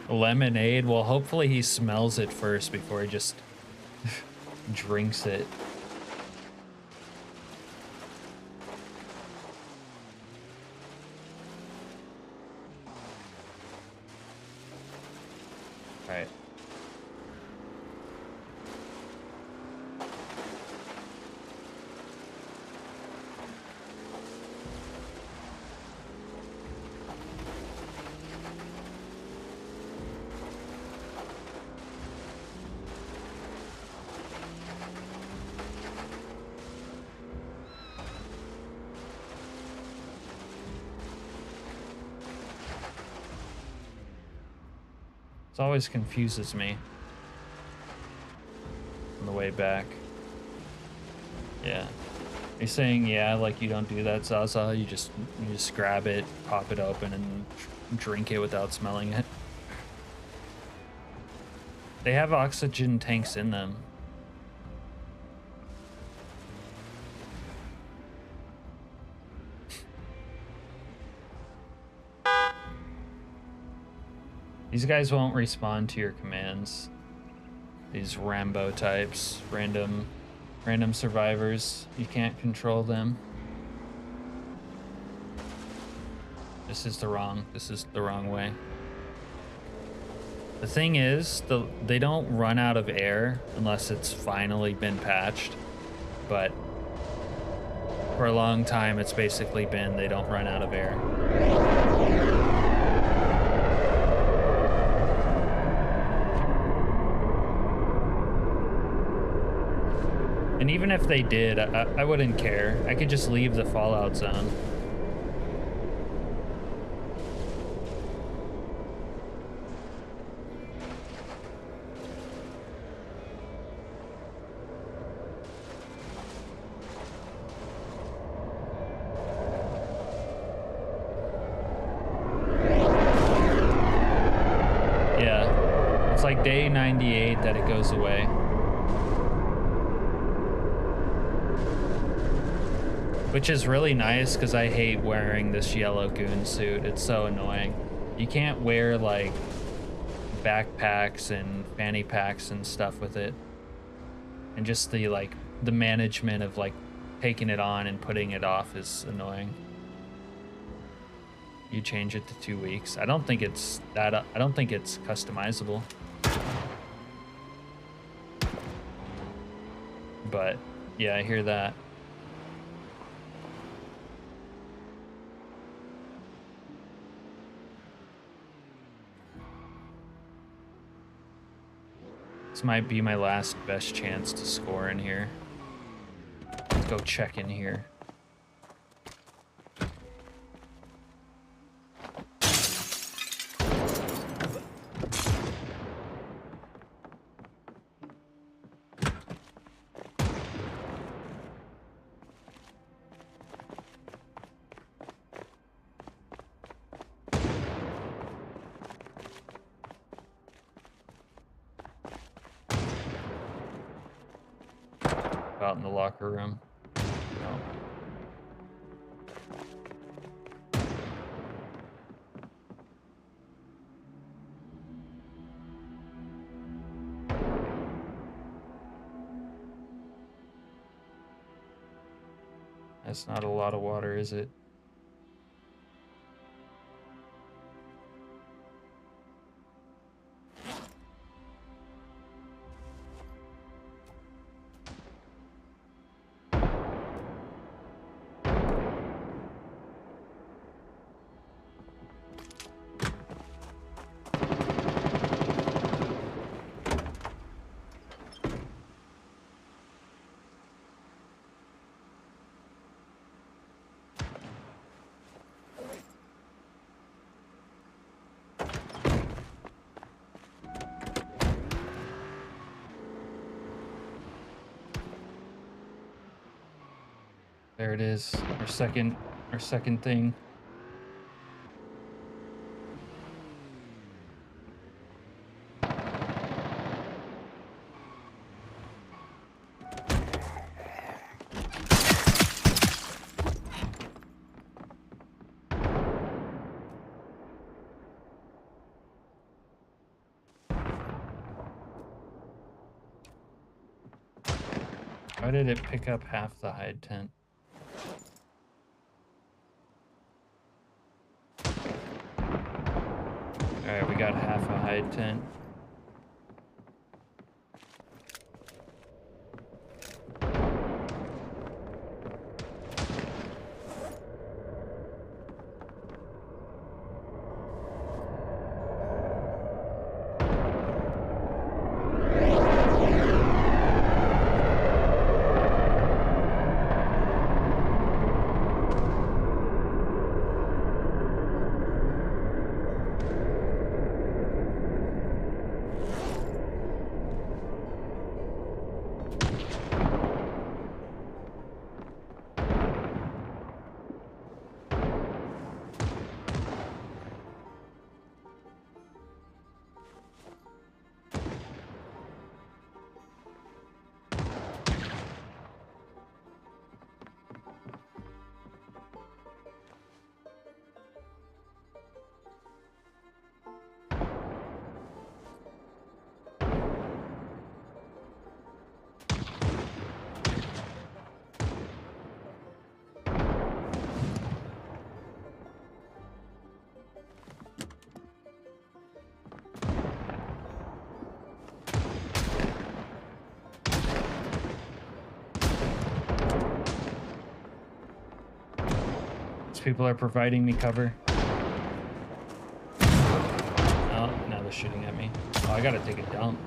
Lemonade? Well, hopefully he smells it first before he just drinks it. All right. It always confuses me on the way back. Yeah. Are you saying, yeah, like you don't do that, Zaza? You just grab it, pop it open, and drink it without smelling it? They have oxygen tanks in them. These guys won't respond to your commands. These Rambo types, random survivors. You can't control them. This is the wrong way. The thing is, they don't run out of air unless it's finally been patched. But for a long time, it's basically been they don't run out of air. And even if they did, I wouldn't care. I could just leave the Fallout zone. Yeah, it's like day 98 that it goes away. Which is really nice because I hate wearing this yellow goon suit. It's so annoying. You can't wear like backpacks and fanny packs and stuff with it. And just the the management of like taking it on and putting it off is annoying. You change it to 2 weeks. I don't think it's that. I don't think it's customizable. But yeah, I hear that. This might be my last best chance to score in here. Let's go check in here. Out in the locker room. No. That's not a lot of water, is it? There it is. Our second thing. Why did it pick up half the hide tent? Alright, we got half a hide tent. People are providing me cover. Oh, now they're shooting at me. Oh, I gotta take a dump.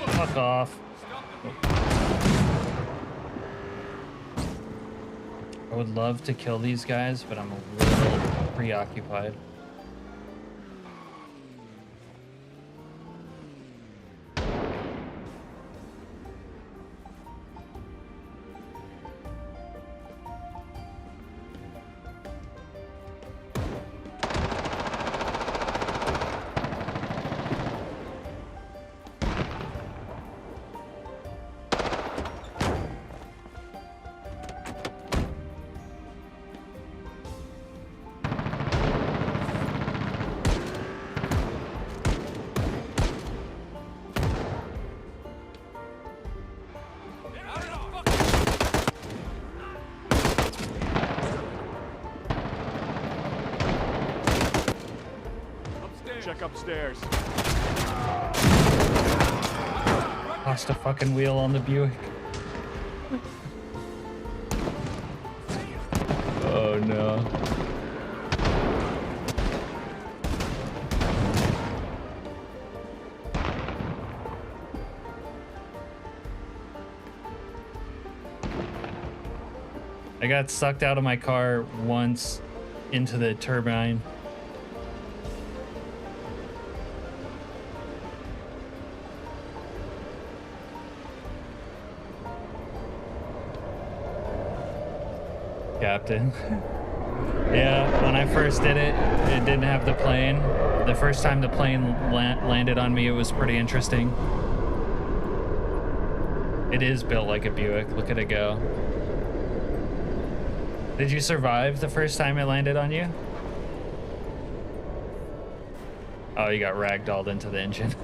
Fuck off. I would love to kill these guys, but I'm a little preoccupied. check upstairs. Lost a fucking wheel on the Buick. Oh no. I got sucked out of my car once into the turbine. Captain. Yeah, when I first did it, it didn't have the plane. The first time the plane landed on me, it was pretty interesting. It is built like a Buick. Look at it go. Did you survive the first time it landed on you? Oh, you got ragdolled into the engine.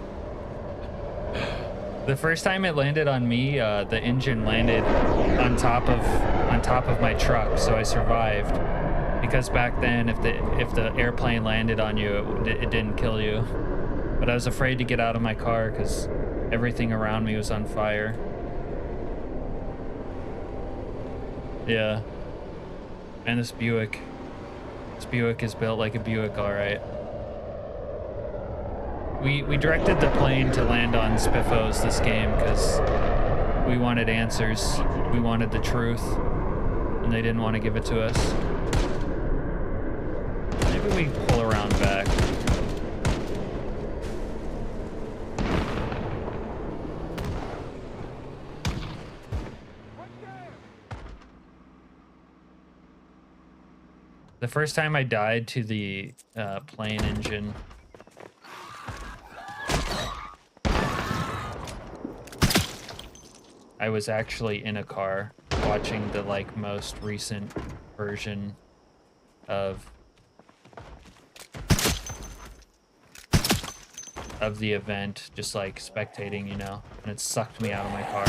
The first time it landed on me, the engine landed on top of my truck, so I survived. Because back then, if the airplane landed on you, it didn't kill you. But I was afraid to get out of my car because everything around me was on fire. Yeah. And this Buick is built like a Buick, all right. We directed the plane to land on Spiffos this game because we wanted answers. We wanted the truth, and they didn't want to give it to us. Maybe we pull around back. The first time I died to the plane engine, I was actually in a car watching the most recent version of the event, just like spectating, you know, and it sucked me out of my car.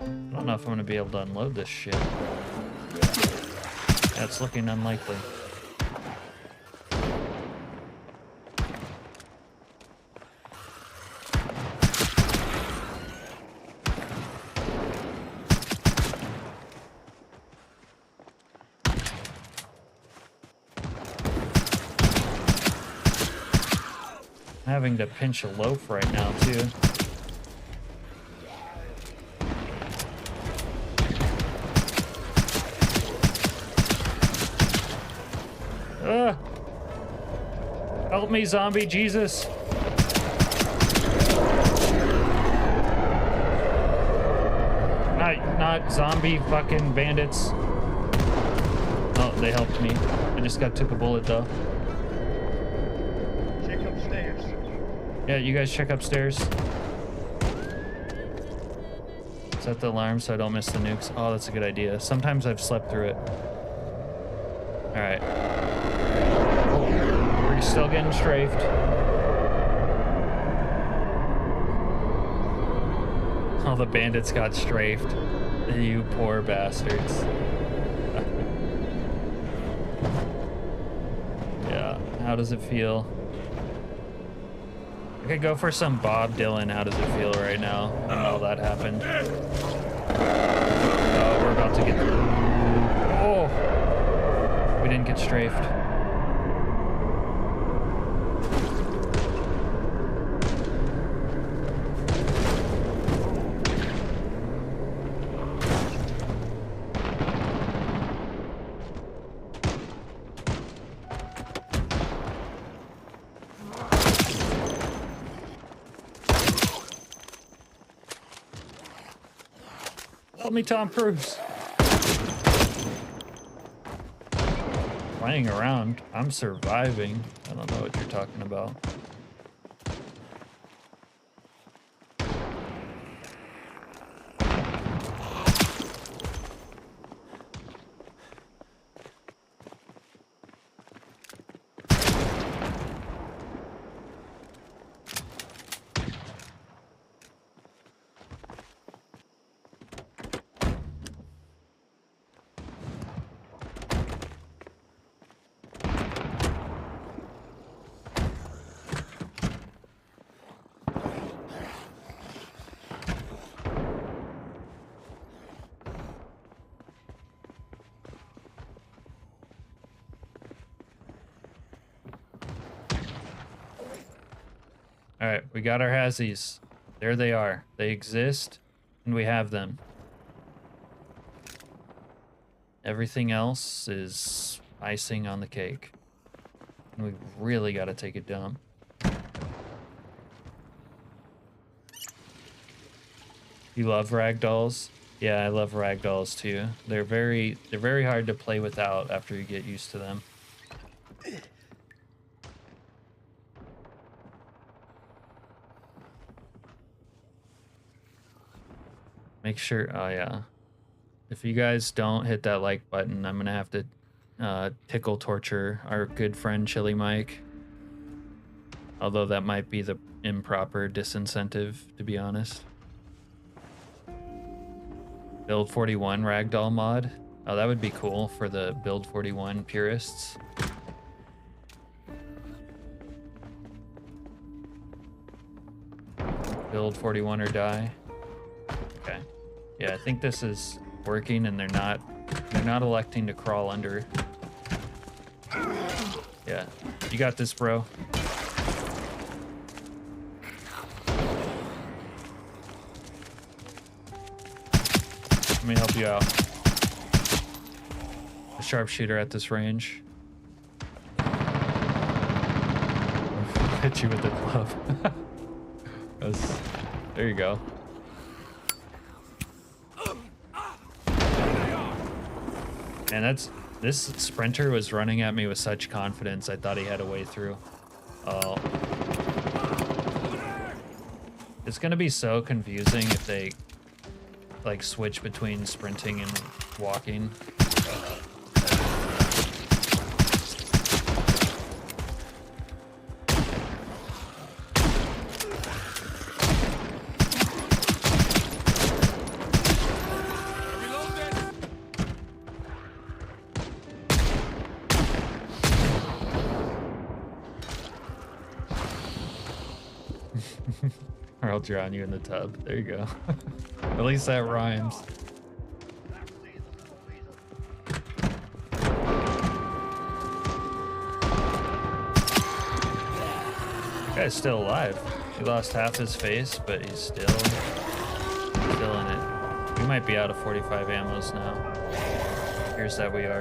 I don't know if I'm gonna be able to unload this shit. That's looking unlikely. I'm having to pinch a loaf right now, too. Help me, zombie Jesus. Not zombie fucking bandits. Oh, they helped me. I just took a bullet though. Check upstairs. Yeah, you guys check upstairs. Set the alarm so I don't miss the nukes. Oh, that's a good idea. Sometimes I've slept through it. All right. We're still getting strafed. All the bandits got strafed. You poor bastards. Yeah, how does it feel? I could go for some Bob Dylan. How does it feel right now? I don't know that happened. Oh, we're about to get... Oh! We didn't get strafed. Help me, Tom Cruise. Playing around. I'm surviving. I don't know what you're talking about. Alright, we got our Hazzies. There they are. They exist, and we have them. Everything else is icing on the cake. And we really got to take a dump. You love ragdolls? Yeah, I love ragdolls too. They're very hard to play without after you get used to them. Make sure, oh yeah. If you guys don't hit that like button, I'm gonna have to tickle torture our good friend Chili Mike. Although that might be the improper disincentive, to be honest. Build 41 ragdoll mod. Oh, that would be cool for the Build 41 purists. Build 41 or die. Okay. Yeah, I think this is working, and they're not electing to crawl under. Yeah. You got this, bro. Let me help you out. A sharpshooter at this range. Hit you with the glove. There you go. And this sprinter was running at me with such confidence. I thought he had a way through. Oh. It's gonna be so confusing if they like switch between sprinting and walking. Or I'll drown you in the tub. There you go. At least that rhymes. This guy's still alive. He lost half his face, but he's still in it. We might be out of 45 ammos now. Here's that we are.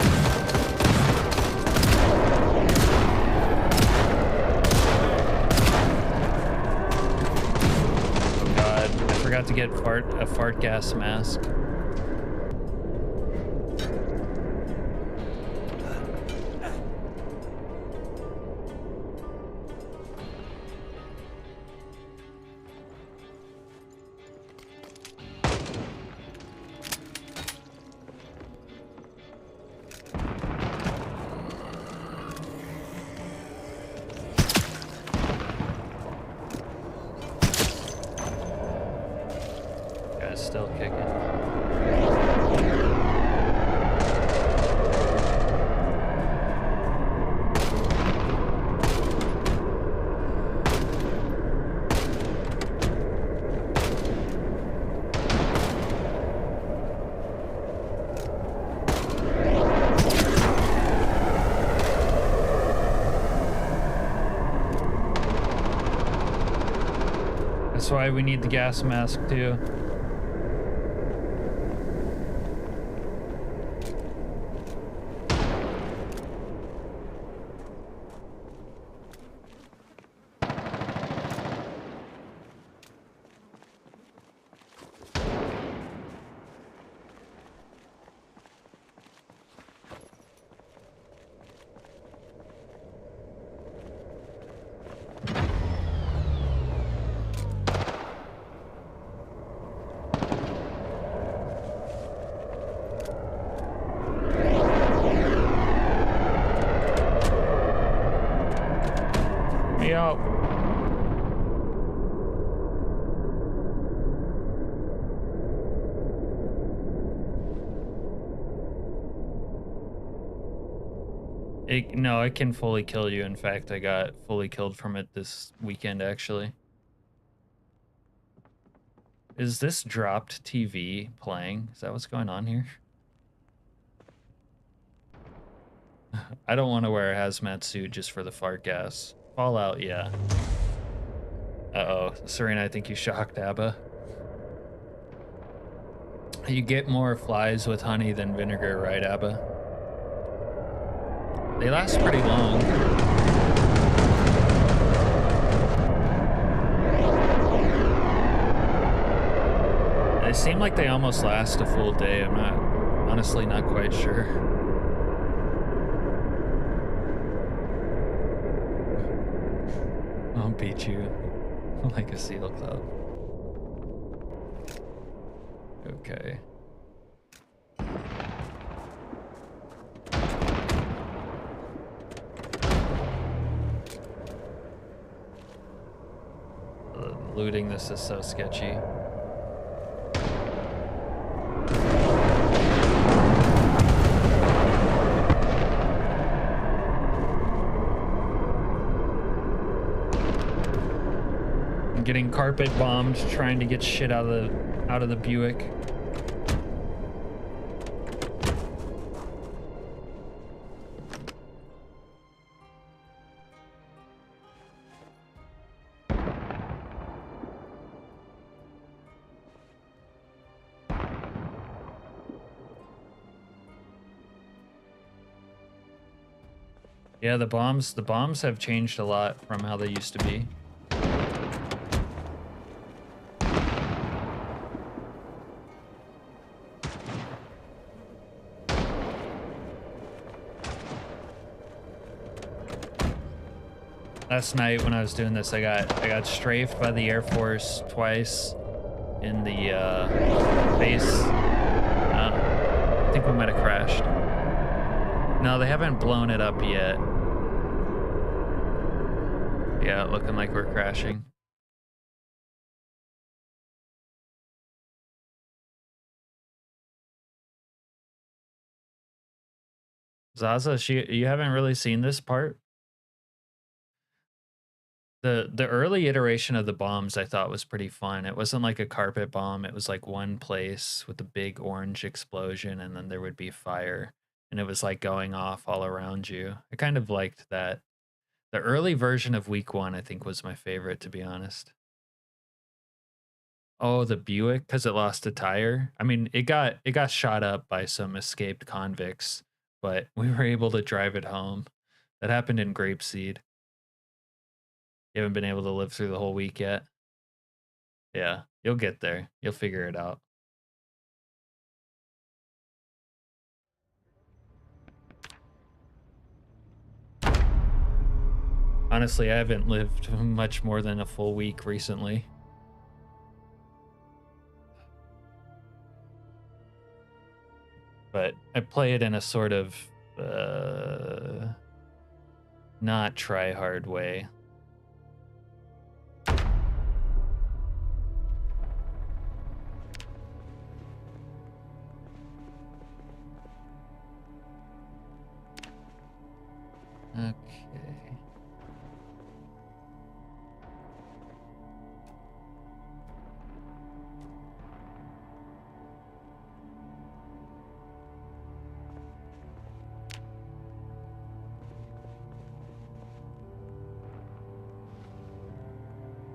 Forgot to get a fart gas mask. Still kicking. That's why we need the gas mask too. No, it can fully kill you. In fact, I got fully killed from it this weekend, actually. Is this dropped TV playing? Is that what's going on here? I don't want to wear a hazmat suit just for the fart gas. Fallout, yeah. Uh-oh, Serena, I think you shocked Abba. You get more flies with honey than vinegar, right, Abba? They last pretty long. They seem like they almost last a full day. I'm honestly not quite sure. I'll beat you like a seal club. Okay. Looting this is so sketchy. I'm getting carpet bombed trying to get shit out of the Buick. Yeah, the bombs have changed a lot from how they used to be. Last night when I was doing this, I got strafed by the Air Force twice in the base. I think we might have crashed. No, they haven't blown it up yet. Yeah, looking like we're crashing. Zaza, you haven't really seen this part? The early iteration of the bombs I thought was pretty fun. It wasn't like a carpet bomb. It was like one place with a big orange explosion and then there would be fire. And it was like going off all around you. I kind of liked that. The early version of Week 1, I think, was my favorite, to be honest. Oh, the Buick, because it lost a tire. I mean, it got shot up by some escaped convicts, but we were able to drive it home. That happened in Grapeseed. You haven't been able to live through the whole week yet? Yeah, you'll get there. You'll figure it out. Honestly, I haven't lived much more than a full week recently. But I play it in a sort of not try hard way. Okay.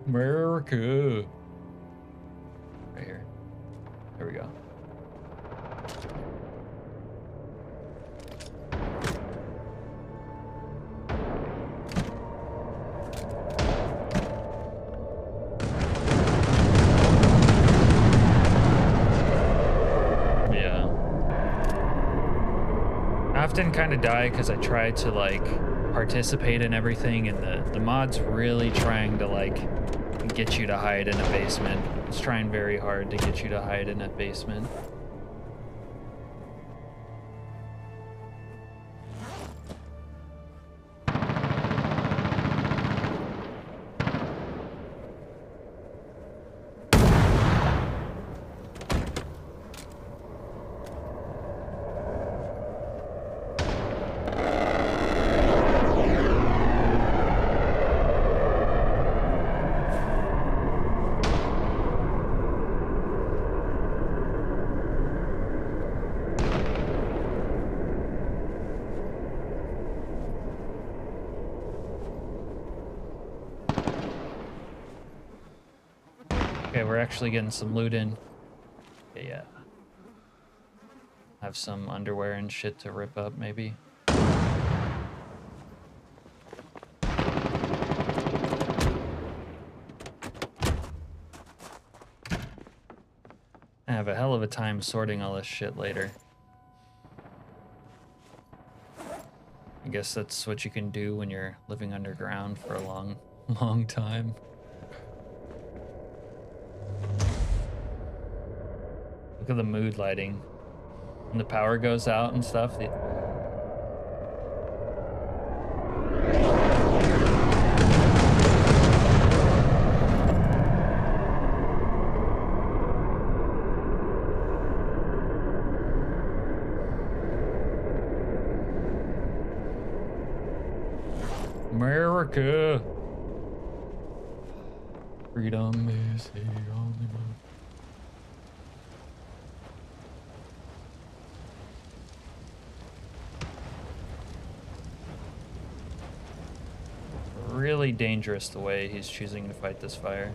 America. Right here. There we go. Yeah. I often kind of die because I try to like participate in everything, and the mod's really trying to like get you to hide in a basement. It's trying very hard to get you to hide in a basement. Okay, we're actually getting some loot in. Okay, yeah. Have some underwear and shit to rip up, maybe. I have a hell of a time sorting all this shit later. I guess that's what you can do when you're living underground for a long time. Look at the mood lighting. When the power goes out and stuff. America. Freedom is the only one. Really dangerous the way he's choosing to fight this fire.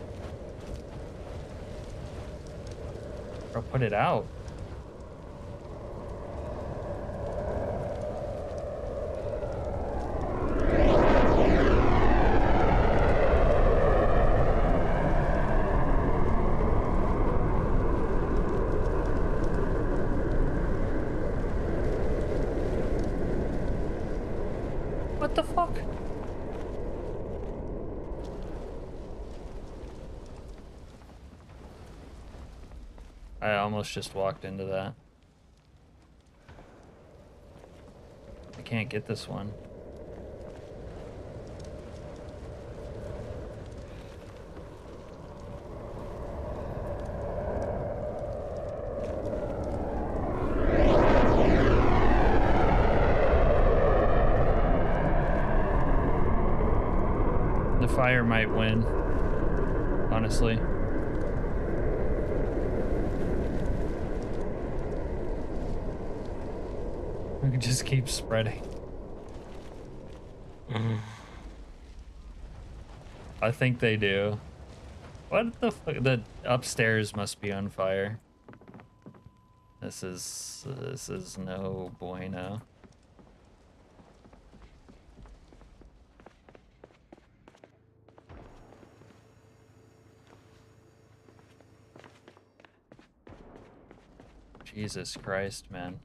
Bro, put it out. What the fuck? I almost just walked into that. I can't get this one. The fire might win, honestly. We can just keep spreading. I think they do. What the fuck? The upstairs must be on fire. This is no bueno. Jesus Christ, man.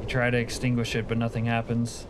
Try to extinguish it, but nothing happens.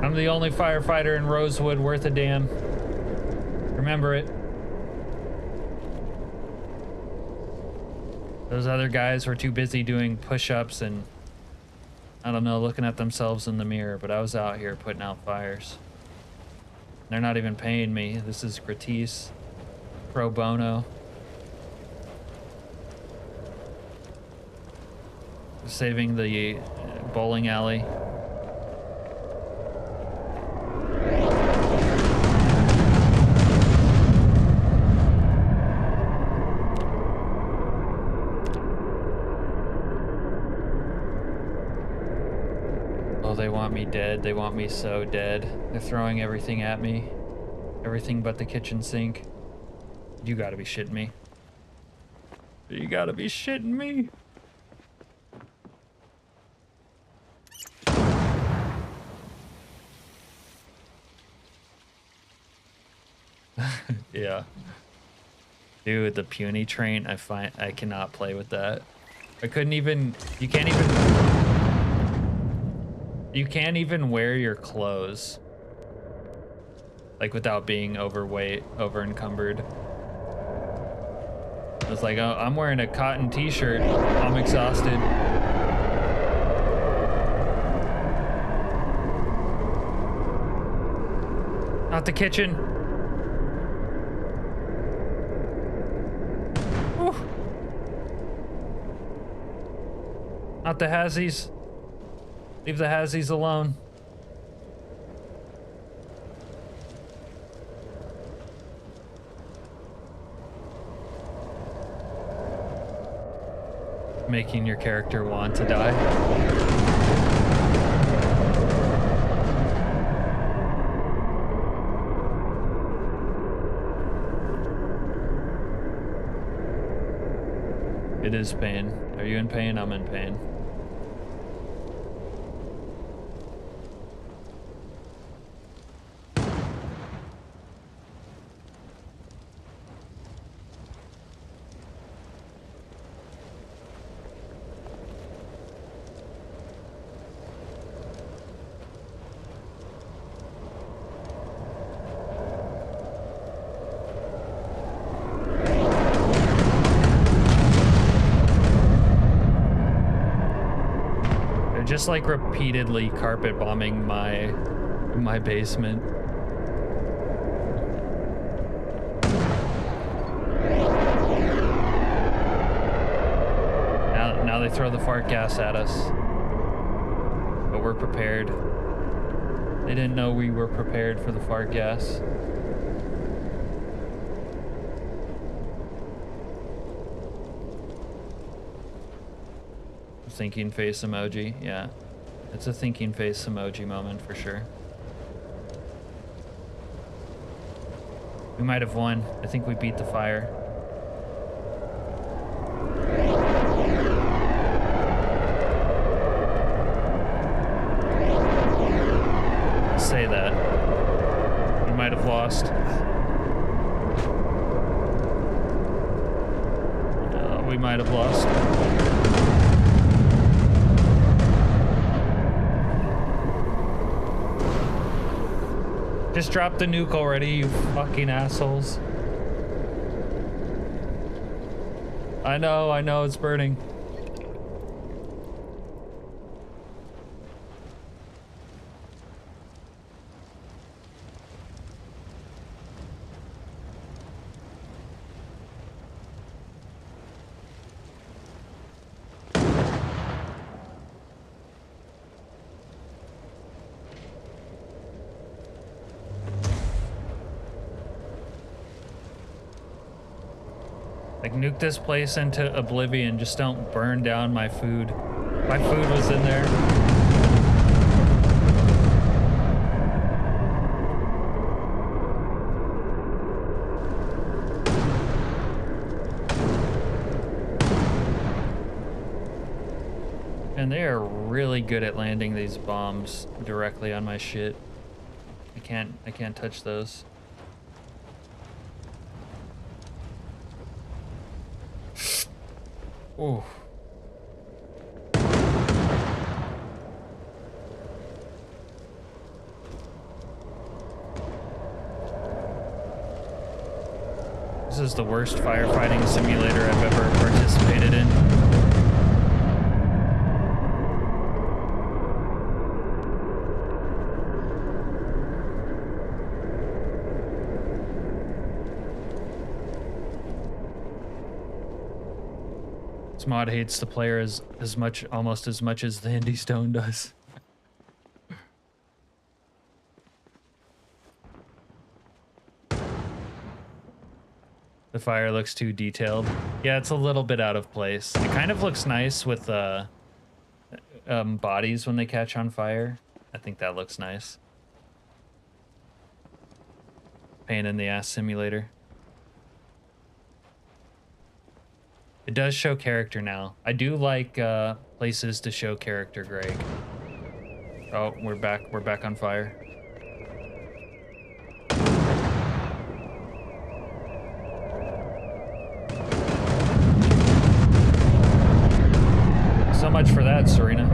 I'm the only firefighter in Rosewood worth a damn. Remember it. Those other guys were too busy doing push-ups and, I don't know, looking at themselves in the mirror, but I was out here putting out fires. They're not even paying me. This is gratis, pro bono. Saving the bowling alley. They want me dead. They want me so dead. They're throwing everything at me. Everything but the kitchen sink. You gotta be shitting me. You gotta be shitting me. Yeah. Dude, the puny train, I cannot play with that. I couldn't even, you can't even wear your clothes. Like without being overweight, over encumbered. It's like, oh, I'm wearing a cotton t-shirt. I'm exhausted. Not the kitchen. Whew. Not the Hazzies. Leave the Hazzies alone. Making your character want to die. It is pain. Are you in pain? I'm in pain. Just like repeatedly carpet bombing my basement. Now they throw the fart gas at us. But we're prepared. They didn't know we were prepared for the fart gas. Thinking face emoji, yeah. It's a thinking face emoji moment for sure. We might have won. I think we beat the fire. Let's say that. We might have lost. We might have lost. Just drop the nuke already, you fucking assholes. I know, it's burning. Like, nuke this place into oblivion. Just don't burn down my food. My food was in there. And they are really good at landing these bombs directly on my shit. I can't touch those. Ooh. This is the worst firefighting simulator I've ever participated in. This mod hates the player almost as much as the Indie Stone does. The fire looks too detailed. Yeah, it's a little bit out of place. It kind of looks nice with bodies when they catch on fire. I think that looks nice. Pain in the ass simulator. It does show character now. I do like places to show character, Greg. Oh, we're back on fire. so much for that, Serena.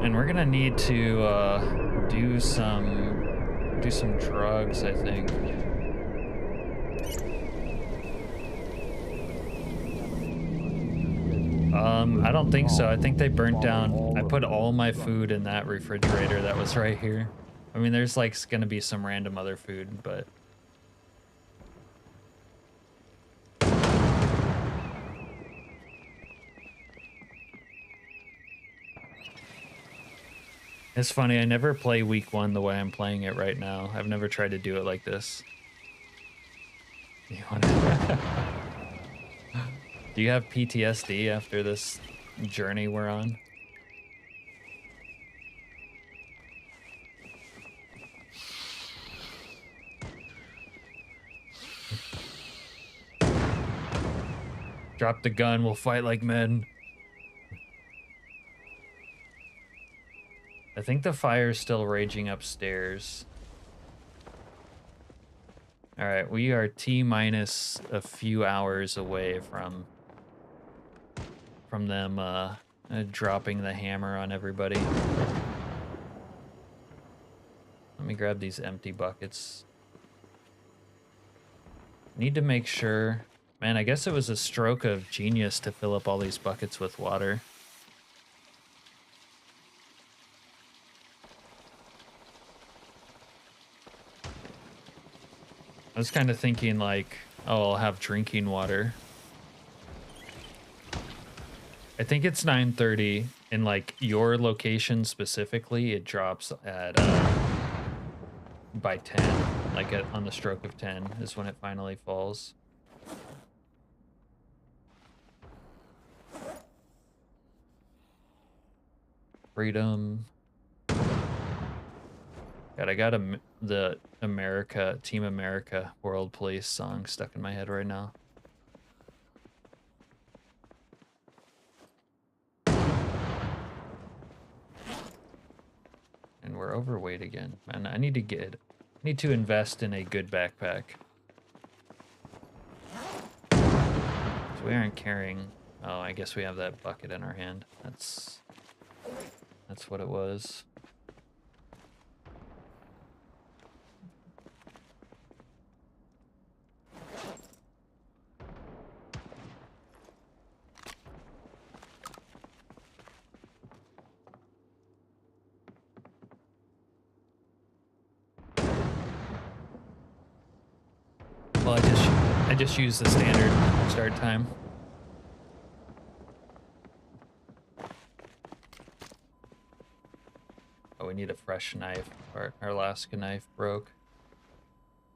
And we're gonna need to do some drugs, I think. I don't think so. I think they burnt down. I put all my food in that refrigerator that was right here. I mean, there's like gonna be some random other food, but it's funny. I never play week 1 the way I'm playing it right now. I've never tried to do it like this. Do you have PTSD after this journey we're on? Drop the gun, we'll fight like men. I think the fire's still raging upstairs. All right, we are T-minus a few hours away from them dropping the hammer on everybody. Let me grab these empty buckets. Need to make sure. Man, I guess it was a stroke of genius to fill up all these buckets with water. I was kind of thinking like, oh, I'll have drinking water. I think it's 9:30 in like your location specifically. It drops at by 10, like on the stroke of 10 is when it finally falls. Freedom. God, I got the Team America World Police song stuck in my head right now. And we're overweight again. Man, I need to invest in a good backpack. So we aren't carrying. Oh, I guess we have that bucket in our hand. That's what it was. Well, I just used the standard start time. Oh, we need a fresh knife. Our Alaska knife broke.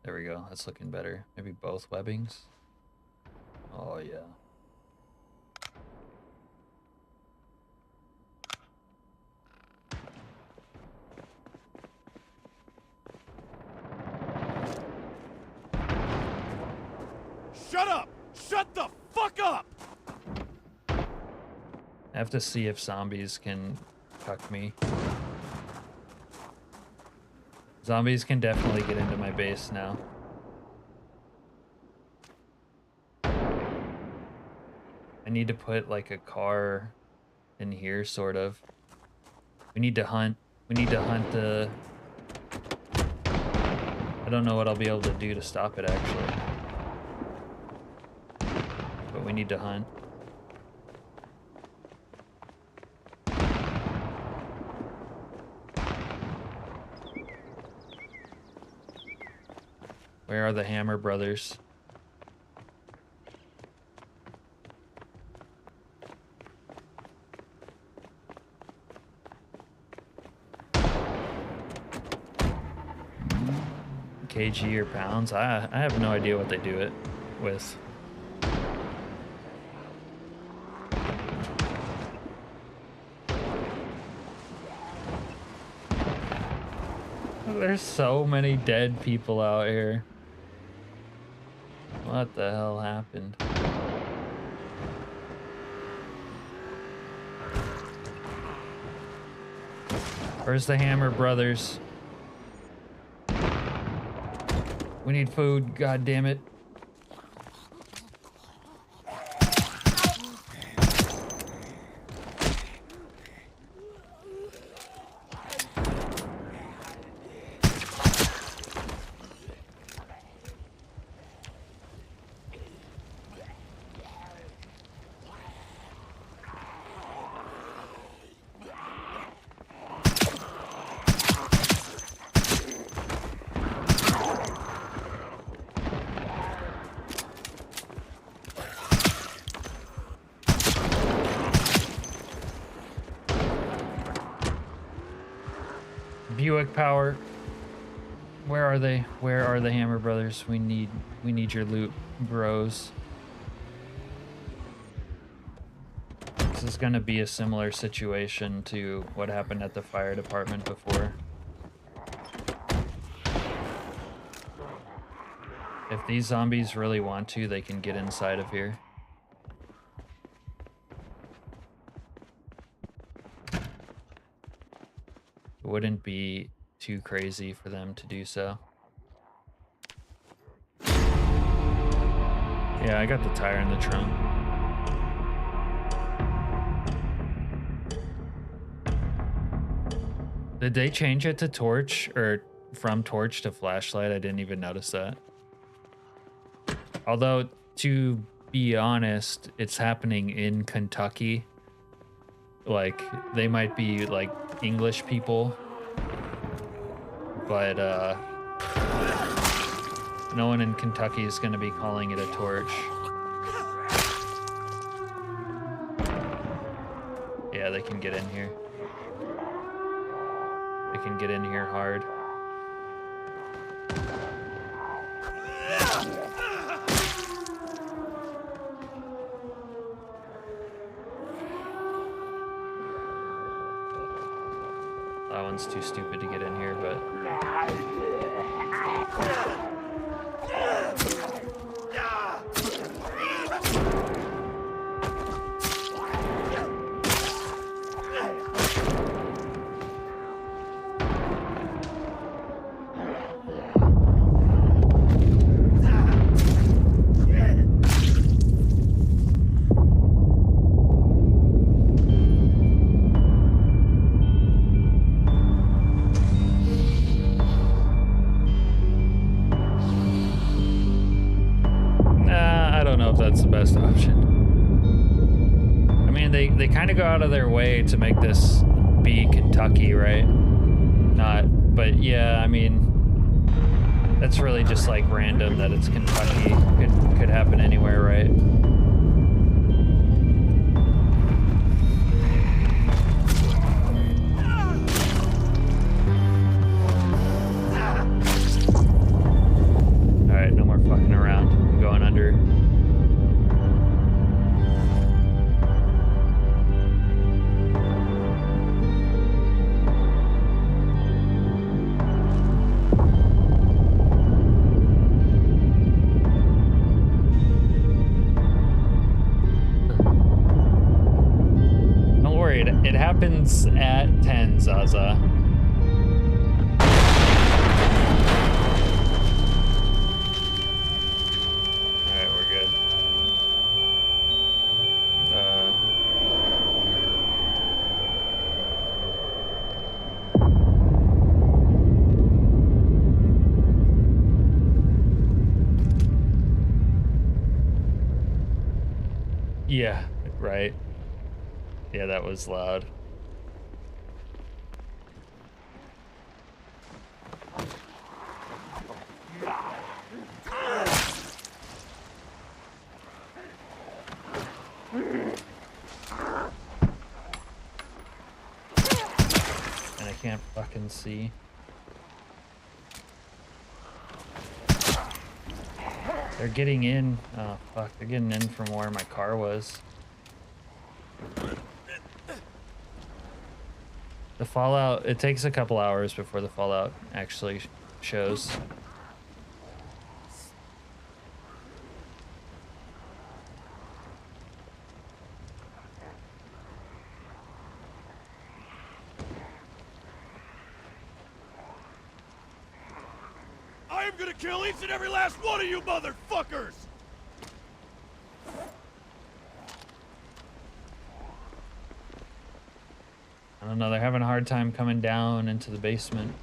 There we go. That's looking better. Maybe both webbings. Oh, yeah. Shut up! Shut the fuck up! I have to see if zombies can cuck me. Zombies can definitely get into my base now. I need to put like a car in here, sort of. We need to hunt the... I don't know what I'll be able to do to stop it, actually. But we need to hunt. Where are the Hammer brothers? kg or pounds? I have no idea what they do it with. There's so many dead people out here. What the hell happened? Where's the Hammer brothers? We need food, god damn it. Buick power. Where are they? Where are the Hammer Brothers? We need your loot, bros. This is gonna be a similar situation to what happened at the fire department before. If these zombies really want to, they can get inside of here. It wouldn't be too crazy for them to do so. Yeah, I got the tire in the trunk. Did they change it to torch, or from torch to flashlight? I didn't even notice that. Although, to be honest, it's happening in Kentucky. Like, they might be, like, English people. But, no one in Kentucky is going to be calling it a torch. Yeah, they can get in here. They can get in here hard. That one's too stupid to get in here, but... that's the best option. I mean, they kind of go out of their way to make this be Kentucky, right? Not, but yeah, I mean, that's really just like random that it's Kentucky. Could happen anywhere, right? All right, no more fucking around. I'm going under. It happens at 10, Zaza. Alright, we're good. Yeah, right. Yeah, that was loud. And I can't fucking see. They're getting in. Oh, fuck. They're getting in from where my car was. The fallout, it takes a couple hours before the fallout actually shows. I am gonna kill each and every last one of you motherfuckers! I don't know, they're having a hard time coming down into the basement.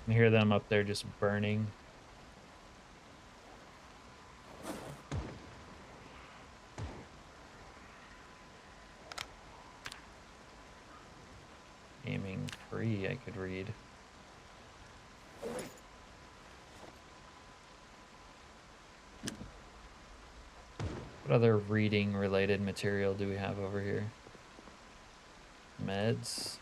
I hear them up there just burning. Aiming free, I could read. What other reading related material do we have over here? Meds.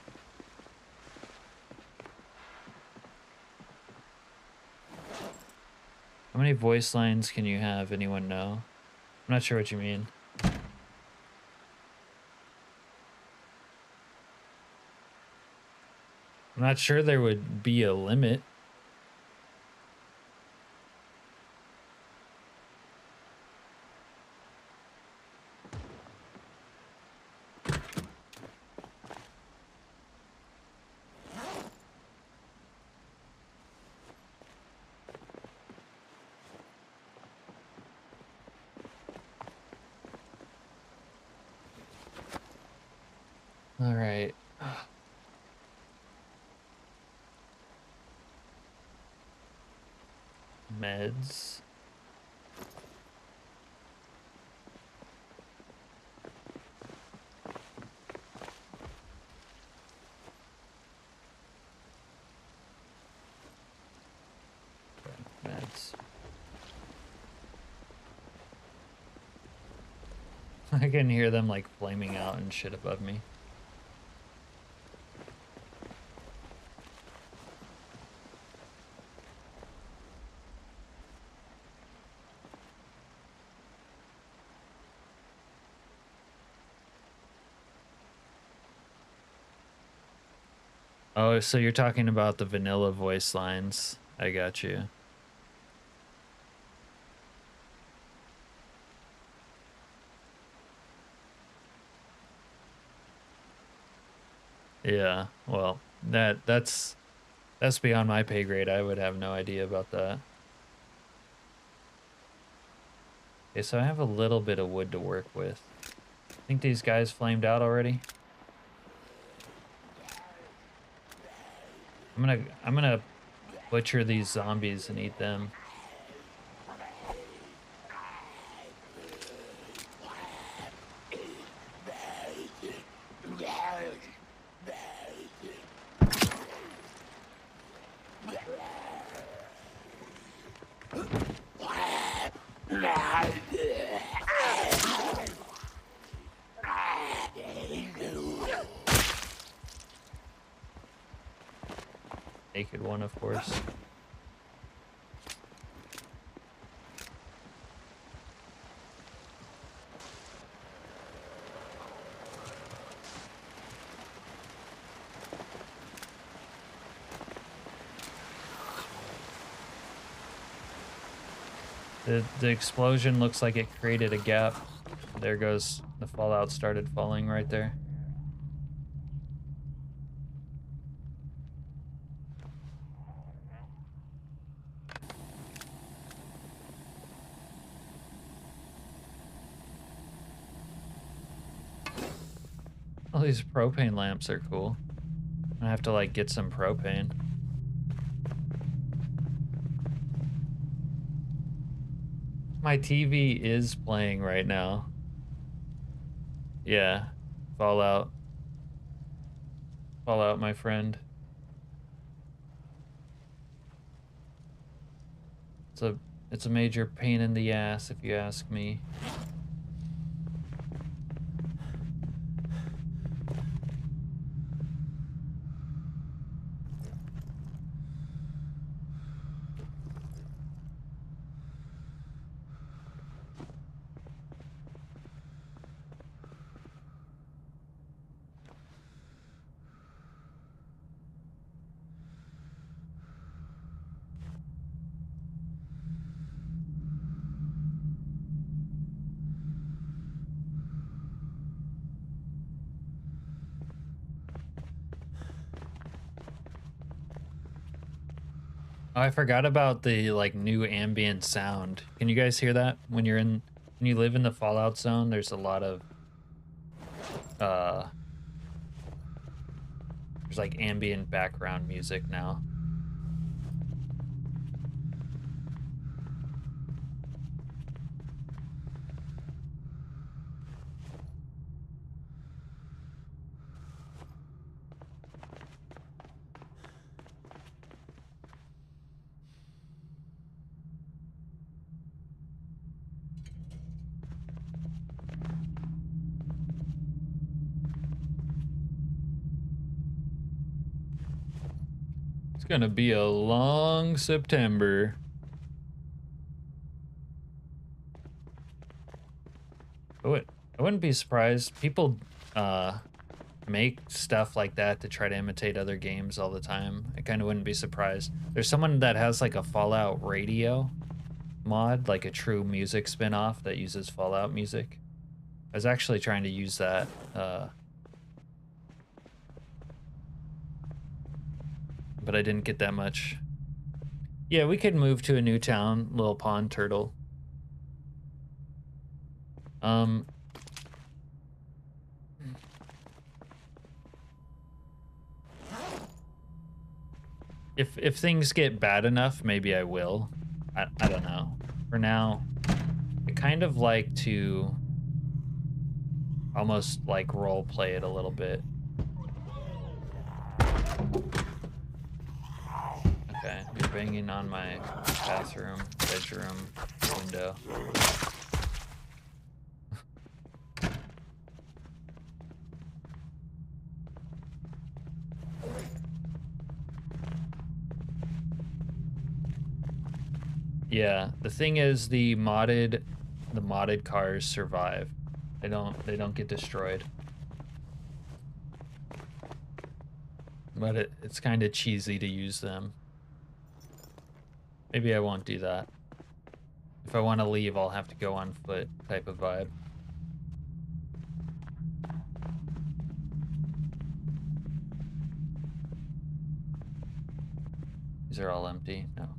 How many voice lines can you have? Anyone know? I'm not sure what you mean. I'm not sure there would be a limit. All right. Meds. Meds. I can hear them like flaming out and shit above me. Oh, so you're talking about the vanilla voice lines. I got you. Yeah, well, that's beyond my pay grade. I would have no idea about that. Okay, so I have a little bit of wood to work with. Think these guys flamed out already? I'm gonna butcher these zombies and eat them. Naked one, of course. The explosion looks like it created a gap. There goes the fallout started falling right there. All these propane lamps are cool. I have to like get some propane. My TV is playing right now. Yeah, Fallout. Fallout, my friend. It's a major pain in the ass if you ask me. Oh, I forgot about the like new ambient sound. Can you guys hear that when when you live in the Fallout zone? There's a lot of there's like ambient background music now. Gonna be a long September. I wouldn't be surprised. People make stuff like that to try to imitate other games all the time. I kind of wouldn't be surprised. There's someone that has like a Fallout radio mod, like a true music spin-off that uses Fallout music. I was actually trying to use that. But I didn't get that much. Yeah, we could move to a new town, Little Pond Turtle. If things get bad enough, maybe I will. I don't know. For now, I kind of like to almost like role play it a little bit. Okay, you're banging on my bathroom, bedroom, window. Yeah, the thing is the modded cars survive. They don't get destroyed. But it's kind of cheesy to use them. Maybe I won't do that. If I want to leave, I'll have to go on foot type of vibe. These are all empty. No.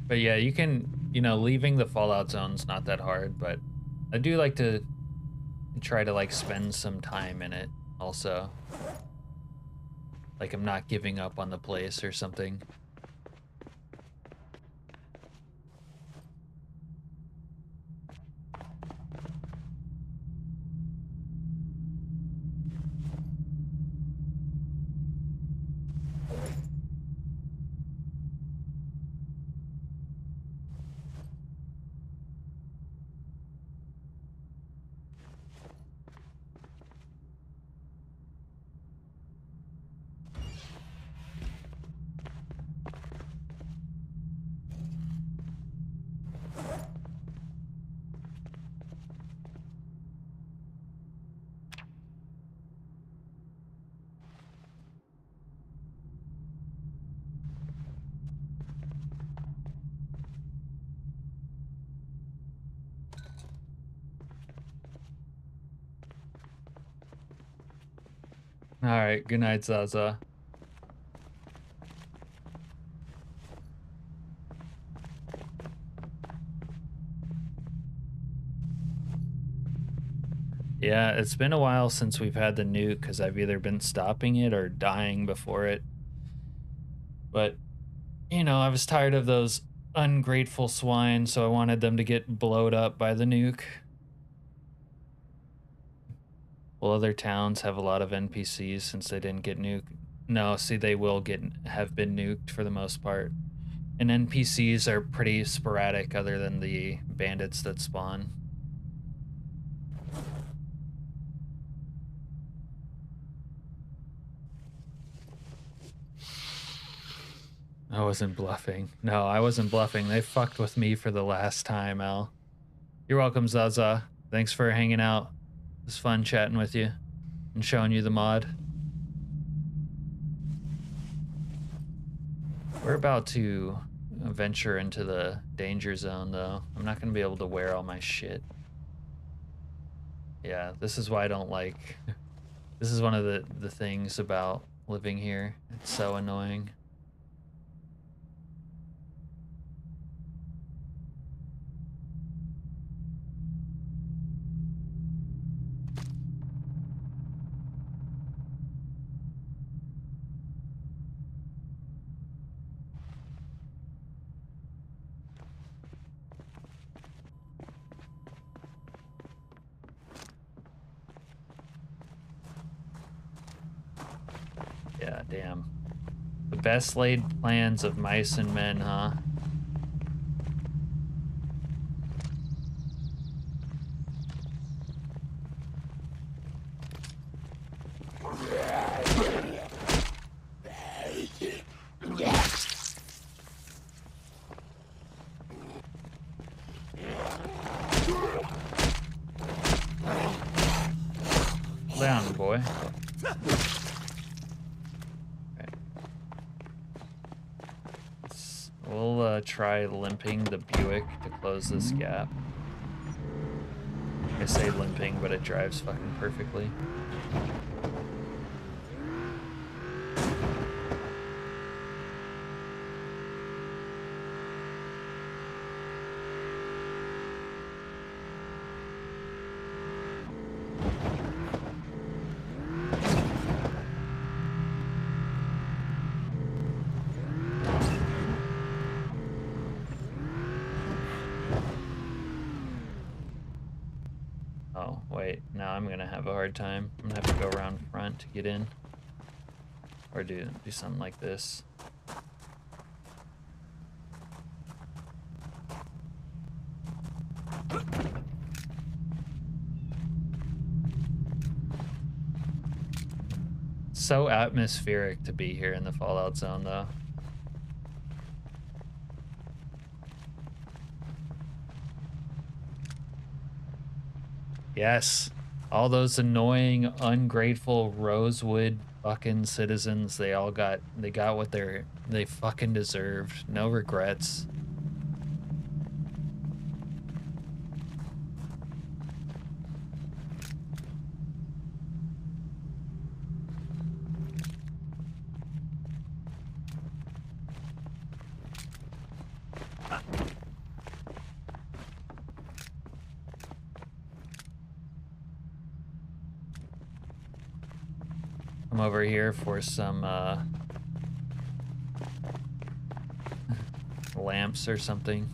But yeah, you can, leaving the Fallout zone's not that hard, but I do like to try to like spend some time in it also. Like I'm not giving up on the place or something. All right, good night, Zaza. Yeah, it's been a while since we've had the nuke because I've either been stopping it or dying before it. But, I was tired of those ungrateful swine, so I wanted them to get blowed up by the nuke. Will other towns have a lot of NPCs since they didn't get nuked? No, see, they will have been nuked for the most part. And NPCs are pretty sporadic other than the bandits that spawn. I wasn't bluffing. No, I wasn't bluffing. They fucked with me for the last time, Al. You're welcome, Zaza. Thanks for hanging out. It was fun chatting with you and showing you the mod. We're about to venture into the danger zone, though. I'm not going to be able to wear all my shit. Yeah, this is why I don't like... This is one of the things about living here. It's so annoying. Damn. The best laid plans of mice and men, huh? Down, boy. We'll try limping the Buick to close this gap. I say limping, but it drives fucking perfectly. Now I'm gonna have a hard time. I'm gonna have to go around front to get in. Or do something like this. So atmospheric to be here in the Fallout Zone though. Yes. All those annoying, ungrateful Rosewood fucking citizens, they got what they fucking deserved. No regrets. Come over here for some lamps or something.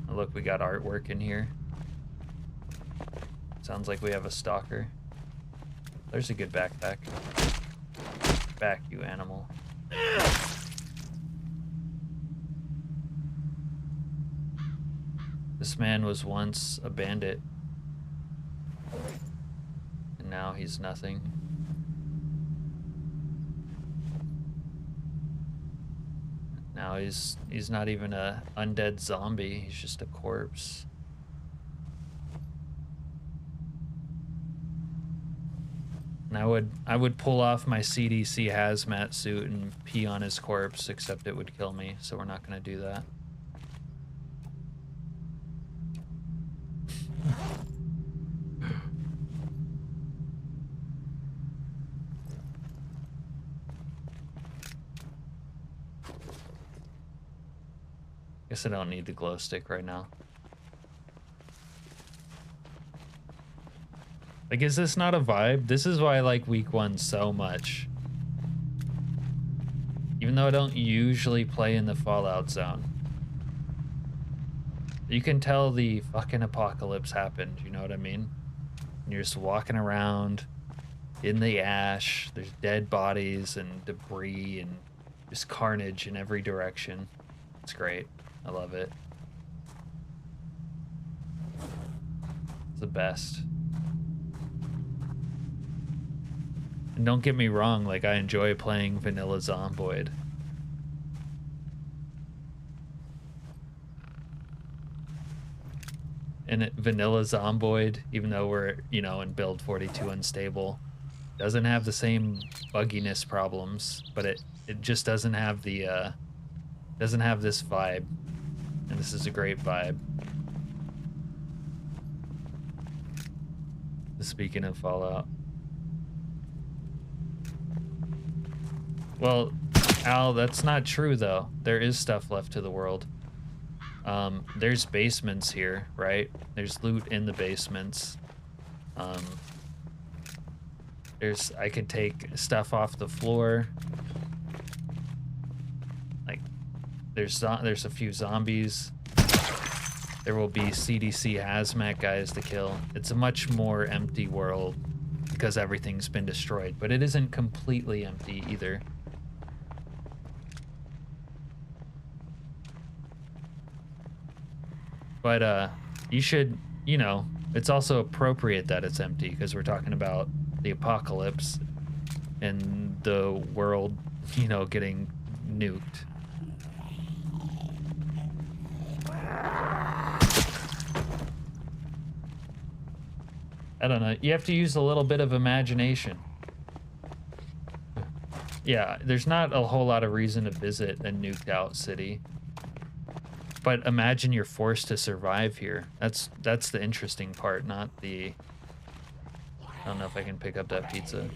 Oh, look, we got artwork in here. Sounds like we have a stalker. There's a good backpack. Back, you animal. This man was once a bandit, and now he's nothing. Now he's not even a undead zombie, he's just a corpse. And I would pull off my CDC hazmat suit and pee on his corpse, except it would kill me, so we're not gonna do that. Guess I don't need the glow stick right now. Like, is this not a vibe? This is why I like week 1 so much. Even though I don't usually play in the Fallout Zone. You can tell the fucking apocalypse happened, you know what I mean? And you're just walking around in the ash, there's dead bodies and debris and just carnage in every direction. It's great. I love it. It's the best. And don't get me wrong, like, I enjoy playing vanilla Zomboid. And vanilla Zomboid, even though we're, you know, in build 42 unstable, doesn't have the same bugginess problems, but it just doesn't have the doesn't have this vibe. And this is a great vibe. Speaking of Fallout. Well, Al, that's not true though. There is stuff left to the world. There's basements here, right? There's loot in the basements. I could take stuff off the floor. Like, there's a few zombies. There will be CDC hazmat guys to kill. It's a much more empty world because everything's been destroyed, but it isn't completely empty either. But you should, you know, it's also appropriate that it's empty because we're talking about the apocalypse and the world, you know, getting nuked. I don't know. You have to use a little bit of imagination. Yeah, there's not a whole lot of reason to visit a nuked out city. But imagine you're forced to survive here. That's the interesting part, not the... I don't know if I can pick up that pizza.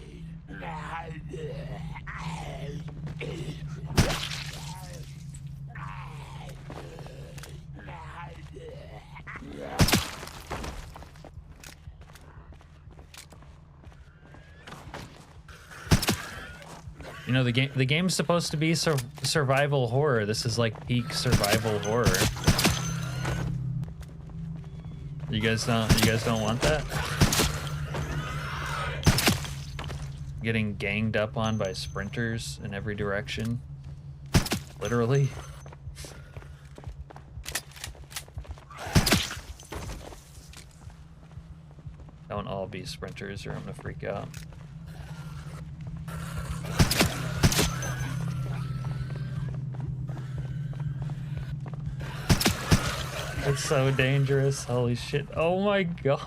You know, the game's supposed to be survival horror. This is like peak survival horror. You guys don't want that? Getting ganged up on by sprinters in every direction. Literally. Don't all be sprinters or I'm gonna freak out. It's so dangerous. Holy shit. Oh my god.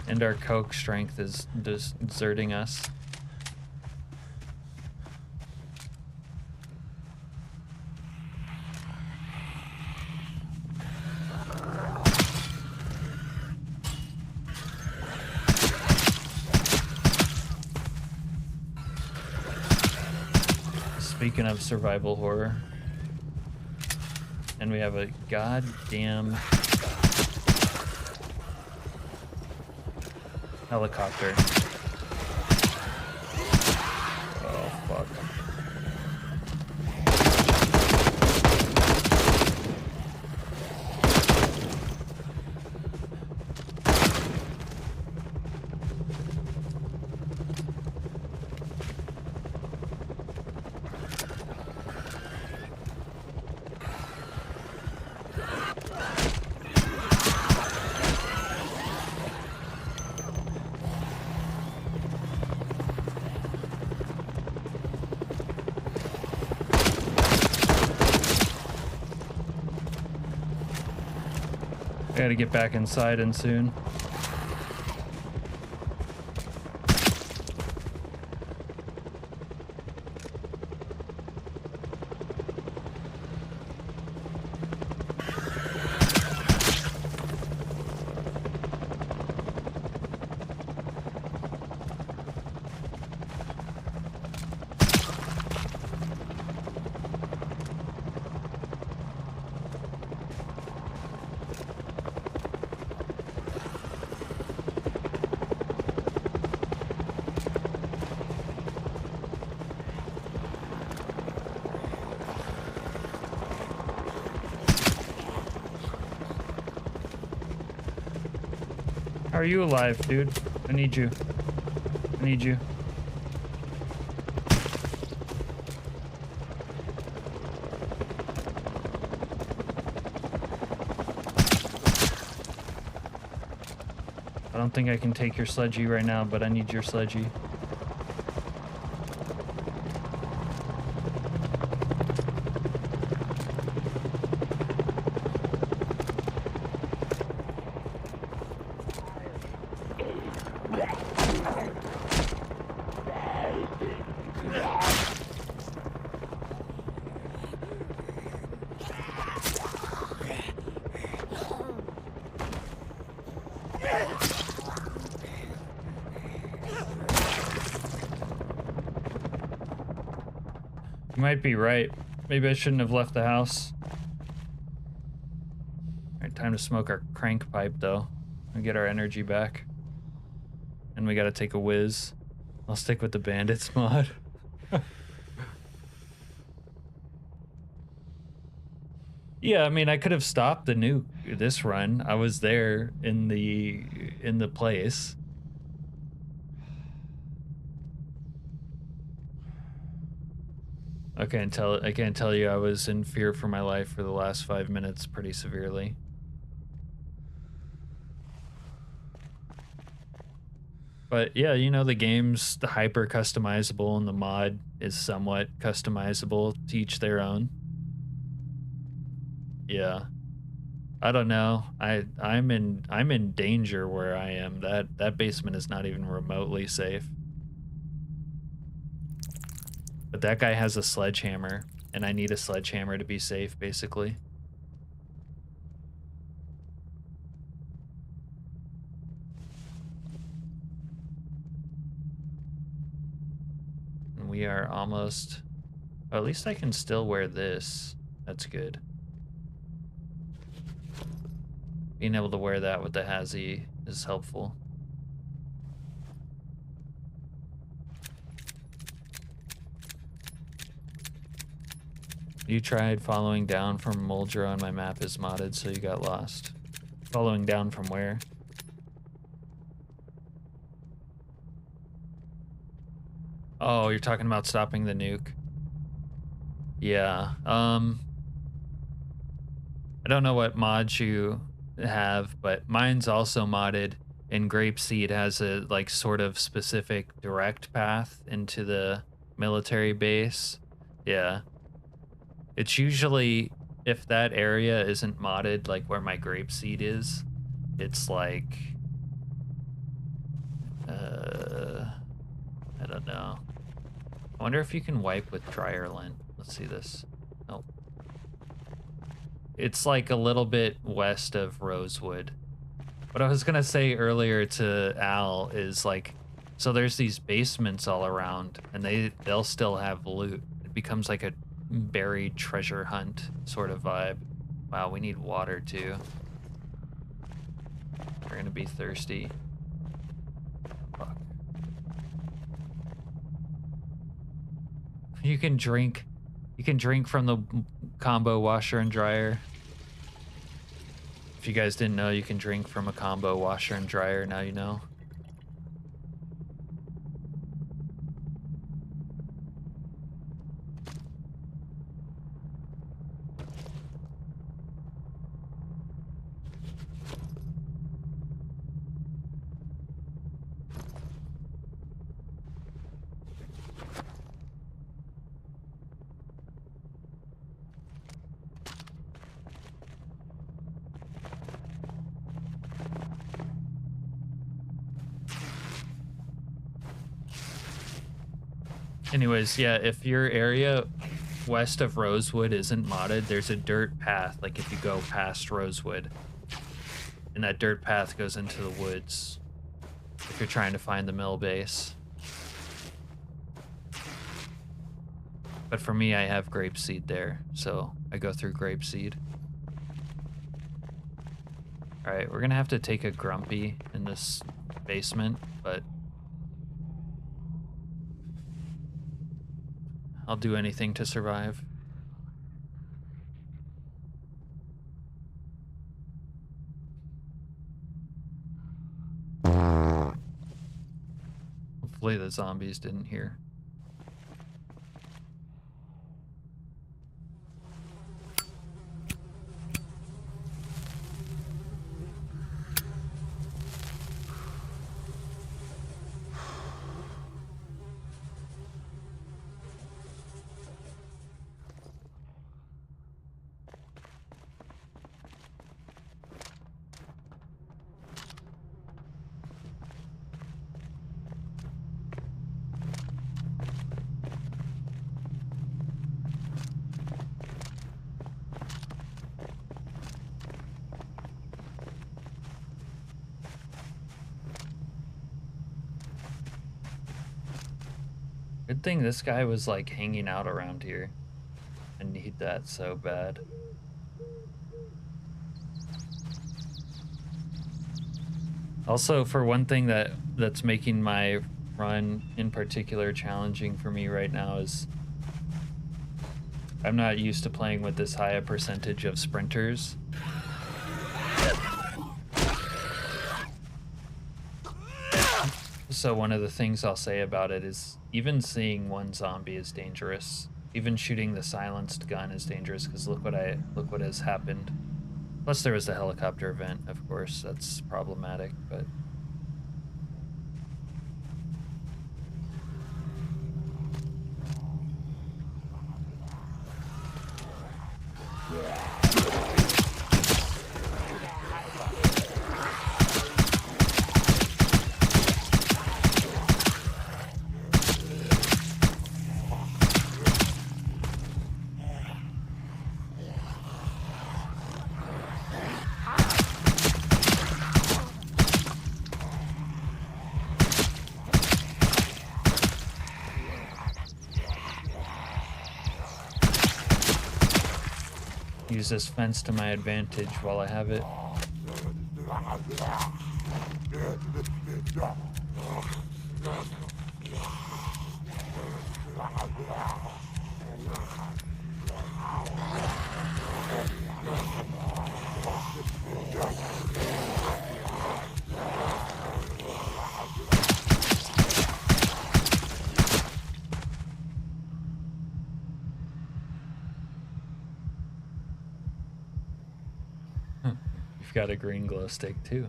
And our coke strength is deserting us. Speaking of survival horror, and we have a goddamn helicopter. Oh, fuck. I gotta get back inside and soon. How are you alive, dude? I need you. I need you. I don't think I can take your sledgy right now, but I need your sledgy. You might be right. Maybe I shouldn't have left the house. Alright, time to smoke our crank pipe though and get our energy back. And we gotta take a whiz. I'll stick with the bandits mod. Yeah, I mean, I could have stopped the nuke this run. I was there in the place. I can't tell you I was in fear for my life for the last 5 minutes pretty severely. But yeah, you know, the game's hyper customizable and the mod is somewhat customizable to each their own. Yeah. I don't know. I'm in danger where I am. That basement is not even remotely safe. But that guy has a sledgehammer, and I need a sledgehammer to be safe, basically. And we are almost... Oh, at least I can still wear this. That's good. Being able to wear that with the Hazy is helpful. You tried following down from Moldra on my map is modded, so you got lost. Following down from where? Oh, you're talking about stopping the nuke. Yeah, I don't know what mods you have, but mine's also modded, and Grapeseed has a like sort of specific direct path into the military base. Yeah. It's usually, if that area isn't modded, like where my Grapeseed is, it's like, I don't know. I wonder if you can wipe with dryer lint. Let's see this. Oh. It's like a little bit west of Rosewood. What I was gonna say earlier to Al is like, so there's these basements all around, and they'll still have loot. It becomes like a buried treasure hunt sort of vibe. Wow, we need water too. We're gonna be thirsty. Fuck. You can drink from the combo washer and dryer. If you guys didn't know, you can drink from a combo washer and dryer, now you know. Anyways, yeah, if your area west of Rosewood isn't modded, there's a dirt path, like if you go past Rosewood. And that dirt path goes into the woods if you're trying to find the mill base. But for me, I have Grapeseed there, so I go through Grapeseed. Alright, we're gonna have to take a Grumpy in this basement, but I'll do anything to survive. Hopefully the zombies didn't hear. Good thing this guy was like hanging out around here. I need that so bad. Also, for one thing that's making my run in particular challenging for me right now is I'm not used to playing with this high a percentage of sprinters. So one of the things I'll say about it is even seeing one zombie is dangerous. Even shooting the silenced gun is dangerous because look what has happened. Plus there was the helicopter event, of course. That's problematic, but use this fence to my advantage while I have it. Got a green glow stick too.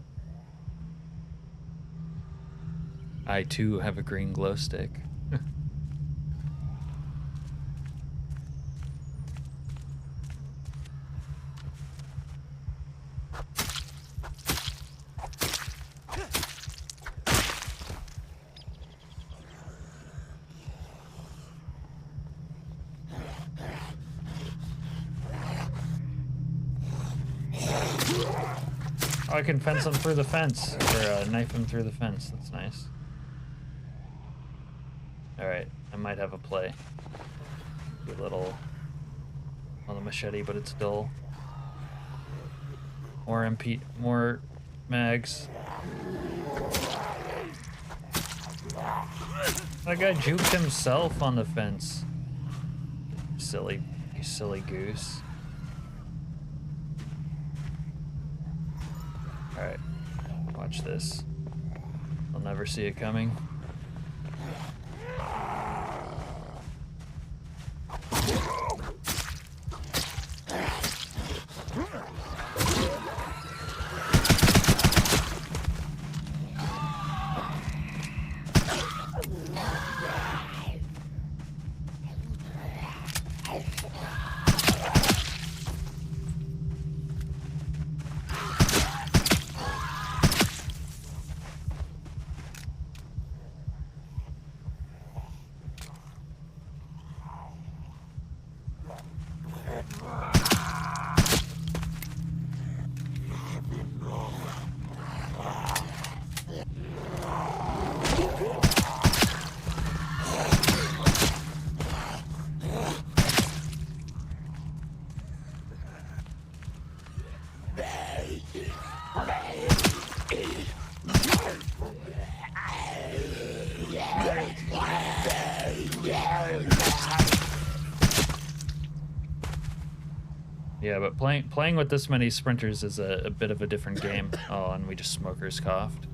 I too have a green glow stick. Oh, I can fence him through the fence, or knife him through the fence. That's nice. Alright, I might have a play. Be a little on the machete, but it's dull. More mags. That guy juked himself on the fence. Silly goose. Alright, watch this. I'll never see it coming. Yeah, but playing with this many sprinters is a bit of a different game. Oh, and we just smokers coughed.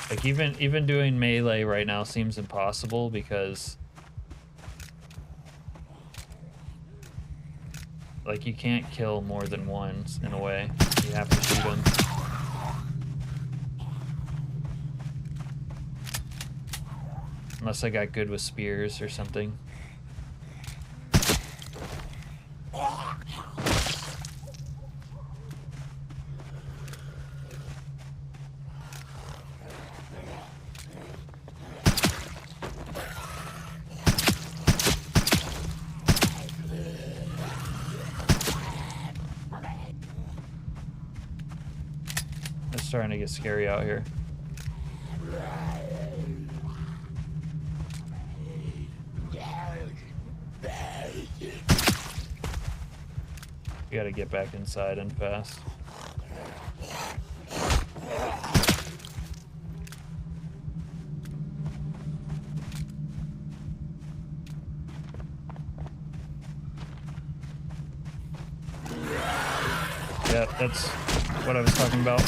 Like even doing melee right now seems impossible because like you can't kill more than one in a way. You have to shoot them. Unless I got good with spears or something. starting to get scary out here. You gotta get back inside and fast. Yeah, that's what I was talking about.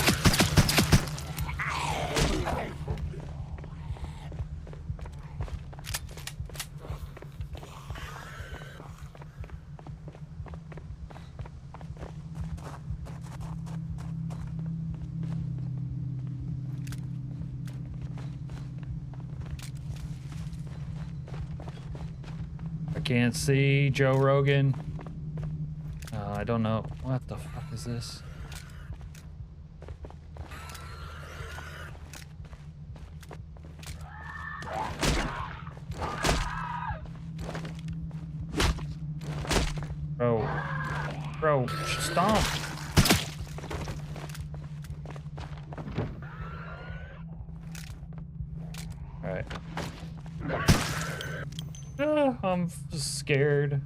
I can't see Joe Rogan. I don't know. What the fuck is this? Bro, stomp. Alright. I'm scared.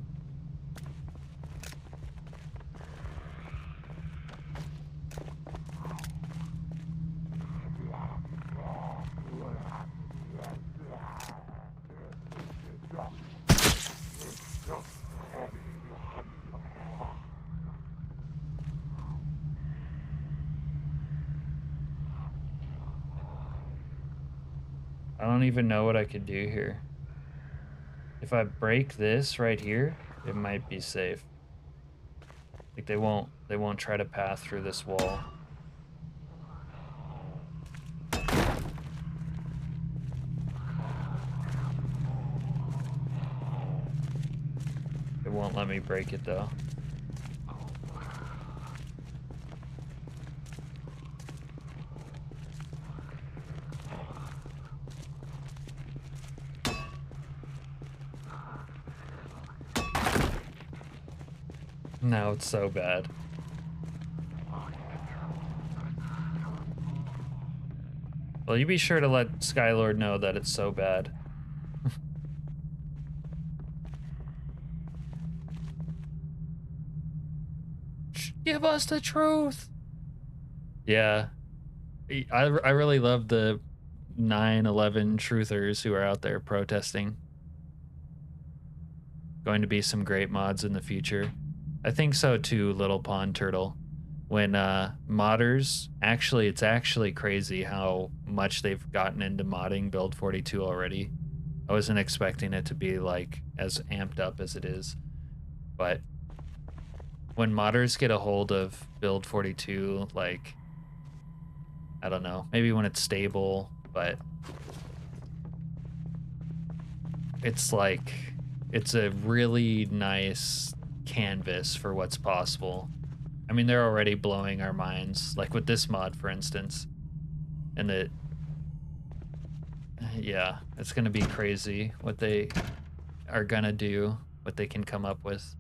I don't even know what I could do here. If I break this right here, it might be safe. Like they won't try to pass through this wall. It won't let me break it though. Now it's so bad. Well, you be sure to let Skylord know that it's so bad. Give us the truth. Yeah. I really love the 9/11 truthers who are out there protesting. Going to be some great mods in the future. I think so too, Little Pond Turtle. When modders, it's actually crazy how much they've gotten into modding Build 42 already. I wasn't expecting it to be like as amped up as it is. But when modders get a hold of Build 42, like, I don't know, maybe when it's stable, but it's like, it's a really nice canvas for what's possible. I mean, they're already blowing our minds, like with this mod, for instance. And yeah, it's gonna be crazy what they are gonna do, what they can come up with.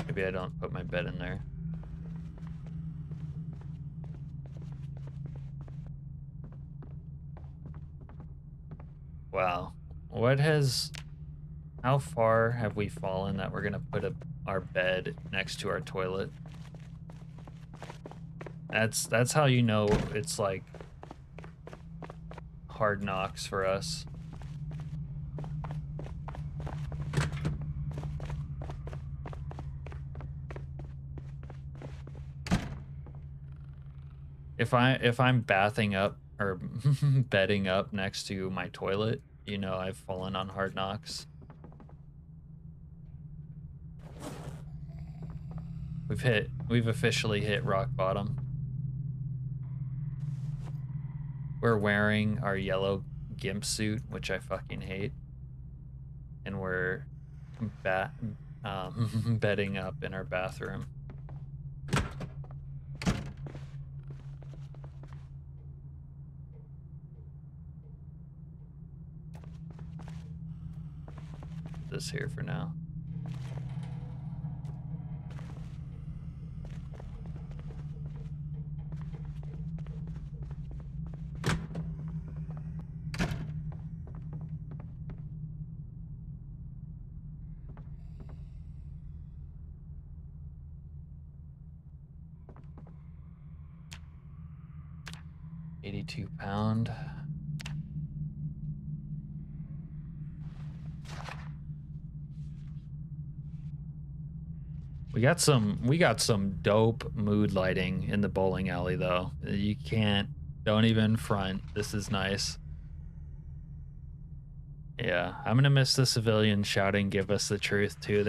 Maybe I don't put my bed in there. Wow. How far have we fallen that we're gonna put our bed next to our toilet? That's how you know it's like hard knocks for us. If I'm bathing up or bedding up next to my toilet, you know I've fallen on hard knocks. We've officially hit rock bottom. We're wearing our yellow gimp suit, which I fucking hate. And we're bedding up in our bathroom. this here for now. £82. We got some dope mood lighting in the bowling alley though. You don't even front. This is nice. Yeah, I'm gonna miss the civilians shouting "Give us the truth" too.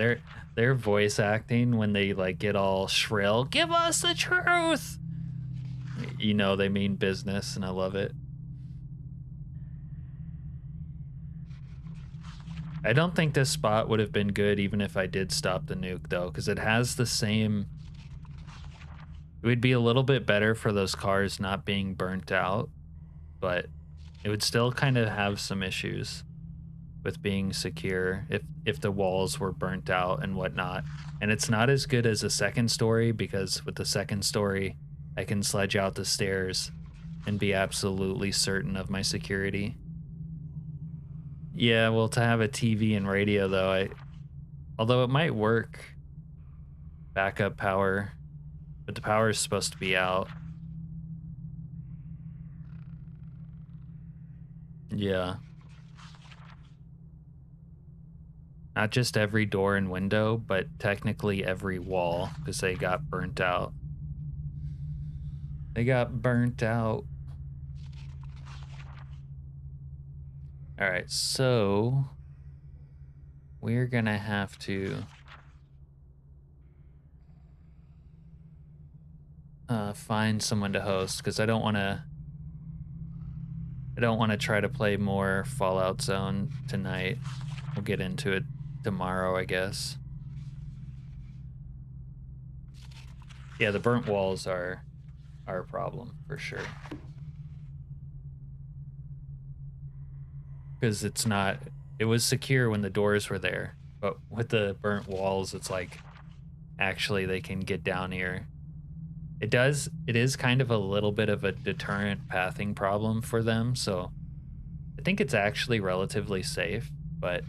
Their voice acting when they like get all shrill, "Give us the truth." You know they mean business, and I love it. I don't think this spot would have been good even if I did stop the nuke though, because it has the same. It would be a little bit better for those cars not being burnt out, but it would still kind of have some issues with being secure if the walls were burnt out and whatnot. And it's not as good as a second story, because with the second story, I can sledge out the stairs and be absolutely certain of my security. Yeah, well, to have a TV and radio though, although it might work, backup power, but the power is supposed to be out. Yeah. Not just every door and window, but technically every wall, because they got burnt out. They got burnt out. All right, so we're gonna have to find someone to host, because I don't want to try to play more Fallout Zone tonight. We'll get into it tomorrow, I guess. Yeah, the burnt walls are a problem for sure. Because it was secure when the doors were there, but with the burnt walls, it's like, actually they can get down here. It is kind of a little bit of a deterrent pathing problem for them, so I think it's actually relatively safe, but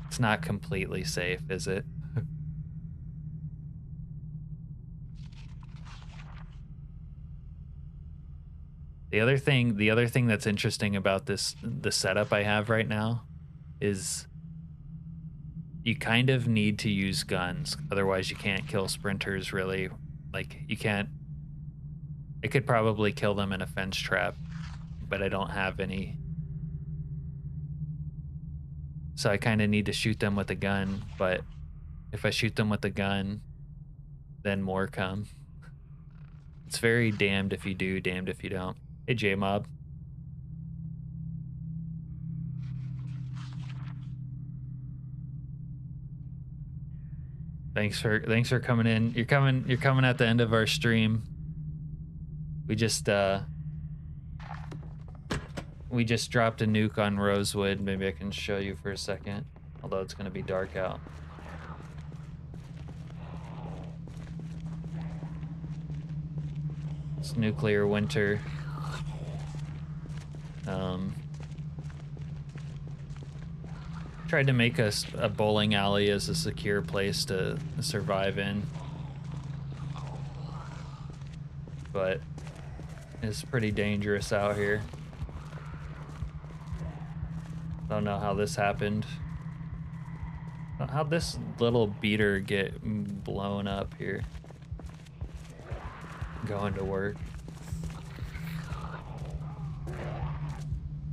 it's not completely safe, is it? The other thing that's interesting about the setup I have right now is you kind of need to use guns, otherwise you can't kill sprinters really. Like, you can't. I could probably kill them in a fence trap, but I don't have any. So I kind of need to shoot them with a gun, but if I shoot them with a gun, then more come. It's very damned if you do, damned if you don't. Hey, J-Mob. Thanks for coming in. You're coming at the end of our stream. We just dropped a nuke on Rosewood. Maybe I can show you for a second, although it's gonna be dark out. It's nuclear winter. Tried to make a bowling alley as a secure place to survive in, but it's pretty dangerous out here. Don't know how this happened. How'd this little beater get blown up here? Going to work.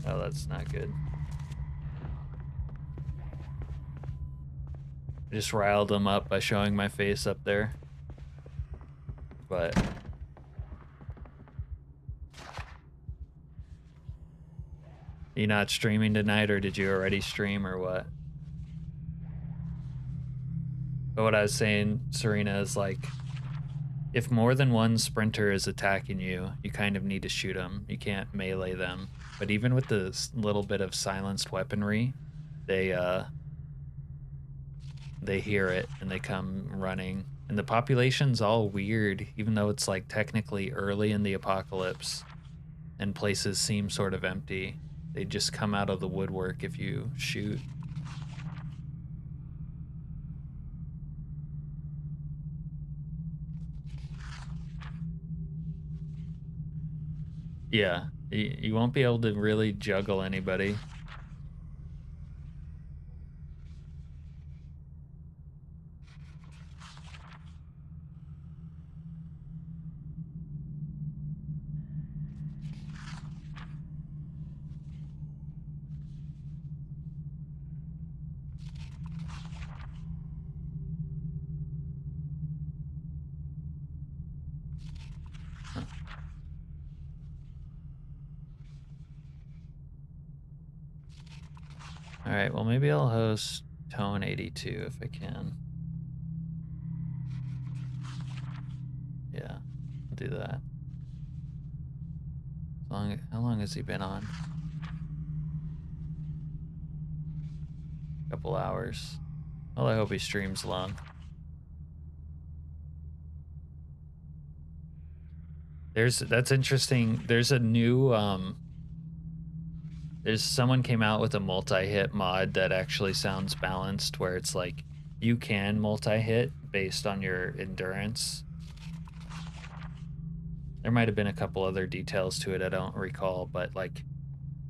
Oh, that's not good. I just riled them up by showing my face up there. But you not streaming tonight, or did you already stream, or what? But what I was saying, Serena, is like, if more than one sprinter is attacking you, you kind of need to shoot them. You can't melee them. But even with this little bit of silenced weaponry, they they hear it and they come running. And the population's all weird, even though it's like technically early in the apocalypse and places seem sort of empty. They just come out of the woodwork if you shoot. Yeah, you won't be able to really juggle anybody. All right, well, maybe I'll host Tone 82 if I can. Yeah, I'll do that. How long has he been on? Couple hours. Well, I hope he streams long. That's interesting. There's a new someone came out with a multi-hit mod that actually sounds balanced, where it's like you can multi-hit based on your endurance. There might have been a couple other details to it I don't recall, but like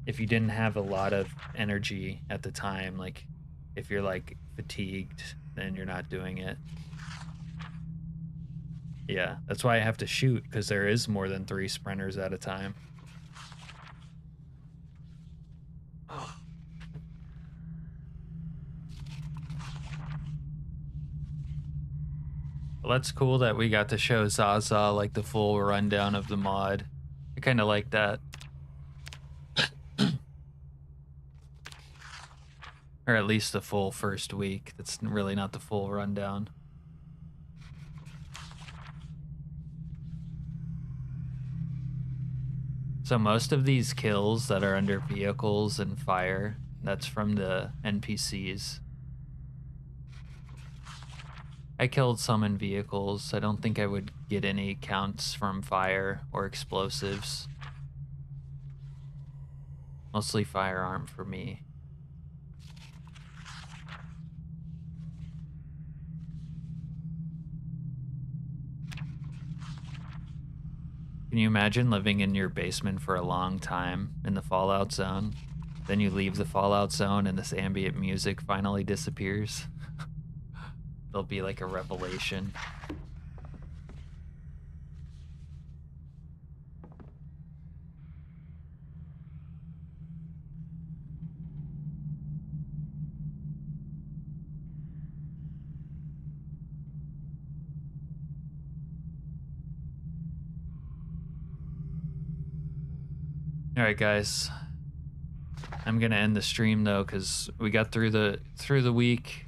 if you didn't have a lot of energy at the time, like if you're like fatigued, then you're not doing it. Yeah, that's why I have to shoot, because there is more than 3 sprinters at a time. Well, that's cool that we got to show Zaza like the full rundown of the mod. I kind of like that. Or at least the full first week. That's really not the full rundown. So most of these kills that are under vehicles and fire, that's from the NPCs. I killed some in vehicles. I don't think I would get any counts from fire or explosives. Mostly firearm for me. Can you imagine living in your basement for a long time in the Fallout zone? Then you leave the Fallout zone and this ambient music finally disappears? There'll be like a revelation. All right, guys. I'm gonna end the stream though, because we got through the week,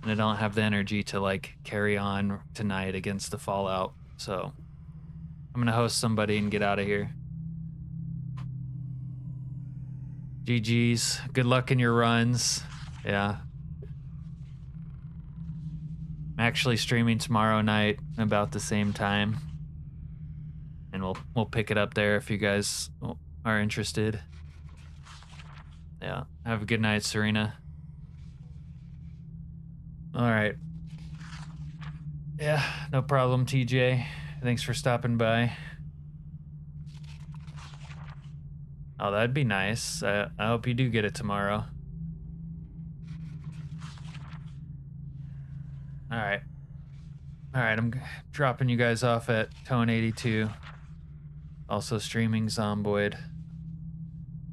and I don't have the energy to like carry on tonight against the Fallout. So I'm gonna host somebody and get out of here. GG's. Good luck in your runs. Yeah. I'm actually streaming tomorrow night about the same time, and we'll pick it up there if you guys are interested. Yeah. Have a good night, Serena. All right. Yeah, no problem, TJ. Thanks for stopping by. Oh, that'd be nice. I hope you do get it tomorrow. All right. All right, I'm dropping you guys off at Tone 82. Also streaming Zomboid.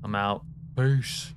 I'm out. Peace.